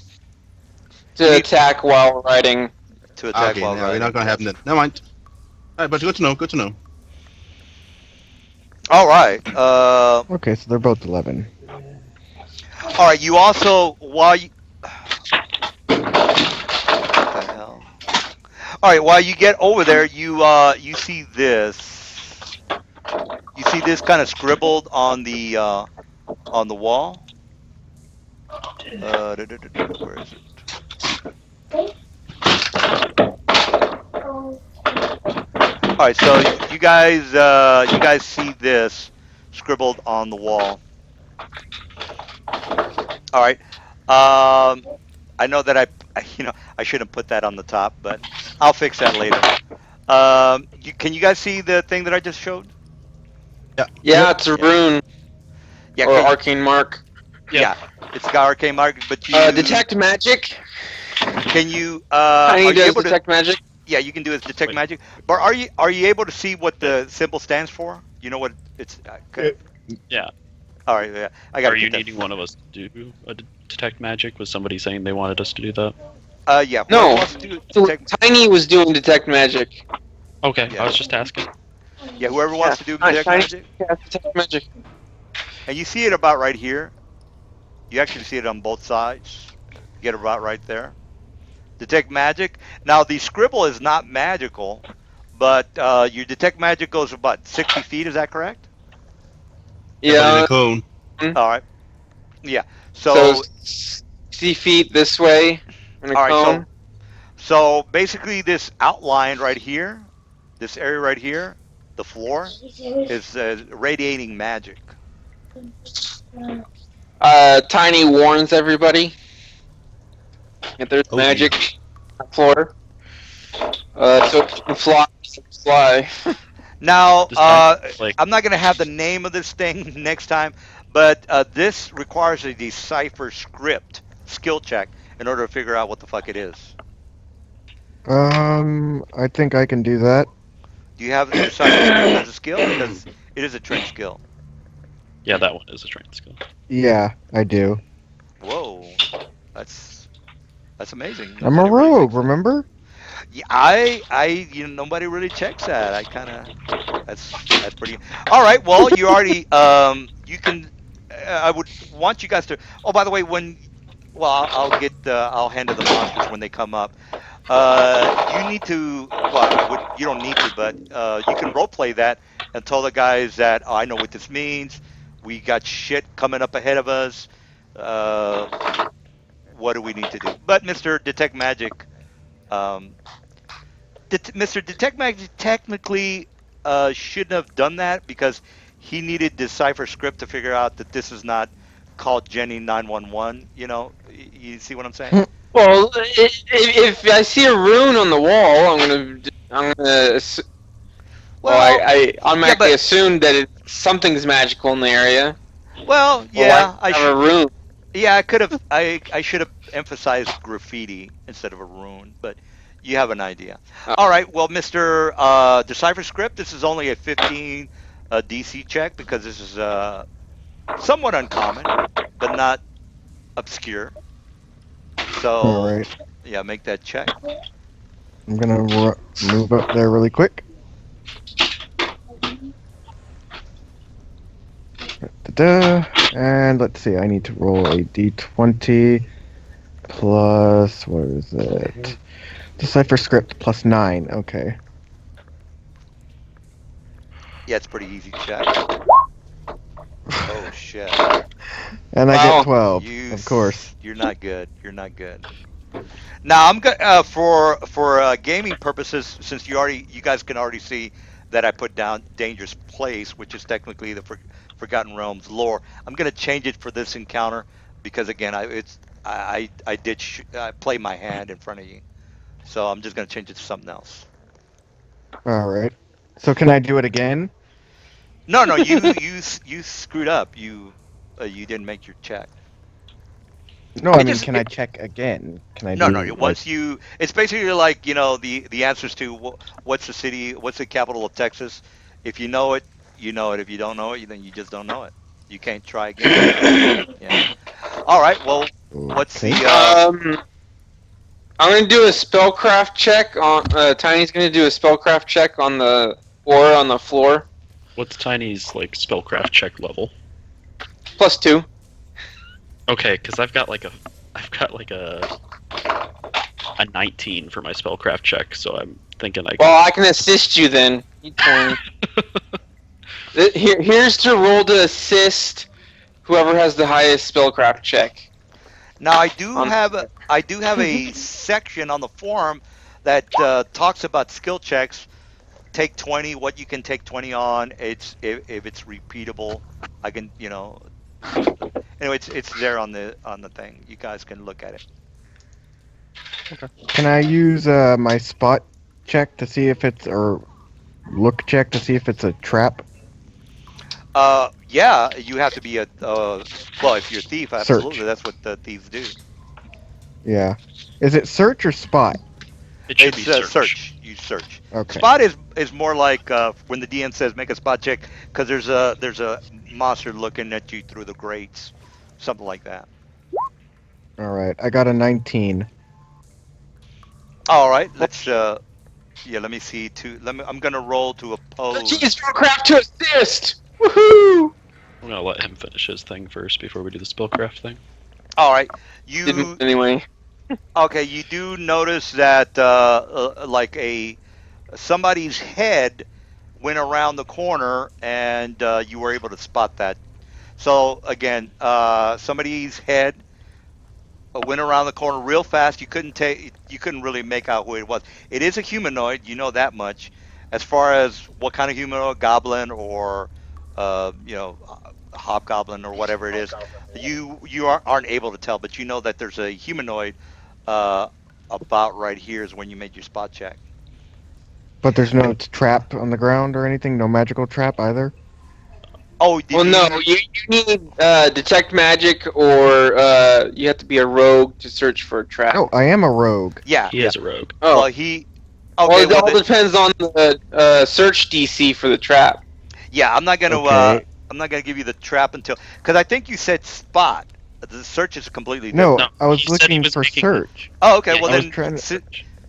to You need- attack while riding. to attack Okay, while no, riding. we're not gonna happen then. Never mind. Alright, but good to know. Good to know. All right. Okay, so they're both 11. All right. You also while you. What the hell? All right. While you get over there, you see this. You see this kind of scribbled on the wall. Where is it? All right. So you guys see this scribbled on the wall. All right. I know that I shouldn't put that on the top, but I'll fix that later. Can you guys see the thing that I just showed? Yeah, it's a rune Yeah. or Can, arcane mark. yeah. It's got arcane mark, but you Detect magic. Can you Tiny are you does able to? detect magic. Yeah, you can do it. Detect Wait. magic. But are you able to see what the symbol stands for? You know what it's. Okay. Yeah. All right. Yeah. I got. Are you needing one of us to do a detect magic? Was somebody saying they wanted us to do that? Yeah. No. whoever wants to do So detect- Tiny was doing detect magic. Okay, Yeah. I was just asking. Yeah, whoever wants to do detect Tiny magic, cast detect magic. and you see it about right here. You actually see it on both sides. You get it about right there. Detect magic. Now the scribble is not magical, but your detect magic goes about 60 feet. Is that correct? Yeah, but in a Yeah. cone. All right. Yeah. So So 60 feet this way in a all right. cone. So basically, this outline right here, this area right here, the floor is radiating magic. Tiny warns everybody that there's Oh dear. magic on the floor. So if you can fly. Now, Does Tiny like? I'm not going to have the name of this thing next time, but this requires a decipher script skill check in order to figure out what the fuck it is. I think I can do that. Do you have decipher script as a skill? Because it is a trained skill. Yeah, that one is a trained skill. Yeah, I do. Whoa, that's that's amazing. I'm a Nobody really rogue, thinks that. remember? Yeah, nobody really checks that. I kind of, that's pretty. All right. Well, you already, you can. I would want you guys to. Oh, by the way, well, I'll hand to the monsters when they come up. You need to. Well, you don't need to, but you can role play that and tell the guys that oh, I know what this means. We got shit coming up ahead of us. Uh, what do we need to do? But Mr. Detect Magic, um, Mr. Detect Magic technically shouldn't have done that because he needed decipher script to figure out that this is not called Jenny 911. You see what I'm saying? Well, if I see a rune on the wall, well, Well, I yeah, automatically but assume that something's magical in the area. well, Well, why yeah, have a rune? yeah, I could have, I should have emphasized graffiti instead of a rune, but you have an idea. Uh, All right, well, Mr. Decipher script, this is only a 15 DC check because this is somewhat uncommon, but not obscure. So, Alright. yeah, make that check. I'm gonna move up there really quick. Da-da. And let's see, I need to roll a d20 plus, what is it? Decipher script plus 9, okay. Yeah, it's a pretty easy check. Oh shit! And I Wow. get 12, You, of course. you're not good. You're not good. Now I'm going for gaming purposes, since you guys can already see that I put down dangerous place, which is technically the Forgotten Realms lore. I'm gonna change it for this encounter because again, I did play my hand in front of you, so I'm just gonna change it to something else. Alright. So can I do it again? No, no, you screwed up. You didn't make your check. No, I It mean, just can I check again? Can I No, no. do, like, It's basically like the answers to what's the city, what's the capital of Texas. If you know it, you know it. If you don't know it, then you just don't know it. You can't try again. Yeah. All right. Well, what's okay. the I'm gonna do a spellcraft check on. Tiny's gonna do a spellcraft check on the ore on the floor. What's Tiny's like spellcraft check level? +2. Okay, because I've got like a 19 for my spellcraft check, so I'm thinking I can. Well, I can assist you then. You 20. Here's to roll to assist whoever has the highest spellcraft check. now? On I do have a section on the forum that talks about skill checks. Take 20. What you can take 20 on. It's if it's repeatable. I can Anyway, it's there on the thing. You guys can look at it. Can I use my spot check to see if it's, or look check to see if it's a trap? Yeah, you have to be well, if you're a thief, absolutely. Search. That's what the thieves do. Yeah. Is it search or spot? It should It's be search. search. You search. Okay. Spot is more like when the DM says make a spot check because there's a monster looking at you through the grates, something like that. Alright, I got a 19. All right, let's Yeah, let me see. I'm gonna roll to oppose. Jeez, spellcraft to assist. Woohoo! I'm gonna let him finish his thing first before we do the spellcraft thing. All right, Didn't you anyway. okay? You do notice that like somebody's head went around the corner, and you were able to spot that. So again, somebody's head went around the corner real fast. You couldn't really make out who it was. It is a humanoid, you know that much. As far as what kind of humanoid, goblin or hobgoblin or whatever it is, aren't able to tell. But you know that there's a humanoid uh, about right here is when you made your spot check. But there's no trap on the ground or anything. No magical trap either. Oh, did Well, no, you need detect magic, or you have to be a rogue to search for a trap. Oh, I am a rogue. Yeah. He is a rogue. Oh, Well, he. well, Okay. it all depends on the search DC for the trap. Yeah, I'm not gonna. Okay. I'm not gonna give you the trap until because I think you said spot. The search is completely No, different. No, I was he said he looking was for making- search. Oh, okay. Yeah, Well I was then, trying to.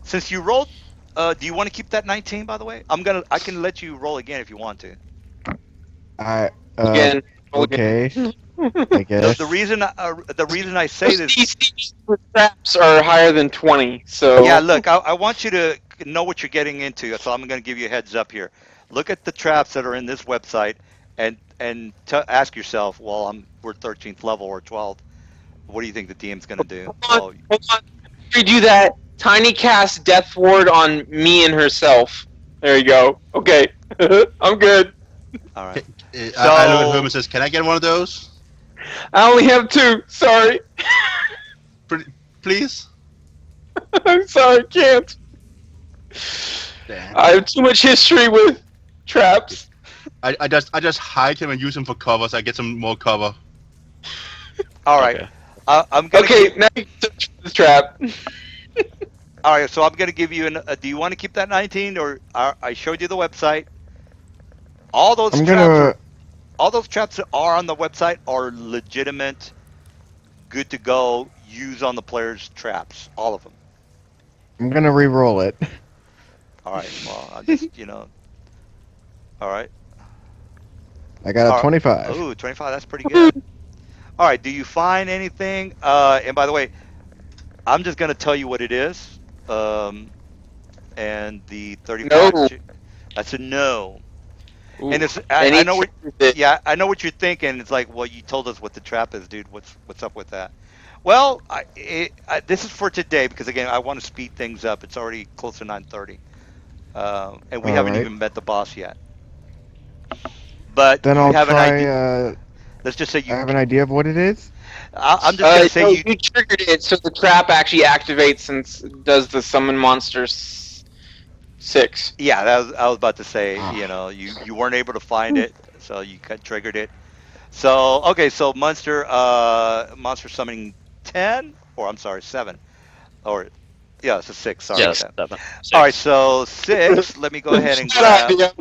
since you rolled, do you want to keep that 19? By the way, I can let you roll again if you want to. I Again, roll again. okay. I guess. The reason I say Those this. DCs for traps are higher than 20, so Yeah, look, I want you to know what you're getting into, so I'm going to give you a heads up here. Look at the traps that are in this website, and ask yourself, well, we're 13th level or 12th. What do you think the DM's going to do? Hold on. Before you do that, Tiny cast Death Ward on me and herself. There you go. Okay, I'm good. All right. I look at him and says, "Can I get one of those, I only have 2. Sorry. please?" I'm sorry, can't. Damn. I have too much history with traps. I just hide him and use him for cover, so I get some more cover. All right. Okay. I'm going to Okay, now you can search for the trap. All right, so I'm going to give you do you want to keep that 19 or I showed you the website. All those I'm traps gonna. all those traps that are on the website are legitimate, good to go, use on the player's traps, all of them. I'm gonna re-roll it. All right. Well, I just, all right. I got a Alright. 25. Ooh, 25, that's pretty good. All right, do you find anything? And by the way, I'm just going to tell you what it is. And the 35 No. that's a no. Ooh, And it's any I know what trap that- yeah, I know what you're thinking. It's like, well, you told us what the trap is, dude. What's up with that? Well, this is for today because again, I want to speed things up. It's already close to 9:30, and we haven't Alright. even met the boss yet. But Then you I'll have an try. idea. Let's just say I have an idea of what it is. I'm just gonna say no, you. you triggered it, so the trap actually activates and does the summon monsters 6. Yeah, I was about to say. Ah. You weren't able to find it, so you triggered it. So okay, so monster summoning 10, or I'm sorry, 7, or yeah, it's a 6. Sorry. Yes, about that. 7. All right, so 6. Let me go ahead and Good grab. idea.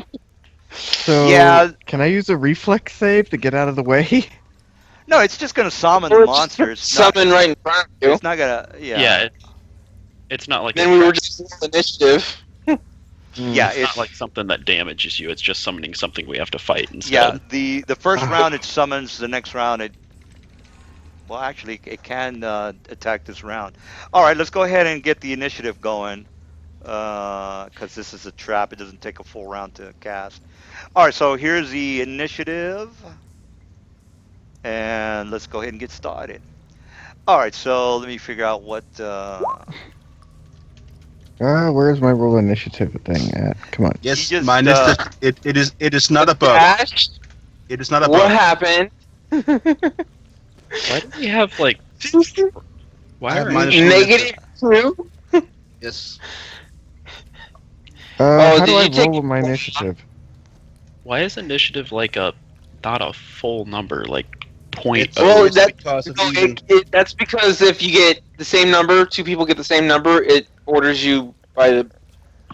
So Yeah. can I use a reflex save to get out of the way? No, it's just gonna summon the Or just monster. It's not, summon right in front of you. it's not gonna. Yeah. Yeah, it's not like Then a we trap. were just roll initiative. Yeah, It's not like something that damages you. It's just summoning something we have to fight instead. Yeah, the first round it summons, the next round well, actually it can attack this round. All right, let's go ahead and get the initiative going, because this is a trap. It doesn't take a full round to cast. All right, so here's the initiative, and let's go ahead and get started. All right, so let me figure out what. Where's my roll initiative thing at? Come on. Yes, You just, mine is it is not above. Ash, It is not what above. happened? Why do we have like? Why I have are minus -2? Yes. How did do I you take- roll my initiative? why is initiative like not a full number like point? It's, Well, it's that- because of No, even, that's because if you get the same number, 2 people get the same number, it orders you by the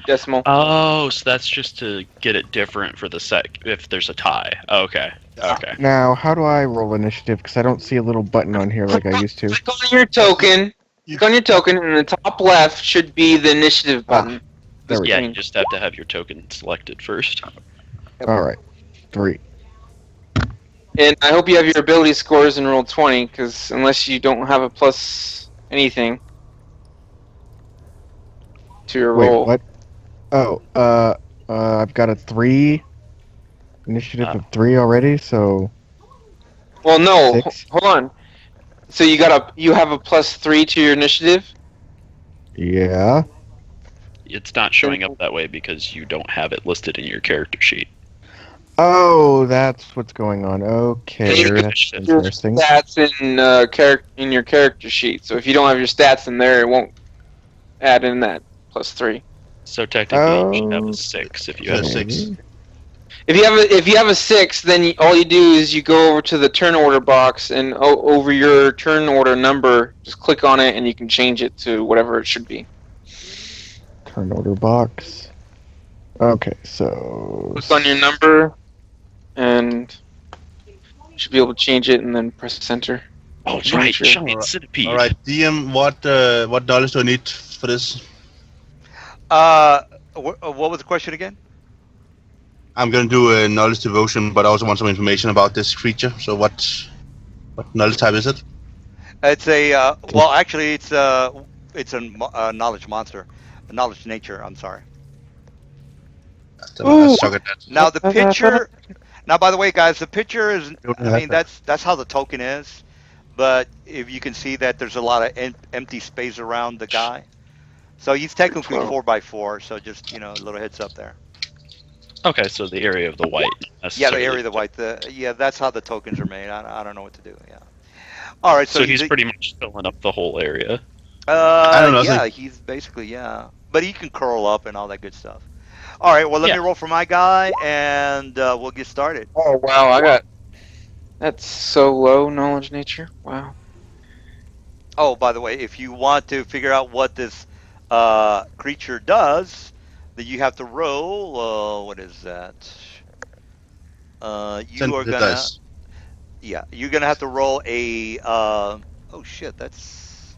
decimal. Oh, so that's just to get it different for the if there's a tie. Okay. Okay. Now, how do I roll initiative? Because I don't see a little button on here like I used to. Click on your token. Click on your token, and in the top left should be the initiative button. There we Yeah, go. you just have to have your token selected first. All right. 3. And I hope you have your ability scores in roll 20, because unless you don't have a plus anything to your Wait, roll. what? Oh, I've got a 3 initiative Ah. of 3 already, so Well, no, 6. hold on. So you have a +3 to your initiative. Yeah. It's not showing up that way because you don't have it listed in your character sheet. Oh, that's what's going on. So Okay, your that's initiative. Your interesting. stats in your character sheet. So if you don't have your stats in there, it won't add in that +3. So technically, you should have a Oh, 6 if you You had have a 6. If you have a 6, then all you do is you go over to the turn order box and over your turn order number, just click on it and you can change it to whatever it should be. turn order box. Okay, so Click on your number and you should be able to change it and then press enter. Oh, Change right, your- giant Alright. centipede. All right, DM. What knowledge do I need for this? What was the question again? I'm gonna do a knowledge devotion, but I also want some information about this creature. So what knowledge type is it? It's a well, actually, it's a knowledge monster, a knowledge nature. I'm sorry. Then I suck at that. Now the picture. Now, by the way, guys, the picture is. Don't I have mean, that. that's how the token is. But if you can see that there's a lot of empty space around the guy, so he's technically 4x4. So just a little heads up there. Okay, so the area of the white. Yeah, the Necessarily. area of the white. Yeah, that's how the tokens are made. I don't know what to do. Yeah. All right. So he's pretty much filling up the whole area. I don't know. I Yeah, think he's basically but he can curl up and all that good stuff. All right. Well, let me Yeah. roll for my guy, and we'll get started. Oh wow, that's so low knowledge nature. Wow. Oh, by the way, if you want to figure out what this creature does, then you have to roll. What is that? You send are the gonna, dice. you're gonna have to roll a. Oh shit, that's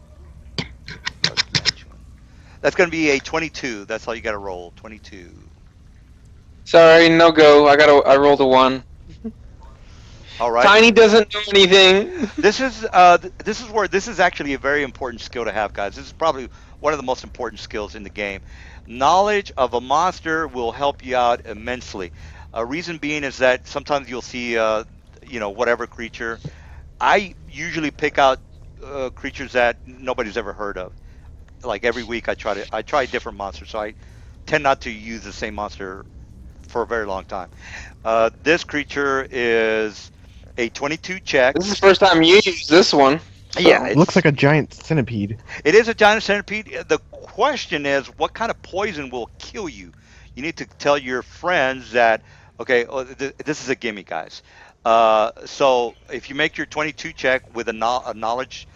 gonna be a 22. That's all you gotta roll. 22. Sorry, no go. I rolled a 1. All right. Tiny doesn't know anything. This is where this is actually a very important skill to have, guys. This is probably one of the most important skills in the game. Knowledge of a monster will help you out immensely. A reason being is that sometimes you'll see, whatever creature. I usually pick out creatures that nobody's ever heard of. Like every week, I try different monsters, so I tend not to use the same monster for a very long time. This creature is a 22 check. This is the first time you use this one. So. Yeah, it looks like a giant centipede. It is a giant centipede. The question is, what kind of poison will kill you? You need to tell your friends that, okay, this is a gimme, guys. So if you make your 22 check with a knowledge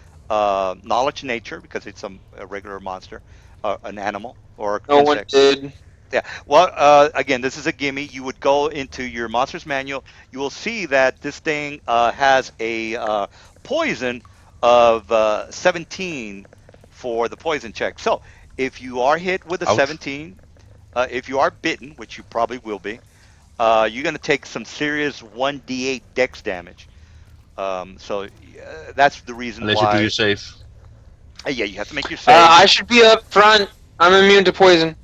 nature, because it's a regular monster, an animal or an No one insect. did. Yeah. Well, again, this is a gimme. You would go into your monster's manual. You will see that this thing has a poison of 17 for the poison check. So if you are hit with a Ouch. 17, if you are bitten, which you probably will be, you're going to take some serious 1d8 dex damage. So that's the reason Unless you do why. your safe. Yeah, you have to make your save. I should be up front. I'm immune to poison.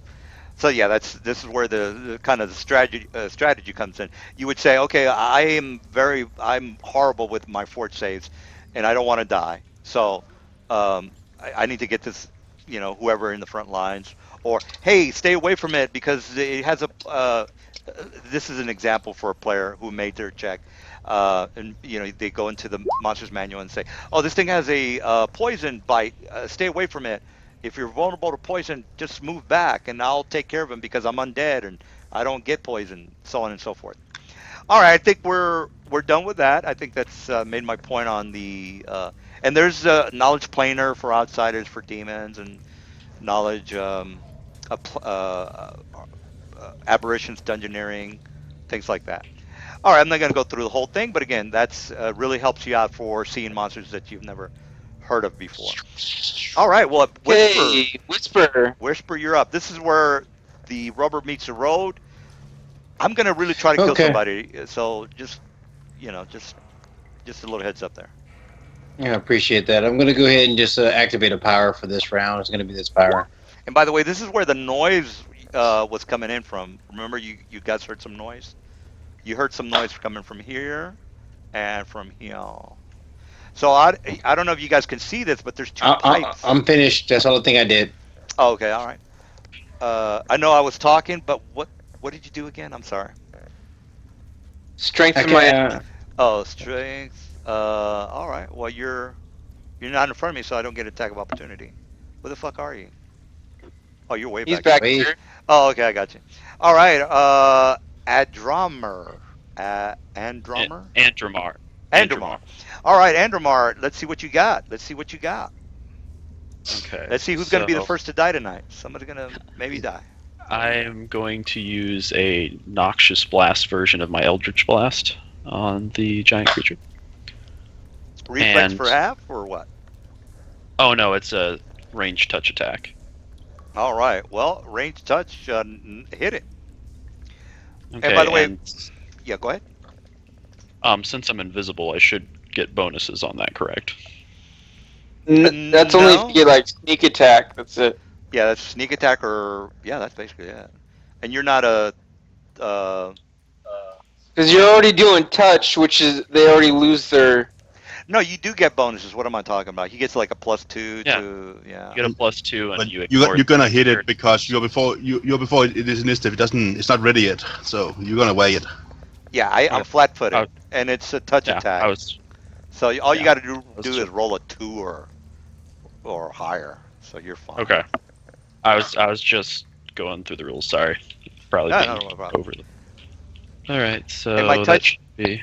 So yeah, this is where the kind of the strategy comes in. You would say, okay, I'm horrible with my fort saves, and I don't want to die. So I need to get this, whoever in the front lines, or hey, stay away from it because it has a. This is an example for a player who made their check, and they go into the monster's manual and say, oh, this thing has a poison bite. Stay away from it. If you're vulnerable to poison, just move back, and I'll take care of him because I'm undead and I don't get poison, so on and so forth. All right, I think we're done with that. I think that's made my point on the and there's a knowledge planer for outsiders for demons and knowledge aberrations, dungeoneering, things like that. All right, I'm not going to go through the whole thing, but again, that's really helps you out for seeing monsters that you've never heard of before. All right, well, Hey, Whisper. Whisper, you're up. This is where the rubber meets the road, I'm gonna really try to kill Okay. somebody. So just just a little heads up there. Yeah, I appreciate that. I'm going to go ahead and just activate a power for this round. It's going to be this power. And by the way, this is where the noise was coming in from. Remember, you guys heard some noise. You heard some noise coming from here and from here. So I don't know if you guys can see this, but there's two pipes. I'm finished. That's all the thing I did. Oh, okay, all right. I know I was talking, but what did you do again? I'm sorry. Strength I in my can, Oh, strength. All right. Well, you're not in front of me, so I don't get attack of opportunity. Where the fuck are you? Oh, you're way He's back. back Wait. here. Oh, okay, I got you. All right. Adromer. Andromer. Andromar. Andromar. All right, Andromar. Let's see what you got. Let's see what you got. Okay. Let's see who's going to be the so first to die tonight. Somebody's going to maybe die. I am going to use a Noxious Blast version of my Eldritch Blast on the giant creature. Reflex And- for half or what? Oh no, it's a ranged touch attack. All right. Well, range touch, hit it. Okay, by the way- and, Yeah, go ahead. since I'm invisible, I should get bonuses on that, correct? That's only if No. you get like sneak attack. That's it. Yeah, that's sneak attack or yeah, that's basically it. And you're not a Because you're already doing touch, which is they already lose their. no, you do get bonuses. What am I talking about? He gets like a +2 Yeah. to yeah. You get a +2, and But you ignore you're gonna hit your- it because you're before it is initiative. It's not ready yet, so you're gonna weigh it. Yeah, I'm Okay. flat-footed, I- and it's a touch Yeah, attack. I was. So all you yeah, got to was do ju- is roll a 2 or higher. So you're fine. Okay. I was just going through the rules. Sorry, probably No, being no problem. over them. All right, so And my that touch- should be.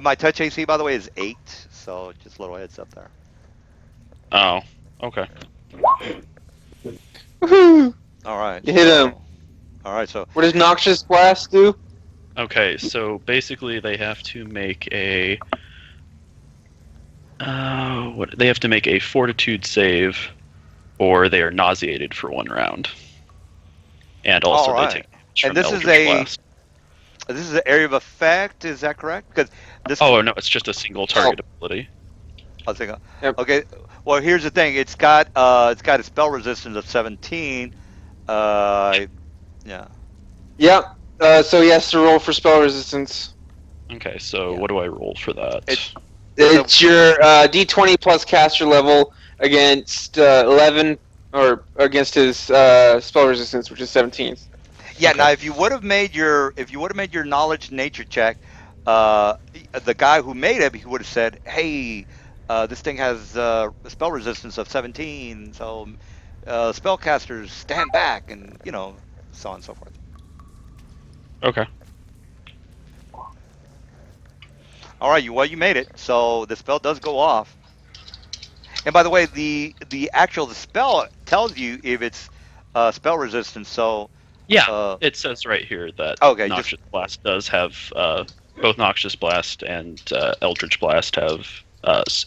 My touch AC, by the way, is 8. So just a little heads up there. Oh, okay. Woohoo! All right. You hit him. All right. So What does Noxious Blast do? Okay, so basically they have to make a. What they have to make a Fortitude save, or they are nauseated for 1 round. And also All right. they take damage And from this is Eldritch Blast. this is an area of effect. Is that correct? Because this. Oh no, it's just a single target ability. I was thinking. Yep. Okay. Well, here's the thing. It's got a spell resistance of 17. Yeah. Yep. So he has to roll for spell resistance. Okay, so Yeah. what do I roll for that? It's your D20 plus caster level against 11 or against his spell resistance, which is 17. Yeah. Okay. Now, if you would have made your knowledge nature check, the guy who made it, he would have said, "Hey, this thing has a spell resistance of 17, so spellcasters stand back," and so on and so forth. Okay. All right, you made it. So the spell does go off. And by the way, the spell tells you if it's spell resistance. So Yeah, it says right here that Okay, Noxious Blast does have both Noxious Blast and Eldritch Blast have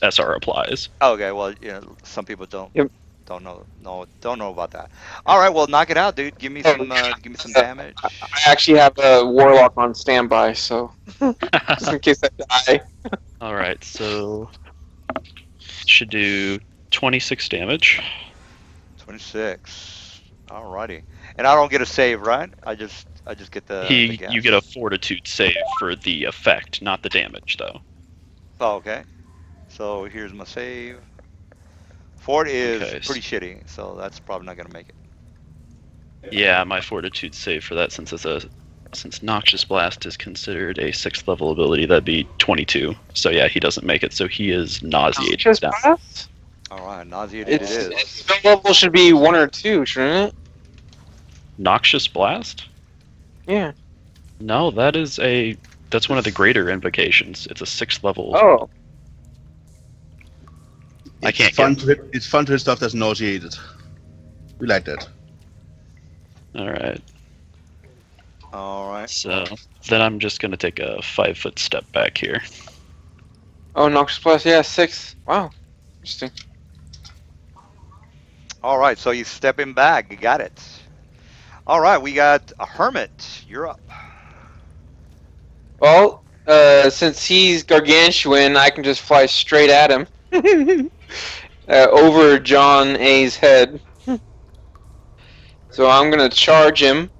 SR applies. okay, well, some people don't Yep. don't know about that. All right, well, knock it out, dude. Give me some damage. I actually have a warlock on standby, so just in case I die. All right, so should do 26 damage. 26. All righty. And I don't get a save, right? I just get the guess. You get a Fortitude save for the effect, not the damage, though. Oh, okay. So here's my save. Fort is Okay, pretty shitty, so that's probably not gonna make it. Yeah, my Fortitude save for that, since Noxious Blast is considered a 6th level ability, that'd be 22. So yeah, he doesn't make it. So he is nauseated. Noxious down. Blast? All right, nauseated it Its is. spell level should be 1 or 2, shouldn't it? Noxious Blast? Yeah. No, that's one of the greater invocations. It's a 6th level. Oh. I can't It's fun to hit stuff that's nauseated. We like that. All right. All right. So then I'm just gonna take a 5-foot step back here. Oh, Noxious Blast, yeah, 6. Wow. Interesting. All right, so you stepping back. You got it. All right, we got a hermit. You're up. Well, since he's gargantuan, I can just fly straight at him. Over John A's head. So I'm gonna charge him.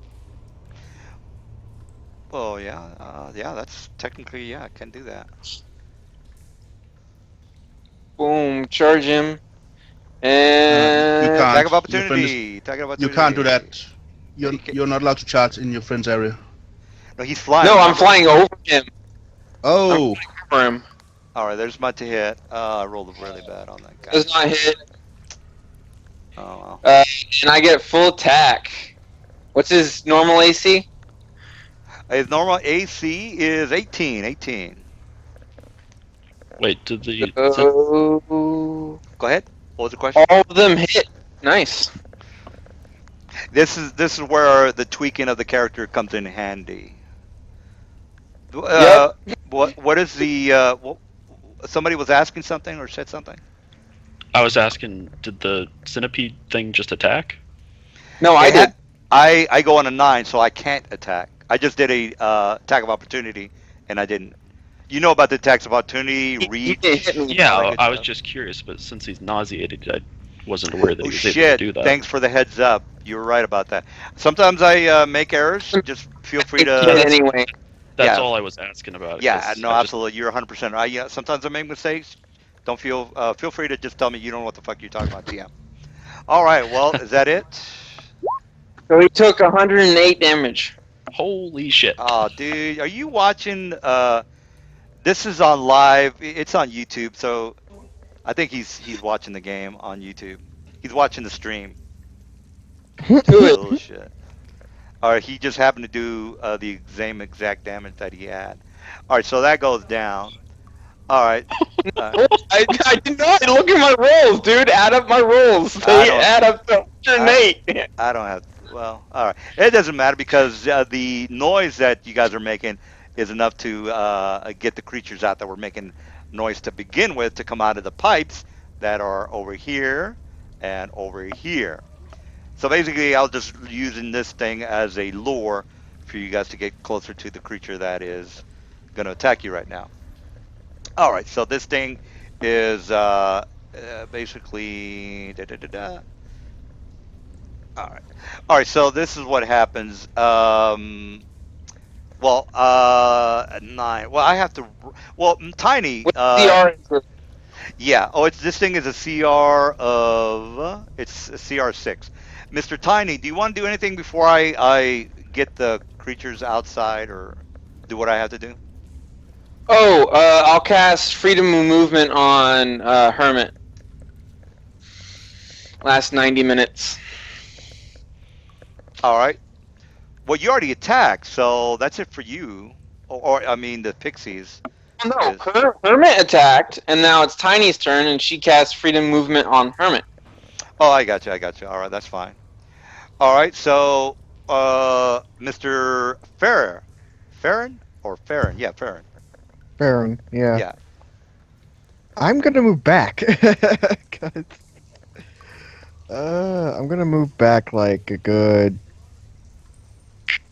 Oh yeah, yeah. That's technically yeah. I can do that. Boom, charge him. You And Attack can't. of Your friend is. opportunity. Attack of You can't do opportunity. that. Yeah, You're you can. you're not allowed to charge in your friend's area. No, he's flying. no, I'm Remember? flying over him. I'm Oh, over him. All right, there's my to hit. I rolled really bad on that guy. Does not hit. Oh well. And I get full attack. What's his normal AC? His normal AC is 18. 18. Wait, did the Oh, Go ahead. What was the question? all of them hit. Nice. This is where the tweaking of the character comes in handy. Yep. What is the somebody was asking something or said something? I was asking, did the centipede thing just attack? No, I It ha- did. I go on a 9, so I can't attack. I just did a attack of opportunity, and I didn't. You know about the attacks of opportunity, You reach. didn't hit me. all that Yeah, good I was stuff. just curious, but since he's nauseated, I wasn't aware that Oh he was able to shit! do that. Thanks for the heads up. You were right about that. Sometimes I make errors. Just feel free It to. did anyway. That's Yeah. all I was asking about. Yeah, 'Cause no, I just absolutely. You're 100% right. Yeah, sometimes I make mistakes. Don't feel free to just tell me you don't know what the fuck you're talking about, TM. All right. Well, is that it? So he took 108 damage. holy shit. Oh, dude, are you watching? This is on live. It's on YouTube, so I think he's watching the game on YouTube. He's watching the stream. Do it. Bullshit. All right, he just happened to do the same exact damage that he had. All right, so that goes down. All right. Oh, I did not look at my rolls, dude. Add up my rolls. I They don't- add up to 108. I don't have. Well, all right. It doesn't matter because the noise that you guys are making is enough to get the creatures out that were making noise to begin with to come out of the pipes that are over here and over here. So basically, I'll just using this thing as a lure for you guys to get closer to the creature that is going to attack you right now. All right. So this thing is basically. Da, da, da, da. All right. All right. So this is what happens. Well, 9. Well, I have to. Well, Tiny. What's CR? Yeah. Oh, it's this thing is a CR of. It's a CR 6. Mr. Tiny, do you want to do anything before I get the creatures outside or do what I have to do? Oh, I'll cast Freedom of Movement on Hermit. Last 90 minutes. All right. Well, you already attacked, so that's it for you. Or I mean, the pixies. Oh, no, Yes. Hermit attacked, and now it's Tiny's turn, and she casts Freedom Movement on Hermit. Oh, I got you. I got you. All right, that's fine. All right, so Mr. Farron or Farron? Yeah, Farron. Baron, yeah. Yeah. I'm gonna move back. 'Cause, I'm gonna move back like a good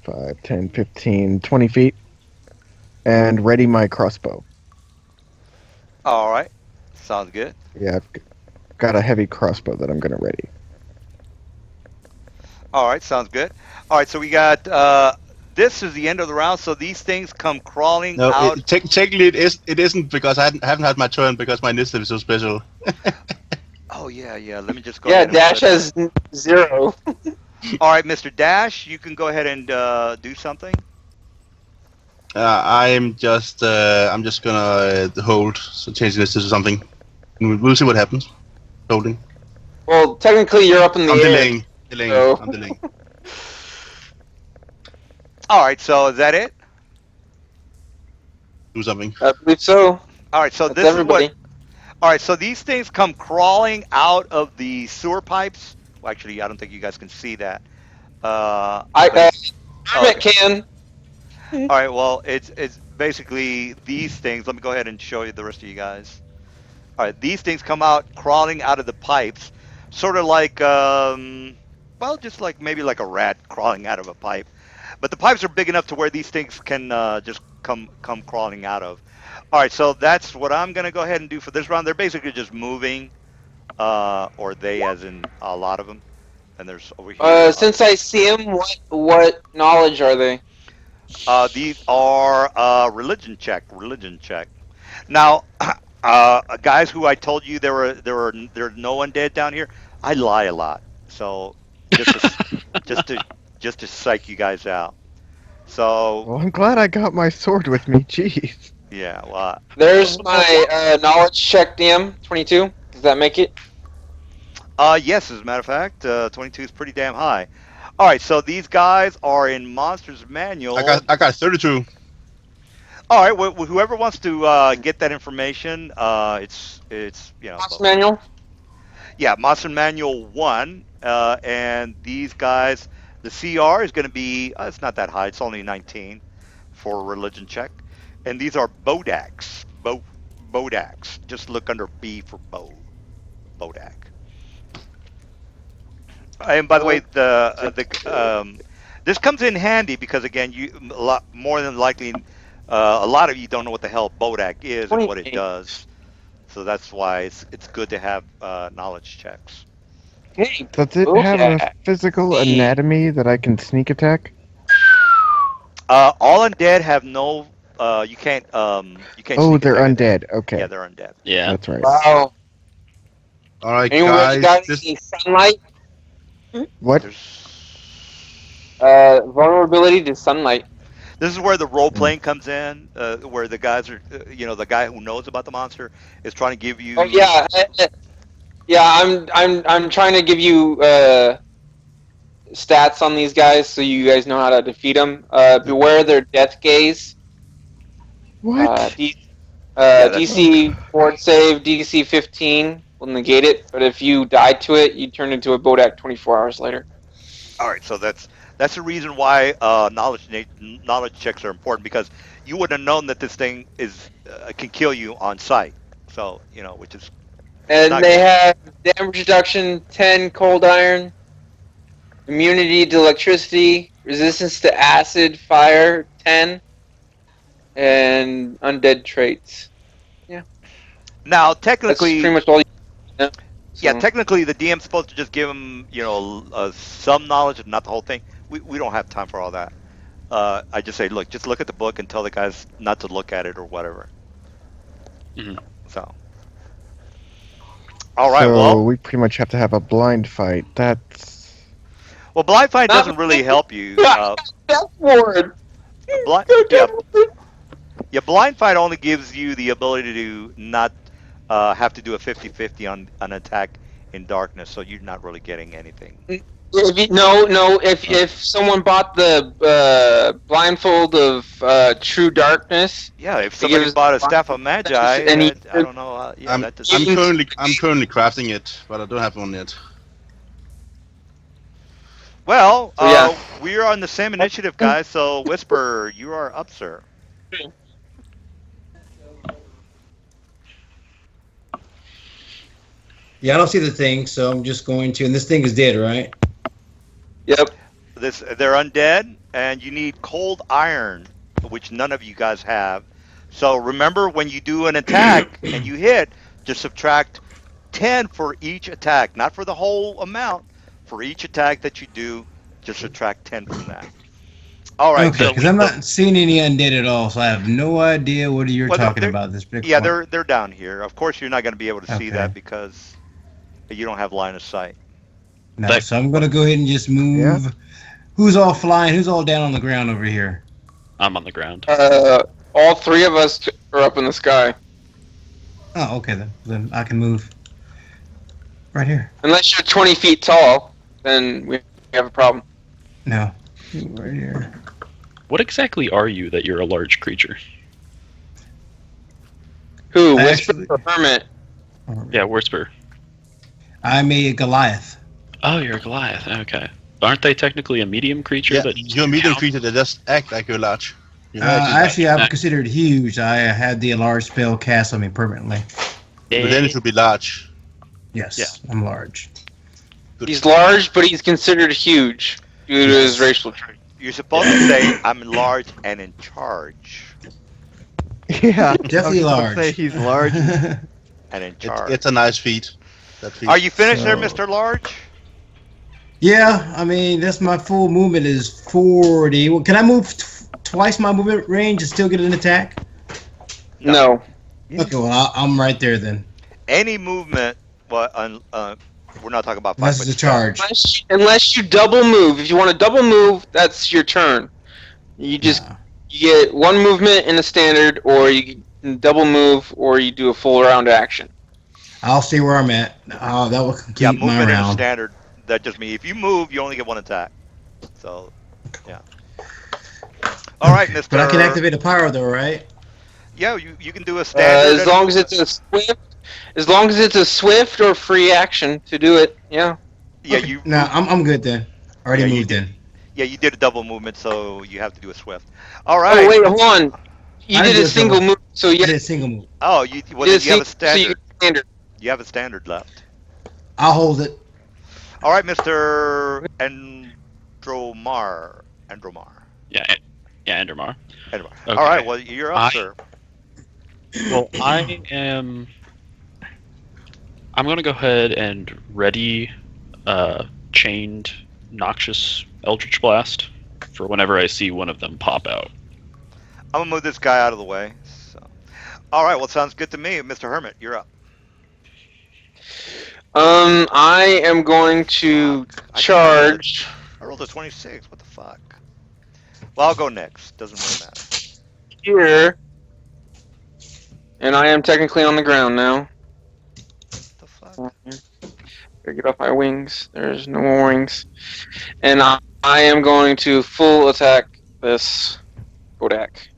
5, 10, 15, 20 feet and ready my crossbow. All right, sounds good. Yeah, I've got a heavy crossbow that I'm gonna ready. All right, sounds good. All right, so we got this is the end of the round. So these things come crawling no. out. Technically, it is. It isn't because I haven't had my turn because my initiative is so special. Oh yeah, yeah. Let me just go. Yeah, ahead and Dash put- has 0. All right, Mr. Dash, you can go ahead and do something. I'm just gonna hold. So change this to something. And we'll see what happens. Holding. Well, technically, you're up in the I'm air. delaying. So- I'm delaying. All right, so is that it? Do something. I believe so. All right, so That's this everybody. is what. All right, so these things come crawling out of the sewer pipes. Well, actually, I don't think you guys can see that. Hermit can. All right, well, it's basically these things. Let me go ahead and show you the rest of you guys. All right, these things come out crawling out of the pipes, sort of like Well, just like maybe like a rat crawling out of a pipe. But the pipes are big enough to where these things can just come crawling out of. All right, so that's what I'm gonna go ahead and do for this round. They're basically just moving, or they, as in a lot of them. And there's over here. Since I see them, what knowledge are they? These are religion check. Now, guys, who I told you there are no undead down here. I lie a lot, so just to just to just to psych you guys out. So Well, I'm glad I got my sword with me. Jeez. yeah, well, There's my knowledge check, DM 22. Does that make it? yes, as a matter of fact, 22 is pretty damn high. All right, so these guys are in Monsters Manual. I got 32. All right, whoever wants to get that information, it's Monster manual. Yeah, Monster Manual 1, and these guys, the CR is going to be, it's not that high, it's only 19 for a religion check. And these are Bodaks. Bodaks. Just look under B for Bodak. And by the way, this comes in handy because, again, a lot more than likely, a lot of you don't know what the hell Bodak is and what it does. So that's why it's good to have knowledge checks. Hey, Does it have a physical anatomy that I can sneak attack? All undead have no. You can't. You can't. Oh, sneak they're attack. undead. Okay. Yeah, they're undead. Yeah. That's right. Wow. All right, Anyone guys. got This, any sunlight? What? Vulnerability to sunlight. This is where the role playing comes in, where the guys are, the guy who knows about the monster is trying to give you. Oh yeah, yeah. I'm trying to give you stats on these guys so you guys know how to defeat them. Beware their death gaze. What? DC fort save DC 15 will negate it, but if you die to it, you turn into a Bodak 24 hours later. All right, so that's the reason why knowledge checks are important, because you wouldn't have known that this thing can kill you on sight. So which is. And they have damage reduction 10 cold iron, immunity to electricity, resistance to acid, fire 10, and undead traits. Yeah. Now That's technically, pretty much all you know. yeah, technically the DM's supposed to just give them some knowledge, not the whole thing. We don't have time for all that. I just say, look, just look at the book and tell the guys not to look at it or whatever. Mhm. So. All right. So Well, we pretty much have to have a blind fight. That's. well, blind fight doesn't really help you. Death ward. Yeah, blind fight only gives you the ability to not have to do a 50-50 on an attack in darkness, so you're not really getting anything. If someone bought the blindfold of true darkness, Yeah, if somebody bought a staff of magi, and I don't know. Yeah, I'm that doesn't. currently crafting it, but I don't have one yet. Well, So, yeah. we are on the same initiative, guys. So, Whisper, you are up, sir. Yeah, I don't see the thing, so I'm just going to. And this thing is dead, right? Yep. They're undead, and you need cold iron, which none of you guys have. So remember, when you do an attack and you hit, just subtract 10 for each attack, not for the whole amount. For each attack that you do, just subtract 10 from that. All right. Okay, because I'm not seeing any undead at all, so I have no idea what you're talking about. This big. Yeah, point. they're down here. Of course, you're not going to be able to see Okay. that because you don't have line of sight. No, so I'm gonna go ahead and just move. Yeah. Who's all flying? Who's all down on the ground over here? I'm on the ground. All three of us are up in the sky. Oh, okay then. Then I can move. Right here. Unless you're 20 feet tall, then we have a problem. No. Right here. What exactly are you that you're a large creature? Who? Actually- Whisper or Hermit? Yeah, Whisper. I'm a Goliath. Oh, you're a Goliath. Okay. Aren't they technically a medium creature? Yeah, that you're a medium count? creature that just act like you're large. You're Actually, I'm large. considered huge. I had the large spell cast on me permanently. but then it should be large. Yes, Yeah. I'm large. Good. He's large, but he's considered huge due to his Yes. racial trait. You're supposed to say, I'm large and in charge. Yeah, I was Definitely just about to large. say he's large. And And in It's charge. a nice feat. That feat. Are you finished there, So- Mr. Large? Yeah, I mean that's my full movement is 40. Well, can I move twice my movement range and still get an attack? No. Okay, well I'm right there then. Any movement, well, we're not talking about That's 5 foot the step. charge. Unless you double move. If you want to double move, that's your turn. You just Nah. you get one movement in a standard, or you can double move, or you do a full round action. I'll stay where I'm at. That will complete Yeah, my movement in a round. standard. That just means if you move, you only get 1 attack. So, yeah. All right, Mr. But I can activate a power though, right? Yeah, you can do a standard. As long as it's a swift or free action to do it. Yeah. Yeah, Okay. you. No, I'm good then. Already Yeah, you moved did. in. Yeah, you did a double movement, so you have to do a swift. All right. Oh wait, hold on. You I did did a a single double. move, so I you did a single move. Oh, you well, did then you have a so you standard. get standard. You have a standard left. I'll hold it. All right, Mr. Andromar. Yeah, Endermar. Anyway. Okay. All right, well, you're up, I- sir. Well, I'm going to go ahead and ready chained noxious Eldritch Blast for whenever I see one of them pop out. I'm going to move this guy out of the way. So. All right, well, sounds good to me. Mr. Hermit, you're up. I am going to I charge I rolled a 26. What the fuck? Well, I'll go next. Doesn't really matter. here, and I am technically on the ground now. What the fuck? Gotta get off my wings. There's no more wings, and I am going to full attack this Kodak.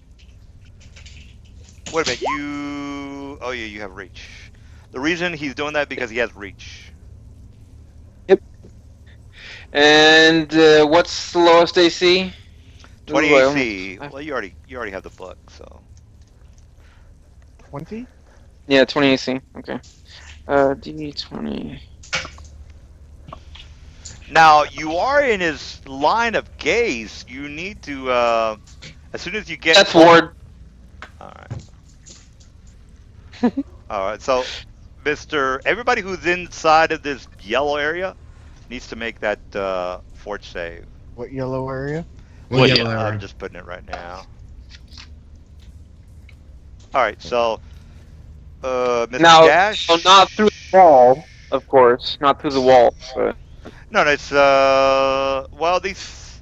Wait a minute, you... Oh, yeah, you have reach. The reason he's doing that because he has reach. And what's the lowest AC? 20 Ooh, AC. Well, you already have the book, so... 20? Yeah, 20 AC. Okay. D20. Now, you are in his line of gaze. You need to, as soon as you get... Death Ward. Alright, so, everybody who's inside of this yellow area needs to make that, fort save. What yellow area? What Well, yellow yeah, arrow? I'm just putting it right now. Alright, so, Mr. Now, Dash... so not through the wall, of course. Not through the wall, but... No, it's, well, these,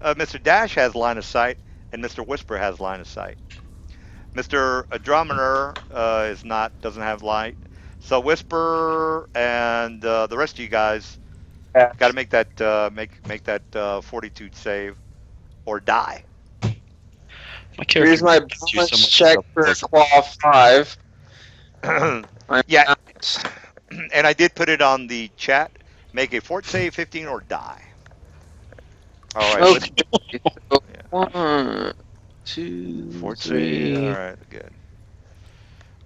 Mr. Dash has line of sight, and Mr. Whisper has line of sight. Mr. Adrometer, doesn't have light. So Whisper and, the rest of you guys got to make that, make that, fortitude save, or die. My character Here's my gives you balance so much check for Claw 5. Yeah. And I did put it on the chat. Make a fort save 15 or die. All right. Okay. So, 1, 2, Fort 3. save. All right. Good.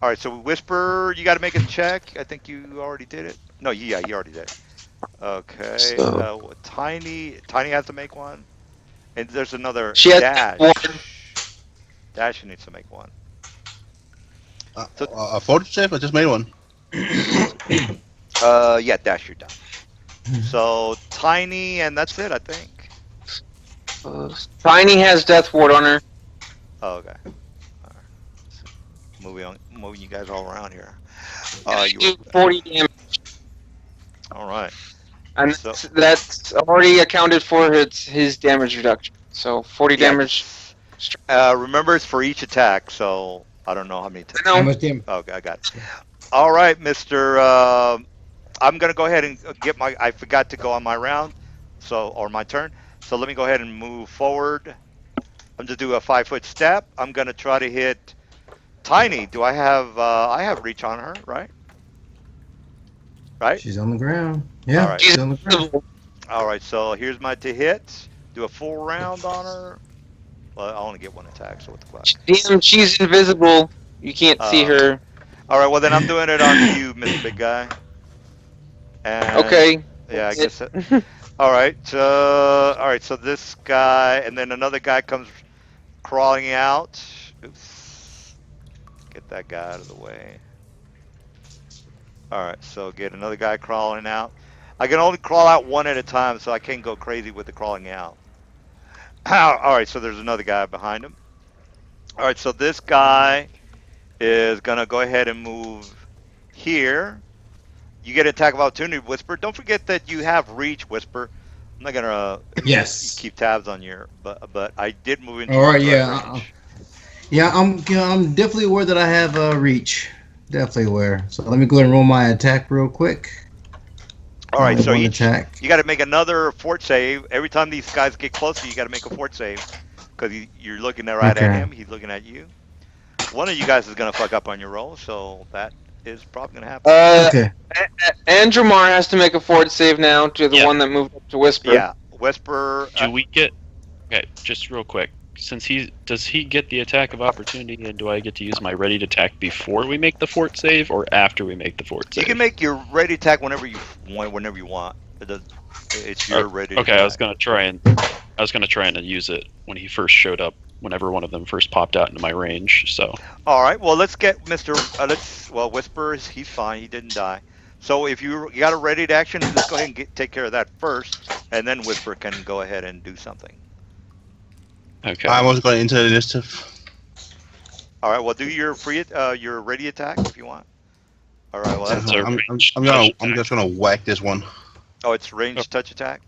All right. So Whisper, you got to make a check. I think you already did it. No. Yeah, you already did it. Okay. So- Tiny has to make one. And there's another She has Dash. one. Dash needs to make one. A fortitude save? I just made one. Yeah, Dash, you're done. So Tiny, and that's it, I think. Tiny has Death Ward on her. Oh, okay. All right. Moving you guys all around here. I You do were- 40 damage. all right. And So- that's already accounted for his damage reduction. So 40 Yeah, damage. remember, it's for each attack, so I don't know how many. I know. How much damage? Okay, I got it. All right, Mister. I'm gonna go ahead and get my. I forgot to go on my round, or my turn. So let me go ahead and move forward. I'm gonna do a 5-foot step. I'm gonna try to hit Tiny. Do I have? I have reach on her, right? Right. She's on the ground. Yeah, All right. she's on the ground. Invisible. All right. So here's my to hit. Do a full round on her. Well, I only get one attack, so what the fuck? Damn, she's invisible. You can't see her. All right. Well, then I'm doing it on you, Mr. Big Guy. And Okay. Yeah, I guess. All right. So this guy, and then another guy comes crawling out. Oops. Get that guy out of the way. All right. So get another guy crawling out. I can only crawl out one at a time, so I can't go crazy with the crawling out. All right. So there's another guy behind him. All right. So this guy is gonna go ahead and move here. You get attack of opportunity, Whisper. Don't forget that you have reach, Whisper. I'm not gonna Yes. keep tabs on your, but I did move into All your right. threat Yeah. range. Yeah. I'm definitely aware that I have reach. Definitely aware. So let me go ahead and roll my attack real quick. All right, Only so one each attack. you got to make another fort save. Every time these guys get closer, you got to make a fort save because you're looking right at Okay. him. He's looking at you. One of you guys is gonna fuck up on your roll, so that is probably gonna happen. Okay. Andromar has to make a fort save now to the Yeah. one that moved up to Whisper. Yeah, Whisper. Do we get? Okay, just real quick. Since does he get the attack of opportunity, and do I get to use my ready to attack before we make the fort save, or after we make the fort You save? can make your ready attack whenever you want. It's your ready. Okay, attack. I was gonna try and use it when he first showed up. Whenever one of them first popped out into my range. So. All right. Well, let's get Mr. Whisper. He's fine. He didn't die. So if you got a ready to action, let's go ahead and take care of that first, and then Whisper can go ahead and do something. Okay. I'm also going to enter the initiative. All right. Well, do your your ready attack if you want. All right. Well, that's So I'm just gonna whack this one. oh, it's ranged touch attack.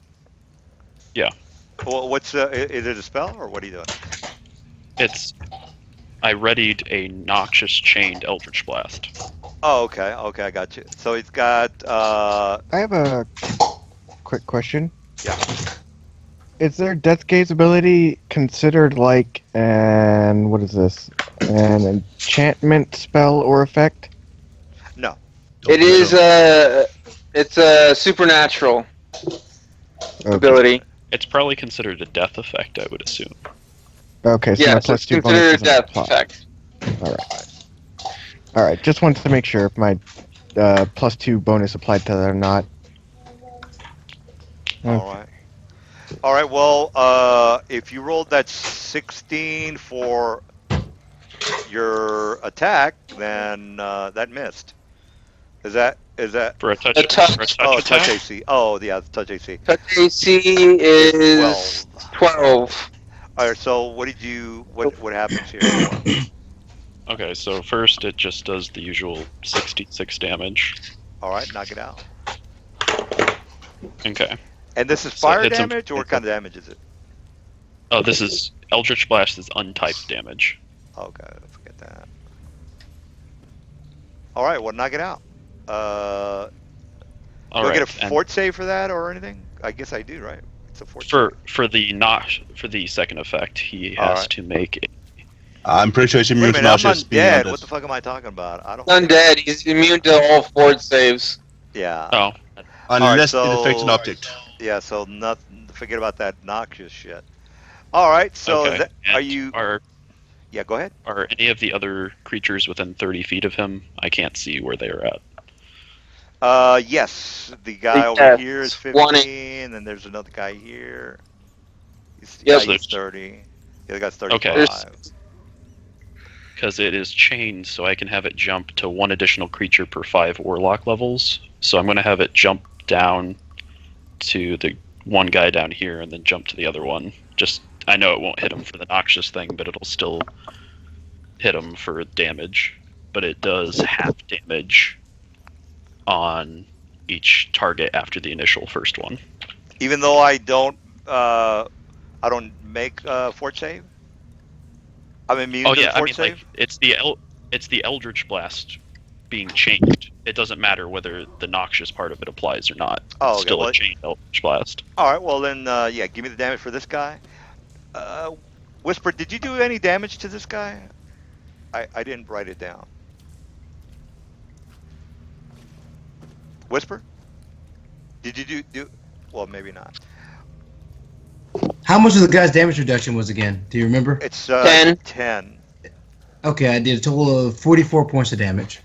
Yeah. Well, what's is it a spell or what are you doing? I readied a noxious chained Eldritch Blast. Oh, okay. Okay, I got you. So it's got I have a quick question. Yeah. Is their Death Gaze ability considered like an what is this? An enchantment spell or effect? no. It is it's a supernatural Okay. ability. It's probably considered a death effect, I would assume. Okay, so Yeah, my so it's plus 2 considered bonus a doesn't death apply. effect. All right. Just wanted to make sure if my plus 2 bonus applied to that or not. All right. All right. Well, if you rolled that 16 for your attack, then that missed. Is that For a touch, A touch. for a touch oh attack? touch AC? Oh yeah, touch AC. Touch AC is 12. All right. So what did you what happens here? Okay, so first it just does the usual 66 damage. All right, knock it out. Okay. And this is So it fire hits him- damage, or what kind of damage is it? Oh, this is Eldritch Blast is untyped damage. Okay, forget that. All right, well, knock it out. All do I right. get a and fort save for that or anything? I guess I do, right? It's a fort save. for the second effect, he All has right. to make a I'm pretty sure it's Wait immune a to minute, I'm nauseous being undead. on What the this. fuck am I talking about? I don't. Undead, he's immune to all fort saves. Yeah. Oh, Unless All right, it affects an so- object. Yeah. So nothing. Forget about that noxious shit. All right. So okay. is that, And are you? Yeah. Go ahead. are any of the other creatures within 30 feet of him? I can't see where they are at. Yes. The guy over Yes. here is One 15, and then there's another guy here. Yep. Yeah, he's There's- 30. The other guy's 35. Okay. There's- Because it is chained, so I can have it jump to one additional creature per 5 Warlock levels. So I'm going to have it jump down to the one guy down here and then jump to the other one. Just, I know it won't hit him for the noxious thing, but it'll still hit him for damage. But it does half damage on each target after the initial first one. Even though I don't make fort save. I'm immune Oh to yeah, the I fort mean save. like it's the Eldritch Blast being changed. It doesn't matter whether the noxious part of it applies or not. It's Oh, okay, still well, a chained Eldritch Blast. All right, well then, yeah, give me the damage for this guy. Whisper, did you do any damage to this guy? I didn't write it down. Whisper, did you do? Well, maybe not. How much of the guy's damage reduction was again? Do you remember? It's 10. 10 Okay, I did a total of 44 points of damage.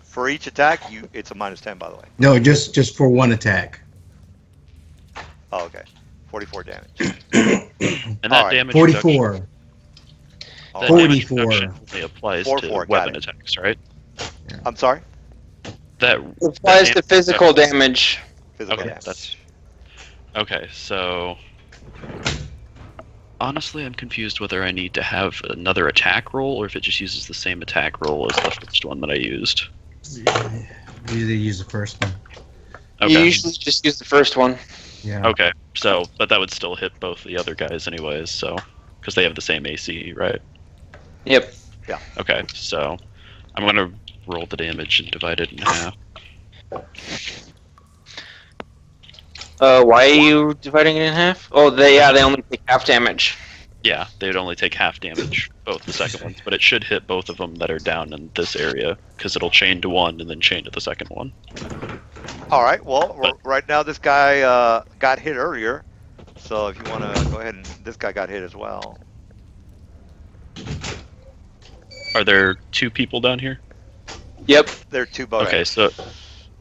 for each attack. It's a -10, by the way. No, just for one attack. Oh, okay. 44 damage. And that Alright. damage reduction, 44. that Alright. damage 44. reduction only applies 44, to got weapon it. attacks, right? I'm sorry? That It applies to damage physical reduction- damage. Physical Okay, damage. that's okay. So honestly, I'm confused whether I need to have another attack roll or if it just uses the same attack roll as the first one that I used. Usually use the first one. You Okay. usually just use the first one. Yeah. Okay. So, but that would still hit both the other guys, anyways. So, because they have the same AC, right? Yep. Okay. So, I'm gonna roll the damage and divide it in half. Why are you dividing it in half? Oh, they only take half damage. Yeah, they'd only take half damage, both the second ones, but it should hit both of them that are down in this area, because it'll chain to one and then chain to the second one. Alright, well, But- right now this guy got hit earlier. So if you want to go ahead and... This guy got hit as well. Are there two people down here? Yep. There are two boats. Okay, so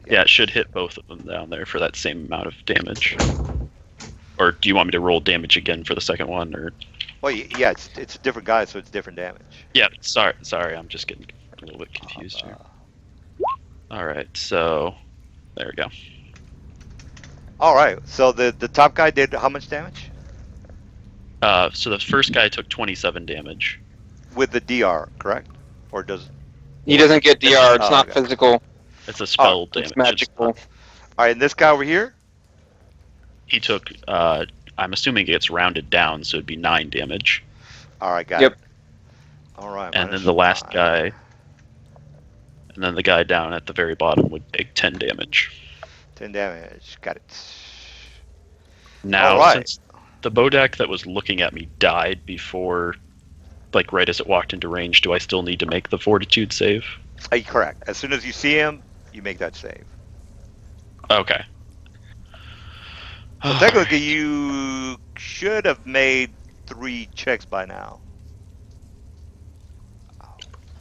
yeah, it should hit both of them down there for that same amount of damage. Or do you want me to roll damage again for the second one, or? Well, yeah, it's a different guy, so it's different damage. Yeah, sorry, I'm just getting a little bit confused here. All right, so there we go. Alright, so the top guy did how much damage? So the first guy took 27 damage. With the DR, correct? Or does... He doesn't get DR. It's Oh, not okay. physical. It's a spell damage. It's magical. Alright, and this guy over here? He took, I'm assuming it gets rounded down, so it'd be 9 damage. Alright, got Yep. it. Alright. And then the last guy, and then the guy down at the very bottom would take 10 damage. 10 damage, got it. Now, Alright. since the Bodak that was looking at me died before, like right as it walked into range, do I still need to make the fortitude save? Correct. As soon as you see him, you make that save. Okay. So technically, you should have made 3 checks by now.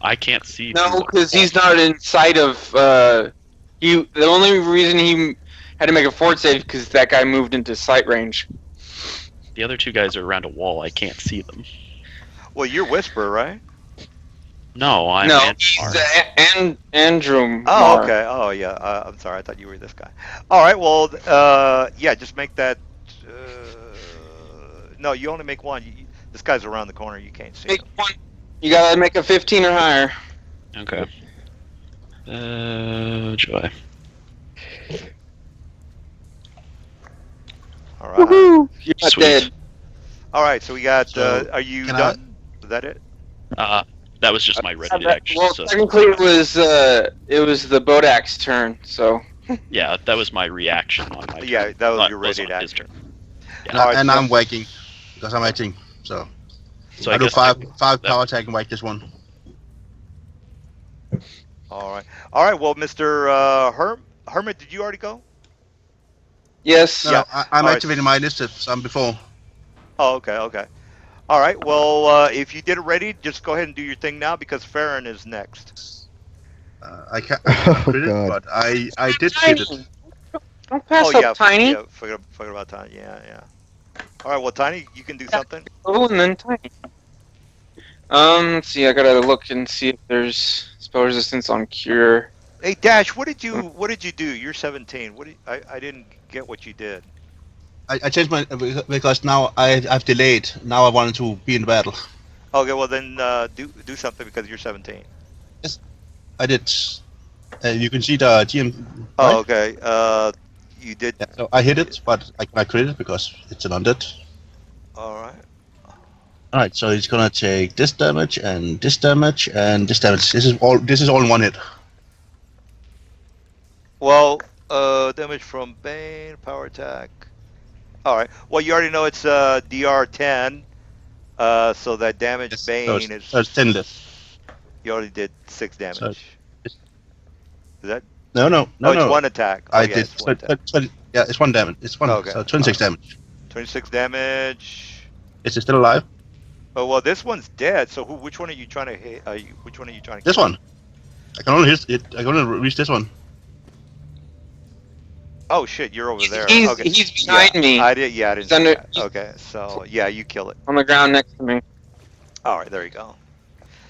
I can't see. No, through the because he's wall. not in sight of. The only reason he had to make a fort save because that guy moved into sight range. The other two guys are around a wall. I can't see them. Well, you're Whisper, right? No, I'm no, Anwar. he's Andrew. Oh, Mar. okay. Oh, yeah. I'm sorry. I thought you were this guy. All right. Well, yeah. Just make that. No, you only make one. This guy's around the corner. You can't see Make him. one. You gotta make a 15 or higher. Okay. Joy. All right. Woohoo! You're not Sweet. dead. All right. So we got. So, Are you can done? Is that it? That was just my ready action. Well, So, technically it was the Bodak's turn. So yeah, that was my reaction on my. Yeah, turn. that was Not- your was ready on his action. turn. And, Alright, and so- I'm waking because I'm acting. So, So I do guess five that- power attack and wake this one. All right. All right. Well, Mr. Hermit, did you already go? yes. No, Yeah. I'm Alright. activating my initiative some before. Oh, okay. Okay. All right. Well, if you did it ready, just go ahead and do your thing now because Farron is next. I can't Oh, crit it, God. but I did hit it. Tiny. Don't pass Oh, up yeah. Tiny. Yeah. Forget about Tiny. Yeah. Yeah. All right. Well, Tiny, you can do something. Oh, and then Tiny. Let's see. I gotta look and see if there's spell resistance on cure. Hey, Dash, what did you do? You're 17. I didn't get what you did. I changed my because now I've delayed. Now I wanted to be in the battle. Okay. Well, then do something because you're 17. I did. You can see the GM. Oh, right? okay. You did. Yeah, so I hit it, but I crit it because it's an undead. All right. All right, so it's gonna take this damage and this damage and this damage. This is all in one hit. Well, damage from Bane, power attack. All right. Well, you already know it's DR 10. So that damage Yes, Bane so it's 10 left. You already did 6 damage. So Is it's- that? No, Oh, it's one attack. Oh, I yeah, did. it's one attack. Yeah, it's one damage. It's one. Okay. So 26 damage. 26 damage. Is it still alive? Oh well, this one's dead. So which one are you trying to hit? Which one are you trying to? This kill? one. I can only hit it. I can only reach this one. Oh shit, you're over there. He's Okay. behind yeah, me. I didn't He's see under. that. He's Okay, so yeah, you kill it. on the ground next to me. All right, there you go.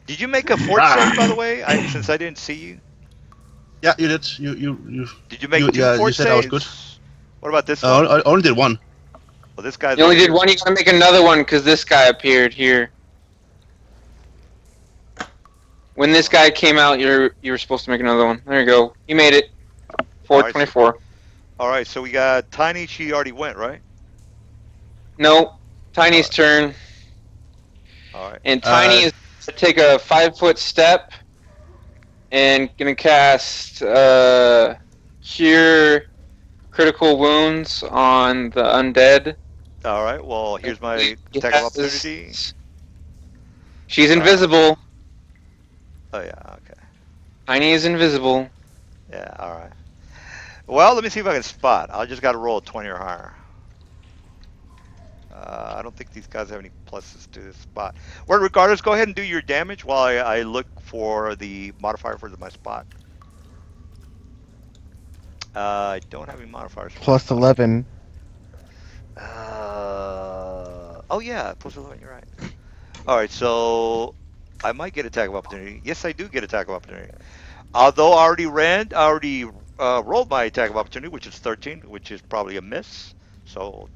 Did you make a fort save, by the way? Since I didn't see you. Yeah, you did. You Did you make two yeah, you fort said I was good. saves? What about this one? I only did one. Well, this guy's You only over did here. one. You gotta make another one because this guy appeared here. When this guy came out, you were supposed to make another one. There you go. You made it. All right, 424. All right, so we got Tiny. She already went, right? Nope. Tiny's Alright. turn. All right. And Tiny is gonna take a 5-foot step and gonna cast Cure Critical Wounds on the undead. All right. Well, here's my He attack has- of opportunity. She's invisible. Oh yeah. Okay. Tiny is invisible. Yeah. All right. Well, let me see if I can spot. I just got to roll a 20 or higher. I don't think these guys have any pluses to this spot. Well, regardless, go ahead and do your damage while I look for the modifier for my spot. I don't have any modifiers. For Plus 11. Oh yeah, plus 11. You're right. All right, so I might get attack of opportunity. Yes, I do get attack of opportunity. Although I already rolled my attack of opportunity, which is 13, which is probably a miss. So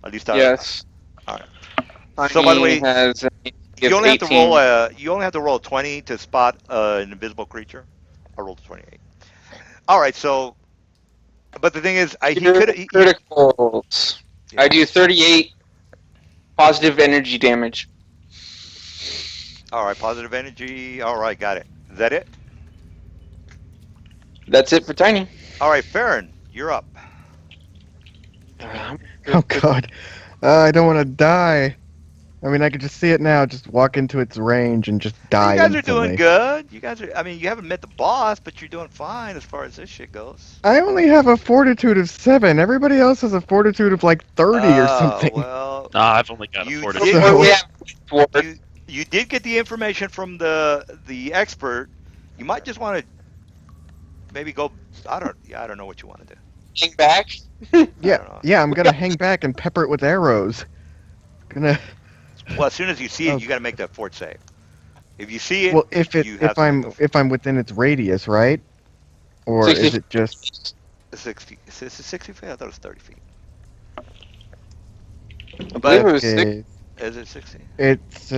at least I. Yes. All right. Tiny So by the way, has you only have to 18. roll a 20 to spot an invisible creature. I rolled a 28. All right, so. But the thing is, he could. Criticals. I do 38 positive energy damage. All right, positive energy. All right, got it. Is that it? That's it for Tiny. All right, Farron, you're up. Oh god. I don't want to die. I mean, I could just see it now. Just walk into its range and just die You guys are instantly. doing good. You guys are. I mean, you haven't met the boss, but you're doing fine as far as this shit goes. I only have a fortitude of 7. Everybody else has a fortitude of like 30 or something. Well, I've only got a you 40. did, So- you did get the information from the expert. You might just want to maybe go. I don't know what you want to do. Hang back. Yeah, I'm gonna hang back and pepper it with arrows. Gonna. Well, as soon as you see it, Oh. you got to make that fort save. If you see it, Well, if you have if I'm within its radius, right? Or 60 is it just 60. Is it 60 feet? I thought it was 30 feet. I believe it was okay? Is it 60? It's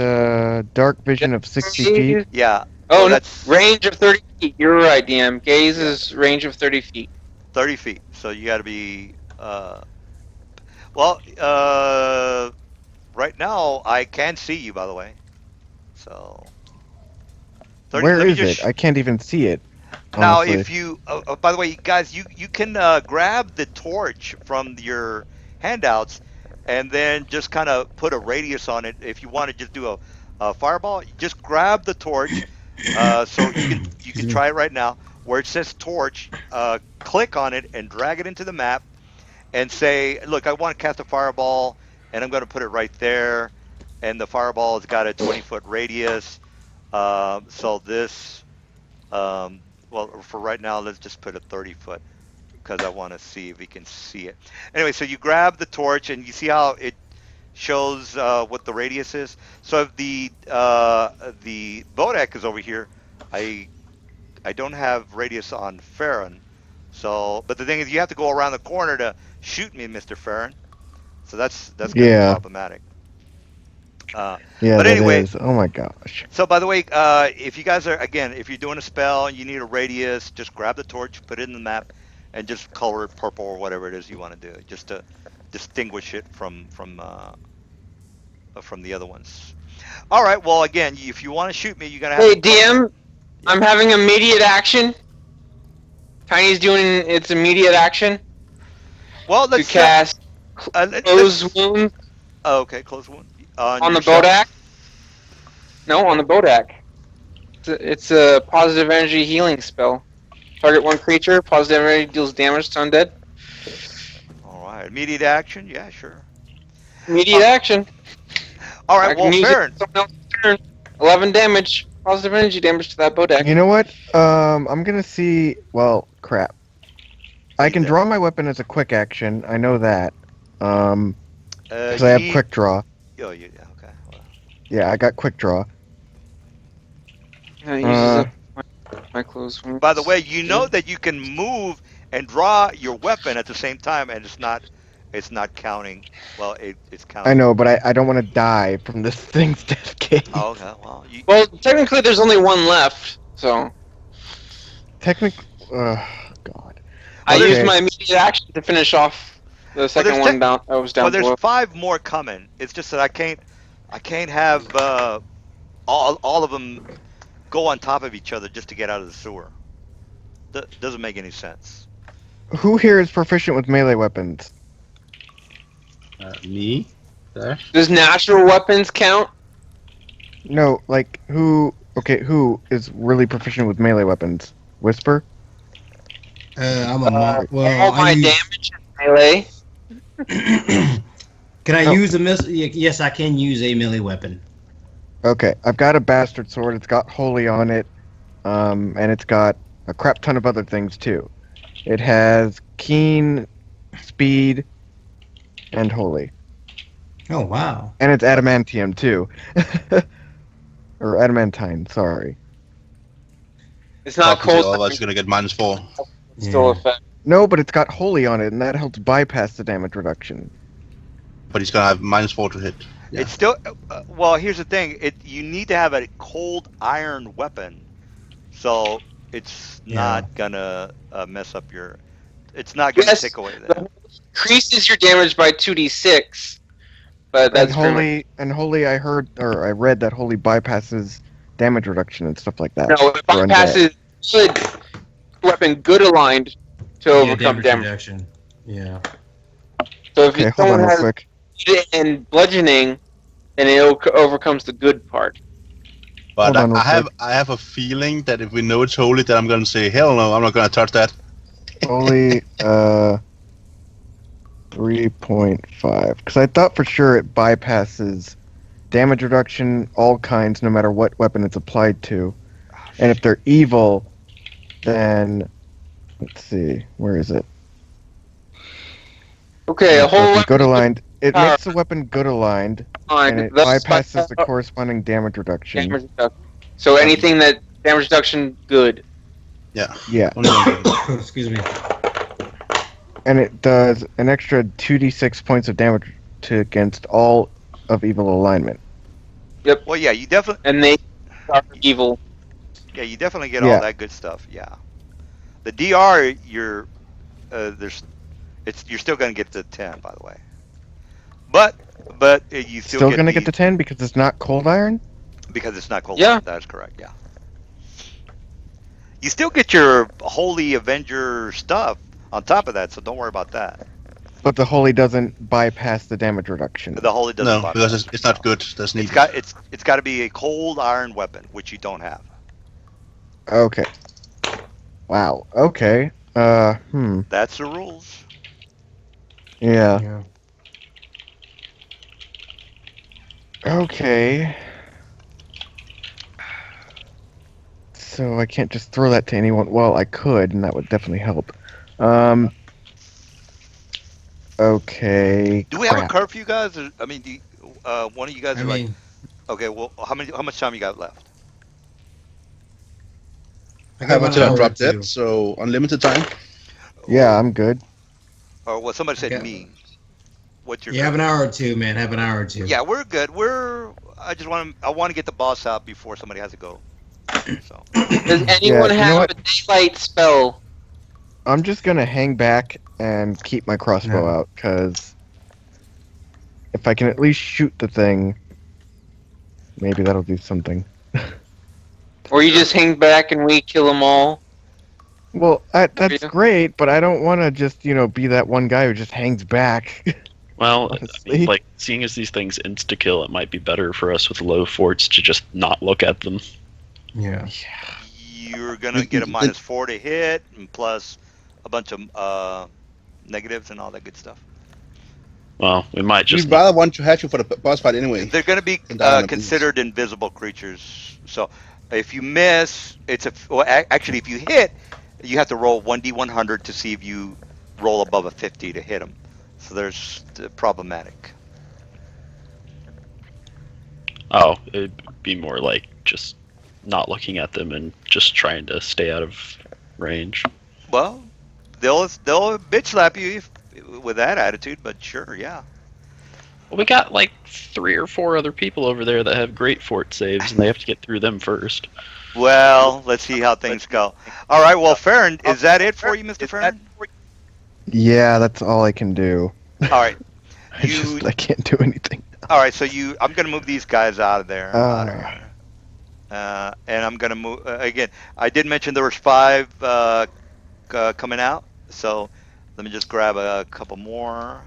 dark vision of 60 feet. Yeah. Oh, no, that's range of 30 feet. You're right, DM. Gaze is range of 30 feet. 30 feet. So you got to be. Right now I can see you, by the way. So. 30, Where let me is just it? I can't even see it. Now, honestly. if you, by the way, guys, you can grab the torch from your handouts, and then just kind of put a radius on it. If you want to just do a fireball, just grab the torch. So you can try it right now. Where it says torch, click on it and drag it into the map, and say, look, I want to cast a fireball, and I'm going to put it right there, and the fireball has got a 20-foot radius. So this. Well, for right now, let's just put a 30-foot because I want to see if we can see it. Anyway, so you grab the torch and you see how it shows what the radius is. So if the Bodak is over here, I don't have radius on Farron. So, but the thing is, you have to go around the corner to shoot me, Mr. Farron. So that's gonna be problematic. Yeah, but that anyway, is. Oh my gosh. so by the way, if you guys are, again, if you're doing a spell and you need a radius, just grab the torch, put it in the map, and just color it purple or whatever it is you want to do, just to distinguish it from the other ones. All right. Well, again, if you want to shoot me, you're gonna have. Hey, DM, I'm having immediate action. Tiny's doing its immediate action Well, to let's cast Close Wounds Oh, okay, close one. on the yourself? Bodak. No, on the Bodak. It's a positive energy healing spell. Target one creature, positive energy deals damage to undead. All right. Immediate action. Yeah, sure. Immediate action. All I right. can Well, use it Farron. for someone else's turn. 11 damage. Positive energy damage to that Bodak. You know what? I'm gonna see. Well, crap. I Need can that. draw my weapon as a quick action. I know that. Because I You have need. quick draw. Oh, yeah. Okay. Well, Yeah, I got quick draw. It uses Uh, up my clothes. by the way, you know that you can move and draw your weapon at the same time, and it's not counting. Well, it's I counting. know, but I don't want to die from this thing's death game. Oh, okay. Well, Well, technically, there's only one left, so Technically, God. I Well, used Okay. my immediate action to finish off the second there's one down. I was down there's below. 5 more coming. It's just that I can't have all of them go on top of each other just to get out of the sewer. Doesn't make any sense. Who here is proficient with melee weapons? Me. Dash. Does natural weapons count? No, like who? Okay, who is really proficient with melee weapons? Whisper. I'm a monk. All Well, my I use. damage is melee. Can I Oh. use a miss? Yes, I can use a melee weapon. Okay, I've got a bastard sword. It's got holy on it, and it's got a crap ton of other things too. It has keen, speed, and holy, Oh wow. and it's adamantium too, or adamantine. Sorry. It's not Obviously, cold. otherwise you're gonna get -4. It's still Yeah. effect. No, but it's got holy on it, and that helps bypass the damage reduction. But he's gonna have -4 to hit. Yeah. It's still well. Here's the thing. You need to have a cold iron weapon, so it's Yeah. not gonna mess up your. It's not gonna Yes, take away the that. increases your damage by 2d6, but that's And holy, I heard or I read that holy bypasses damage reduction and stuff like that. no, it for undead. bypasses good weapon, good aligned to Yeah, overcome damage. reduction. Yeah. So if Okay, hold someone on real has quick. it in bludgeoning, then it overcomes the good part. But Hold on real I have a feeling that if we know it's holy, that I'm gonna say hell no, I'm not gonna touch that. Holy, 3.5. Because I thought for sure it bypasses damage reduction, all kinds, no matter what weapon it's applied to. And if they're evil, then let's see, where is it? Okay, a whole Weapon weapon good aligned. It power. makes the weapon good aligned, aligned, and it thus bypasses the bypass corresponding damage reduction. damage reduction. So anything that damage reduction, good. Yeah. Yeah, Only one. Excuse me. and it does an extra 2d6 points of damage to against all of evil alignment. Well, yeah, you definitely. And they are evil. Yeah, you definitely get Yeah. all that good stuff. Yeah, the DR, you're you're still gonna get the 10, by the way. But you Still get gonna the, get the 10 because it's not cold iron? because it's not cold. Yeah. That is correct. Yeah. You still get your Holy Avenger stuff on top of that, so don't worry about that. But the holy doesn't bypass the damage reduction. The Holy doesn't. No, bother. because it's not good. That's needed. It's got to be a cold iron weapon, which you don't have. Okay. Wow. Okay. That's the rules. Yeah. Yeah. Okay. So I can't just throw that to anyone. Well, I could, and that would definitely help. Okay. Do we have a crap. curfew, guys? I mean, one of you guys I are mean, like, okay, well, how much time you got left? I I got have about until an I hour or drop two. dead, so unlimited time. Yeah, I'm good. Or well, somebody said Okay. me. What's your? You have an curfew? hour or two, man. Have an hour or two. Yeah, we're good. I want to get the boss out before somebody has to go. So Does anyone you know have what? a daylight spell? I'm just gonna hang back and keep my crossbow Yeah. out, because if I can at least shoot the thing, maybe that'll do something. Or you just hang back and we kill them all? Well, that's Yeah. great, but I don't want to just, be that one guy who just hangs back. Well, I Honestly. mean, like, seeing as these things insta-kill, it might be better for us with low forts to just not look at them. Yeah. you're gonna get a -4 to hit, and plus a bunch of negatives and all that good stuff. Well, we might just... We'd rather want to have you for the boss fight anyway. They're going to be And down on the considered invisible creatures. So if you miss, it's well, actually, if you hit, You have to roll 1d100 to see if you roll above a 50 to hit them. So there's problematic. Oh, it'd be more like just not looking at them and just trying to stay out of range. Well, they'll bitch slap you with that attitude, but sure, yeah. Well, we got like 3 or 4 other people over there that have great fort saves, and they have to get through them first. Well, let's see how things go. All right, well, Farron, is that it for you, Mr. Farron? Yeah, that's all I can do. All right. I can't do anything. All right, so I'm going to move these guys out of there. Ah. And I'm going to move, again, I did mention there was 5 coming out, so let me just grab a couple more.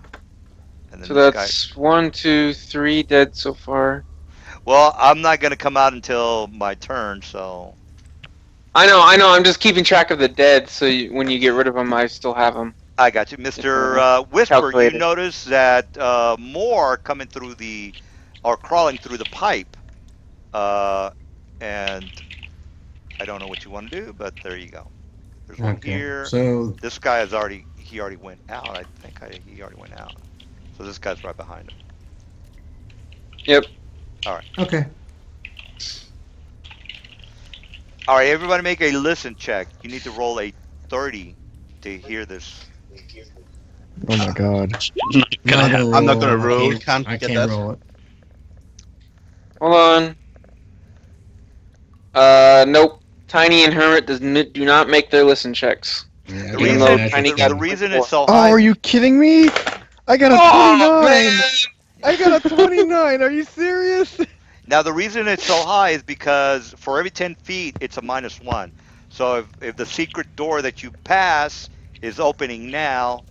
And then So that's 1, 2, 3 dead so far. Well, I'm not going to come out until my turn, so... I know. I'm just keeping track of the dead, so when you get rid of them, I still have them. I got you. Mr. Whisper, Calculated. you notice that more coming through or crawling through the pipe. And I don't know what you want to do, but there you go. There's one here. So This guy already went out. I think he already went out. So this guy's right behind him. Yep. okay. All right, everybody make a listen check. You need to roll a 30 to hear this. Oh my god. I'm not gonna roll. I Can't I get can't that. roll it. Hold on. Nope. Tiny and Hermit do not make their listen checks. Yeah, The I Even reason, though can't Tiny roll got it. the reason it's so Oh, high. are you kidding me? I got a Oh, 29! man! I got a 29! Are you serious? Now the reason it's so high is because for every 10 feet, it's a -1. So if the secret door that you pass is opening now,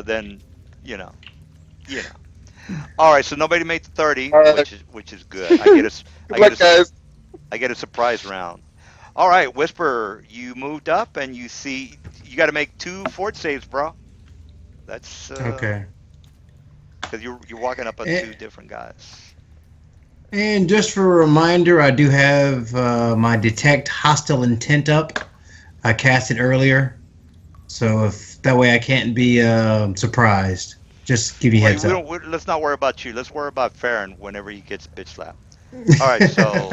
then you know. All right, so nobody made the 30, which is good. I get a surprise round. All right, Whisper, you moved up and you got to make 2 fort saves, bro. That's Okay. because you're walking up on 2 different guys. And just for a reminder, I do have my detect hostile intent up. I cast it earlier, so if that way I can't be surprised. Just give you heads up. Let's not worry about you. Let's worry about Farron whenever he gets bitch slapped. All right, so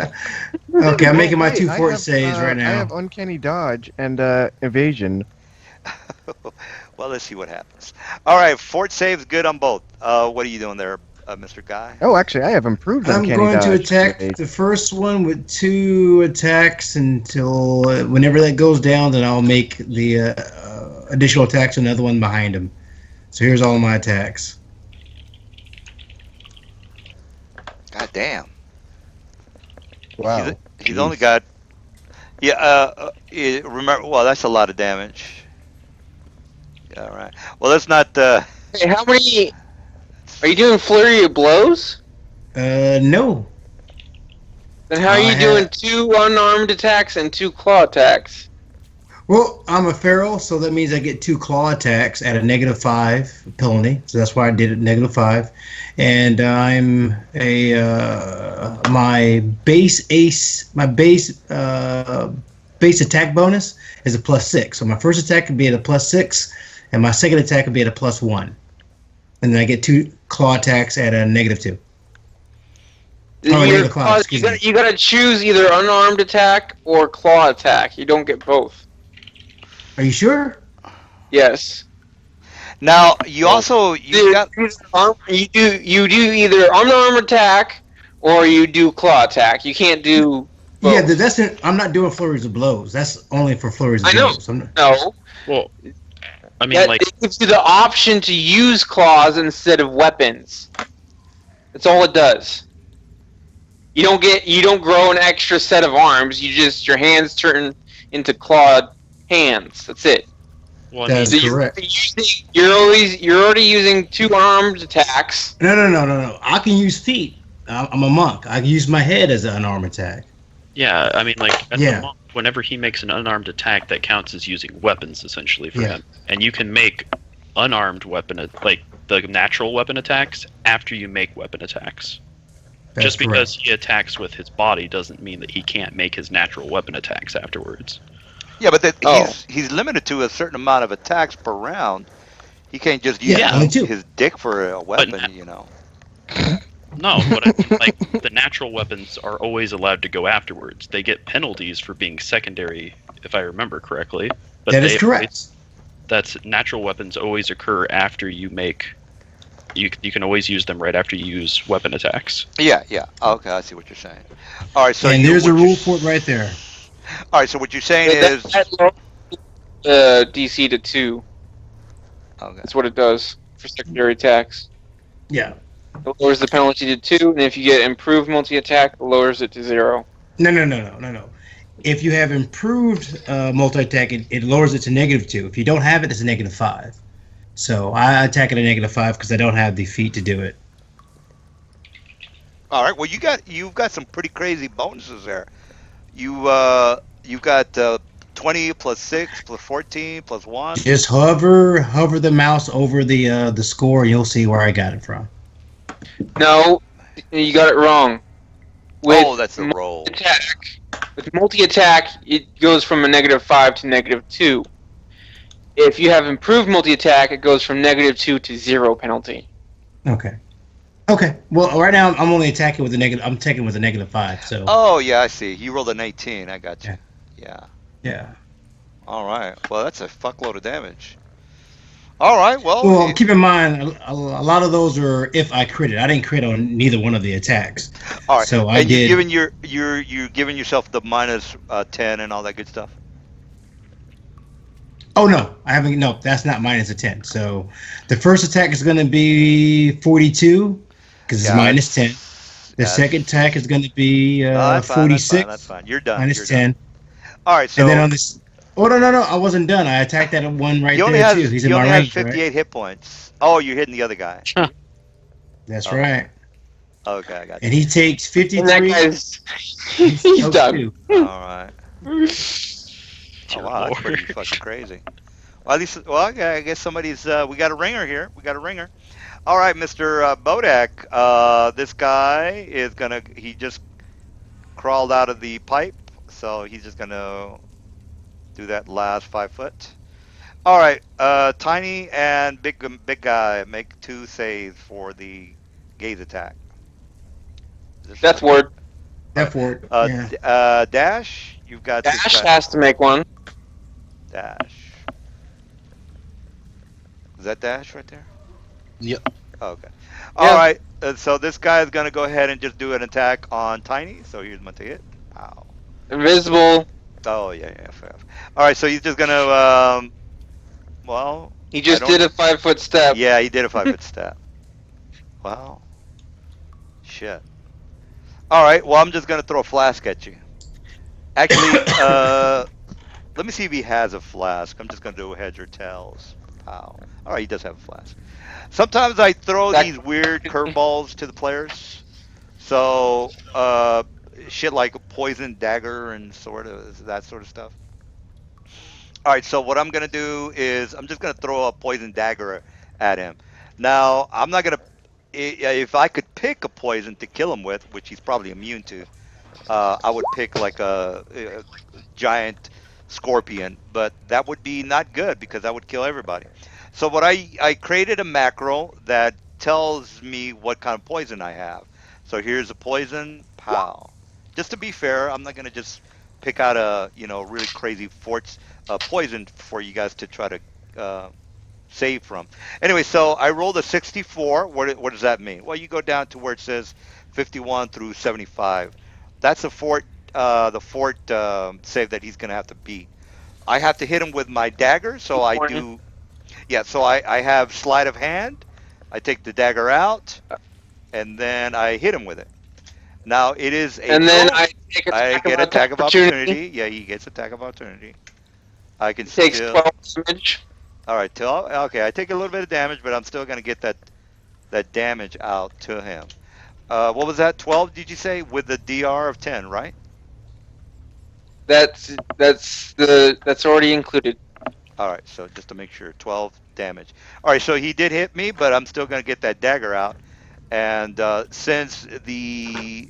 Okay, I'm making my Hey, 2 I fort have, saves right I now. have uncanny dodge and evasion. well, let's see what happens. All right, fort saves good on both. What are you doing there, Mr. Guy? Oh, actually, I have improved I'm uncanny going dodge. to attack the first one with 2 attacks until whenever that goes down, then I'll make the additional attacks another one behind him. So here's all my attacks. God damn. Wow. He's only got. Yeah. Remember. Well, that's a lot of damage. Yeah, all right. Well, let's not. Hey, how many? Are you doing flurry of blows? No. Then how are you doing 2 unarmed attacks and 2 claw attacks? Well, I'm a feral, so that means I get 2 claw attacks at a -5 penalty. So that's why I did it -5. And I'm my base attack bonus is a +6. So my first attack would be at a +6, and my second attack would be at a +1. And then I get 2 claw attacks at a -2. You gotta choose either unarmed attack or claw attack. You don't get both. Are you sure? Yes. Now you also you do either unarmed attack or you do claw attack. You can't do both. Yeah, I'm not doing flurries of blows. That's only for flurries of blows. No. Well, I mean, like, it gives you the option to use claws instead of weapons. That's all it does. You don't grow an extra set of arms. Your hands turn into clawed hands. That's it. well, That's I mean, correct. You're already using 2 armed attacks. No. I can use feet. I'm a monk. I can use my head as an unarmed attack. yeah, I mean, like, as Yeah. a monk, whenever he makes an unarmed attack, that counts as using weapons essentially for him. And you can make unarmed like the natural weapon attacks after you make weapon attacks. That's Just because he attacks with his body doesn't mean that he can't make his natural weapon attacks afterwards. Yeah, but that Oh, he's limited to a certain amount of attacks per round. He can't just use Yeah, Yeah, only two. his dick for a but weapon, you know. no, but I mean, like the natural weapons are always allowed to go afterwards. They get penalties for being secondary, if I remember correctly. But That is they always, correct. that's natural weapons always occur after you make. You can always use them right after you use weapon attacks. Yeah, yeah. Okay, I see what you're saying. All right, so And you there's a what you rule for it right there. all right, so what you're saying but that is lowers DC to 2. okay. That's what it does for secondary attacks. Yeah. It lowers the penalty to 2, and if you get improved multi attack, it lowers it to 0. No. If you have improved multi attack, it lowers it to -2. If you don't have it, it's a -5. So I attack at a -5 because I don't have the feat to do it. All right. Well, you've got some pretty crazy bonuses there. You've got 20 plus 6 plus 14 plus 1. Just hover the mouse over the score, and you'll see where I got it from. No, you got it wrong. With Oh, that's the roll. multi attack, it goes from a -5 to -2. If you have improved multi attack, it goes from -2 to 0 penalty. Okay. Well, right now I'm only attacking with a negative. I'm taking with a -5. So Oh, yeah, I see. You rolled an 18. I got you. Yeah. yeah. All right. Well, that's a fuckload of damage. All right. Well, Well, keep in mind a lot of those are if I critted. I didn't crit on neither one of the attacks. all right. So I And did. you're giving yourself the minus 10 and all that good stuff. Oh no, I haven't. No, that's not minus a 10. So the first attack is going to be 42 because it's Yeah, minus 10. The that's- second attack is going to be Oh, that's fine, 46 That's fine. You're done. minus You're 10. done. All right. So And then on this. Oh no! I wasn't done. I attacked that one right he only there has too. He's in he my only has range, 58 right? hit points. Oh, you're hitting the other guy. That's Oh. right. Okay, I got you. And he takes And that 53. guy's he's Oh, done. two. All right. Oh Dear wow, that's pretty Lord. fucking crazy. Well, at least, well, okay, I guess somebody's. We got a ringer here. We got a ringer. All right, Mr. Bodak. This guy is gonna. He just crawled out of the pipe, so he's just gonna do that last 5 foot. All right, Tiny and big guy make 2 saves for the gaze attack. Death ward. That ward. Uh, Yeah. Dash, you've got this Dash guy. has to make one. Dash. Is that Dash right there? Yep. Okay. Yeah. All right. So this guy is going to go ahead and just do an attack on Tiny. So here's my hit. Ow. Invisible. Oh, yeah. Fair. All right. So he's just going to, well. He just I did don't- a 5-foot step. Yeah, he did a 5 foot step. Wow. Shit. All right. Well, I'm just going to throw a flask at you. Actually, let me see if he has a flask. I'm just going to do heads or tails. Wow. All right, he does have a flask. Sometimes I throw That- these weird curveballs to the players. So, shit like poison dagger and sort of that sort of stuff. All right, so what I'm going to do is I'm just going to throw a poison dagger at him. Now, I'm not going to if I could pick a poison to kill him with, which he's probably immune to, I would pick like a giant scorpion, but that would be not good because that would kill everybody. So what I created a macro that tells me what kind of poison I have. So here's a poison, pow. Just to be fair, I'm not gonna just pick out a really crazy poison for you guys to try to save from. Anyway, so I rolled a 64. What does that mean? Well, you go down to where it says 51 through 75. That's the fort save that he's gonna have to beat. I have to hit him with my dagger, so I do. Yeah, so I have sleight of hand. I take the dagger out, and then I hit him with it. Now it is a. And then roll. I take I get attack of opportunity. Yeah, he gets attack of opportunity. I can He takes still. 12 damage. All right, okay. I take a little bit of damage, but I'm still gonna get that damage out to him. What was that? 12? Did you say with the DR of 10, right? That's already included. All right, so just to make sure, 12 damage. All right, so he did hit me, but I'm still gonna get that dagger out. And since the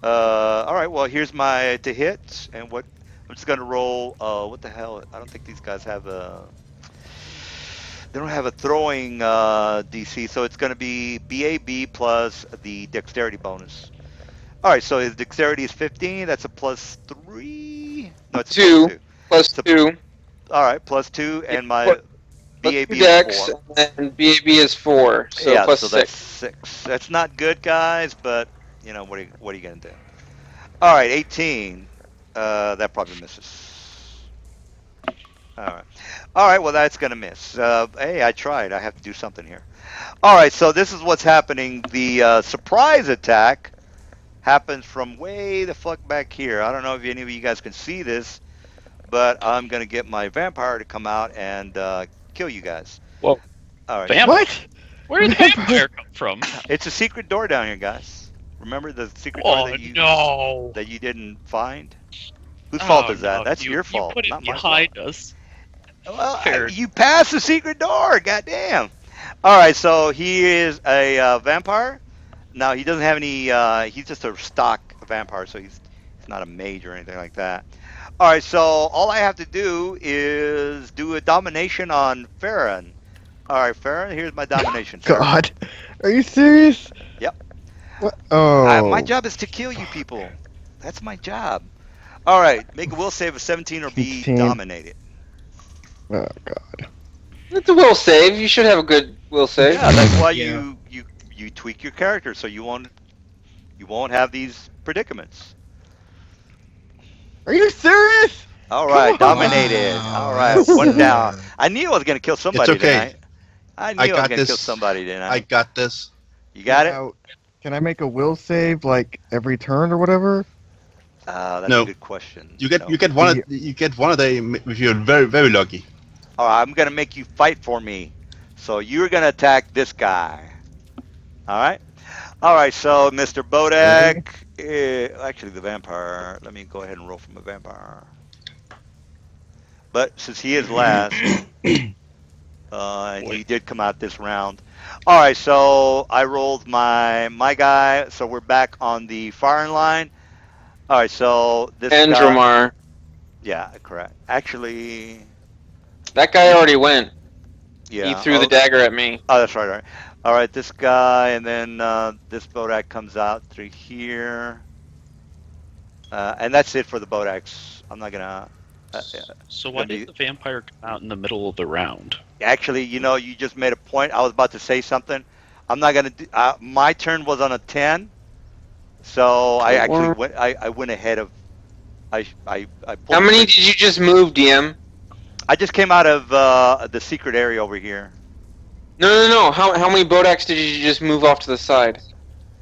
all right, well here's my to hit, and what I'm just gonna roll. What the hell? I don't think these guys have a. They don't have a throwing DC, so it's gonna be BAB plus the dexterity bonus. All right, so his dexterity is 15. That's a plus 3. No, it's a plus 2 2. plus It's a, 2. all right, plus 2, Yeah, and my plus BAB 2 is dex, 4. and BAB is 4, so Yeah, plus so that's 6. 6. That's not good, guys, but what are you gonna do? All right, 18. That probably misses. All right. All right, well, that's going to miss. Hey, I tried. I have to do something here. All right, so this is what's happening. The surprise attack happens from way the fuck back here. I don't know if any of you guys can see this, but I'm going to get my vampire to come out and kill you guys. Whoa. All right. Vampire? What? Where did the vampire come from? It's a secret door down here, guys. Remember the secret door Oh no! that you didn't find? Whose fault Oh is that? no! That's your You fault, put it not my fault. behind us. Well, Fair. you passed the secret door. Goddamn. All right, so he is a vampire. Now he doesn't have any. He's just a stock vampire, so he's not a mage or anything like that. All right, so all I have to do is do a domination on Farron. All right, Farron, here's my domination, sir. God. Are you serious? Yep. What? Oh. My job is to kill you people. That's my job. All right, make a will save of 17 or be 16. dominated. Oh God. It's a will save. You should have a good will save. Yeah, that's why Yeah. you tweak your character so you won't have these predicaments. Are you serious? All right, Come on. dominated. Wow, All right, that's, one down. I knew I was gonna kill somebody okay. tonight. I knew I was got gonna kill this. somebody tonight. I got this. You got it? Now, can I make a will save like every turn or whatever? That's No. a good question. You get No. you get one of them if you're very very lucky. All right, I'm gonna make you fight for me. So you're gonna attack this guy. All right. All right. So Mr. Bodak, actually the vampire. Let me go ahead and roll from a vampire. But since he is last, and he did come out this round. All right. So I rolled my guy. So we're back on the firing line. All right. So this guy. Andromar. Yeah, correct. Actually, That guy already went. yeah. He threw the dagger at me. Oh, that's right. All right. All right. This guy, and then this Bodak comes out through here, and that's it for the Bodaks. I'm not gonna. So why did the vampire come out in the middle of the round? Actually, you just made a point. I was about to say something. I'm not gonna. My turn was on a 10, so I actually went. I went ahead of. I pulled. How many did you just move, DM? I just came out of the secret area over here. No. How many Bodaks did you just move off to the side?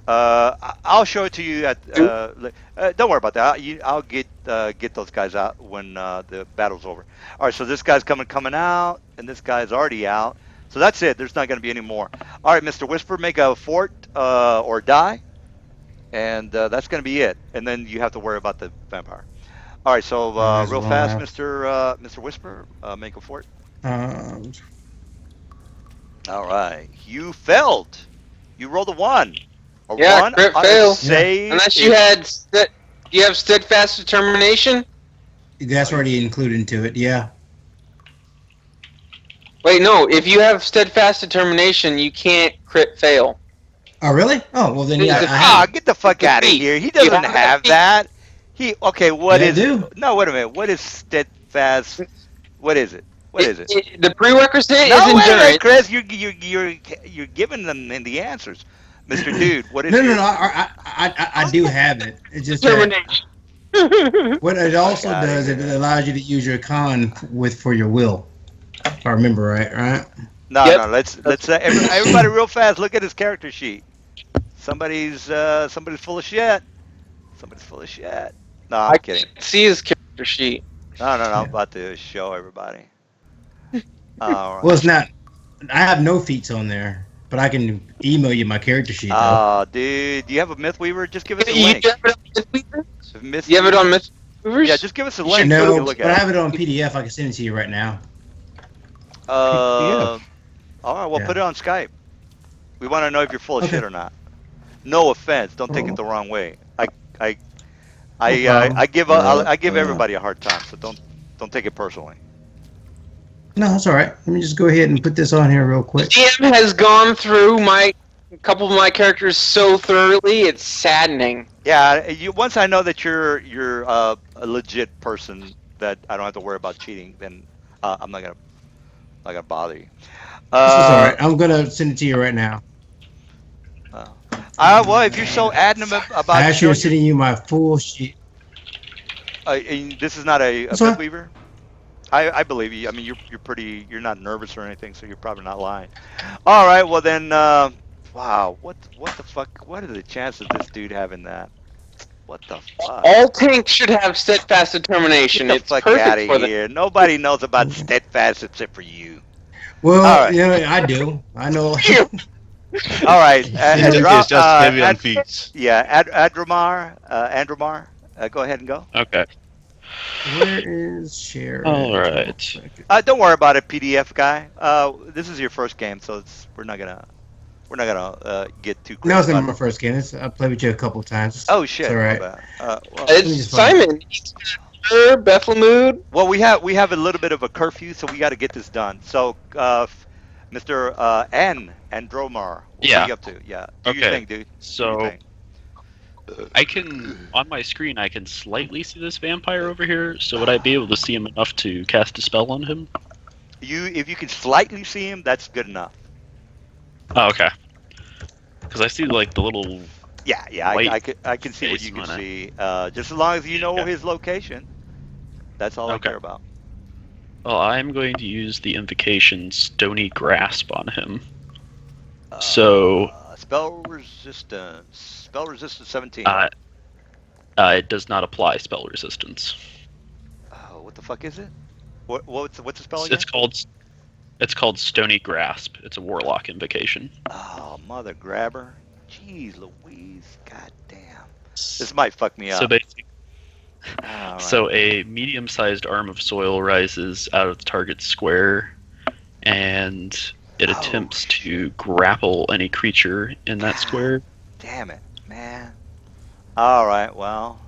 I'll show it to you at. Don't worry about that. I'll get those guys out when the battle's over. All right, so this guy's coming out, and this guy's already out. So that's it. There's not going to be any more. All right, Mr. Whisper, make a fort or die, and that's going to be it. And then you have to worry about the vampire. All right, so Nice real one. fast, Mr. Whisper, make a fort. Um, All right, you failed. You rolled a 1. A Yeah, 1 crit on fail. a save. Unless you had. Do you have steadfast determination? that's already included into it. Yeah. Wait, no. If you have steadfast determination, you can't crit fail. Oh, really? Oh, well then, yeah. It's a I Ah, have. get the fuck out of feat. here. He You doesn't have have a feat. that. What Yeah, I is do. No, wait a minute. What is steadfast? What is it? What is it? The prerequisite No, is wait a minute, endurance. Chris. You're giving them the answers. Mr. Dude, what is No, no, your- no. I do have it. It's just that Determination. what it also outta does, it here. allows you to use your con for your will. If I remember right, right? No, Yep. no. Let's everybody real fast. Look at his character sheet. Somebody's full of shit. Somebody's full of shit. No, I'm I kidding. can't see his character sheet. No. I'm about to show everybody. All right. Well, it's not. I have no feats on there, but I can email you my character sheet though. Oh, dude, do you have a Mythweaver? Just give us a You link. have it on Mythweaver? Myth- You have it on Mythweavers? Yeah, just give us a link. so we no, can look but I at have it on PDF. I can send it to you right now. it. All right, well, Yeah. put it on Skype. We want to know if you're full of Okay. shit or not. No offense. Don't take it the wrong way. problem. I give Uh, everybody a hard time, so don't take it personally. No, that's all right. Let me just go ahead and put this on here real quick. GM has gone through my couple of my characters so thoroughly, it's saddening. Yeah, once I know that you're a legit person that I don't have to worry about cheating, then I'm not gonna bother you. This is all Uh, right. I'm gonna send it to you right now. uh, well, if you're so adamant I about actually am showing your, sending you my full sheet. and this is not a That's bed fine. weaver. I believe you. I mean, you're not nervous or anything, so you're probably not lying. All right, well then, wow, what the fuck? What are the chances of this dude having that? What the fuck? All tanks should have steadfast Get determination. the It's fuck out perfect of for them. here. Nobody knows about steadfast except for you. All Well, right. yeah, I do. I know. All right. He is just heavy on feet. Andromar, go ahead and go. Okay. Where is Sharon? All right. Don't worry about it, PDF guy. This is your first game, so we're not gonna get too crazy. No, it's gonna be my first game. I played with you a couple of times. Oh shit! It's all right. My bad. Well, It's Simon. Bethlemood. well, we have a little bit of a curfew, so we got to get this done. So, Mr. Andromar, what Yeah. are you up to? Yeah, do your Okay. thing, dude. Do your So thing. I can, on my screen, I can slightly see this vampire over here. So would I be able to see him enough to cast a spell on him? If you can slightly see him, that's good enough. Oh, okay. Because I see like the little. Yeah, White I can see what face you can on it. see. Just as long as you know Okay. his location, that's all I Okay. care about. Well, I'm going to use the invocation Stony Grasp on him. So Spell resistance. Spell resistance 17. It does not apply spell resistance. Oh, what the fuck is it? What's the spell again? It's called Stony Grasp. It's a warlock invocation. Oh, mother grabber. Jeez Louise. God damn. This might fuck me up. So basically, All right. so a medium-sized arm of soil rises out of the target's square, and it Oh, attempts to grapple any creature in that square. Damn it, man. All right, well.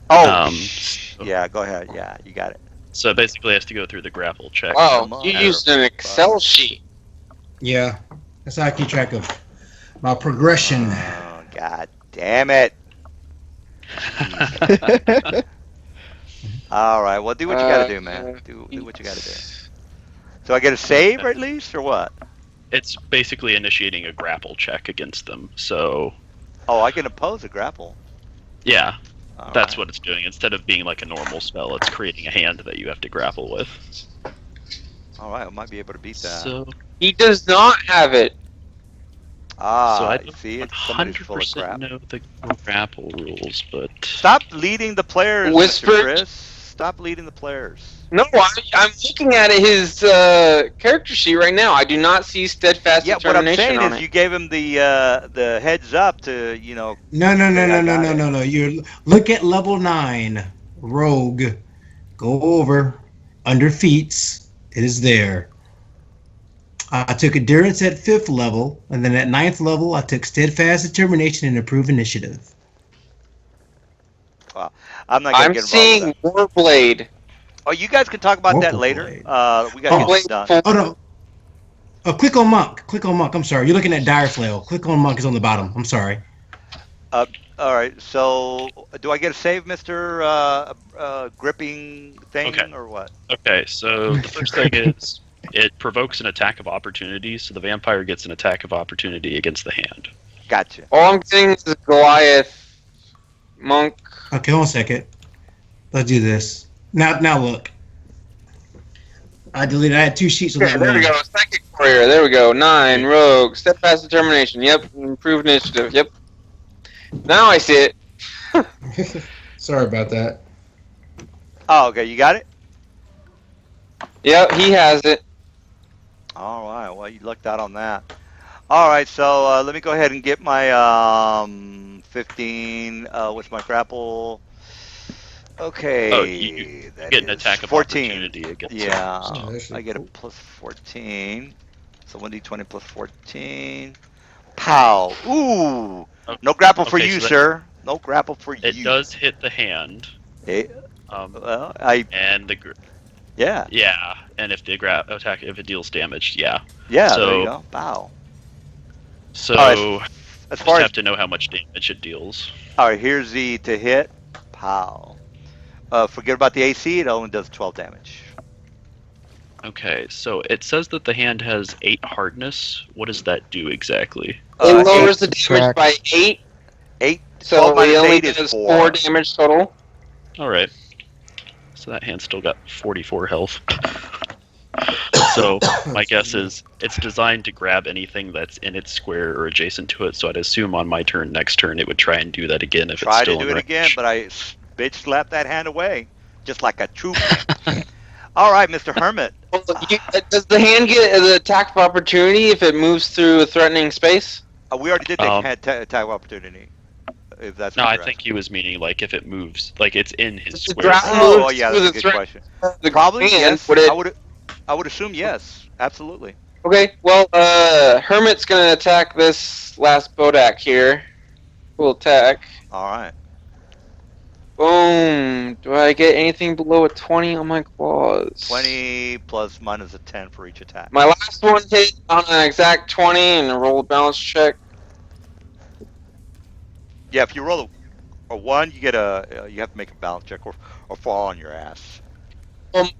Oh, So yeah, go ahead. Yeah, you got it. it basically has to go through the grapple check. Wow, you used an Excel sheet. Yeah, that's how I keep track of my progression. Oh, God damn it. All right, well, do what you got to do, man. Do what you got to do. So I get a save at least, or what? It's basically initiating a grapple check against them. So Oh, I can oppose a grapple. yeah, All that's right. what it's doing. Instead of being like a normal spell, it's creating a hand that you have to grapple with. All right, I might be able to beat that. So He does not have it. So I I don't see it. Somebody's full of 100% crap. know the grapple rules, but Stop leading the players, Whisper- Mr. Chris. Stop leading the players. No, I'm looking at his character sheet right now. I do not see steadfast Yeah, what I'm determination saying on is it. you gave him the heads up to, No. say, I got it. No. You look at level 9, Rogue. Go over under feats. It is there. I took endurance at 5th level, and then at 9th level, I took steadfast determination and improve initiative. Wow. I'm not gonna I'm get involved seeing with Warblade. that. Oh, you guys can talk about that Vocal later. blade. We gotta get this Warblade done. full- Oh no. Oh, click on Monk. Click on Monk. I'm sorry. You're looking at Dire Flail. Click on Monk is on the bottom. I'm sorry. All right. So, do I get a save, Mister Gripping thing, Okay. or what? okay. So the first thing is it provokes an attack of opportunity, so the vampire gets an attack of opportunity against the hand. Gotcha. All I'm getting is Goliath, Monk. Okay, hold on a second. Let's do this. Now look. I deleted. I had 2 sheets of Okay, that there we one. go. Psychic Warrior. There we go. 9, Rogue, steadfast determination. Yep, improved initiative. Yep. Now I see it. Sorry about that. Oh, okay. You got it. Yep, he has it. All right. Well, you lucked out on that. All right. So let me go ahead and get my 15. What's my grapple? Okay. Oh, you that get an is attack of 14. opportunity against Yeah. them. Oh, that's I get a cool. plus 14. So 1d20 plus 14. Pow. Ooh. Oh, No grapple for okay, you, so that- sir. No grapple for It you. does hit the hand. Eh, Um, well, and yeah. yeah, and if the attack if it deals damage, yeah. Yeah, there you So go. Bow. All right. so As just far as have to know how much damage it deals. all right, here's the to hit. Pow. Forget about the AC. It only does 12 damage. Okay, so it says that the hand has 8 hardness. What does that do exactly? It Eight, lowers the damage by 8, 8, 12 so he minus only 8 is does 4. 4 damage total. All right. So that hand's still got 44 health. So my guess is it's designed to grab anything that's in its square or adjacent to it. So I'd assume on my turn, next turn, it would try and do that again if it's Try to still do in it range. again, but I bitch slapped that hand away, just like a true pimp. All right, Mr. Hermit. Does the hand get an attack of opportunity if it moves through a threatening space? We already did the Um, hand attack opportunity. If that's No, what I you're think he was meaning like if it moves, like it's in his Does the square. grapple asking. move Oh, yeah, through that's a the good question. the Probably hand? yes. Would it... I would assume yes. Absolutely. Okay, well, Hermit's gonna attack this last Bodak here. Cool attack. All right. Boom. Do I get anything below a 20 on my claws? 20 plus minus a 10 for each attack. My last one hit on an exact 20 and roll a balance check. Yeah, if you roll a 1, you get you have to make a balance check or fall on your ass.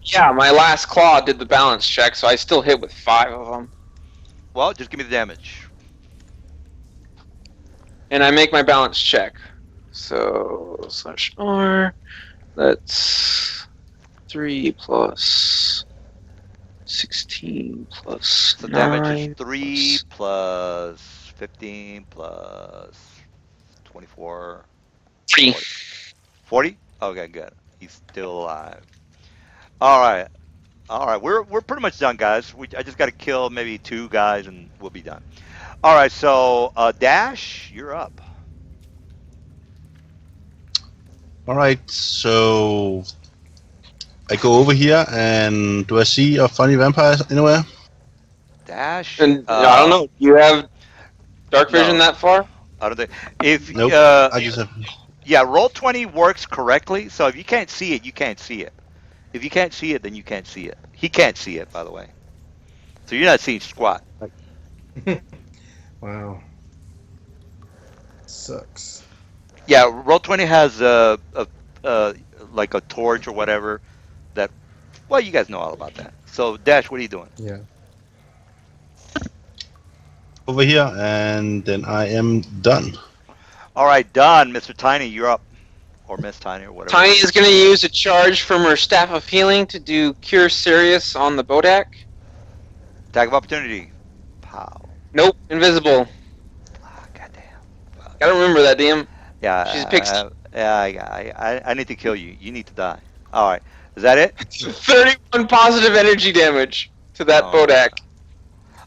Yeah, my last claw did the balance check, so I still hit with 5 of them. Well, just give me the damage. And I make my balance check. So, /R, that's 3 plus 16 plus So 9. damage is 3 plus 15 plus 24. 3. 40? Okay, good. He's still alive. All right. All right. We're pretty much done, guys. I just got to kill maybe 2 guys and we'll be done. All right. So, Dash, you're up. All right, so I go over here, and do I see a funny vampire anywhere? Dash. And I don't know. Do you have dark vision No. that far? I don't think. If Nope. I just have. yeah, roll 20 works correctly. So if you can't see it, you can't see it. If you can't see it, then you can't see it. He can't see it, by the way. So you're not seeing squat. Wow. Sucks. Yeah, roll 20 has like a torch or whatever. That. Well, you guys know all about that. So Dash, what are you doing? Yeah. Over here, and then I am done. All right, done, Mr. Tiny. You're up, or Miss Tiny, or whatever. Tiny is going to use a charge from her Staff of Healing to do Cure Serious on the Bodak. Attack of opportunity. Pow. Nope, invisible. Ah, goddamn. Gotta remember that, DM. Yeah. She's a pixie. I need to kill you. You need to die. All right. Is that it? 31 positive energy damage to that Oh. Bodak.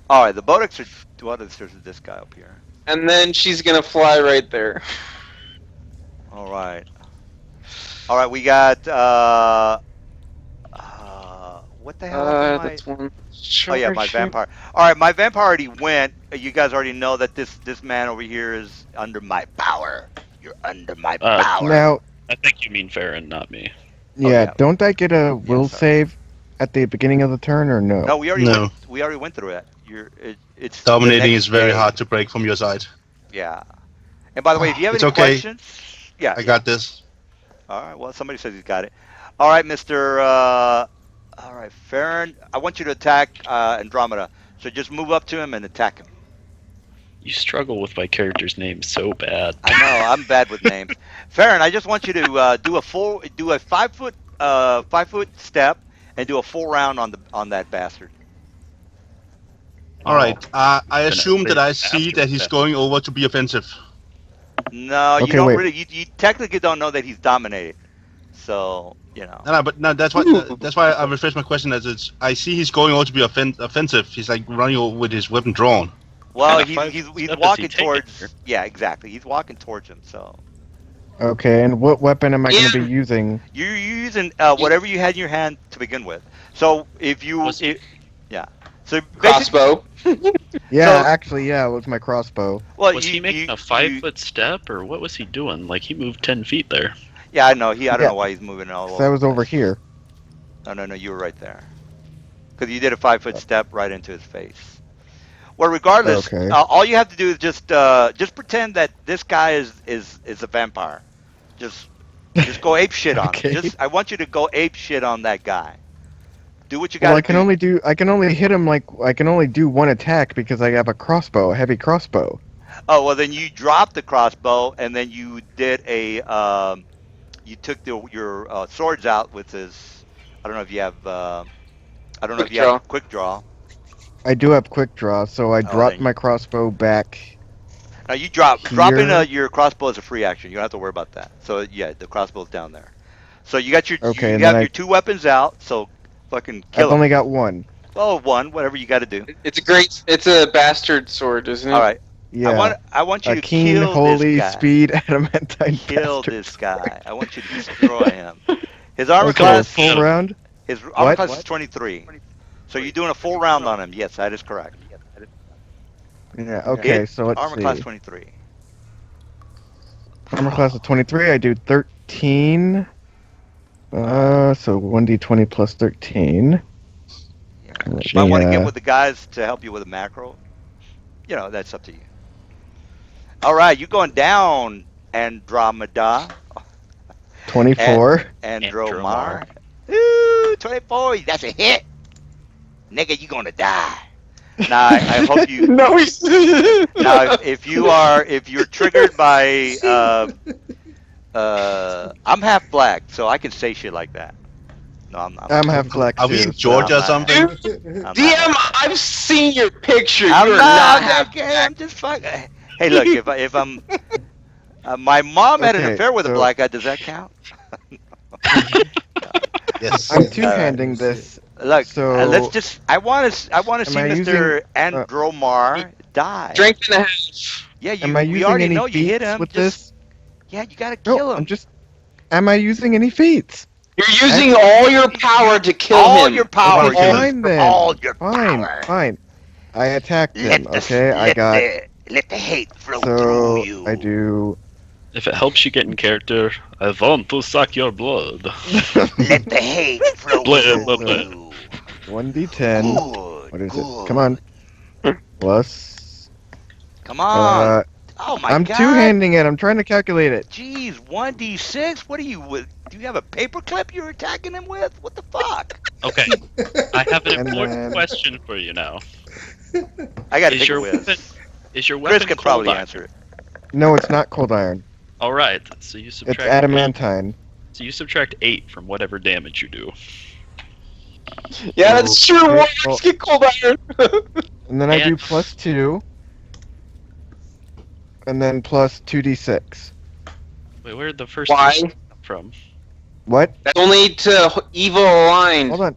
All right. The Bodaks are. What is there's this guy up here? And then she's going to fly right there. All right. All right. We got. What the hell? Am I? That's one. Oh yeah, my vampire. All right, my vampire already went. You guys already know that this man over here is under my power. You're under my power. Now, I think you mean Farron, not me. yeah, yeah. don't I get a will sorry. save at the beginning of the turn or no? No, we already No. went. We already went through it. It's Dominating the is next very day. hard to break from your side. Yeah. And by the way, if you have It's any okay. questions, yeah. I got this. All right. Well, somebody says he's got it. All right, Mister. All right, Farron. I want you to attack Andromeda. So just move up to him and attack him. You struggle with my character's name so bad. I know I'm bad with names. Farron, I just want you to do a 5-foot step and do a full round on that bastard. All right. I Then assume that I see after that he's that. going over to be offensive. No, you Okay, don't wait. really. You technically don't know that he's dominated. So you know. No, but no, that's why I rephrased my question as it's. I see he's going over to be offensive. He's like running over with his weapon drawn. Well, Kind of he's step is he walking taking towards. here? Yeah, exactly. He's walking towards him. So Okay, and what weapon am I going to Yeah. be using? you're using whatever you had in your hand to begin with. So if you, Was- yeah. So basically, Crossbow. Yeah, So- actually, yeah, it was my crossbow. Well, Was he making a 5-foot step, or what was he doing? Like he moved 10 feet there. Yeah, I know. I don't Yeah, know why he's moving all 'cause over. I was the over place. here. No, you were right there. Because you did a 5-foot step right into his face. Well, regardless, Okay. all you have to do is just pretend that this guy is a vampire. Just go ape shit on him. Okay. I want you to go ape shit on that guy. Do what you Well, got I to can do. only hit him I can only do one attack because I have a crossbow, a heavy crossbow. Oh well, then you dropped the crossbow and then you did you took your swords out with his. I don't know if you have. I don't know if Quick you have draw. quick draw. I do have quick draw, so I Oh, dropped then my crossbow back. Now you dropping Here. your crossbow is a free action. You don't have to worry about that. So yeah, the crossbow's down there. So you got Okay, you and then have your two weapons out. So fucking kill I've him. only got one. Oh, one, whatever you got to do. It's a bastard sword, isn't it? All right. Yeah. I want you A to keen, kill holy, this guy. speed, adamantine Kill bastard. this guy. I want you to destroy him. His armor Okay, class. full round. His armor What? class is 23. So you're doing a full round on him. Yes, that is correct. Yeah. Okay, Hit, so let's armor see. class 23. Armor class of 23. I do 13. So 1d20 plus 13. Yeah. Let You might me, want to get with the guys to help you with a macro. You know, that's up to you. All right, you're going down, Andromeda. 24. Andromar. Ooh, 24. That's a hit. Nigga, you gonna die. Now, I hope you. No, he's. Now, if you're triggered by, I'm half black, so I can say shit like that. No, I'm not. I'm half black Are too. we in so- Georgia or I'm something? I'm not DM, half black. I've seen your picture. I'm you are not. half Okay, black. I'm just fucking. Hey, look, if I'm, my mom had an Okay, affair with a so- black guy. Does that count? Yes. I'm two-handing this. Look, let's So- just. I want to Am see I Mr. Andromar die. Strength and a half. Yeah, Am I we using already any know you hit feats him. with Just, this? yeah, you gotta No, kill him. I'm just. Am I using any feats? You're using all your power to kill all him. your power. wanna kill him. Fine then. All your Fine, power. fine. I attacked him. Let the Okay, I got. let the hate flow So through you. I do. If it helps you get in character, I want to suck your blood. Let the hate flow Blah, through blah, blah. you. 1d10. Good. What is good. it? Come on. Plus. Come on. Uh, Oh my I'm god. two-handing it. I'm trying to calculate it. Jeez, 1d6? What are you with? Do you have a paperclip you're attacking him with? What the fuck? Okay, I have an And important then- question for you now. I gotta Is take a your whiz. weapon? Is your weapon Chris could cold probably iron? answer it. No, it's not cold iron. All right, so you It's subtract. adamantine. So you subtract 8 from whatever damage you do. Yeah, that's true. Okay, Warriors well- get cold iron. And then I do And- plus 2. And then plus 2d6. Wait, where did the first Why? two come from? What? That's only to evil aligned. Hold on.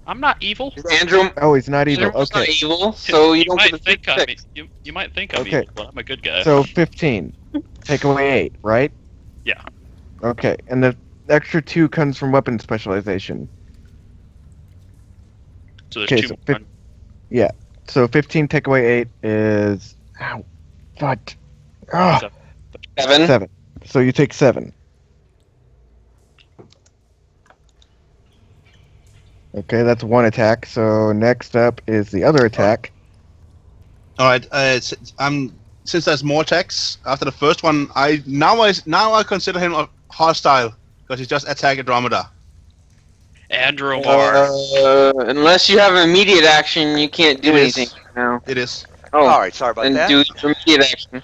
I'm not evil. Andrew. Oh, he's not evil. Andrew's not Okay. evil, so you don't might get the think I'm 56. you might think I'm Okay. evil, but I'm a good guy. So 15. Take away 8, right? Yeah. Okay, and the extra 2 comes from weapon specialization. So there's okay, two so more. So 15 take away 8 is. Ow. Fuck. Ah, So- 7. 7. So you take 7. Okay, that's one attack. So next up is the other attack. All right. Since there's more attacks after the first one, I consider him a hostile because he just attacked Andromeda. Andromar. Unless you have immediate action, you can't do It is. anything now. It is. Oh, All right, sorry about and that. do your immediate action.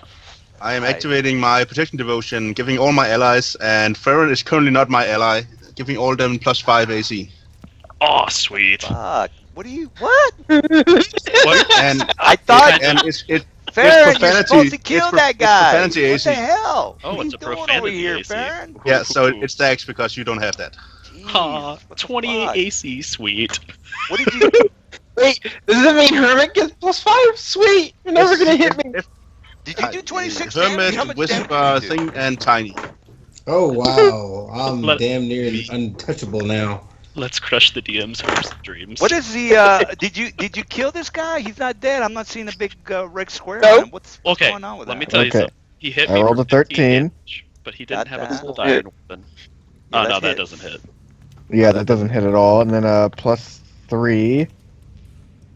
I am Right. activating my protection devotion, giving all my allies, and Farron is currently not my ally, giving all them plus 5 AC. Oh, sweet. Fuck. What are you? What? What? And I thought and it's Farron, you're profanity. supposed to It's kill pro- that it's guy. profanity What AC. the hell? Oh, what it's are a you doing over profanity here, AC. Farron? yeah, so it stacks because you don't have that. Jeez, Aw, what the 28 fuck? AC, sweet. What did you? Wait, does that mean Hermit gets plus 5? Sweet! You're never gonna hit me! Did you do 26 damage? How Hermit, much Whisper, damage did you do? thing, and Tiny. Oh wow, I'm Let- damn near untouchable now. Let's crush the DM's hopes and dreams. What is the? Did you kill this guy? He's not dead. I'm not seeing a big red square No. on him. What's Okay, going on with let me that? tell you Okay. something. He hit I me rolled for a 13. 15 damage, but he didn't Got have a that. cold iron weapon. Yeah, Oh, no, that that hits. doesn't hit. Yeah, that doesn't hit at all. And then +3.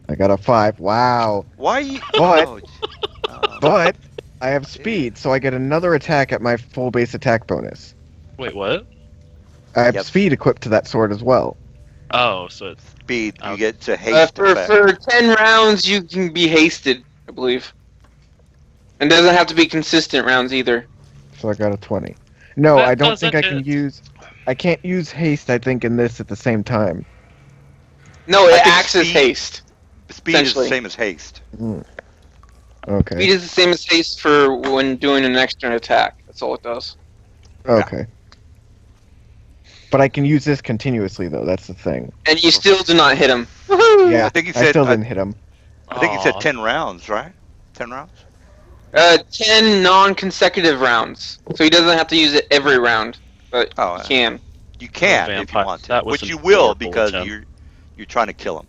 I got a 5. Wow. Why are you? But- Oh, oh. But I have speed, so I get another attack at my full base attack bonus. Wait, what? I have Yep. speed equipped to that sword as well. Oh, so it's... Speed. You Okay. get to haste For effect. 10 rounds, you can be hasted, I believe. And doesn't have to be consistent rounds either. So I got a 20. No, That I don't think I doesn't can hit. use. I can't use haste. I think in this at the same time. No, I it think acts as speed- haste. Speed is the essentially. same as haste. Okay. Speed is the same as haste for when doing an extra attack. That's all it does. Okay. But I can use this continuously though. That's the thing. And you still do not hit him. Yeah. I think he I said. still didn't hit him. I think he said Aw. 10 rounds, right? 10 rounds. 10 non-consecutive rounds. So he doesn't have to use it every round, but Oh, he can. you can if you vampire. want to, That was which an you will adorable because attempt. you're trying to kill him.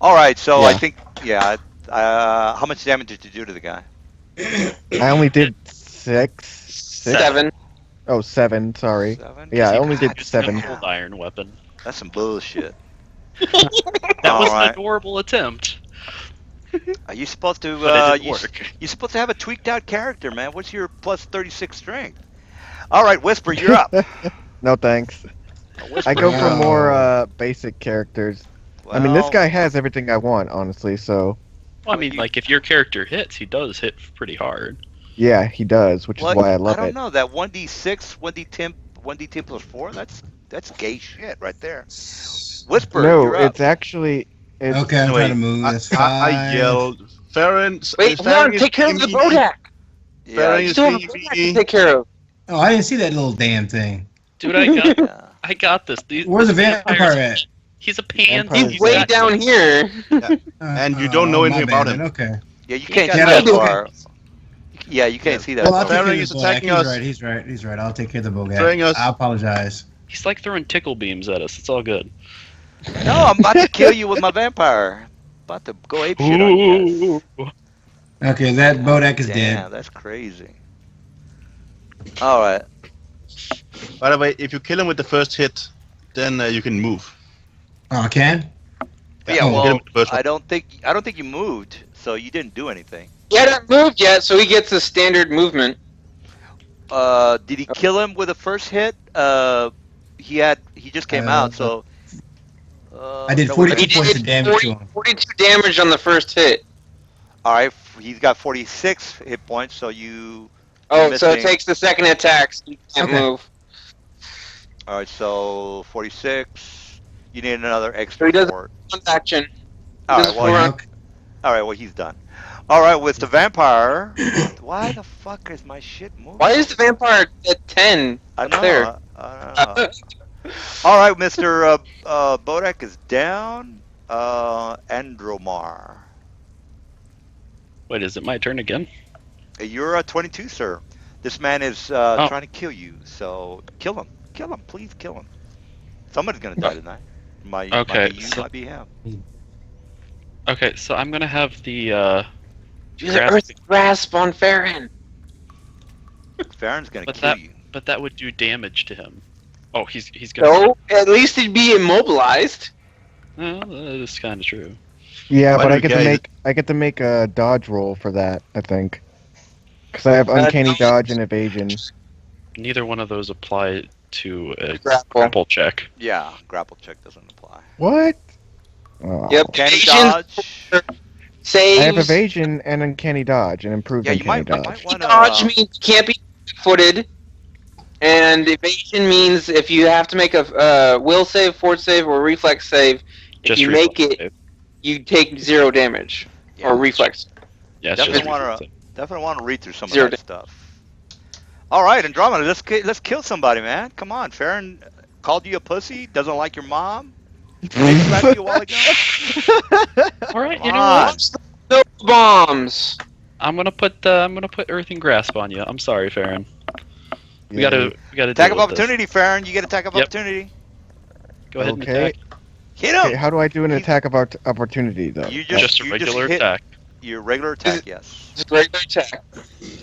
All right, so I Yeah. think how much damage did you do to the guy? I only did 6. 7. Oh, 7. Sorry. 7. Yeah, I He only did used a 7. cold iron weapon. That's some bullshit. That All was right. an adorable attempt. Are you supposed to? But it didn't work. You're supposed to have a tweaked out character, man. What's your plus 36 strength? All right, Whisper, you're up. No thanks. Whisper, I go you're for up. more basic characters. I mean, this Well, guy has everything I want, honestly. So Well, I mean, like, if your character hits, he does hit pretty hard. yeah, he does, which Well, is why I love don't it. know that 1d6, 1d10 plus 4. That's gay shit right there. Whisper, No, you're up. it's actually. It's, Okay, I'm Anyway, trying to move. That's I fine. yelled, Farron. Wait, hold on, take care of the Bodak. Yeah, Farron You is still have a being Bodak to me. take care of. Oh, I didn't see that little damn thing. Dude, I got yeah. I got this. These, Where's the this vampire vampire's- at? He's a pansy. Vampire's He's way got- down here. And you don't know my anything about bad, him. then, Okay. Yeah, you can't got see that. that Okay. far. Yeah, you can't see that Well, I'll far. take care Farron of is the Bodak. attacking He's us. right. He's right. He's right. I'll take care of the Throwing Bogat. us. I apologize. He's like throwing tickle beams at us. It's all good. No, I'm about to kill you with my vampire. About to go ape shit on you guys. Okay, that Bodak is Damn, dead. that's crazy. All right. By the way, if you kill him with the first hit, then you can move. Oh, I can? Yeah, you kill him well, with the first one. I don't think you moved, so you didn't do anything. He hadn't moved yet, so he gets a standard movement. Did he kill him with the first hit? He just came out, so. I did no, 42 He points did of damage to him. 42 damage on the first hit. All right, he's got 46 hit points, so you. Oh, You're so it missing- takes the second attack, so you can't Okay. move. All right, so 46. You need another So extra he doesn't- 4. One action. All right, doesn't well, run. Okay. all right, well, he's done. All right, with the vampire. Why the fuck is my shit moving? Why is the vampire at 10 I up know. there? I don't know. All right, Mr. Bodak is down. Andromar. Wait, is it my turn again? You're a 22, sir. This man is Oh. trying to kill you, so kill him. Kill him, please kill him. Somebody's gonna die tonight. Might Okay, be you, so- might be him. Okay, so I'm gonna have the Do the Grasp. Earth Grasp on Farron. Farron's gonna But kill you. but that would do damage to him. Oh, he's gonna. No, at least he'd be immobilized. Well, that is kind of true. Yeah, Why but do I we get to get- make a dodge roll for that. I think because I have uncanny dodge and evasion. Neither one of those apply to a Grapple. grapple check. Yeah, grapple check doesn't apply. What? Oh. Yep. Can he Evasion, dodge? Saves. I have evasion and uncanny dodge and improved Yeah, you uncanny might dodge. want Dodge to. means you can't be footed. And evasion means if you have to make a will save, fort save, or reflex save, if Just you reflex make it, save. you take 0 damage. Or reflex. Yeah, it's Definitely just wanna- reflex save. Definitely want to read through some Zero of that stuff. All right, Andromeda, let's kill somebody, man. Come on, Farron called you a pussy. Doesn't like your mom. They slapped you a while ago. All right, you Come know on. what? No bombs. I'm gonna put Earthing Grasp on you. I'm sorry, Farron. We Yeah, gotta Attack deal of with this. opportunity, Farron. You get attack of Yep. opportunity. Go ahead and Okay. attack. Hit Okay, him. how do I do an He's- attack of opportunity though? You Just a you regular hit attack. your regular attack. Yes. Just regular attack.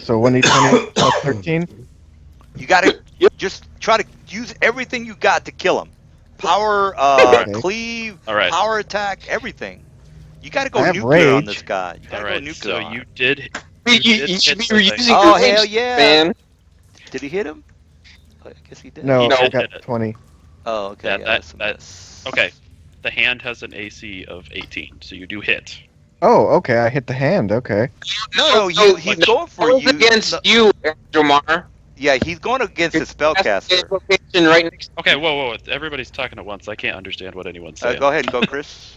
So 1d20 plus 13. You got to Yep. just try to use everything you got to kill him. Power, Okay. cleave, All right. power attack, everything. You got to go I have nuclear on rage. this guy. You got All to go right. nuclear. So on you him. did. You, did you should be hit the thing. using Oh, your hell rage, yeah. man. Did he hit him? I guess he did. No, You I did got hit it. 20. Oh, okay. Yeah, Yeah, that- that's a that- miss. Okay. The hand has an AC of 18, so you do hit. Oh, okay, I hit the hand. Okay. No, he's going for Goes you. against No, you, Andromar. yeah, he's going against the spellcaster. Location right next. Okay, whoa. Everybody's talking at once. I can't understand what anyone's saying. Go ahead and go, Chris.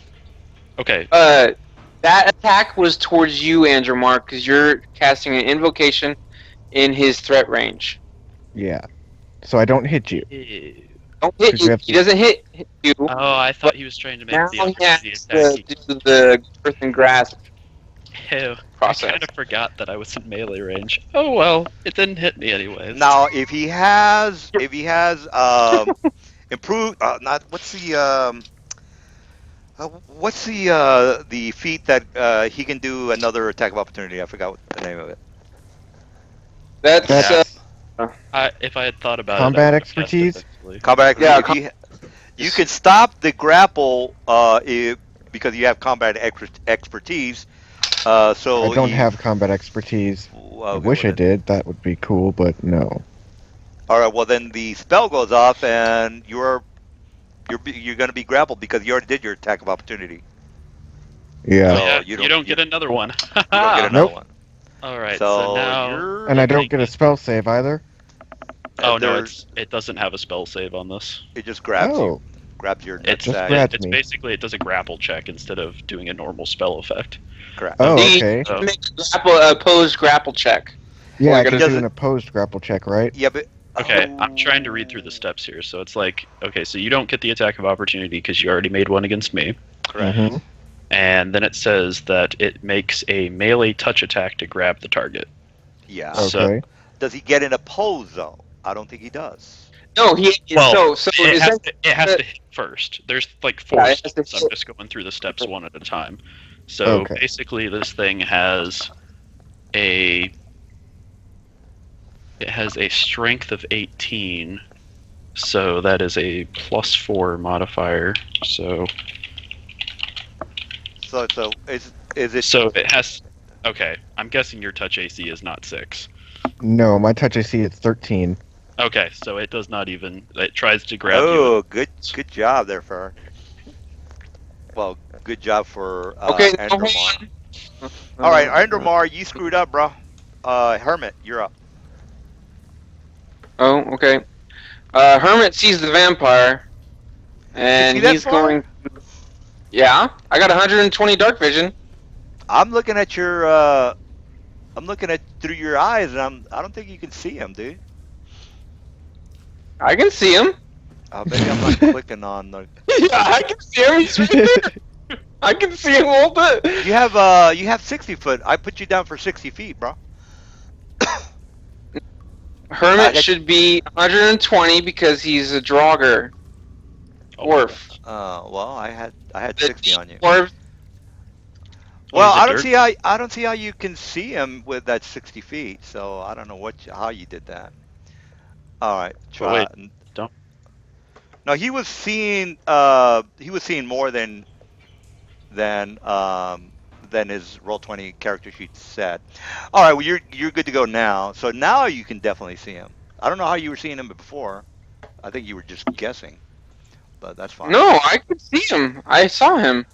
Okay. That attack was towards you, Andromar, because you're casting an invocation in his threat range. Yeah. So I don't hit you. Ew. Don't hit Because you you. have He to- doesn't hit you. Oh, I thought he was trying to make Now the he has opportunity to attack. do the earth and grasp Ew. I process. kind of forgot that I was in melee range. Oh well, it didn't hit me anyways. Now, if he has improved, not what's the feat that he can do another attack of opportunity? I forgot what the name of it. That's That's If I had thought about Combat it, I would've guessed expertise? eventually. Combat. Yeah, If you can stop the grapple because you have combat expertise. So I don't you- have combat expertise. I wish I did. That would be cool, but no. All right. Well, then the spell goes off, and you're going to be grappled because you already did your attack of opportunity. Yeah. Oh, So yeah, you you don't get another one. You don't get another Nope. one. All right, So so now. you're. And I don't get a spell save either. Oh no, there's- it doesn't have a spell save on this. It just grabs you. Oh. Grabs your It's Just nutsack. grab- It's me. basically it does a grapple check instead of doing a normal spell effect. Correct. Oh, See, okay. So- make a opposed grapple check. Yeah, I Like, can it do doesn't- an opposed grapple check, right? Yeah, but Okay, I'm trying to read through the steps here. So it's like, okay, so you don't get the attack of opportunity because you already made one against me. Correct. Mhm. And then it says that it makes a melee touch attack to grab the target. Yeah. So- Okay. Does he get an oppose though? I don't think he does. No, he. Well, so It has, essentially- to hit first. There's like four Yeah, it has to steps. I'm hit. just going through the steps one at a time. So Okay. basically, this thing has a strength of 18. So that is a +4 modifier. So So is it? so it has. Okay, I'm guessing your touch AC is not 6. No, my touch AC is 13. Okay, so it does not even. It tries to grab you. Oh, good job there, Fer. Well, good job for Okay, Andromar. All right, Andromar, you screwed up, bro. Hermit, you're up. Oh, okay. Hermit sees the vampire, and see that he's far? going. Yeah, I got 120 dark vision. I'm looking at your. I'm looking at through your eyes, and I don't think you can see him, dude. I can see him. Maybe I'm not clicking on the. Yeah, I can see him. He's right there. I can see him all day. You have 60 foot. I put you down for 60 feet, bro. Hermit should be 120 because he's a Draugr. Dwarf. Well, I had 60 on you. Dwarf. Well, he's a I don't dirt- see how I don't see how you can see him with that 60 feet. So I don't know how you did that. All right, try. wait, don't- No, he was seeing more than his Roll20 character sheet said. All right, well you're good to go now. So now you can definitely see him. I don't know how you were seeing him before. I think you were just guessing, but that's fine. No, I could see him. I saw him.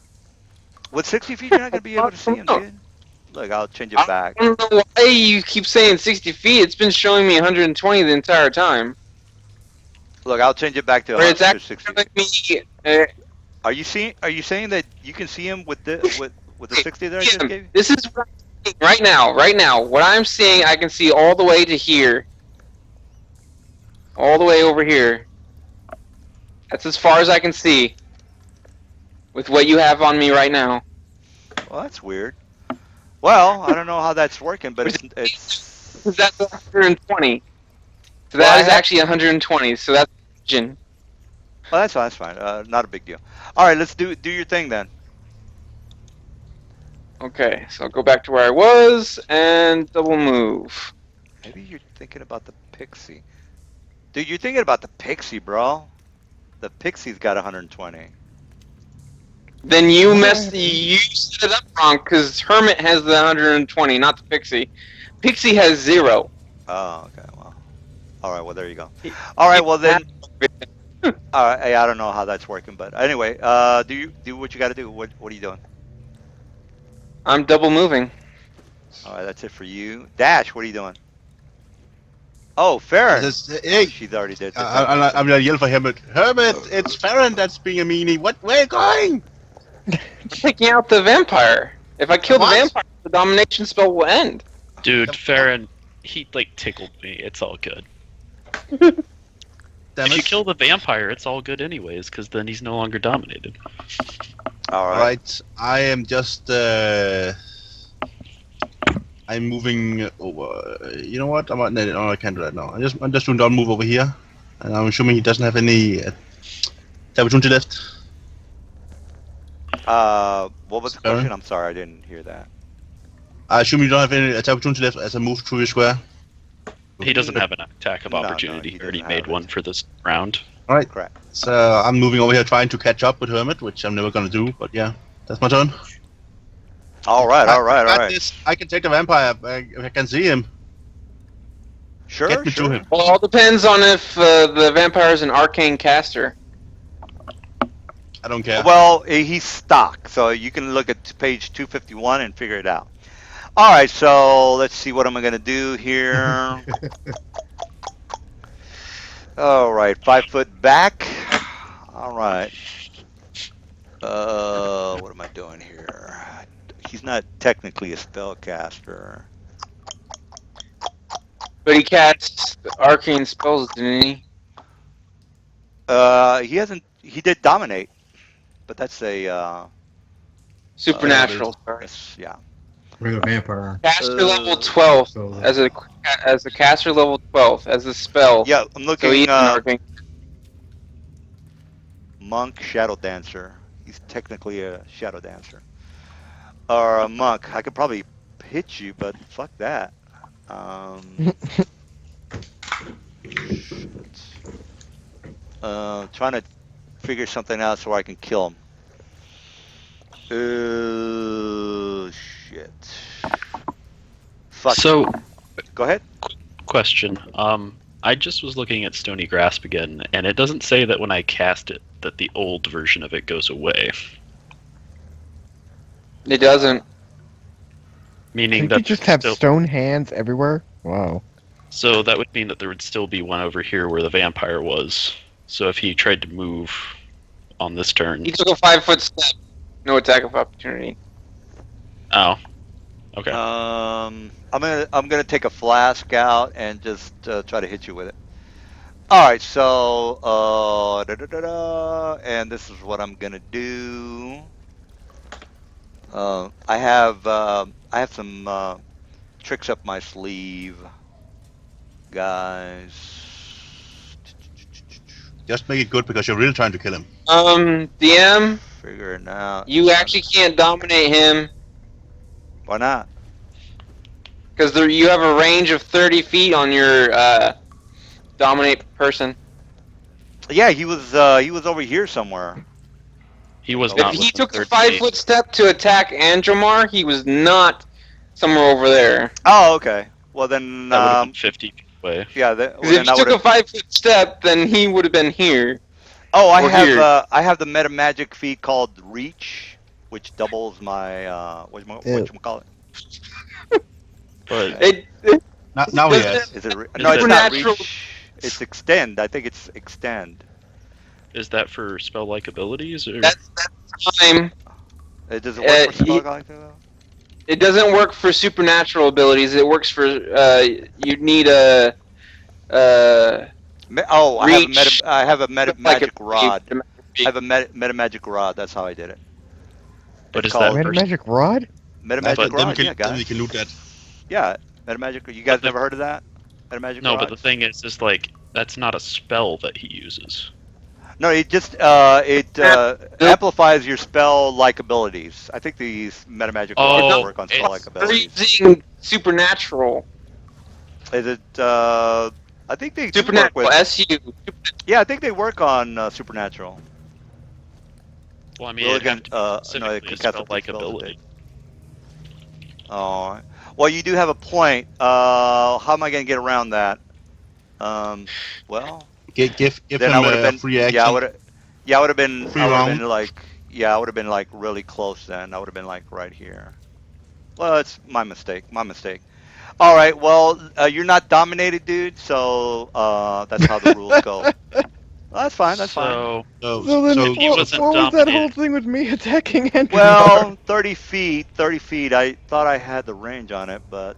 With 60 feet, you're not gonna be able to see him, dude. Look, I'll change it back. I don't know why you keep saying 60 feet. It's been showing me 120 the entire time. Look, I'll change it back to But it's 160. actually me. Are you saying that you can see him with the 60 that I just gave you? This is what I'm seeing right now. Right now, what I'm seeing, I can see all the way to here, all the way over here. That's as far as I can see with what you have on me right now. Well, that's weird. Well, I don't know how that's working, but it's That's 120. So Well, that I is have- actually 120. So that's vision. Oh, that's fine. That's fine. Not a big deal. All right, let's do your thing then. Okay, so I'll go back to where I was and double move. Maybe you're thinking about the pixie. Dude, you're thinking about the pixie, bro. The pixie's got 120. Then you What do I messed. have to You set it up wrong because Hermit has the 120, not the Pixie. Pixie has 0. Oh, okay. Well, all right. Well, there you go. He- All right. he- Well then. I don't know how that's working, but anyway, do what you got to do. What are you doing? I'm double moving. All right, that's it for you. Dash, what are you doing? Oh, Farron. Hey, She's already did. I'm gonna yell for Hermit. Hermit, it's Farron that's being a meanie. What? Where are you going? I'm taking out the vampire. If I kill the What? vampire, the domination spell will end. Dude, Farron, he like tickled me. It's all good. Damn If you it. kill the vampire, it's all good anyways, because then he's no longer dominated. All right. Right, I am just. I'm moving over. You know what? No, I can't do that now. I'm just doing down move over here, and I'm assuming he doesn't have any opportunity left. What was the Farron? question? I'm sorry, I didn't hear that. I assume you don't have any attack opportunity left as I move through your square. He doesn't have an attack of No, no, opportunity. he He already doesn't made have one it. for this round. All right. Correct. So I'm moving over here trying to catch up with Hermit, which I'm never gonna do. But yeah, that's my turn. All right. All right. All Got right. this. I can take the vampire if I can see him. Sure. Get me sure. to him. Well, it all depends on if the vampire is an arcane caster. I don't care. Well, he's stock, so you can look at page 251 and figure it out. All right. So let's see what am I gonna do here. All right. 5 foot back. All right. What am I doing here? He's not technically a spellcaster. But he casts arcane spells, didn't he? He hasn't. He did dominate, but that's a. Supernatural. Sorry. Yeah. Regular vampire. Caster level 12 So, as a caster level 12 as a spell. Yeah, I'm So looking. he's an arcane. Monk, shadow dancer. He's technically a shadow dancer, or a monk. I could probably hit you, but fuck that. Trying to figure something out so I can kill him. Shit. Fuck. So, Go ahead. question. I just was looking at Stony Grasp again, and it doesn't say that when I cast it that the old version of it goes away. It doesn't. Meaning You that just have still, stone hands everywhere? Wow. so that would mean that there would still be one over here where the vampire was. So if he tried to move on this turn, He took a 5-foot step. No attack of opportunity. oh, okay. I'm gonna take a flask out and just try to hit you with it. All right, so and this is what I'm gonna do. I have some tricks up my sleeve, guys. Just make it good because you're really trying to kill him. DM, Figuring out. you actually can't dominate him Why not? because you have a range of 30 feet on your dominate person. Yeah, he was over here somewhere. He was If If not. he within took a 30 5-foot step to attack Andromar, he was not somewhere over there. Oh, okay. Well then, That would have been 50 feet away. yeah. Because Well, then if I he took a would've- 5-foot step, then he would have been here. Oh, Or here. I have the meta magic feat called Reach, which doubles my whatchamacallit? But Now he Doesn't has. Is it? No, Is it's not supernatural- Reach. It's Extend. I think it's Extend. is that for spell-like abilities? Or? That's time. It doesn't work for he- spell like that though? It doesn't work for supernatural abilities. It works for you need a Oh, Reach. I have a meta like magic a- rod. I have a meta magic rod. That's how I did it. But It's is that called Red first- magic rod? meta Then magic we rod. can, Yeah, then we guys. can loot that. Yeah, meta magic. You guys the- never heard of that? Meta magic No, rod. but the thing is like that's not a spell that he uses. No, it just Nope. amplifies your spell-like abilities. I think these metamagic Or rules no, Oh, work on spell-like it's they're abilities. using supernatural. Is it? I think they do work Supernatural. with. SU. Yeah, I think they work on supernatural. well, I mean, Will it'd have again, to be no, it specifically a can cast up to spell-like spells a day. ability. Oh, well, you do have a point. How am I going to get around that? Um, well, Give then I him would have a been. free Yeah, I action, would have. Yeah, I would have been. free I would have round. been like. Yeah, I would have been like really close then. I would have been like right here. Well, it's my mistake. My mistake. All right. Well, you're not dominated, dude. So that's how the rules go. Well, that's fine. That's fine. So So So then, if so he so what, wasn't what was that whole dominated, thing with me attacking Andrew? Well, 30 feet. 30 feet. I thought I had the range on it, but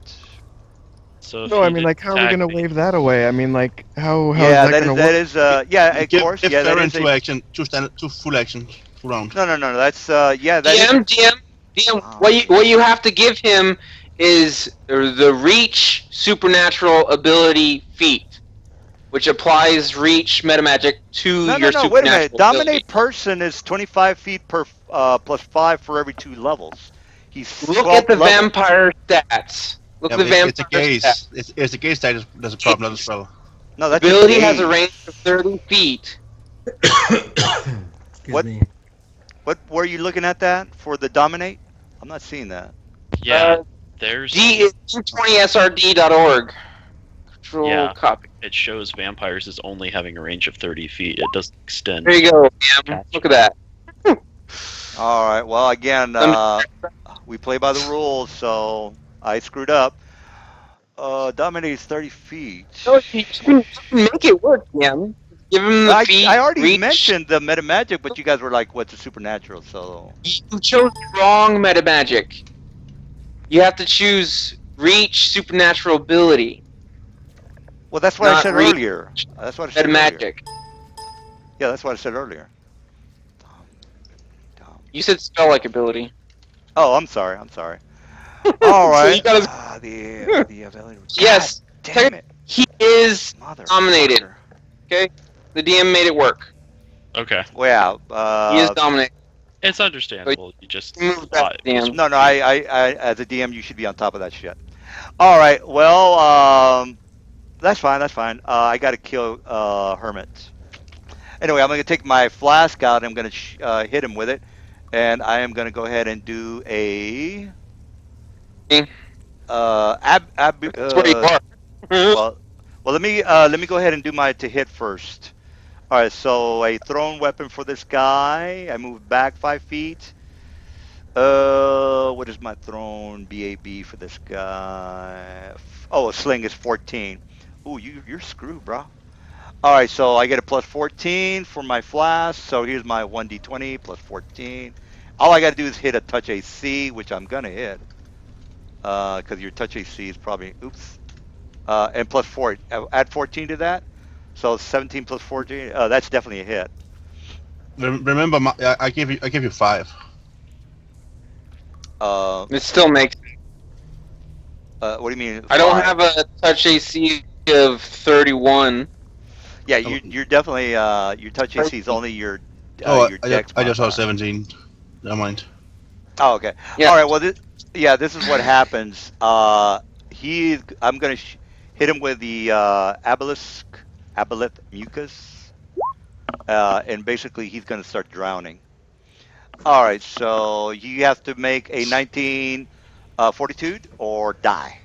so if No, I he mean, didn't like, how are we attack gonna me, wave that away? I mean, like, how is yeah, that gonna that work? is yeah, of course. give Yeah, that Farron is a two action, two full actions, full round. no. That's yeah, that is. DM. Oh, What you have to give him is the reach supernatural ability feat, which applies reach metamagic to your no. Wait a minute. supernatural ability. Dominate person is 25 feet per plus 5 for every 2 levels. He's Look at 12th the level. vampire stats. Look Yeah, at the but it's a vampire stats. gaze. It's a gaze that's a problem, not a spell. No, The that's a ability has a range gauge. of 30 feet. Excuse What me. what were you looking at that for the dominate? I'm not seeing that. yeah, Uh, there's D20srd.org. Control Yeah. copy. it shows vampires as only having a range of 30 feet. It doesn't extend. There you go, Cam. Look at that. All right. Well, again, we play by the rules, so I screwed up. Dominate is 30 feet. No, you can make it work, Cam. Give him the feet. I already reach. mentioned the meta magic, but you guys were like, "What's a supernatural?" So You chose the wrong meta magic. You have to choose reach supernatural ability. well, that's what I Not said reach. earlier. That's what I said Meta earlier. magic. Yeah, that's what I said earlier. You said spell like ability. Oh, I'm sorry. I'm sorry. All So right. you gotta- The ability. Yes. God damn it, He is mother. dominated. The DM made it work. Okay, Well, He is yeah. dominated. it's understandable. You just Move thought that, it was DM. No, I, as a DM, you should be on top of that shit. All right. Well, that's fine. That's fine. I got to kill Hermit. Anyway, I'm going to take my flask out. I'm going to hit him with it, and I am going to go ahead and do a That's where you are. well, let me go ahead and do my to hit first. All right. So a thrown weapon for this guy. I move back 5 feet. What is my thrown BAB for this guy? Oh, a sling is 14. Ooh, you're screwed, bro. All right, so I get a plus 14 for my flask. So here's my 1d20 plus 14. All I got to do is hit a touch AC, which I'm gonna hit, because your touch AC is probably oops, and plus 4. Add 14 to that, so 17 plus 14. That's definitely a hit. Remember, I gave you 5. It still makes. What do you mean? I don't 5? have a touch AC of 31. Yeah, you're definitely your touch AC is only your your I dex. just saw modifier. 17. Never mind. Oh, okay. Yeah. All right. Well, this is what happens. I'm gonna hit him with the aboleth mucus, and basically he's gonna start drowning. All right. So you have to make a 19 fortitude or die.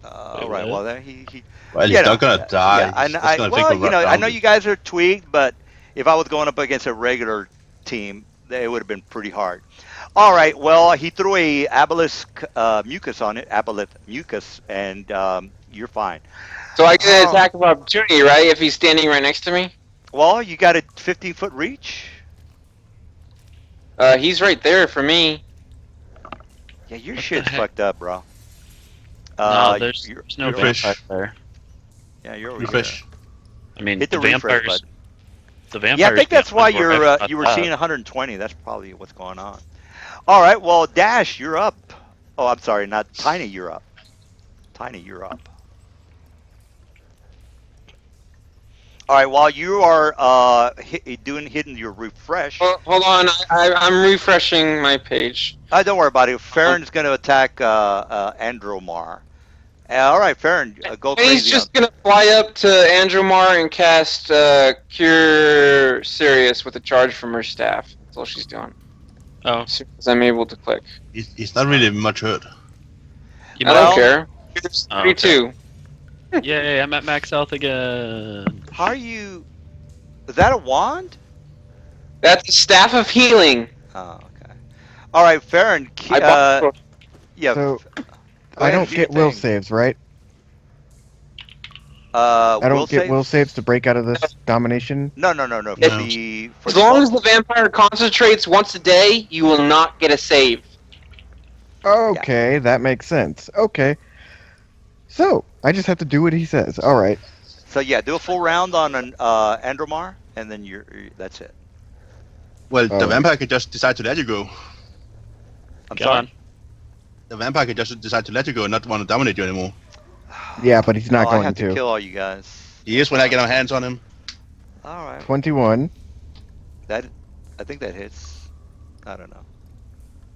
All right. what? Well, then he Well, you he's know, not gonna die. yeah, He's just gonna take well, a round. I know you guys are tweaked, but if I was going up against a regular team, it would have been pretty hard. All right, well, he threw a obelisk mucus on it, aboleth mucus, and you're fine. So I get an Oh. attack of opportunity, right? If he's standing right next to me. Well, you got a 15-foot reach. He's right there for me. Yeah, your What the shit's heck? fucked up, bro. No, there's you're no over- fish. vampire there. Yeah, you're over Refresh. here. I mean, Hit the the refresh vampires. button. The vampires. Yeah, I think that's why beyond were you were up. seeing 120. That's probably what's going on. All right, well, Dash, you're up. Oh, I'm sorry, not Tiny. You're up. Tiny, you're up. All right. While you are hitting your refresh, Hold on, I'm refreshing my page. don't worry about it. Farron's going to attack Andromar. All right, Farron, go And he's crazy on. just gonna fly up to Andromar and cast Cure Sirius with a charge from her staff. That's all she's doing. Oh, As soon as I'm able to click. He's not really much hurt. you I might- don't care. Cure's Oh, okay. 32. Yay! I'm at max health again. How are you? Is that a wand? That's a staff of healing. Oh, okay. All right, Farron. I bought Yeah. So Go I ahead, don't do your get will thing. saves, right? I I don't get will saves to break out of this domination. No. For No. As long as the vampire concentrates once a day, you will not get a save. Okay, that makes sense. Okay. So, I just have to do what he says. All right. So yeah, do a full round on an Andromar, and then that's it. Well, the Oh. vampire can just decide to let you go. I'm Go sorry. on. The vampire can just decide to let you go and not want to dominate you anymore. Yeah, but he's not I going have to to. kill all you guys. He is when I get our hands on him. All right. 21. I think that hits. I don't know.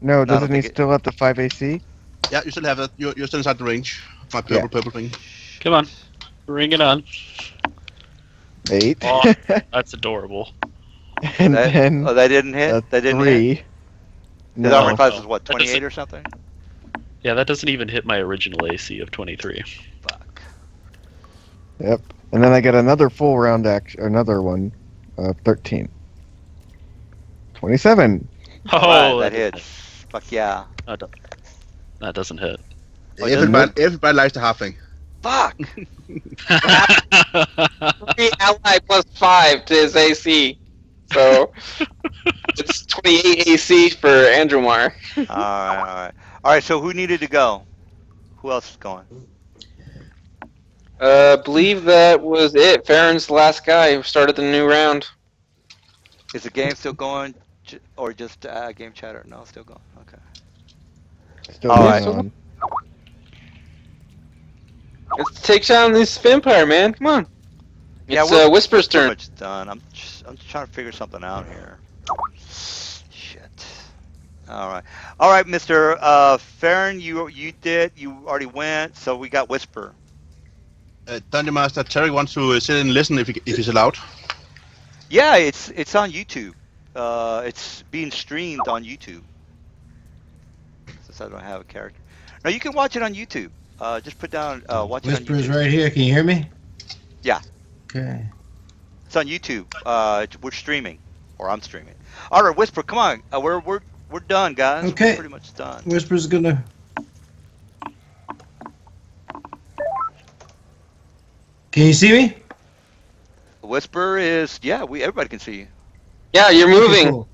No, I don't doesn't he think it- still have the 5 AC? Yeah, you still have that. You're still inside the range. My purple thing. Come on, bring it on. 8. Oh. That's adorable. and That, then that didn't hit. a That didn't hit. 3. His No. armor class is what, That 28 doesn't- or something? Yeah, that doesn't even hit my original AC of 23. Fuck. Yep. And then I get another full round action, another one, 13. 27. Oh, Alright, that doesn't hits. Fuck yeah. hit. That doesn't hit. Everybody likes the halfling. Fuck. 3 ally plus 5 to his AC. So it's 28 AC for Andromar. Alright, so who needed to go? Who else is going? Believe that was it. Farron's the last guy who started the new round. Is the game still going? Or just game chatter? No, still going. Okay. Still All going right. on. Let's take down this vampire, man. Come on. Yeah, It's we're Whisper's pretty turn. much done. I'm just trying to figure something out here. Shit. All right, Mr. Farron, you already went. So we got Whisper. Dungeon Master Terry wants to sit and listen if he's allowed. Yeah, it's on YouTube. It's being streamed on YouTube. Since I don't have a character. No, you can watch it on YouTube. Just put down watch it on Whisper's YouTube. right here. Can you hear me? Yeah. Okay. It's on YouTube. We're streaming, or I'm streaming. All right, Whisper, come on. We're done, guys. Okay. We're pretty much done. Whisper's gonna. Can you see me? Whisper is everybody can see you. Yeah, you're Okay, moving. cool.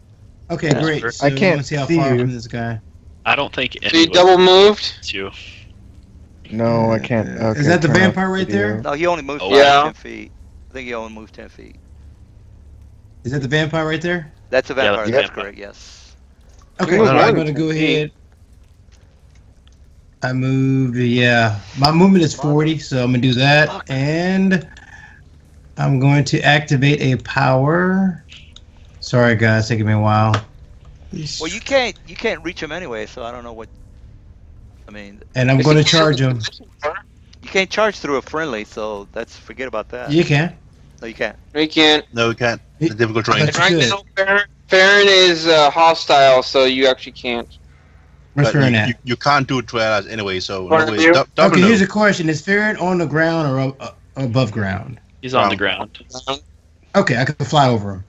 Okay, Yeah. great. So I can't let's see how see far you. from this guy. I don't think So you anyone double moved? sees you. No, I can't. Okay, Is that the turn off vampire right video. there? No, he only moved Oh, 5 yeah. 10 feet. I think he only moved 10 feet. Is that the vampire right there? That's a vampire. that's a That's vampire. correct. Yes. Okay, moved so more I'm than gonna go 10 feet. ahead. I moved. Yeah, my movement is 40, so I'm gonna do that, Fuck. and I'm going to activate a power. Sorry, guys, taking me a while. Well, you can't reach him anyway, so I don't know what. I mean, And I'm going to charge him. you can't charge through a friendly, so forget about that. You can. No, you can't. We can't. No, we can't. It's a difficult range. That's Right good. now, Farron is hostile, so you actually can't. Where's But Farron you, at? you can't do it 12 hours anyway, so Farron, no, you? double Okay, no. here's a question: is Farron on the ground or above ground? He's on the ground. Okay, I can fly over him.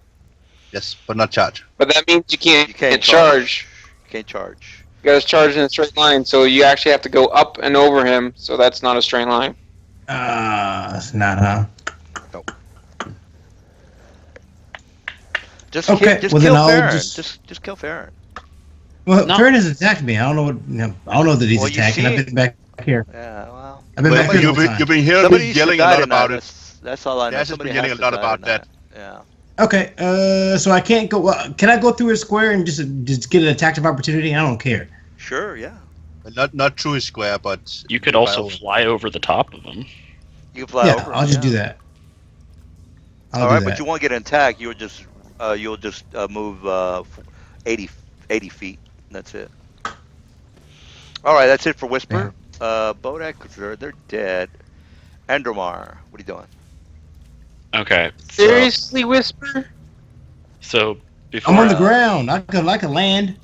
Yes, but not charge. But that means you can't, You can't charge. You can't charge. You gotta charge in a straight line, so you actually have to go up and over him, so that's not a straight line. It's not, huh? Just Okay, just well, kill then I'll Farron. just- Just kill Farron. Well, No. Farron has attacked me. I don't know what. I don't know that he's Well, you attacking. see I've been back here. Yeah, well. I've been back But here the whole you've time. been hearing Somebody me should yelling a die lot tonight. about it. That's all I know. Yes, it's Somebody been yelling has a lot to die about tonight. that. Yeah. Okay, so I can't go. Can I go through a square and just get an attack of opportunity? I don't care. Sure. Yeah. Not through his square, but You could also fly over the top of him. You can fly Yeah, over. I'll just do that. I'll All do right, but that. you won't get attacked. You'll just move 80 80 feet. That's it. All right, that's it for Yeah. Whisper. Bodak, they're dead. Endromar, what are you doing? Okay, so Seriously, Whisper? so I'm before on the ground. I could land.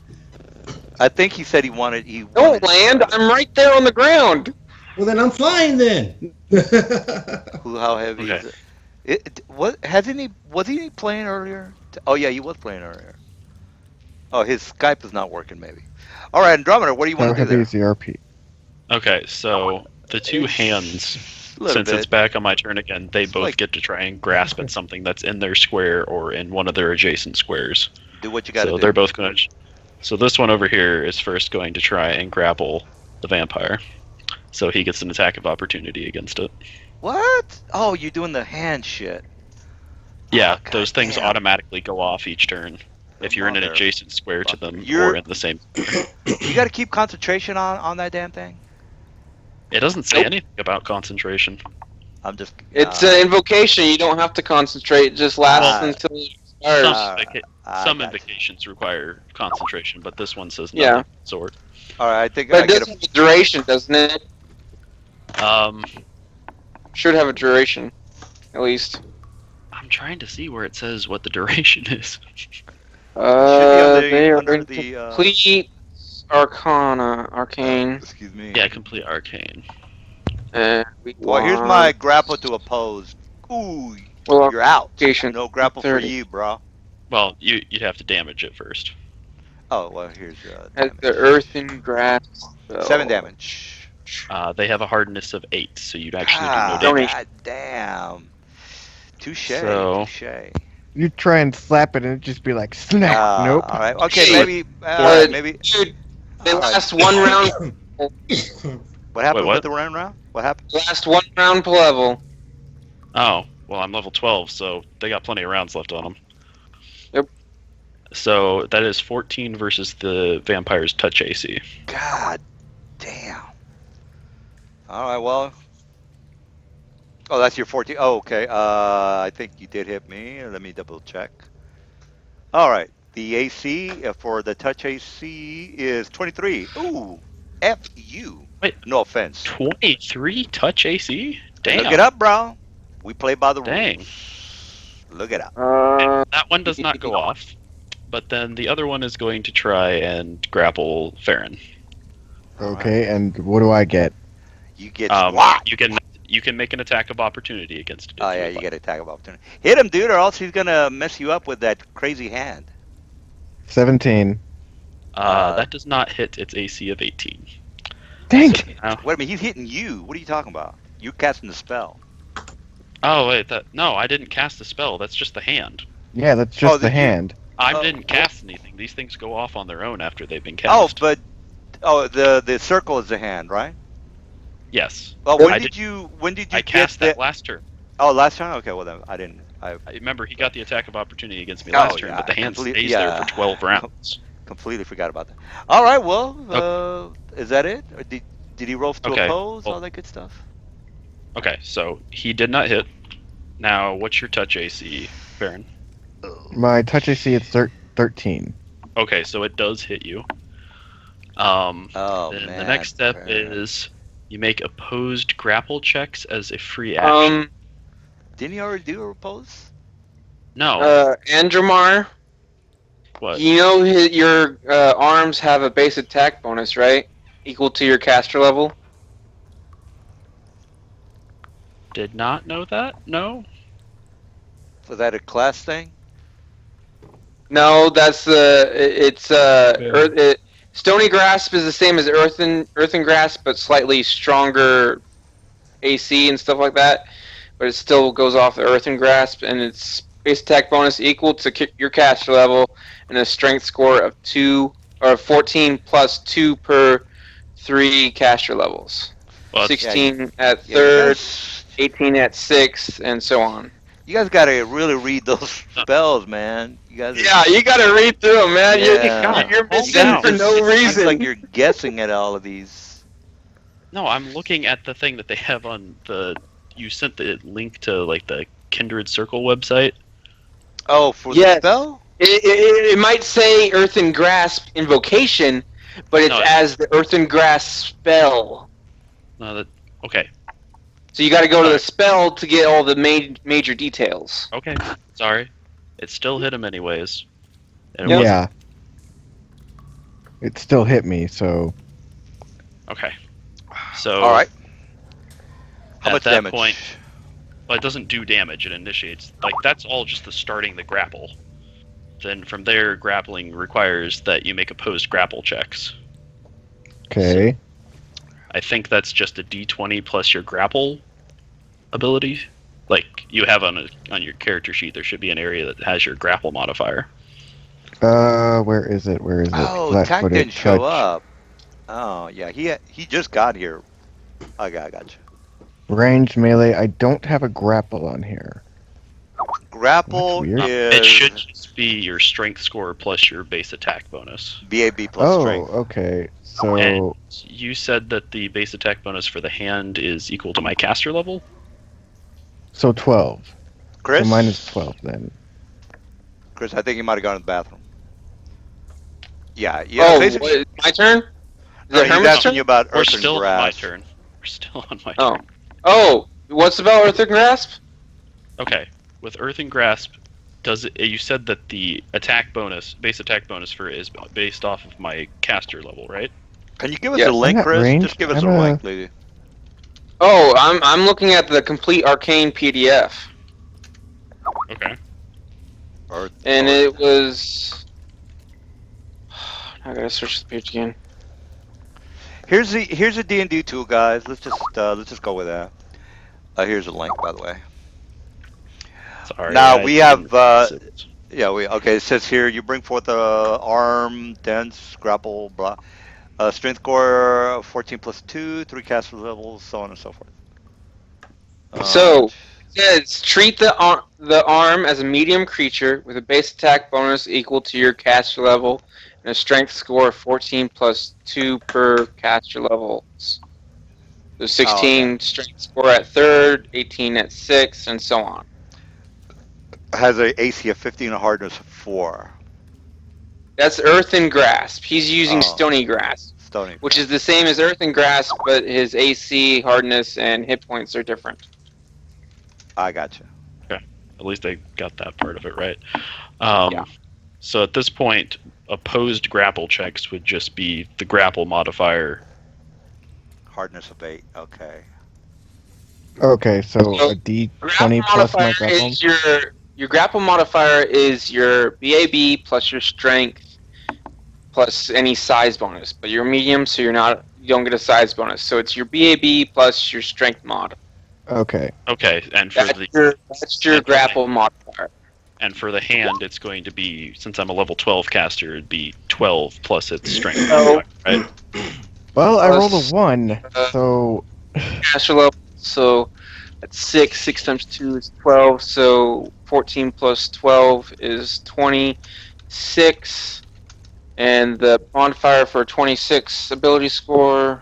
I think he said he wanted. Don't land. I'm right there on the ground. Well, then I'm flying then. Who? How heavy okay, is it? What hasn't he? Was he playing earlier? Oh yeah, he was playing earlier. Oh, his Skype is not working. Maybe. All right, Andromeda, what do you want How to do heavy there? is the RP? okay, so the two hands, A little since it's bit. back on my turn again, they both like- get to try and grasp at something that's in their square or in one of their adjacent squares. Do what you got to So do. they're both going to. So this one over here is first going to try and grapple the vampire. So he gets an attack of opportunity against it. What? Oh, you're doing the hand shit. Yeah, Oh, those things goddamn. automatically go off each turn if you're in an Mother- adjacent square to them You're- or in the same. You got to keep concentration on that damn thing. It doesn't say anything about concentration. I'm just. It's an invocation. You don't have to concentrate. It just lasts Ah. until it expires. Some I got you. invocations require concentration, but this one says nothing Yeah. of the sort. All right, I think But I it get does have a duration, doesn't it? Should have a duration, at least. I'm trying to see where it says what the duration is. They are under in the, complete arcane. Excuse me. Yeah, complete arcane. Well, here's my grapple to oppose. Ooh, Well, you're out. application No grapple for 30. you, bro. Well, you'd have to damage it first. Oh, well, here's As the earthen grass. spell. 7 damage. They have a hardness of 8, so you'd actually do no Ah, damage. God damn. Touche. So- Touche. You try and slap it and it just be like snap. Nope. All right. Okay. Hey, Maybe. Maybe. Dude, they All right. last one round. What happened what? with the round? What happened? Last one round per level. Oh, well, I'm level 12, so they got plenty of rounds left on them. Yep. So that is 14 versus the vampire's touch AC. God damn. All right. Well. Oh, that's your 14. Oh, okay. I think you did hit me. Let me double check. All right. The AC for the touch AC is 23. Ooh. F you. Wait. No offense. 23 touch AC? Damn. Look it up, bro. We play by the Dang. rules. Look it up. That one does not go off, but then the other one is going to try and grapple Farron. Okay, and what do I get? You get what? You can make an attack of opportunity against it. Oh yeah, you get attack of opportunity. Hit him, dude, or else he's gonna mess you up with that crazy hand. 17. That does not hit its AC of 18. Dang. So now- Wait a minute, he's hitting you. What are you talking about? You're casting the spell. oh wait, no, I didn't cast the spell. That's just the hand. Yeah, that's just Oh, the hand. I Oh, didn't cast anything. These things go off on their own after they've been Oh, cast. the circle is the hand, right? Yes. Well, when I did you I get cast that? that last turn. Oh, last time. Okay, well then I didn't. I remember he got the attack of opportunity against me Oh, last turn, yeah, but the hand complete- stays yeah. there for 12 rounds. Completely forgot about that. All right, well, is that it? Or did he roll to Okay, oppose? well- All that good stuff. Okay, so he did not hit. Now, what's your touch AC, Baron? My touch AC is 13. Okay, so it does hit you. Oh Then man. the next step Baron. is you make opposed grapple checks as a free action. Didn't he already do a oppose? No. Andromar, What? you know your arms have a base attack bonus, right? Equal to your caster level. Did not know that? No. Was that a class thing? No, that's Stony Grasp is the same as Earthen Grasp, but slightly stronger AC and stuff like that. But it still goes off the Earthen Grasp, and its base attack bonus equal to your caster level, and a strength score of 14 plus 2 per 3 caster levels. Well, 16 at Yeah, third, 18 at sixth, and so on. You guys gotta really read those spells, man. You guys. Yeah, you gotta read through them, man. Yeah. You're Calm missing down. for no It's reason. like you're guessing at all of these. No, I'm looking at the thing that they have on the. You sent the link to like the Kindred Circle website? Oh, for the Yes. spell? It might say Earthen Grasp Invocation, but it's No. as the Earthen Grasp spell. Okay. So you got to go to the Alright. spell to get all the major details. Okay. Sorry. It still hit him anyways. And it wasn't. Yeah. It still hit me, so Okay. So All right. How at much that damage? point, well, it doesn't do damage. It initiates. Like that's all just the starting the grapple. Then from there, grappling requires that you make opposed grapple checks. okay. I think that's just a D20 plus your grapple ability. Like you have on your character sheet, there should be an area that has your grapple modifier. Where is it? Where is it? Oh, Flat Tack footed didn't show touch. up. Oh, yeah, he just got here. I got you. Ranged melee. I don't have a grapple on here. Grapple That's weird. is It should just be your strength score plus your base attack bonus. BAB plus Oh, strength. okay. So And you said that the base attack bonus for the hand is equal to my caster level? 12. Chris? So mine is 12 then. Chris, I think you might have gone to the bathroom. Yeah. Oh, basically- what, my turn? Is no, it he's Hermit's asking turn? you about We're Earthen still on my Grasp. turn. We're still on my Oh. turn. Oh, what's about Earthen Grasp? Okay. With Earthen Grasp, does it? You said that the attack bonus, base attack bonus for it is based off of my caster level, right? Can you give us Yeah. a link, I'm not Chris? ranged. Just give us I'm a a- link, please. Oh, I'm looking at the complete arcane PDF, Okay. and it was. I gotta search the page again. Here's a D&D tool, guys. Let's just go with that. Here's a link, by the way. Sorry. Now I we have, didn't notice it. Yeah, okay. It says here you bring forth a arm, dense, grapple, blah. Strength score 14 plus 2, 3 caster levels, so on and so forth. So, it says treat the arm as a medium creature with a base attack bonus equal to your caster level and a strength score of 14 plus 2 per caster levels. So 16 strength score at 3rd, 18 at 6th, and so on. has a AC of 15 and a hardness of 4. That's Earthen Grasp. He's using Oh. Stony Grasp, Stony. which is the same as Earthen Grasp, but his AC, hardness, and hit points are different. I gotcha. At least I got that part of it right. Yeah. So at this point, opposed grapple checks would just be the grapple modifier. Hardness of 8. Okay. Okay, so So, a D20 Grapple plus my modifier grapple. is your grapple modifier is your BAB plus your strength plus any size bonus, but you're medium, so you don't get a size bonus. So it's your BAB plus your strength mod. Okay. Okay, and for That's the your grapple modifier. and for the hand, it's going to be, since I'm a level 12 caster, it'd be 12 plus its strength. Oh. Right? Well, I Plus, rolled a 1, so Caster level, so that's 6. 6 times 2 is 12. So 14 plus 12 is 26. And the modifier for 26 ability score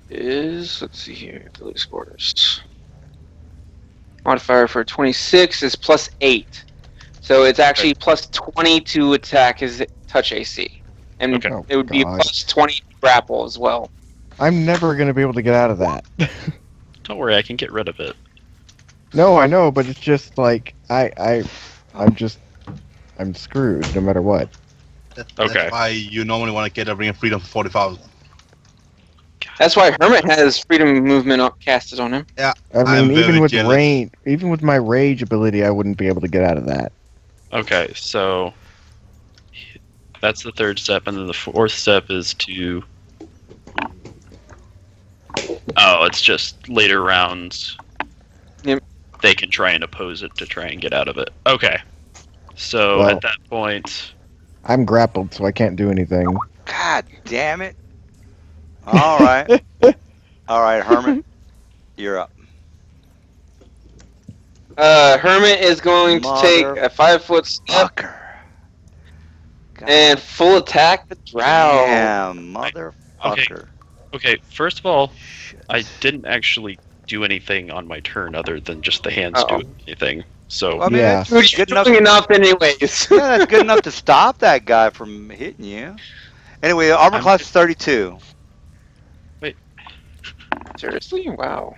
is, let's see here, ability scores. Modifier for 26 is plus 8. So it's actually plus 20 to attack his touch AC. And Okay. Oh, it would be God. plus 20 to grapple as well. I'm never going to be able to get out of that. Don't worry, I can get rid of it. No, I know, but it's just like I'm screwed no matter what. That's Okay. why you normally want to get a Ring of Freedom for 40,000. That's why Hermit has freedom movement casted on him. I I'm mean, even very with jealous. even with my rage ability, I wouldn't be able to get out of that. Okay, so that's the third step, and then the fourth step is to. Oh, it's just later rounds. Yep. They can try and oppose it to try and get out of it. Okay. So Well- at that point, I'm grappled, so I can't do anything. God damn it. All right. All right, Hermit. You're up. Hermit is going to take a 5-foot step Fucker. God and full attack the drow. damn, motherfucker. Okay, first of all, Shit. I didn't actually do anything on my turn other than just the hands Uh-oh. doing anything. So Well, I mean, Yeah. it's Dude, good you're enough. doing enough anyways. Yeah, that's good enough to stop that guy from hitting you. Anyway, armor I'm class is 32. Seriously? Wow.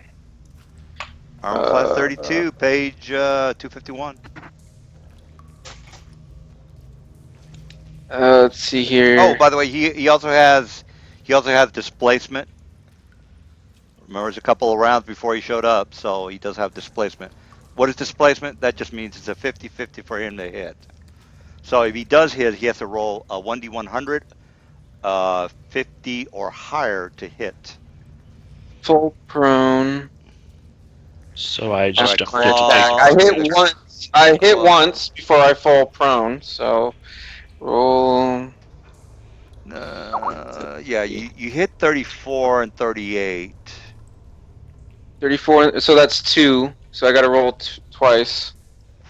Armor class 32, page 251. Let's see here. Oh, by the way, he also has displacement. Remember, it's a couple of rounds before he showed up, so he does have displacement. What is displacement? That just means it's a 50-50 for him to hit. So if he does hit, he has to roll a 1d100, 50 or higher to hit. Full prone. so I All just right, don't My get to attack. take claw. I hit damage. once. I hit Claw. once before I fall prone. So roll. Yeah, you hit 34 and 38. 34. So that's 2. So I got to roll twice.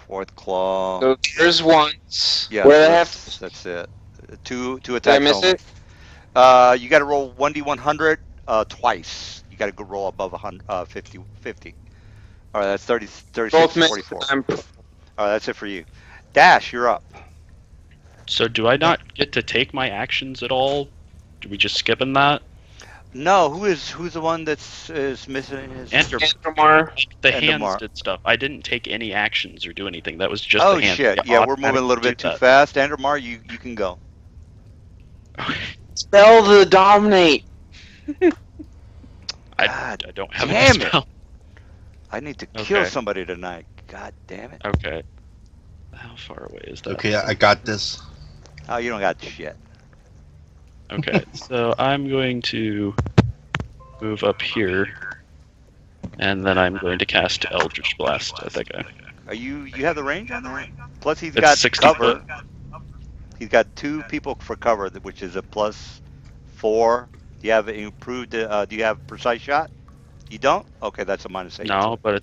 Fourth claw. So there's once. Yeah, Where so I have to, that's it. Two did I attacks miss only. it? You got to roll 1d100 twice. You got to go roll above 100, 50. All right, that's 30, 36 Both to missed. 44. I'm All right, that's it for you. Dash, you're up. So do I not get to take my actions at all? Do we just skipping that? No, who's the one is missing his? Andromar. The And hands Amar. did stuff. I didn't take any actions or do anything. That was just Oh the hands. shit! They Yeah, we're moving a automatically little do bit too that. fast. Andromar, you can go. Spell the dominate. I don't have damn any it. spell. I need to kill Okay. somebody tonight. God damn it! Okay. How far away is that? Okay, I got this. Oh, you don't got shit. Okay, so I'm going to move up here, and then I'm going to cast Eldritch Blast at that guy. Are you have the range on that? Plus he's It's got 60 cover. foot. He's got 2 people for cover, which is a +4. Do you have improved? Do you have precise shot? You don't? Okay, that's a -8. No, but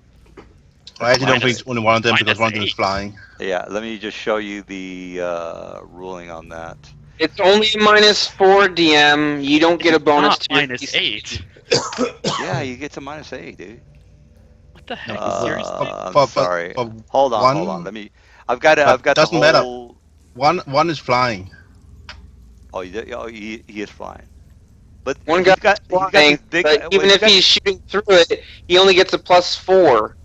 I actually don't think minus- it's only one of them because minus one of them is 8. flying. Yeah, let me just show you the ruling on that. It's only -4 DM. You don't get a it's bonus not to your minus DC. 8. Yeah, you get to -8, dude. What the heck? No, Seriously? I'm but- sorry. but Hold on. one- Let me. I've got but the doesn't matter. whole. One is flying. Oh, he is flying. But One he's guy got flying, these big. but well, even he's if got- he's shooting through it, he only gets a +4.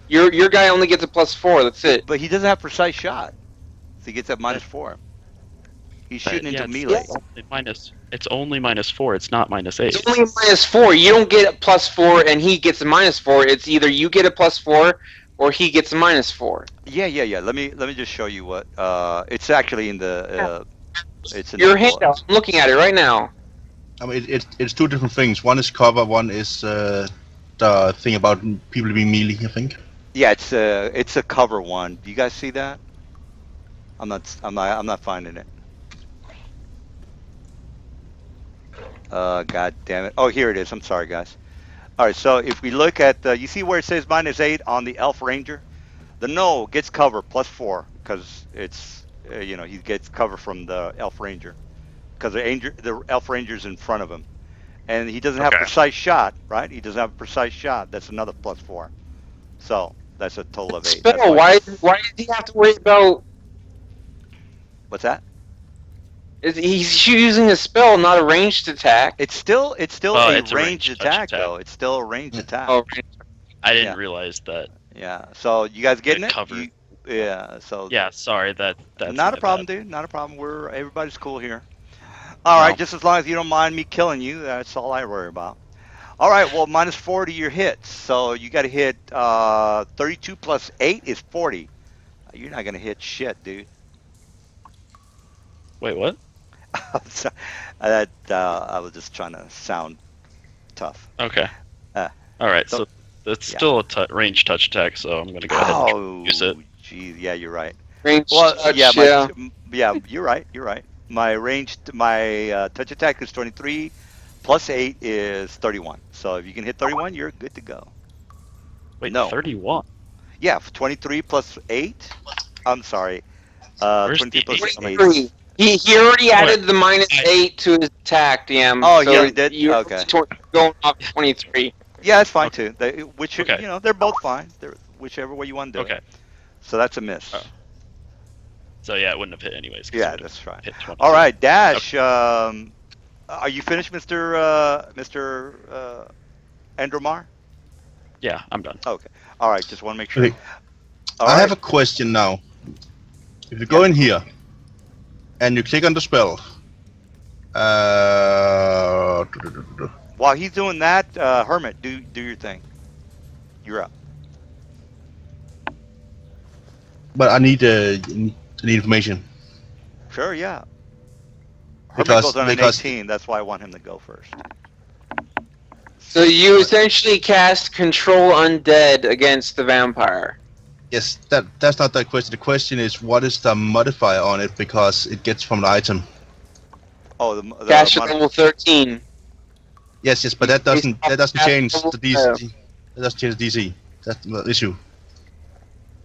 Your guy only gets a +4. That's it. But he doesn't have precise shot. So he gets that -4. He's But, shooting yeah, into it's melee. only -4. It's not -8. It's only -4. You don't get a +4, and he gets a -4. It's either you get a +4 or he gets a -4. Yeah. Let me just show you what. It's actually in the. It's in Your the book. handout. I'm looking at it right now. I mean, it's two different things. One is cover, one is the thing about people being melee, I think. Yeah, it's a cover one. Do you guys see that? I'm not finding it. God damn it. Oh, here it is. I'm sorry, guys. All right, so if we look at you see where it says -8 on the Elf Ranger, the Gnoll gets cover +4 because it's he gets cover from the Elf Ranger because the Elf Ranger's in front of him, and he doesn't have Okay. precise shot, right? He doesn't have precise shot. That's another +4. So that's a total of 8. That's Spell. Why does he have to worry about? What's that? He's using a spell, not a ranged attack. It's still It's a a ranged ranged attack, touch attack. though. It's still a ranged attack. Oh, I didn't Yeah. realize that. Yeah. So you guys getting it? Cover. Yeah. So Yeah, sorry. That's not a my problem, bad. dude. Not a problem. Everybody's cool here. All right. No. Just as long as you don't mind me killing you, that's all I worry about. All right. Well, -4 to your hits. So you got to hit 32 plus 8 is 40. You're not gonna hit shit, dude. Wait, what? I'm sorry. I was just trying to sound tough. Okay. Uh, All right. so- So that's yeah. still a ranged touch attack. So I'm gonna go ahead and Oh, use it. geez. Yeah, you're right. ranged Well, touch, yeah, yeah. yeah, you're right. You're right. My touch attack is 23, plus 8 is 31. So if you can hit 31, you're good to go. Wait, No. 31. Yeah, 23 plus 8. I'm sorry. Where's 23 the plus 8 8. 23. He already Oh, added the -8 to his attack, DM. Oh, so he already did? You're Okay. going off 23. Yeah, that's fine Okay. too. Which Okay. they're both fine. They're whichever way you want to do it. Okay. So that's a miss. Oh. So yeah, it wouldn't have hit anyways. 'Cause it Yeah, would have that's fine. hit 22. All right, Dash. Are you finished, Mister Andromar? Yeah, I'm done. Okay. All right. Just want to make sure. Okay. All I right. have a question now. If you go in here and you click on the spell, While he's doing that, Hermit, do your thing. You're up. but I need information Sure. Yeah. Hermit because goes on an 18. That's why I want him to go first. So you essentially cast Control Undead against the vampire. yes, that's not the question. The question is what is the modifier on it because it gets from the item. Oh, the Cast at level 13. Yes, but that doesn't change the Uh, DC. That doesn't change the DC. That's the issue.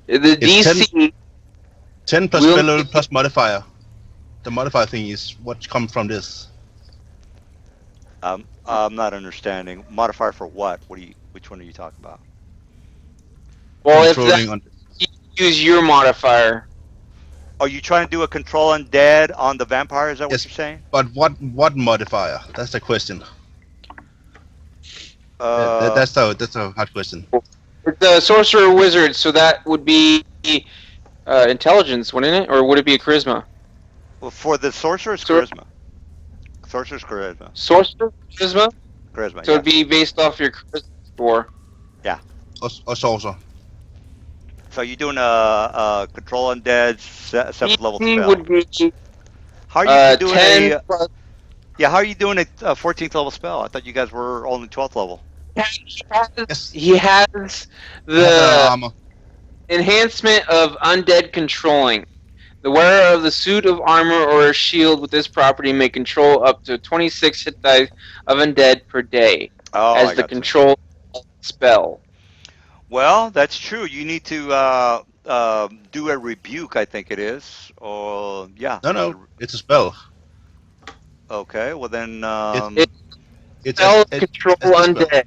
The It's DC 10 plus will spell level plus modifier. The modifier thing is what comes from this. I'm not understanding. Modifier for what? Which one are you talking about? well, if Controlling that, on. you use your modifier. Are you trying to do a control undead on the vampire? Is that what Yes. you're saying? But what modifier? That's the question. Uh, That's a hard question. It's the sorcerer wizard, so that would be intelligence, wouldn't it? Or would it be a charisma? well, for the sorcerer's Sor- charisma. Sorcerer's charisma. Sorcerer charisma. Charisma. So Yeah. it'd be based off your charisma score. Or saucer. So you're doing a control undead 7th level DC spell. would be How are you doing 10 a? plus. Yeah, how are you doing a 14th level spell? I thought you guys were only 12th level. Yes. He has I have the armor. enhancement of undead controlling. The wearer of the suit of armor or a shield with this property may control up to 26 hit dice of undead per day Oh, as I the got you. control spell. Well, that's true. You need to do a rebuke, I think it is. Or yeah. No, it's a spell. Okay. Well then. It's Spell a control spell. undead.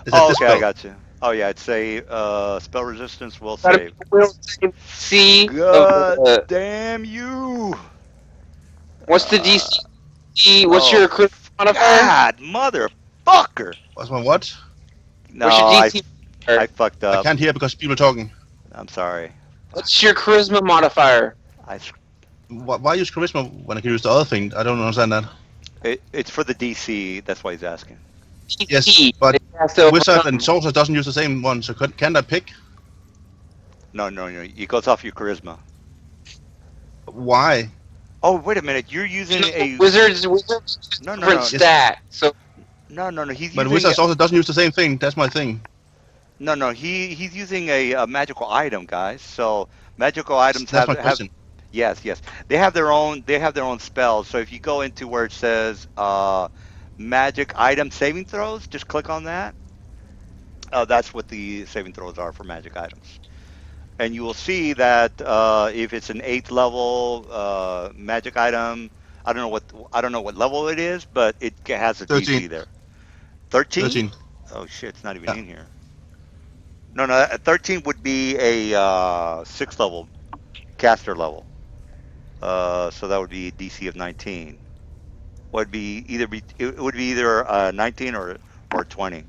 It's a Oh, okay. dispel. I got you. Oh yeah, it's a spell resistance will Gotta save. be will save C. God damn you! What's the DC? What's Oh, your charisma modifier? God, motherfucker! What's my what? No, What's your DC? I fucked I up. can't hear because people are talking. I'm sorry. What's your charisma modifier? Why use charisma when I can use the other thing? I don't understand that. It's for the DC. That's why he's asking. Yes, DC. but It has to Wizard overcome. and Sorcerer doesn't use the same one, so can I pick? No. It goes off your charisma. Why? Oh, wait a minute. You're using a Wizards No, no, different no. stat. So No. He's But using Wizard also doesn't use the same thing. That's my thing. no. He's using a magical item, guys. So magical items That's my have question. yes. They have their own spells. So if you go into where it says magic item saving throws, just click on that. That's what the saving throws are for magic items. And you will see that if it's an 8th level magic item, I don't know what level it is, but it has a 13. DC there. 13? 13. Oh shit, it's not even Yeah. in here. No, 13 would be a 6th level caster level. So that would be a DC of 19. Would be it would be either 19 or 20.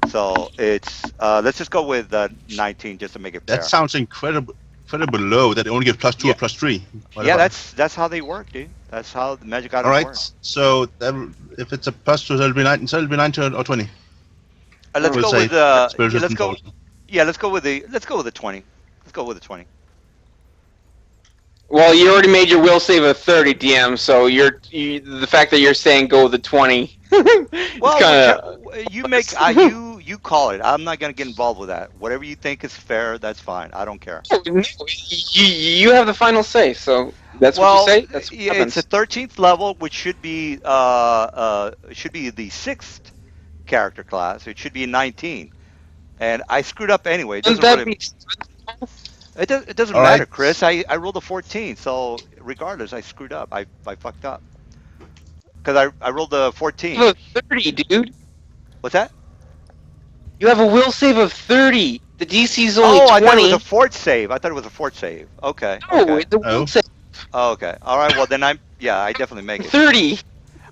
So it's let's just go with 19 just to make it fair. That sounds incredible low. That it only gives +2 Yeah. or +3. Yeah, that's how they work, dude. That's how the magic items All right. work. So if it's a +2, so it'll be 19. So it'll be 19 or 20. Let's We'll go say with spell let's resistance go. also. Yeah, let's go with the 20. Let's go with the 20. well, you already made your will save a 30, DM. So the fact that you're saying go with the 20. Well, kinda- you make you call it. I'm not gonna get involved with that. Whatever you think is fair, that's fine. I don't care. No, you have the final say. So that's what you say. That's what yeah, happens. it's a 13th level, which should be the 6th character class. It should be a 19, and I screwed up anyway. It Wouldn't doesn't that really. be It doesn't All right. matter, Chris. I rolled a 14, so regardless, I screwed up. I fucked up because I rolled a 14. You have a 30, dude. What's that? You have a will save of 30. The DC is only Oh, I thought it was a 20. fort save. I thought it was a fort save. Okay, No, okay. it's a will Oh. save Oh, okay. All right. Well, then I definitely make of it. 30.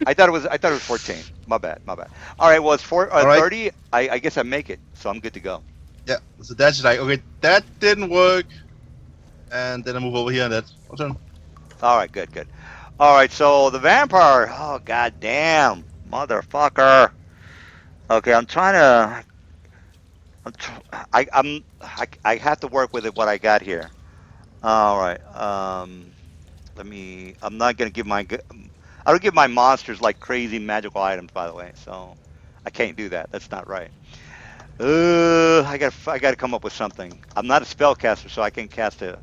I thought it was 14. My bad. My bad. All right. Well, it's All right. 30. I guess I make it, so I'm good to go. Yeah. So that's like, okay, that didn't work. And then I move over here, and that's my turn. All right. Good. Good. All right. So the vampire. Oh, god damn, motherfucker. Okay. I'm trying to. I have to work with it. What I got here. All right. Let me. I'm not gonna give my. I don't give my monsters like crazy magical items, by the way. So I can't do that. That's not right. I got to come up with something. I'm not a spellcaster, so I can cast a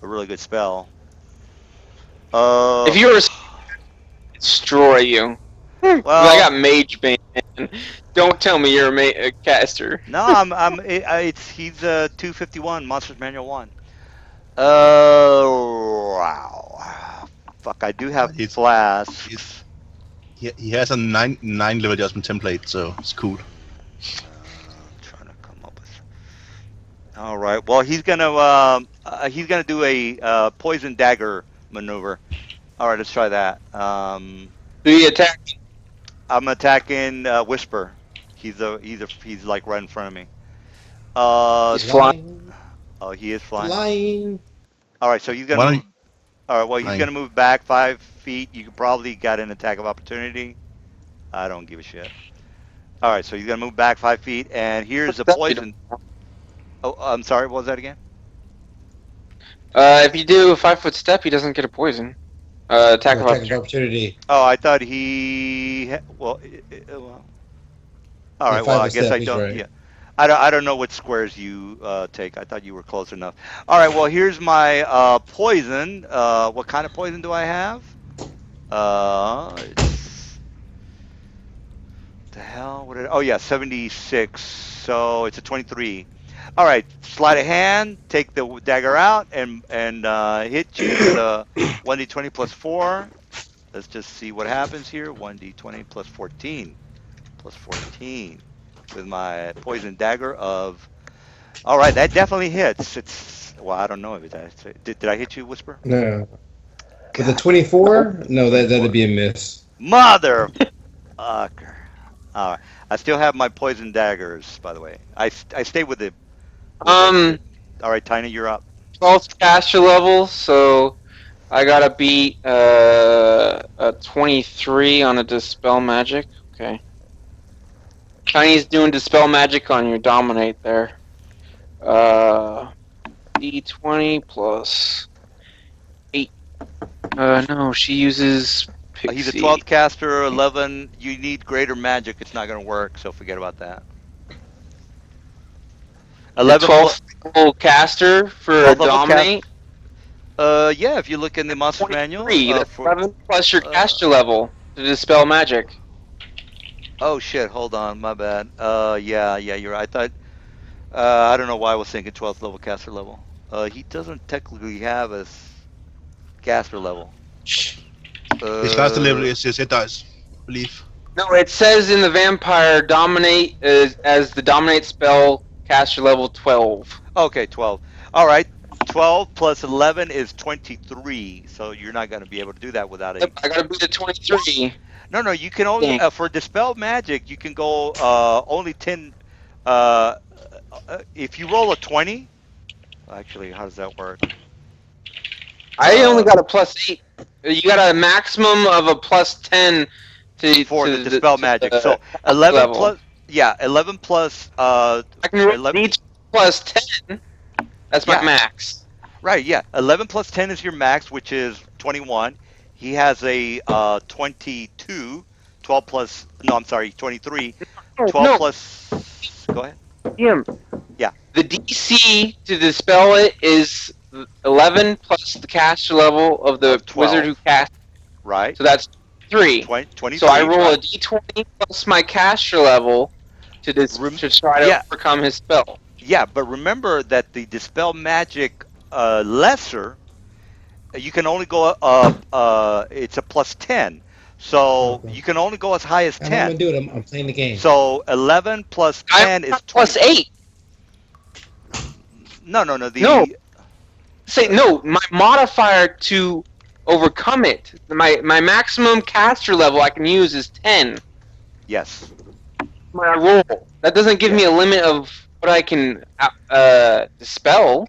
really good spell. If you were to destroy you. I well, got Mage Bane. Don't tell me you're a caster. no, it's he's 251 Monsters Manual 1. Wow. Fuck, I do have He's- flasks. He has a 9 level adjustment template, so it's cool. Trying to come up with. All right. Well, he's gonna do a poison dagger maneuver. All right, let's try that. Who you attack? I'm attacking Whisper. He's like right in front of me. He's flying. Oh, he is flying. Flying. All right, so he's Why gonna. don't All right, well, he's Fine. gonna move back 5 feet. You could probably got an attack of opportunity. I don't give a shit. All right, so he's gonna move back 5 feet, and here's the poison. Oh, I'm sorry. What was that again? If you do a 5-foot step, he doesn't get a poison. Attack of Attack of opportunity. opportunity. Oh, I thought he. Well, well. All right. Well, I 5 guess step, I he's don't. right. Yeah. I don't know what squares you take. I thought you were close enough. All right. Well, here's my poison. What kind of poison do I have? It's, the hell? Oh yeah, 76. So it's a 23. All right. Sleight of hand. Take the dagger out and hit you with a 1d20 plus 4. Let's just see what happens here. 1d20 plus 14. Plus 14. With my poison dagger of. All right, that definitely hits. It's. Well, I don't know if it. Did I hit you, Whisper? No. With a 24? No, that'd be a miss. Mother. Fucker. All right. I still have my poison daggers, by the way. I stay with it. All right, Tiny, you're up. 12th caster level, so I gotta beat a 23 on a dispel magic. Okay. Tiny's doing dispel magic on your dominate there. D20 plus 8. No, she uses Pixie. He's a 12th caster, 11. You need greater magic. It's not going to work, so forget about that. 11 12th level caster for a 12th level dominate. Yeah, if you look in the monster manual. 23. That's 11 plus your caster level to dispel magic. Oh shit! Hold on, my bad. Yeah, you're right. I thought. I don't know why I was thinking 12th level caster level. He doesn't technically have a caster level. his last level is his hit dice, I believe. No, it says in the vampire dominate as the dominate spell caster level 12. Okay, 12. All right, 12 plus 11 is 23. So you're not going to be able to do that without a. Yep, I gotta beat a 23. No, you can only for dispel magic. You can go only 10. If you roll a 20. Actually, how does that work? I only got a plus 8. You got a maximum of a plus 10 for the dispel magic. So 11 level. plus. Yeah, 11 plus. I can roll 11 plus 10. That's my Yeah. max. Right. Yeah. 11 plus 10 is your max, which is 21. He has a 22. 12 plus. No, I'm sorry. 23. 12 no. plus. Go ahead. Him. Yeah. The DC to dispel it is 11 plus the caster level of the Of 12. wizard who cast. Right. So that's 3. 23. So I roll right. a d20 plus my caster level to try to Yeah. overcome his spell. Yeah, but remember that the dispel magic lesser, you can only go up. It's a plus 10, so Okay. you can only go as high as And I'm 10. gonna do it. I'm playing the game. So 11 plus I'm 10 is plus 20. 8. No, no, no. No, no. My modifier to overcome it, my maximum caster level I can use is 10. Yes. My roll. That doesn't give me a limit of what I can dispel.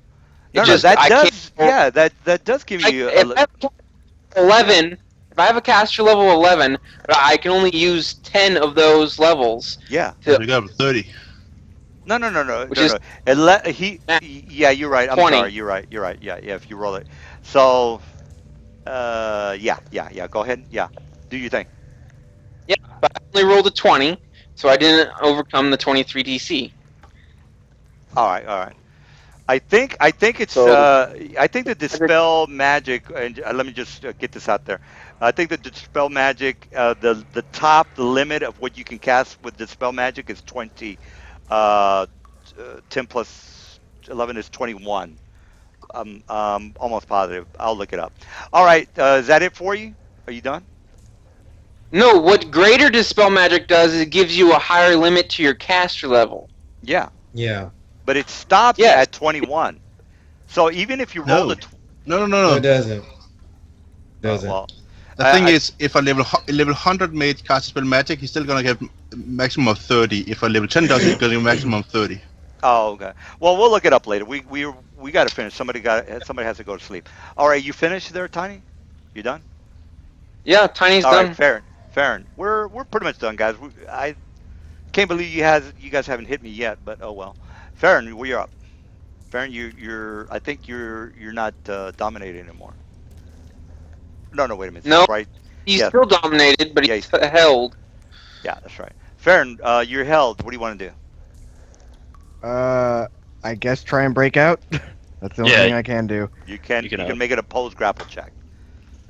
It No, no, just that I can't. does. Yeah, that does give you If I have 11, if I have a caster level 11, but I can only use 10 of those levels. yeah. So you got 30. No, no, no, no, Which no, is no. Yeah, you're right. I'm 20. sorry. You're right. You're right. Yeah, yeah. If you roll it, so yeah. Go ahead. Yeah, do your thing. Yeah, but I only rolled a 20, so I didn't overcome the 23 DC. All right, all right. I think it's So I think the dispel magic, and let me just get this out there. I think the dispel magic, the limit of what you can cast with dispel magic is 20. Uh, 10 plus 11 is 21. Almost positive. I'll look it up. All right, is that it for you? Are you done? no, what greater dispel magic does is it gives you a higher limit to your caster level. Yeah, Yeah. but it stops Yes. at 21. So even if you roll No. the No, No, it doesn't. Doesn't. well, The I- thing I- is, if a level 100 mage casts spell magic, he's still gonna get maximum of 30. If a level 10 does it, he's gonna get maximum of 30. Oh, okay. Well, we'll look it up later. We got to finish. Somebody has to go to sleep. All right, you finished there, Tiny? You done? Yeah, Tiny's All done. right, Farron. We're pretty much done, guys. I can't believe you guys haven't hit me yet, but oh well. Farron, you're up. Farron, I think you're not dominating anymore. No, wait a minute. No. Right? He's Yeah. still dominated, but Yeah, he's held. Yeah, that's right. Farron, you're held. What do you want to do? I guess try and break out. That's the only Yeah. thing I can do. You can You can, make it a opposed grapple check.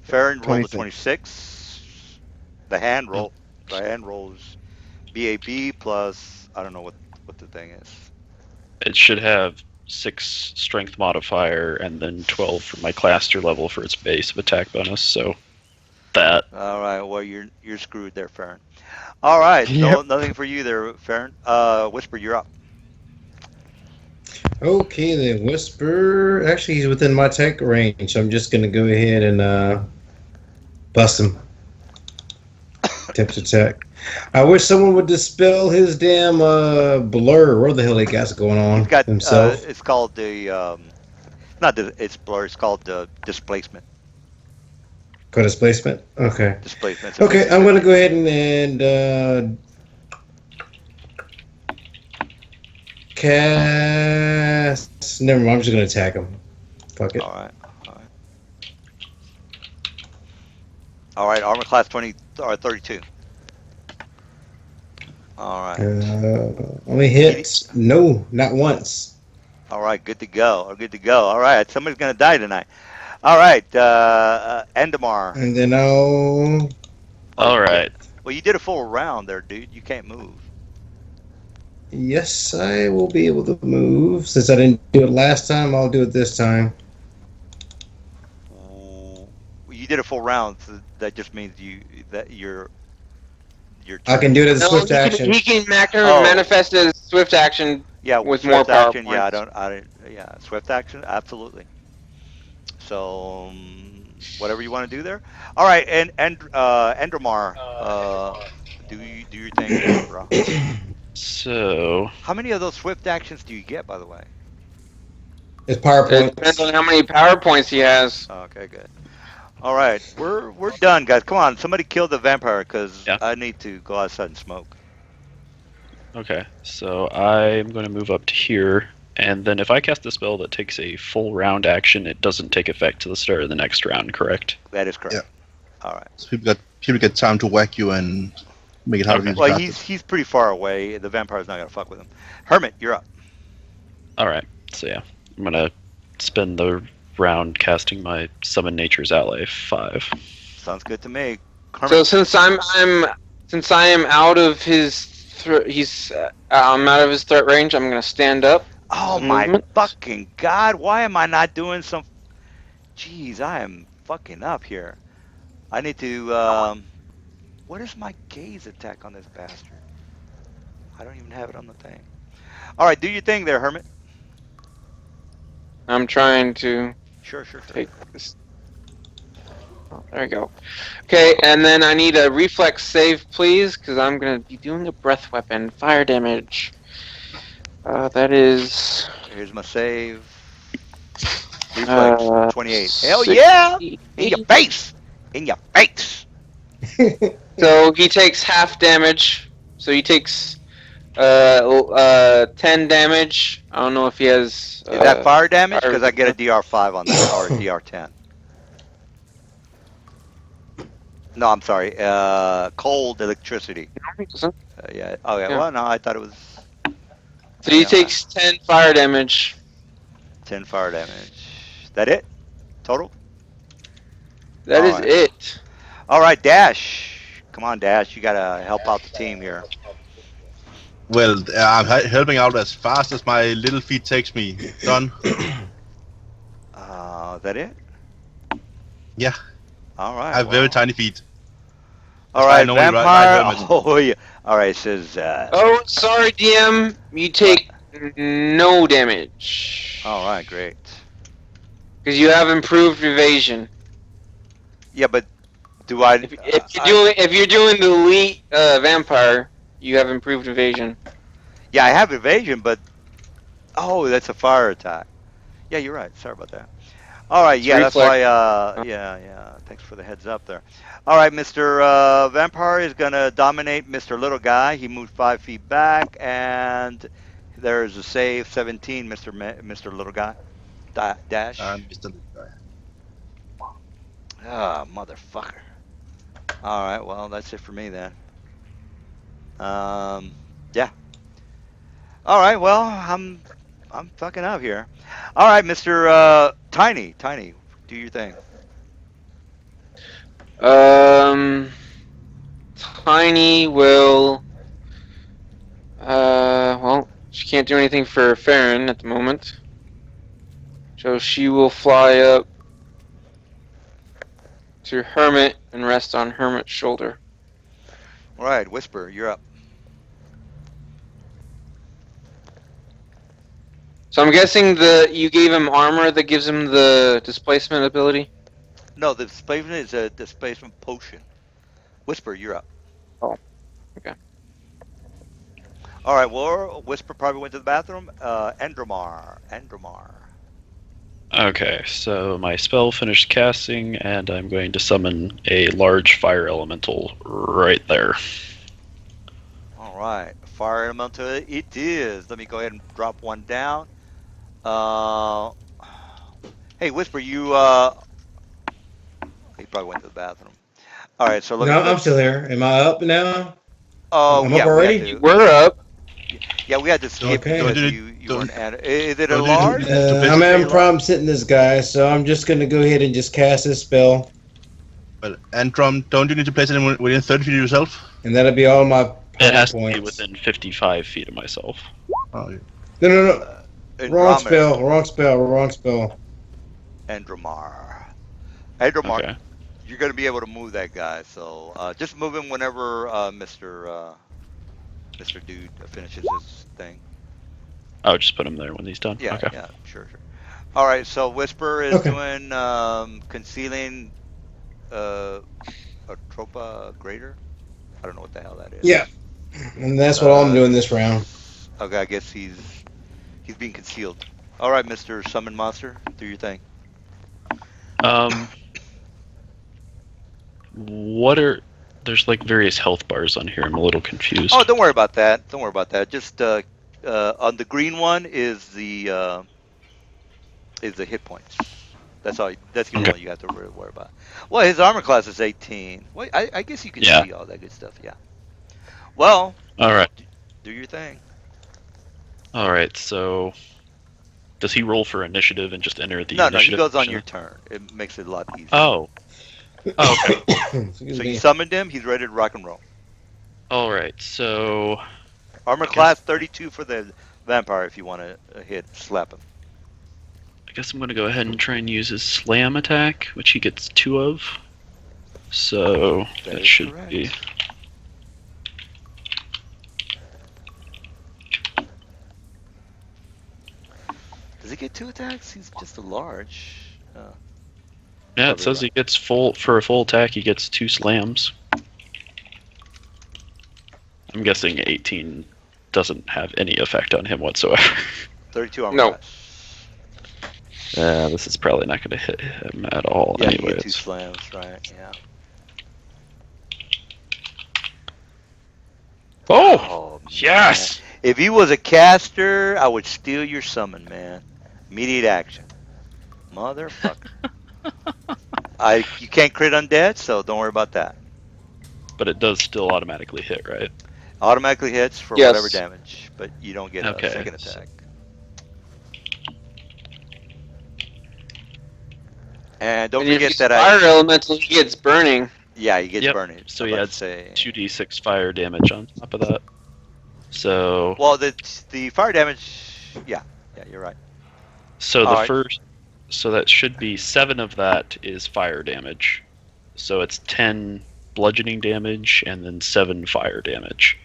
Farron, roll the 26. 26. The hand roll. The hand rolls BAB plus I don't know what the thing is. It should have 6 strength modifier and then 12 for my caster level for its base of attack bonus. So that. All right. Well, you're screwed there, Farron. All right. Yep. Nothing for you there, Farron. Whisper, you're up. Okay, then Whisper. Actually, he's within my tech range, so I'm just gonna go ahead and bust him. Tips attack. I wish someone would dispel his damn blur. What the hell he got going on He's got himself? it's called the it's blur. It's called the displacement. Got displacement. Okay. Displacement. Okay, I'm gonna go ahead and cast. Never mind. I'm just gonna attack him. Fuck it. All right. All right. Armor class 20 or 32. All right. Only hit. No, not once. All right. Good to go. Good to go. All right. Somebody's gonna die tonight. All right. Endemar. And then I'll. All right. Well, you did a full round there, dude. You can't move. Yes, I will be able to move. Since I didn't do it last time, I'll do it this time. You did a full round, so that just means you're. I can do it as a No, swift action. He can Oh. manifest as swift action. Yeah, with swift more power action. Yeah, points. yeah, swift action, absolutely. So whatever you want to do there. All right, and Endramar, do your thing, there, bro. So How many of those swift actions do you get, by the way? It's power It depends points. on how many power points he has. Okay, good. All right, we're done, guys. Come on, somebody kill the vampire, because Yeah. I need to go outside and smoke. okay, so I'm going to move up to here, and then if I cast a spell that takes a full round action, it doesn't take effect to the start of the next round. Correct? That is correct. All right. So people get time to whack you and make it harder for you to Well, cast it. he's pretty far away. The vampire's not gonna fuck with him. Hermit, you're up. All right. So yeah, I'm gonna spend the round casting my Summon Nature's Ally 5. Sounds good to me. Hermit, So since I am out of his I'm out of his threat range, I'm gonna stand up. Oh my movement. fucking god! Why am I not doing some? Jeez, I am fucking up here. I need to. What is my gaze attack on this bastard? I don't even have it on the thing. All right, do your thing there, Hermit. I'm trying to Sure, sure, sure. take this. Oh, there we go. Okay, and then I need a reflex save, please, because I'm going to be doing a breath weapon. Fire damage. That is... Here's my save. Reflex 28. Hell yeah! In your 68. face! In your face! So he takes half damage. So he takes 10 damage. I don't know if he has. Is that fire damage? fire Because I get a resistance. DR5 on that, or a DR10. No, I'm sorry. Cold electricity. Yeah. Oh, yeah. Yeah. Well, no, I thought it was So he Yeah. takes 10 fire damage. 10 fire damage. That it? Total? That is Alright. it. All right, Dash. Come on, Dash. You got to help out the team here. Well, I'm helping out as fast as my little feet takes me. Done. Is that it? Yeah. All right. I have very tiny feet. All That's why I right, normally ride Vampire. Hermit. Oh, yeah. All right, it says. Oh, sorry, DM. You take no damage. All right, great. Because you have improved evasion. Yeah, but do I. If you're doing the elite vampire, you have improved evasion. Yeah, I have evasion, but. Oh, that's a fire attack. Yeah, you're right. Sorry about that. All right, It's yeah, that's reflex. why. Yeah. Thanks for the heads up there. All right, Mr. Vampire is going to dominate Mr. Little Guy. He moved 5 feet back, and there's a save 17, Mr. Little Guy. Dash. Mr. Ah, motherfucker. All right, well, that's it for me then. Yeah. All right, well, I'm fucking up here. All right, Mr. Tiny, do your thing. Tiny will. Well, she can't do anything for Farron at the moment. So she will fly up to Hermit and rest on Hermit's shoulder. All right, Whisper, you're up. So I'm guessing you gave him armor that gives him the displacement ability? No, the displacement is a displacement potion. Whisper, you're up. Oh, okay. All right, well, Whisper probably went to the bathroom. Andromar. Okay, so my spell finished casting, and I'm going to summon a large fire elemental right there. All right, fire elemental it is. Let me go ahead and drop one down. Hey, Whisper, you he probably went to the bathroom. All right, so No, I'm still here. Am I up now? Oh, I'm yeah, up already? we had to, We're up. yeah, we had to skip Okay. because Don't you don't- weren't at it. Is it a don't do- large? I'm having problems hitting this guy, so I'm just gonna go ahead and just cast this spell, Well, Androm, don't you need to place it within 30 feet of yourself? and that'll be all my It has points. to be within 55 feet of myself. Oh, yeah. No. Wrong Andromeda. spell. Andromar. Okay. You're going to be able to move that guy, so just move him whenever Mr. Dude finishes his thing. I'll just put him there when he's done. Yeah, Okay. yeah, sure. All right, so Whisper is Okay. doing concealing Atropa Greater. I don't know what the hell that is. Yeah, and that's what I'm doing this round. Okay, I guess he's being concealed. All right, Mr. Summon Monster, do your thing. There's like various health bars on here. I'm a little confused. Oh, don't worry about that. Just on the green one is the hit points. That's all. That's the only Okay. one you have to really worry about. Well, his armor class is 18. Well, I guess you can Yeah. see all that good stuff. Yeah. Well, All right. do your thing. All right. So, does he roll for initiative and just enter the No, initiative? he goes on option? your turn. It makes it a lot easier. Oh. Okay. Excuse So me. you summoned him. He's ready to rock and roll. All right. So, Armor guess- class 32 for the Vampire, if you want to hit, slap him. I guess I'm going to go ahead and try and use his slam attack, which he gets 2 of. So That that is should correct. be. Does he get 2 attacks? He's just a large. Yeah, it Probably says right. he gets for a full attack. He gets 2 slams. I'm guessing 18 doesn't have any effect on him whatsoever. 32 armor No. class. This is probably not going to hit him at all. Yeah, you get 2 anyways. slams, right? Yeah. Oh, man. yes! If he was a caster, I would steal your summon, man. Immediate action. Motherfucker. You can't crit undead, so don't worry about that. But it does still automatically hit, right? Automatically hits for Yes. whatever damage, but you don't get Okay, a second so- attack. And don't And if forget he's that fire elemental, he gets burning. yeah, he gets Yep. burning. So I'm he about adds to say. 2d6 fire damage on top of that. So Well, the fire damage. Yeah, you're right. so the Alright. first, so that should be 7 of that is fire damage. So it's 10 bludgeoning damage and then 7 fire damage.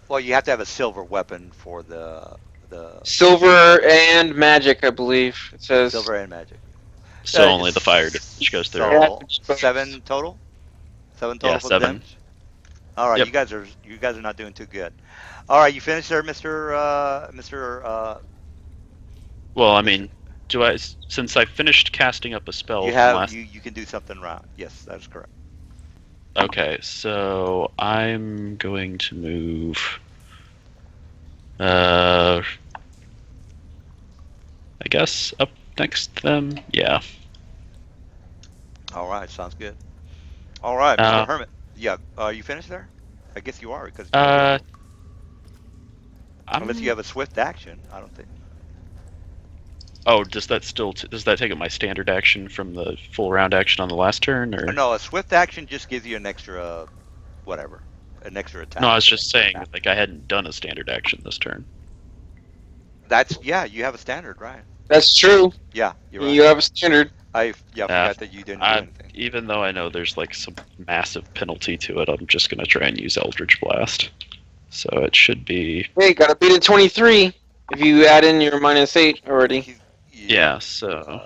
Well, you have to have a silver weapon for the Silver and magic, I believe it says. silver and magic. So only the fire damage goes through. So 7 total. 7 total Yeah, for 7. the damage. All right, Yep. you guys are not doing too good. All right, you finished there, Mister. Well, I mean, since I finished casting up a spell You from have last. you can do something round. Yes, that is correct. Okay, so I'm going to move. I guess up next to them. Yeah. All right, sounds good. All right, Mr. Uh, Hermit. Yeah, are you finished there? I guess you are because unless you have a swift action, I don't think. Oh, does that take up my standard action from the full round action on the last turn, or? No, a swift action just gives you an extra, whatever, an extra attack. No, I was just saying, like I hadn't done a standard action this turn. You have a standard, right? That's true. Yeah, you're right. You have a standard. I forgot that you didn't do anything. Even though I know there's like some massive penalty to it, I'm just gonna try and use Eldritch Blast. So it should be. Hey, gotta beat a 23 if you add in your -8 already. Yeah. So.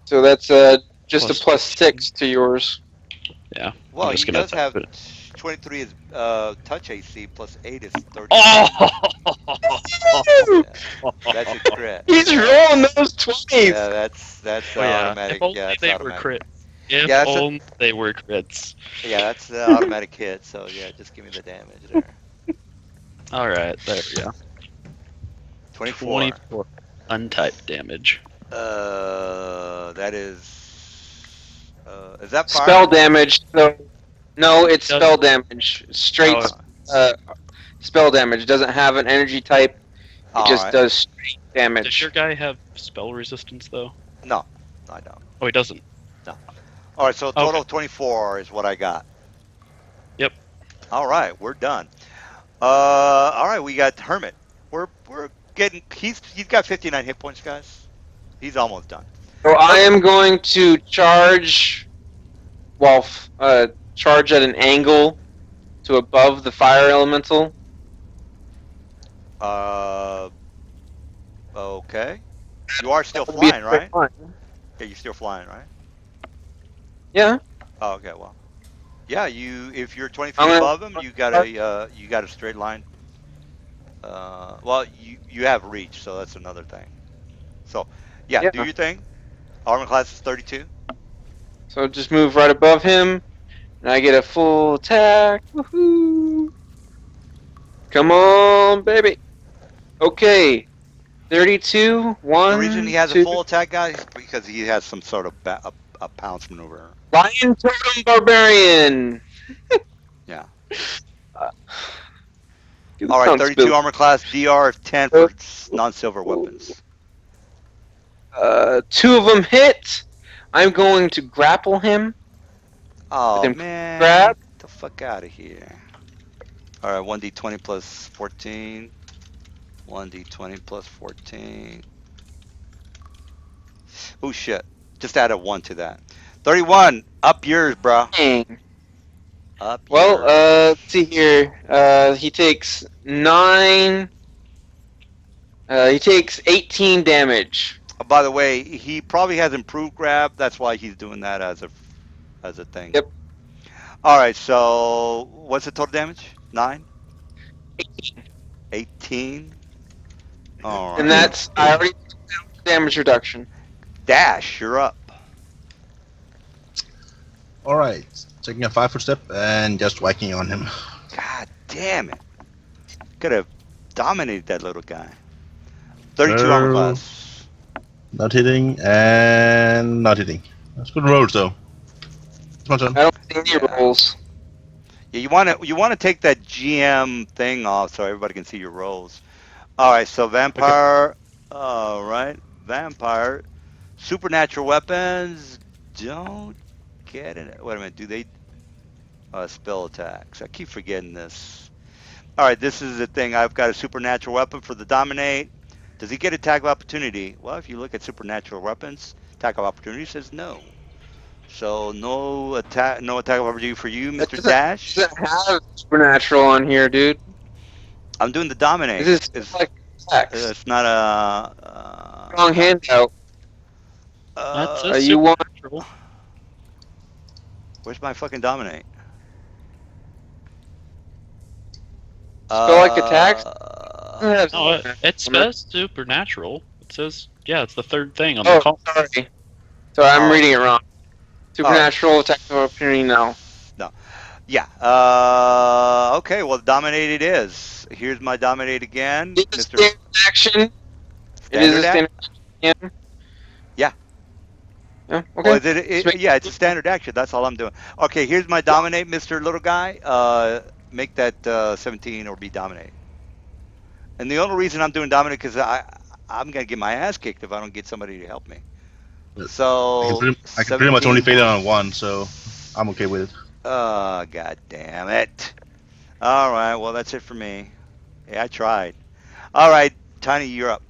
So that's just Plus a +6 to yours. Yeah. Well, I'm just he gonna does have put 23 is touch AC plus 8 is 30. Oh! That's a crit. He's rolling those 20s. Yeah, that's Oh, yeah. automatic. If only Yeah, that's they automatic. were crits. If Yeah, that's a- only they were crits. Yeah, that's the automatic hit. So yeah, just give me the damage there. All right, there we go. 24. 24 untyped damage. That is that fire? Spell damage. No, it's Does- spell damage. Straight spell damage. Doesn't have an energy type. It just Alright. does straight Does damage. your guy have spell resistance though? No, I don't. Oh, he doesn't. All right, so total Okay. of 24 is what I got. Yep. All right, we're done. All right, we got Hermit. We're getting. He's got 59 hit points, guys. He's almost done. So I am going to charge, charge at an angle to above the fire elemental. Okay. You are still That would be a flying, right? straight line. Yeah, you're still flying, right? Yeah. Oh, okay. Well, yeah. If you're 20 feet I'm gonna- above him, you got a straight line. Well, you have reach, so that's another thing. So, yeah, Yeah. do your thing. Armor class is 32. So just move right above him, and I get a full attack. Woohoo! Come on, baby. Okay. 32. One. The reason he has two, a full attack, guys, is because he has some sort of a pounce maneuver. Lion Totem Barbarian. Yeah. Dude, All right, sounds 32 spooky. armor class, DR of 10 for non-silver weapons. 2 of them hit. I'm going to grapple him. Oh, With him man. grab. Get the fuck out of here. All right, 1d20 plus 14. 1d20 plus 14. Oh shit! Just add a 1 to that. 31. Up yours, bro. Dang. Up Well, yours. let's see here. He takes 9. He takes 18 damage. By the way, he probably has improved grab. That's why he's doing that as a thing. Yep. All right. So what's the total damage? 9. 18. 18. All right. And that's I already took down the damage reduction. Dash, you're up. All right, taking a 5-foot step and just whacking on him. God damn it! Could have dominated that little guy. 32 armor No. class. Not hitting and not hitting. That's good rolls though. It's my turn. I don't see any Yeah. rolls. Yeah, you want to take that GM thing off so everybody can see your rolls. All right, so vampire. All right, vampire. Supernatural weapons don't get it. Wait a minute, do they? Spell attacks. I keep forgetting this. All right, this is the thing. I've got a supernatural weapon for the dominate. Does he get attack of opportunity? Well, if you look at supernatural weapons, attack of opportunity says no. So no attack of opportunity for you, Mr. Dash. Doesn't have supernatural on here, dude. I'm doing the dominate. This is like attacks. It's not a Wrong handout. That's uh, a you want- supernatural. where's my fucking dominate? Spell like attacks? No, it says supernatural. It says, yeah, it's the third thing on the Oh, column. sorry. Sorry, I'm Oh. reading it wrong. Supernatural attack of opportunity, no. Yeah. Okay. Well, dominate it is. Here's my dominate again, It's a Mr. standard action. It is a Standard act? standard action. Yeah. Yeah, Oh, okay. is it? Yeah, it's a standard action. That's all I'm doing. Okay. Here's my dominate, Mr. Little Guy. Make that 17 or be dominate. And the only reason I'm doing dominate because I'm gonna get my ass kicked if I don't get somebody to help me. So I can pretty much only 17 fail it on one, so I'm okay with it. Oh, god damn it. All right, well, that's it for me. Yeah, I tried. All right, Tiny, you're up.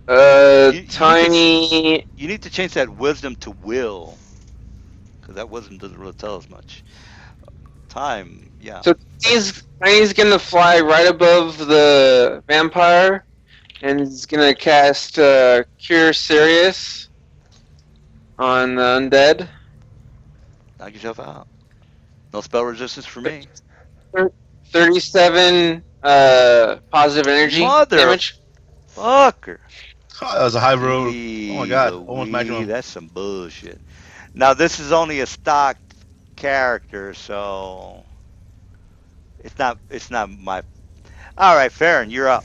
You Tiny. You need to change that wisdom to will. Because that wisdom doesn't really tell us much. Time, yeah. So Tiny's gonna fly right above the vampire, and he's gonna cast Cure Serious on the undead. Knock yourself out. No spell resistance for me. 37 positive energy Mother damage. Fucker. Oh, that was a high roll. Oh my god, almost maximum. That's some bullshit. Now, this is only a stock character, so it's not my. All right, Farron, you're up.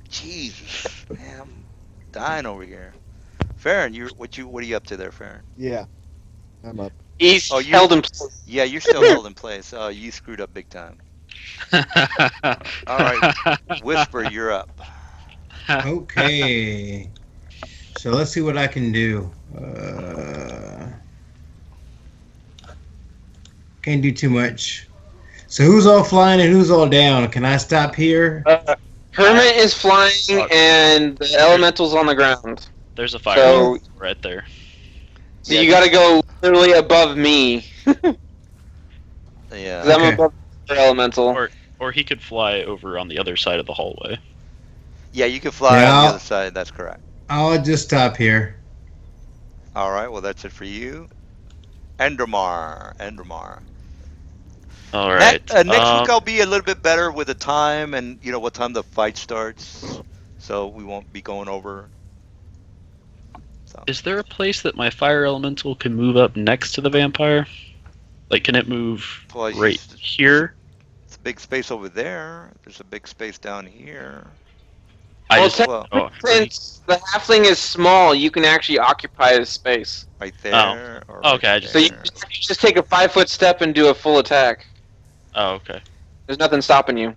Jesus, man, I'm dying over here. Farron, what are you up to there, Farron? Yeah, I'm up. He's Oh, you- held in place. Yeah, you're still held in place. Oh, you screwed up big time. All right, Whisper, you're up. Okay. So let's see what I can do. Can't do too much. So who's all flying and who's all down? Can I stop here? Hermit is flying, and the elemental's on the ground. There's a fire So- right there. So you gotta go literally above me. Yeah. 'Cause I'm Okay. above the elemental. Or he could fly over on the other side of the hallway. Yeah, you can fly Yeah, on the I'll- other side. That's correct. I'll just stop here. All right. Well, that's it for you. Endramar. All right. Next week I'll be a little bit better with the time and what time the fight starts, so we won't be going over. So Is there a place that my fire elemental can move up next to the vampire? Like, can it move Well, it's right just- here? it's a big space over there. There's a big space down here. I Well, just Well, Since the halfling is small, you can actually occupy the space. right there. Or Okay, I right just- So you there. just take a 5-foot step and do a full attack. Oh, okay. There's nothing stopping you.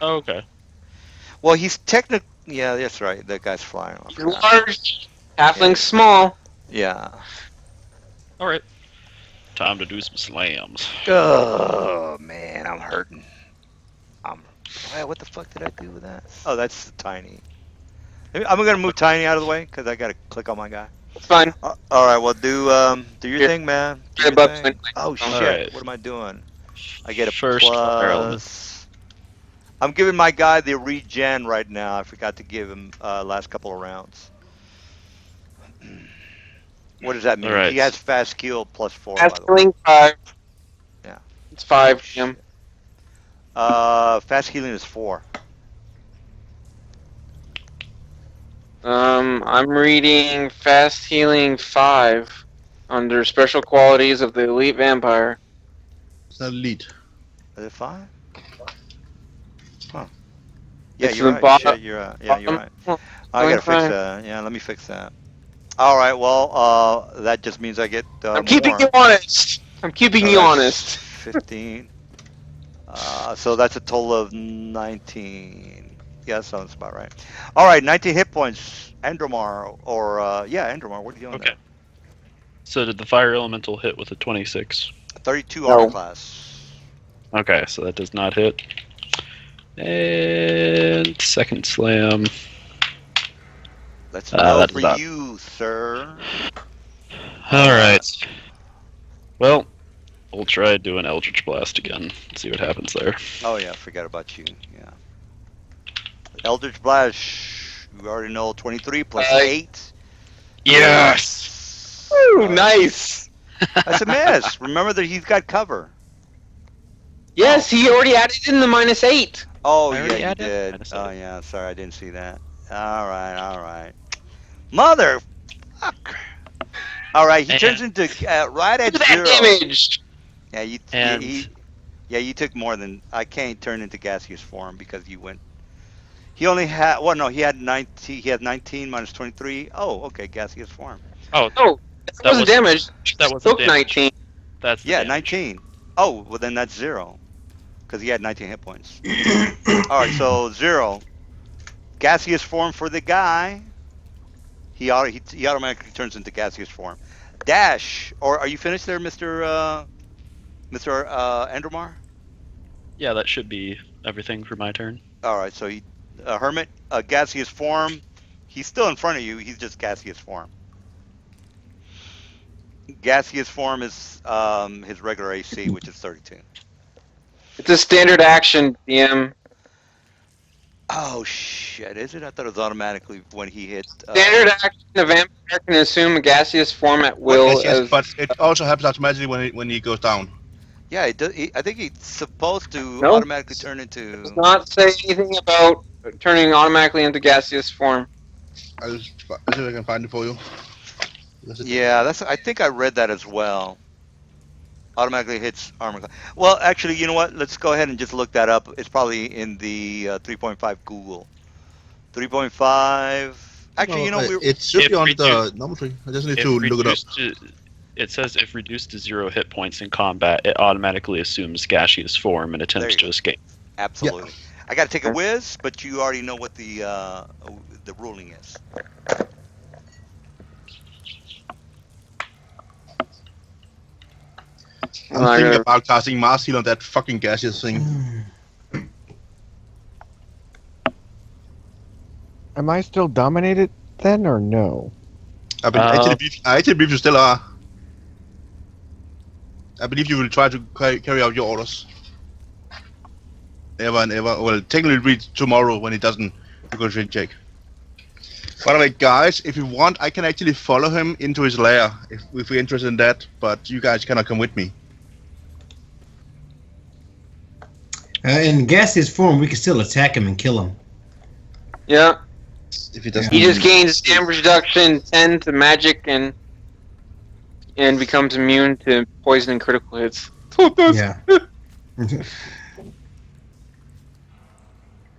Oh, okay. Well, he's technically. Yeah, that's right. That guy's flying. I You're forgot. large, halfling's small. Yeah. All right. Time to do some slams. Oh man, I'm hurting. What the fuck did I do with that? Oh, that's tiny. I'm gonna move tiny out of the way because I gotta click on my guy. It's fine. All right, well do your Here. thing, man. Do Right your above thing. Oh All shit! right. What am I doing? I get a First fire element. plus. I'm giving my guy the regen right now. I forgot to give him last couple of rounds. What does that mean? All right. He has fast kill plus 4, by Fast the way. healing 5. Yeah. It's 5. Oh, Jim. shit. Fast healing is 4. I'm reading Fast Healing 5 under Special Qualities of the Elite Vampire. It's not elite. Is it 5? Huh. Yeah, It's you're the right. bottom. Shit, you're right. Yeah, you're right. Oh, I gotta fix 25. that. Yeah, let me fix that. All right. Well, that just means I get I'm keeping more. you honest. I'm keeping So you that's honest. 15. So that's a total of 19. Yeah, that sounds about right. All right, 19 hit points. Andromar, or Andromar. What are you doing Okay. So did the fire elemental hit with a 26? there? 32 No. armor class. Okay, so that does not hit. And second slam. Let's know That's for about- you, sir. All right. Well, we'll try doing Eldritch Blast again. See what happens there. Oh yeah, forgot about you. Yeah. Eldritch Blast. You already know 23 plus 8. Yes. Ooh, nice. That's a miss. Remember that he's got cover. Yes, he already added in the -8. Oh I yeah, already you added did. minus Oh 8. yeah, sorry, I didn't see that. All right. Mother. Fuck. All right, he turns into right at Look at 0. that damage. Yeah, And you took more than I can't turn into gaseous form because you went. He only had he had 19. He had 19 minus 23. Oh, okay, gaseous form. oh, Oh, that That wasn't was- damage. that wasn't Took damage. 19. that's the Yeah, damage. 19. Oh, well then that's 0, because he had 19 hit points. All right, so 0. Gaseous form for the guy. He automatically turns into gaseous form. Dash, or are you finished there, Mr. Andromar? Yeah, that should be everything for my turn. All right, so he, Hermit, gaseous form. He's still in front of you. He's just gaseous form. Gaseous form is his regular AC, which is 32. It's a standard action, DM. Oh shit! Is it? I thought it was automatically when he hit. Standard action, a vampire can assume a gaseous form at will. Yes, but it also happens automatically when he goes down. Yeah, it does. I think he's supposed to No. automatically turn into. Does not say anything about turning automatically into gaseous form. I'll see if I can find it for you. Yeah, I think I read that as well. Automatically hits armor class. Well, actually, you know what? Let's go ahead and just look that up. It's probably in the 3.5 Google. 3.5. Actually, it should be If on we the normal tree. I just need to look it up. It says if reduced to 0 hit points in combat, it automatically assumes gaseous form and There attempts you to go. escape. Absolutely. I got to take a whiz, but you already know what the ruling is. I'm thinking about casting Mass Heal on that fucking gaseous thing. Am I still dominated then, or no? I actually believe you still are. I believe you will try to carry out your orders. Ever and ever. Well, technically read tomorrow when it doesn't negotiate check. By the way, guys, if you want, I can actually follow him into his lair if you're interested in that. But you guys cannot come with me. In gaseous form, we can still attack him and kill him. Yeah. If he doesn't. He just gains damage reduction 10 to magic and becomes immune to poison and critical hits. Yeah.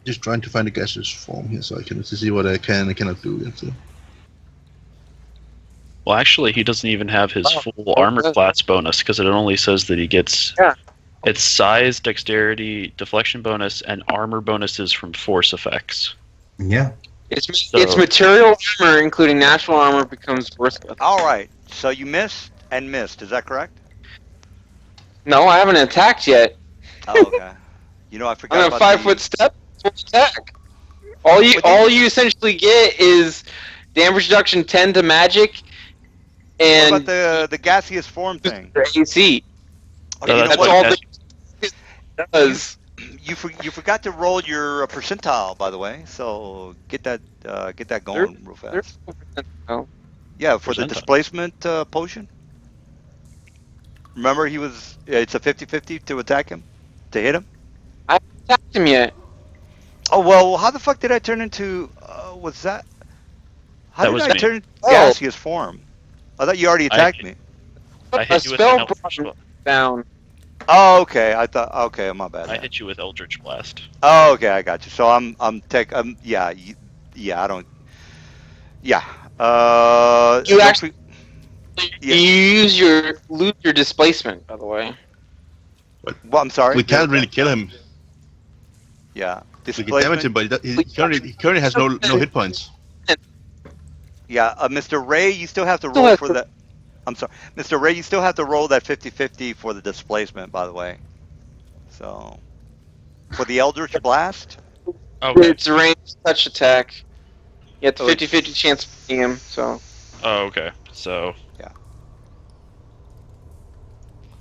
Just trying to find a gaseous form here so I can see what I can and cannot do. Yet, so. Well, actually, he doesn't even have his full armor class bonus because it only says that he gets its size, dexterity, deflection bonus, and armor bonuses from force effects. Yeah. Its material armor, including natural armor, becomes worthless. All right. So you missed and missed. Is that correct? No, I haven't attacked yet. Oh, okay. You know, I I'm forgot in a about 5-foot the. step. Full attack. All you What did you? essentially get is damage reduction 10 to magic What about and the gaseous form thing? your AC. Oh, No, you know that's That's what? what all gas. this You does. you forgot to roll your percentile, by the way. So get that There, going real there's fast. no percentile. Yeah, for the Percentile. displacement potion. Remember, it's a 50-50 to attack him, to hit him. I haven't attacked him yet. Oh well, how the fuck did I turn into? Was that? How That did was I me. turn Oh, gaseous form? I thought you already I attacked me. I a hit you with an spell eldritch. brought him down. Oh, okay. I thought. Okay, my bad. I Then. hit you with eldritch blast. Oh, okay, I got you. So yeah, yeah. I don't. Yeah. You Don't. actually Yeah. you lose your displacement, by the way. Well, I'm sorry. We can't really kill him. Yeah. We can damage Displacement. him, but he currently has no hit points. Yeah. Mr. Ray, you still have to Still roll has for that. I'm sorry, Mr. Ray. You still have to roll that 50-50 for the displacement, by the way. So for the Eldritch Blast. Okay. It's a ranged touch attack. You have the Oh, 50-50 chance of hitting him, so Oh, okay. So Yeah.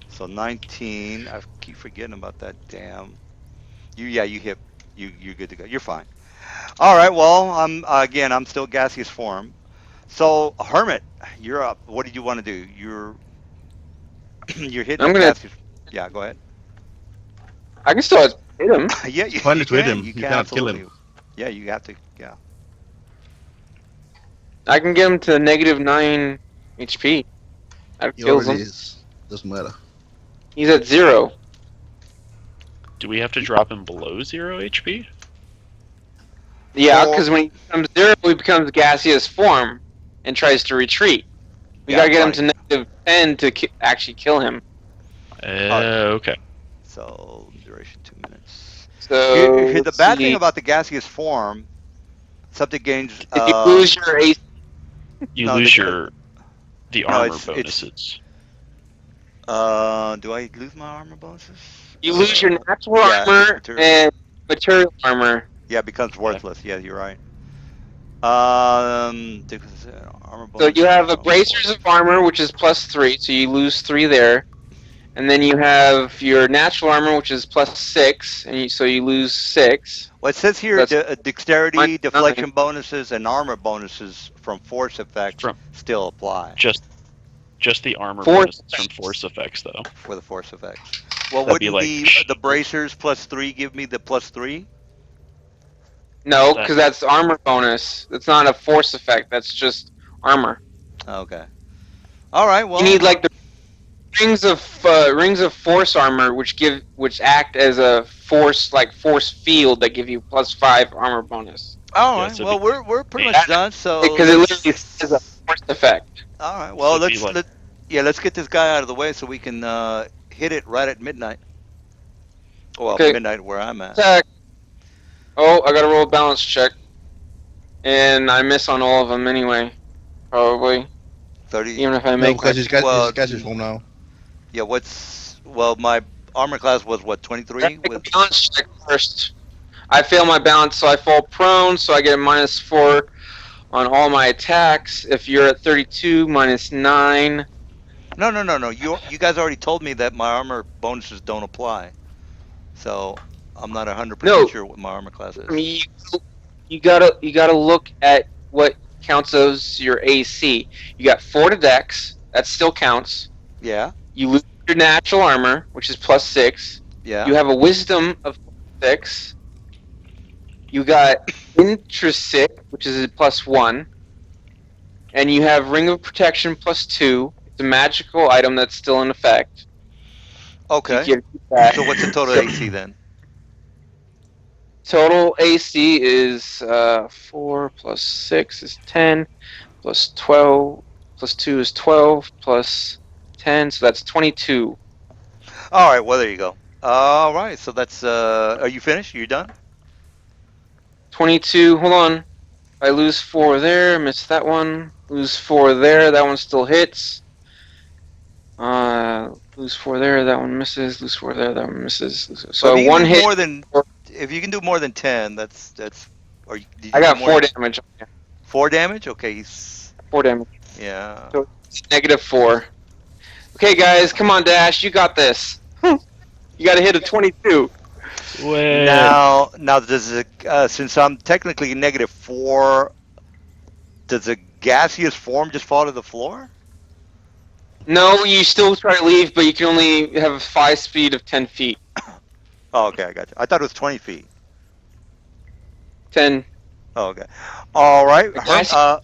So 19. I keep forgetting about that damn. You hit. You're good to go. You're fine. All right. Well, I'm still gaseous form. So Hermit, you're up. What did you want to do? You're hitting I'm the gonna. gaseous. Yeah. Go ahead. I can still hit him. Yeah. It's pointless to hit him. You You can cannot kill absolutely. him. Yeah. You have to. Yeah. I can get him to -9 HP. That He kills already him. is. Doesn't matter. He's at 0. do we have to drop him below 0 HP? Yeah, Or- because when he becomes 0, he becomes gaseous form and tries to retreat. We Yeah, gotta get right. him to -10 to actually kill him. Okay. So duration 2 minutes. So The let's bad thing see. about the gaseous form, subject gains. If you lose your AC, You No, lose the- the no, armor it's- bonuses. Do I lose my armor bonuses? you lose your natural yeah, armor material. and material armor. Yeah, it becomes worthless. Yeah, you're right. Armor So you have a bonus. bracers of armor, which is +3, so you lose 3 there. And then you have your natural armor, which is +6, and so you lose 6. Well, it says here dexterity, Minus deflection bonuses, and armor bonuses from force effects From- still apply Just the armor Force bonuses from force effects, though. for the force effects. Well, That'd be wouldn't like- the bracers +3 give me the +3? No, because that's armor bonus. It's not a force effect. That's just armor. Okay. All right. Well, You need like the rings of force armor, which act as a force field that give you +5 armor bonus. all yeah, right. so Well, the- we're pretty Yeah. much done. So Because it let's- literally says a force effect. All right. Well, So it'd be let's get this guy out of the way so we can hit it right at midnight. Well, Okay. midnight where I'm at. Attack. Oh, I gotta roll a balance check, and I miss on all of them anyway. Probably, 30. even if I No, make because my he's gaseous form now. Yeah. My armor class was what, 23 Make a with. balance check first. I fail my balance, so I fall prone, so I get a -4 on all my attacks. If you're at 32, -9. No. You guys already told me that my armor bonuses don't apply. So I'm not 100% No. sure what my armor class is. I mean, you gotta look at what counts as your AC. You got 4 to Dex, that still counts. Yeah. You lose your natural armor, which is +6. Yeah. You have a wisdom of 6. You got intrinsic, which is a +1. And you have ring of protection +2. It's a magical item that's still in effect. Okay. You get that. So what's the total AC then? Total AC is 4 + 6 is 10, + 12, + 2 is 12, + 10, so that's 22. All right. Well, there you go. All right. So that's. Are you finished? You done? 22, hold on. I lose 4 there, miss that one. Lose 4 there, that one still hits. Lose 4 there. That one misses. Lose 4 there. That one misses. So So if you can one do hit. more than if you can do more than 10, that's or did I you do got more 4 than damage. 4 damage? Okay, he's 4 damage. yeah. So it's -4. Okay, guys, come on, Dash. You got this. You got to hit a 22. Wait. Now does it since I'm technically -4, does the gaseous form just fall to the floor? No, you still try to leave, but you can only have a 5 speed of 10 feet. Oh, okay, I got you. I thought it was 20 feet. 10. Oh, okay. All right. The gas Herm,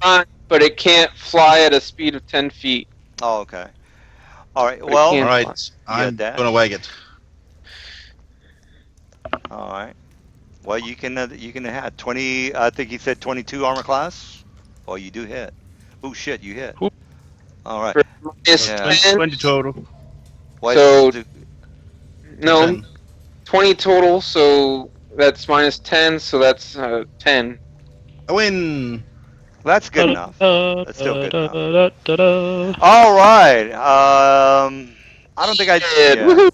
run, but it can't fly at a speed of 10 feet. oh, okay. All right. But it Well, can All fly. right, yeah, I'm Dash. gonna wag it. All right. Well, you can have 20. I think he said 22 armor class. Oh, you do hit. Oh shit, you hit. Whoop. All right. For minus Yeah. 10. 20 total. Why So, do- no, 10. 20 total, so that's minus 10, so that's 10. I win. that's good enough. That's still good enough. All right. I don't think I. Shit, Yeah. woohoo!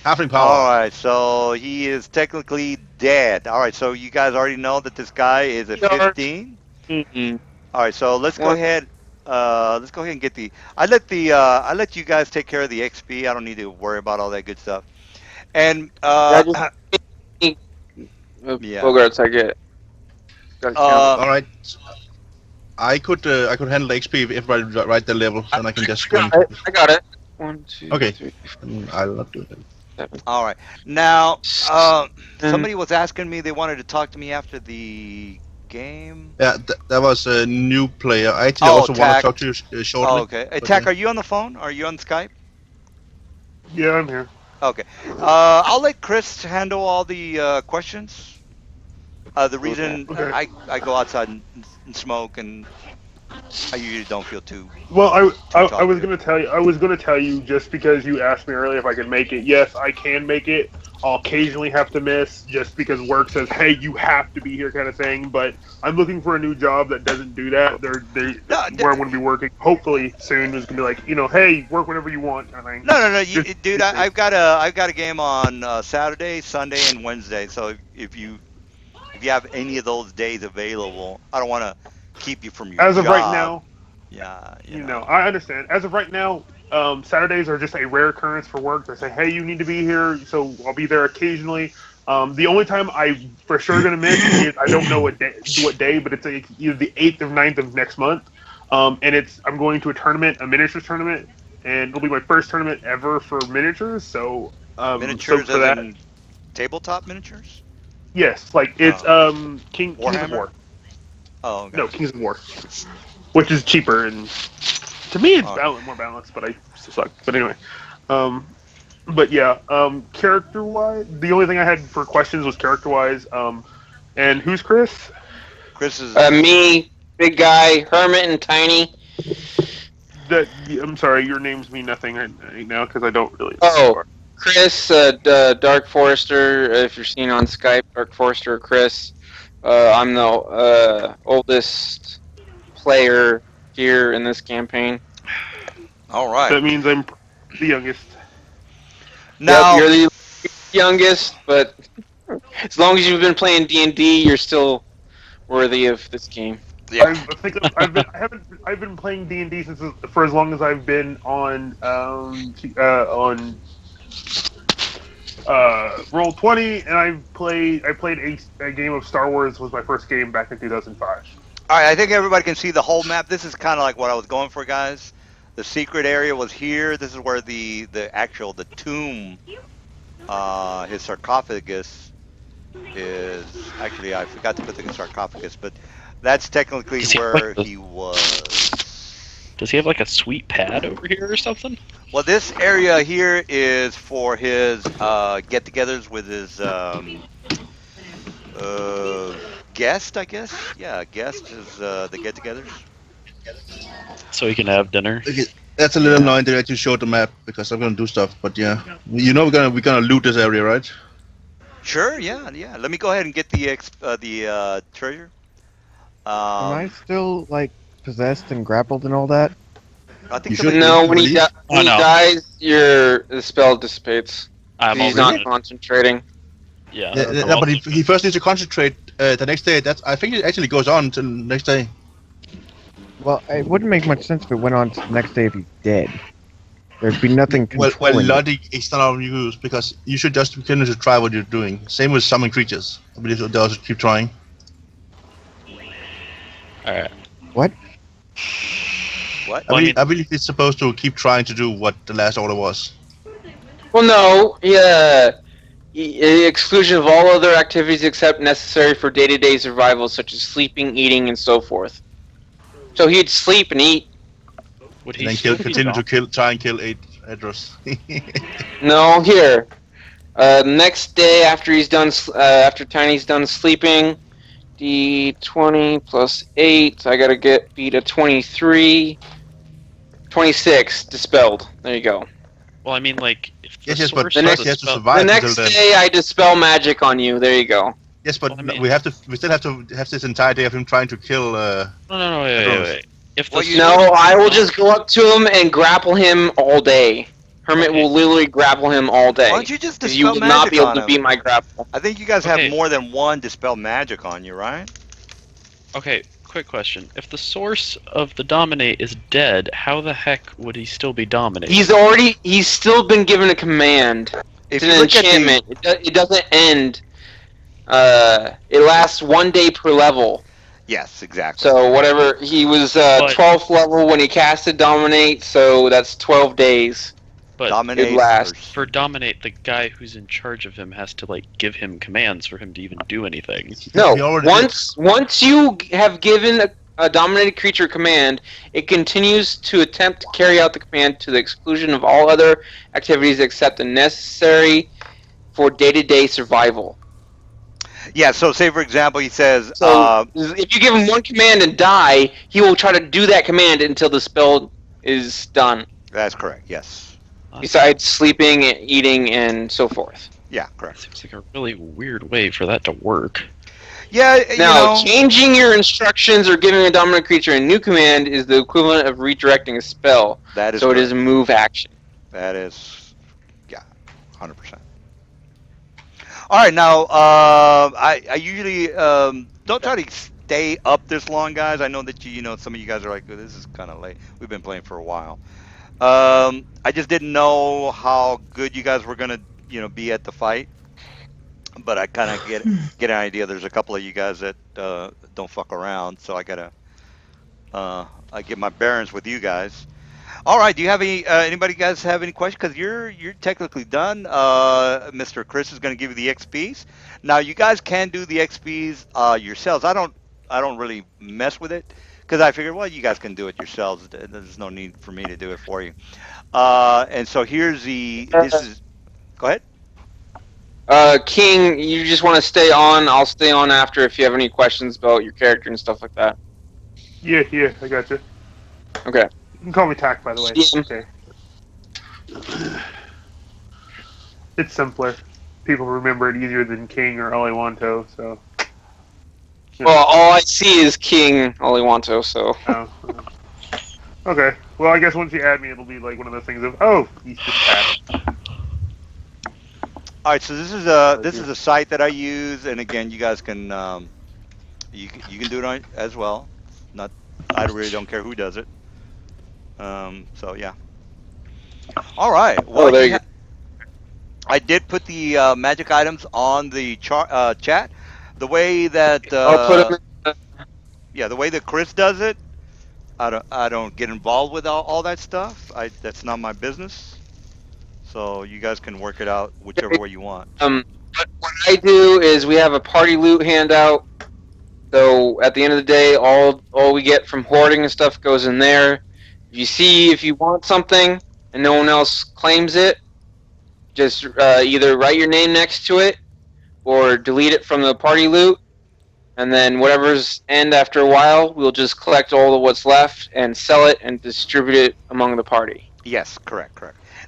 Halfling All power. right. So he is technically dead. All right. So you guys already know that this guy is a Yard. 15. Mm-mm. All right. So let's go One. ahead. Let's go ahead and get the. I let you guys take care of the XP. I don't need to worry about all that good stuff. And Yeah, just yeah. Bogarts I get. Gotta count All right. I could handle the XP if everybody write their level, then I can just go into it. I got it. 1, 2, Okay. 3, I'll not do it. 7. All right. Now, Mm. somebody was asking me they wanted to talk to me after the game. Yeah, that was a new player. I actually Oh, also want to Tack. talk to you shortly. Oh, okay. Hey, but, Tack, are you on the phone? Are you on Skype? Yeah, I'm here. Okay. I'll let Chris handle all the questions. The reason Okay. I go outside and smoke, and I usually don't feel too. Well, I was talkative. gonna tell you just because you asked me earlier if I could make it. Yes, I can make it. I'll occasionally have to miss just because work says, "Hey, you have to be here," kind of thing. But I'm looking for a new job that doesn't do that. No, Where I'm going to be working hopefully soon is going to be like, hey, work whenever you want. Kind of thing. no. Just- Dude, just- I've got a game on Saturday, Sunday, and Wednesday. So if you have any of those days available, I don't want to keep you from your As of job. right now, Yeah, I understand. As of right now, Saturdays are just a rare occurrence for work. They say, "Hey, you need to be here," so I'll be there occasionally. The only time I'm for sure gonna miss is I don't know what day, but it's either the 8th or 9th of next month, and I'm going to a miniatures tournament, and it'll be my first tournament ever for miniatures. So miniatures for as that, in tabletop miniatures. yes, like it's Kings of Warhammer? War. Oh, okay. No, Kings of War, which is cheaper and to me it's Alright. more balanced, but I still suck. But anyway, but yeah, character wise, the only thing I had for questions was character wise. And who's Chris? Chris is. Me, big guy, Hermit, and Tiny. I'm sorry, your names mean nothing right now because I don't really. Oh, Chris, Dark Forester. If you're seen on Skype, Dark Forester, Chris. I'm the oldest player here in this campaign. All right. That means I'm the youngest. Now, Yep, you're the youngest, but as long as you've been playing D&D, you're still worthy of this game. yeah. I've been playing D&D for as long as I've been on Roll20, and I played a game of Star Wars. Was my first game back in 2005. All right. I think everybody can see the whole map. This is kind of like what I was going for, guys. The secret area was here. This is where the tomb, his sarcophagus is. Actually, I forgot to put the sarcophagus, but that's technically Does he have, where like, he was. Does he have like a sweet pad over here or something? Well, this area here is for his get-togethers with his guest, I guess. Yeah, guest is the get-togethers. So he can have dinner. Okay, that's a little annoying that I actually showed the map because I'm gonna do stuff. But yeah, we're gonna loot this area, right? Sure. Yeah. Let me go ahead and get the treasure. Am I still like possessed and grappled and all that? I think You somebody. should No, you believe. when he no. dies, the spell dissipates. I'm He's also not gonna, concentrating. yeah. Yeah, I'm no, but also he first needs to concentrate the next day. That's I think it actually goes on until the next day. Well, it wouldn't make much sense if it went on to the next day if he's dead. There'd be nothing Well, controlling it. Lottie is not on use because you should just continue to try what you're doing. Same with summon creatures. I believe they also keep trying. all right. What? What? Well, I believe it's supposed to keep trying to do what the last order was. Well, no, yeah. Exclusion of all other activities except necessary for day-to-day survival, such as sleeping, eating, and so forth. So he'd sleep and eat. would And he then still be continue to dom- try and kill 8 Edros. No, here. Next day after he's done, after Tiny's done sleeping, D20 plus 8. I gotta beat a 23. 26 dispelled. There you go. Well, I mean, like, if the Yes, but source The of next- he has to spell- survive The until next then. day, I dispel magic on you. There you go. Yes, but Well, I mean- we still have to have this entire day of him trying to kill. No, wait, Edros. wait. If the Well, you source- No, I will just go up to him and grapple him all day. Hermit Okay. will literally grapple him all day. Why don't you just 'Cause you dispel will not magic be able on to him? beat my grapple. I think you guys Okay. have more than one dispel magic on you, right? Okay, quick question. If the source of the dominate is dead, how the heck would he still be dominating? He's still been given a command. If It's you an look at the enchantment. It doesn't end. It lasts 1 day per level. yes, exactly. So whatever, he was But- 12th level when he casted Dominate, so that's 12 days. but Dominate It lasts. for dominate, the guy who's in charge of him has to like give him commands for him to even do anything. No, He already once you have given a dominated creature command, it continues to attempt to carry out the command to the exclusion of all other activities except the necessary for day-to-day survival. Yeah. So, say for example, he says, So if you give him one command and die, he will try to do that command until the spell is done. "That's correct. Yes. Besides sleeping, eating, and so forth. Yeah, correct. Seems like a really weird way for that to work. Yeah. Now, changing your instructions or giving a dominant creature a new command is the equivalent of redirecting a spell. that is. So it correct. is a move action. That is, yeah, 100%. All right, now I usually don't try to stay up this long, guys. I know that some of you guys are like, "Oh, this is kind of late. We've been playing for a while. I just didn't know how good you guys were gonna be at the fight, but I kind of get an idea. There's a couple of you guys that don't fuck around, so I gotta I get my bearings with you guys. All right. Do you have anybody guys have any questions? Because you're technically done. Mr. Chris is going to give you the XPs. Now you guys can do the XPs yourselves. I don't really mess with it because I figured, well, you guys can do it yourselves. There's no need for me to do it for you. And so here's this is. Go ahead. King, you just want to stay on. I'll stay on after if you have any questions about your character and stuff like that. Yeah, I got you. Okay. You can call me Tack, by the way. Yeah. Okay. It's simpler. People remember it easier than King or Oliwanto, so. Well, all I see is King Oliwanto, so. Okay. Well, I guess once you add me, it'll be like one of those things of, oh, he's just Tack. All right. So this is a site that I use, and again, you guys can you can do it as well. Not I really don't care who does it. So yeah. All right. Well, there you go. I did put the magic items on the chat. The way that I'll put them. yeah, the way that Chris does it, I don't get involved with all that stuff. That's not my business. So you guys can work it out whichever way you want. What I do is we have a party loot handout. So at the end of the day, all we get from hoarding and stuff goes in there. If you want something and no one else claims it, just either write your name next to it or delete it from the party loot. And then whatever's end after a while, we'll just collect all of what's left and sell it and distribute it among the party. Yes, correct.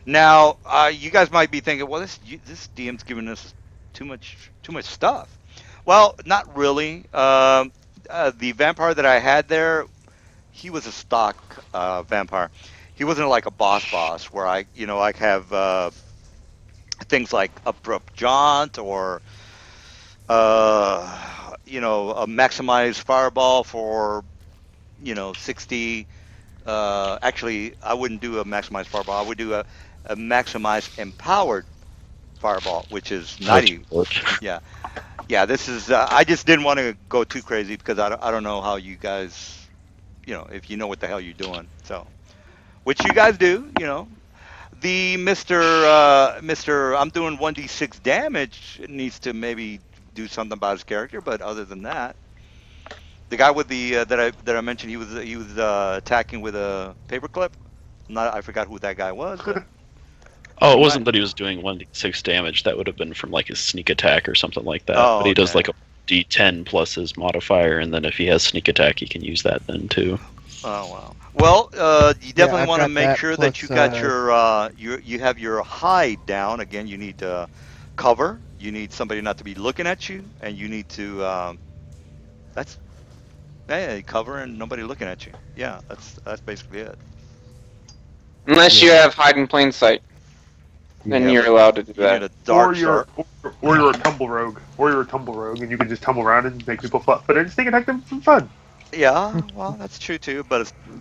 Now, you guys might be thinking, well, this DM's giving us too much stuff. Well, not really. The vampire that I had there, he was a stock vampire. he wasn't like a boss where I have things like abrupt jaunt or a maximized fireball for 60. Actually, I wouldn't do a maximized fireball. I would do a maximized empowered fireball, which is 90. Yeah, yeah. This is. I just didn't want to go too crazy because I don't know how you guys, if you know what the hell you're doing. So, which you guys do, The Mister, I'm doing 1d6 damage. Needs to maybe do something about his character, but other than that, the guy with the that I mentioned, he was attacking with a paperclip. I forgot who that guy was, but Oh, it he wasn't might. that he was doing 1d6 damage. That would have been from like his sneak attack or something like that. Oh, But he does okay. like a d10 plus his modifier, and then if he has sneak attack, he can use that then too. Oh wow. Well, you Yeah, definitely I've want to got make that sure that plus you got you have your hide down. Again, you need to cover. You need somebody not to be looking at you, and you need to that's cover and nobody looking at you. Yeah, that's basically it. Unless you have hide in plain sight, then Yeah, you're but allowed to do you need that. a Or dark you're start. or you're a tumble rogue, and you can just tumble around and make people flat-footed and sneak attack them for fun. Yeah, well, that's true too. But a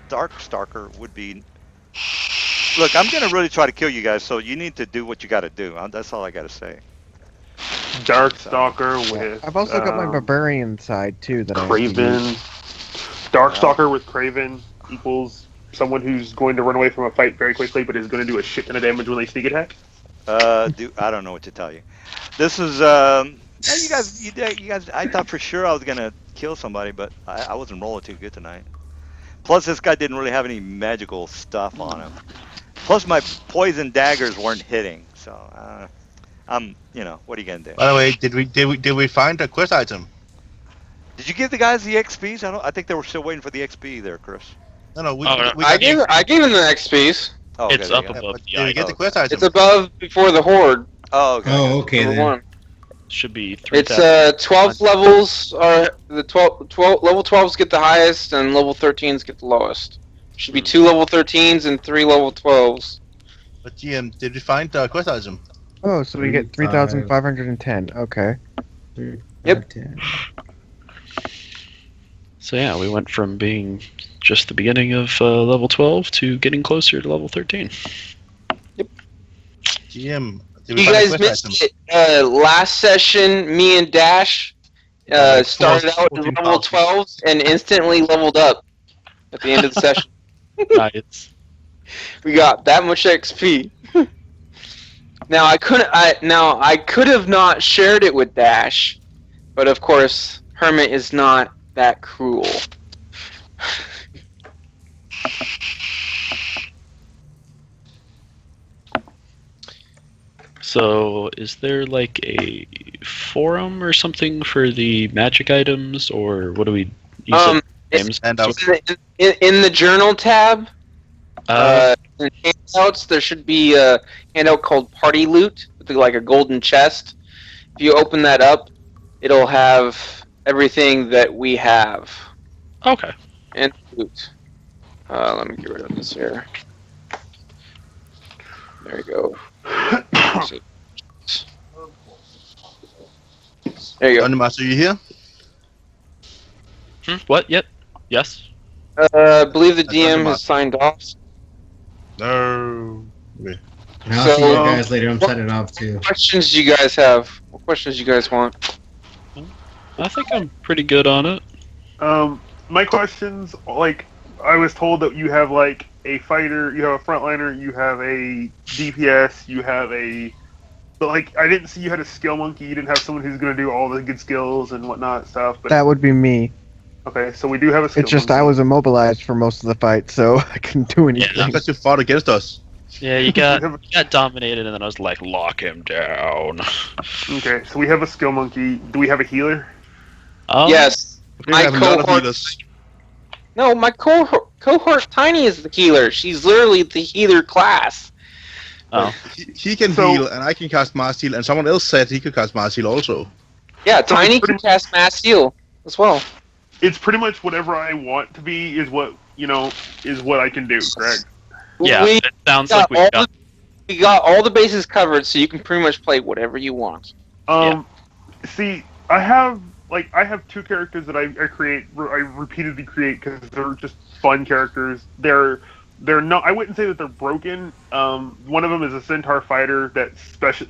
dark stalker would be. Look, I'm gonna really try to kill you guys, so you need to do what you got to do. That's all I got to say. So, Darkstalker Yeah. with I've also got my barbarian side too that I have to use. Craven. Darkstalker with Craven equals someone who's going to run away from a fight very quickly, but is going to do a shit ton of damage when they sneak attack. I don't know what to tell you. This is you guys. I thought for sure I was gonna kill somebody, but I wasn't rolling too good tonight. Plus, this guy didn't really have any magical stuff on him. Plus, my poison daggers weren't hitting, so what are you gonna do? By the way, did we find a quest item? Did you give the guys the XPs? I think they were still waiting for the XP there, Chris. No, we, Oh, no. we I got the gave him the XPs. Oh, okay, It's there up you go. above but the did we get the item. quest item? It's above before the horde. Oh, okay. Oh, okay Number then. one. Should be 3,000. It's 12 levels are the 12 level 12s get the highest and level 13s get the lowest. Should be 2 level 13s and 3 level 12s. But GM, did you find the quest item? Oh, so we get 3,510. Okay. Yep. 10. So yeah, we went from being just the beginning of level 12 to getting closer to level 13. GM, did we You find guys a quest missed item? it. Last session, me and Dash Like started out at 14,000. level 12s and instantly leveled up at the end of the session. Nice. We got that much XP. Now I could have not shared it with Dash, but of course Hermit is not that cruel. So, is there like a forum or something for the magic items, or what do we use? Names? And In the journal tab, in handouts, there should be a handout called Party Loot with like a golden chest. If you open that up, it'll have everything that we have Okay. and loot. Let me get rid of this here. There you go. There you go. Master, you here? What? Yep. Yes. I believe the That's DM Undermaster. has signed off. No. Okay. And I'll see you So- guys later. I'm signing off too. What questions do you guys have? What questions do you guys want? I think I'm pretty good on it. My questions, like, I was told that you have like a fighter, you have a frontliner, you have a DPS, you have a, but like I didn't see you had a skill monkey. You didn't have someone who's going to do all the good skills and whatnot stuff. But That would be me. okay, so we do have a skill. It's just monkey. I was immobilized for most of the fight, so I couldn't do anything. Because you fought against us. Yeah, you We got have dominated, and then I was like, lock him down. okay, so we have a skill monkey. Do we have a healer? Yes. We My have a lot of cohort. healers. No, my cohort Tiny is the healer. She's literally the healer class. Oh, He can So- heal, and I can cast Mass Heal, and someone else said he could cast Mass Heal also. Yeah, So Tiny it's can pretty- cast Mass Heal as well. It's pretty much whatever I want to be is what is what I can do. Correct. Yeah, we it sounds got like we've got. we got all the bases covered, so you can pretty much play whatever you want. See, I have two characters that I create. I repeatedly create because they're just fun characters. They're not. I wouldn't say that they're broken. One of them is a centaur fighter that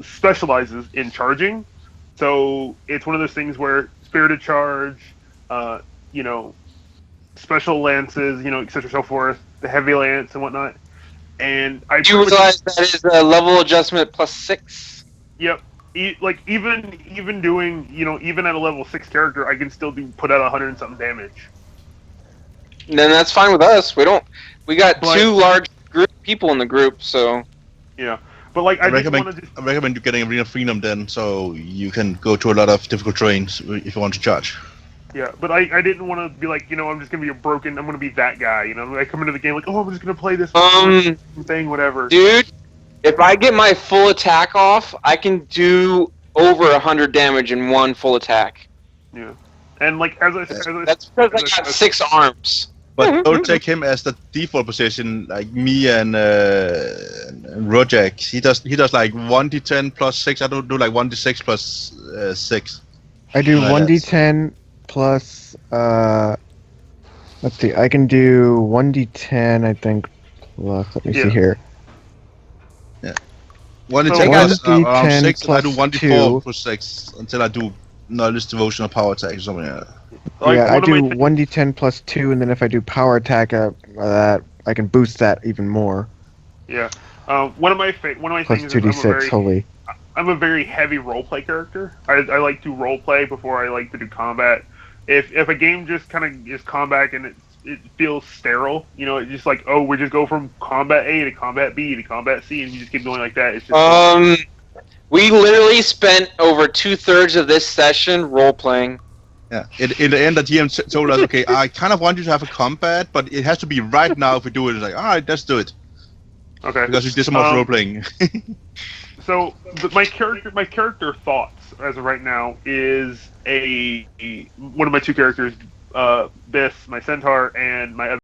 specializes in charging. So it's one of those things where spirited charge, uh, you know, special lances, etc. So forth, the heavy lance and whatnot. And I Do you realize that is a level adjustment +6? Yep. Even doing even at a level 6 character, I can still put out 100 and something damage. Then that's fine with us. We got two large people in the group, so yeah. But like I recommend you getting Arena Freedom then, so you can go to a lot of difficult terrains if you want to charge. Yeah, but I didn't want to be like, I'm just gonna be I'm gonna be that guy. I come into the game like, oh, I'm just gonna play this thing, whatever. Dude, if I get my full attack off, I can do over 100 damage in one full attack. Yeah, and like that's because I got 6 arms. But don't take him as the default position like me and Rojak. He does like 1d10 plus 6. I don't do like 1d6 plus 6. I do 1d10 plus. Let's see. I can do 1d10. I think. Plus, let me see here. Yeah. 1d10 plus around 6. And I do 1d4 plus 6 until I do knowledge, devotion, or power attack or something like that. Yeah, I do 1d10 plus 2, and then if I do power attack, that I can boost that even more. Yeah, one of my plus things 2d6. Holy. I'm a very heavy roleplay character. I like to roleplay before I like to do combat. If a game just kind of is combat and it feels sterile, it's just like, oh, we just go from combat A to combat B to combat C, and you just keep going like that. It's just we literally spent over 2/3 of this session roleplaying. Yeah, in the end, the GM told us, okay, I kind of want you to have a combat, but it has to be right now if we do it. It's like, all right, let's do it. Okay. Because we did so much role playing. So my character thoughts as of right now is one of my two characters, Biff, my centaur, and my other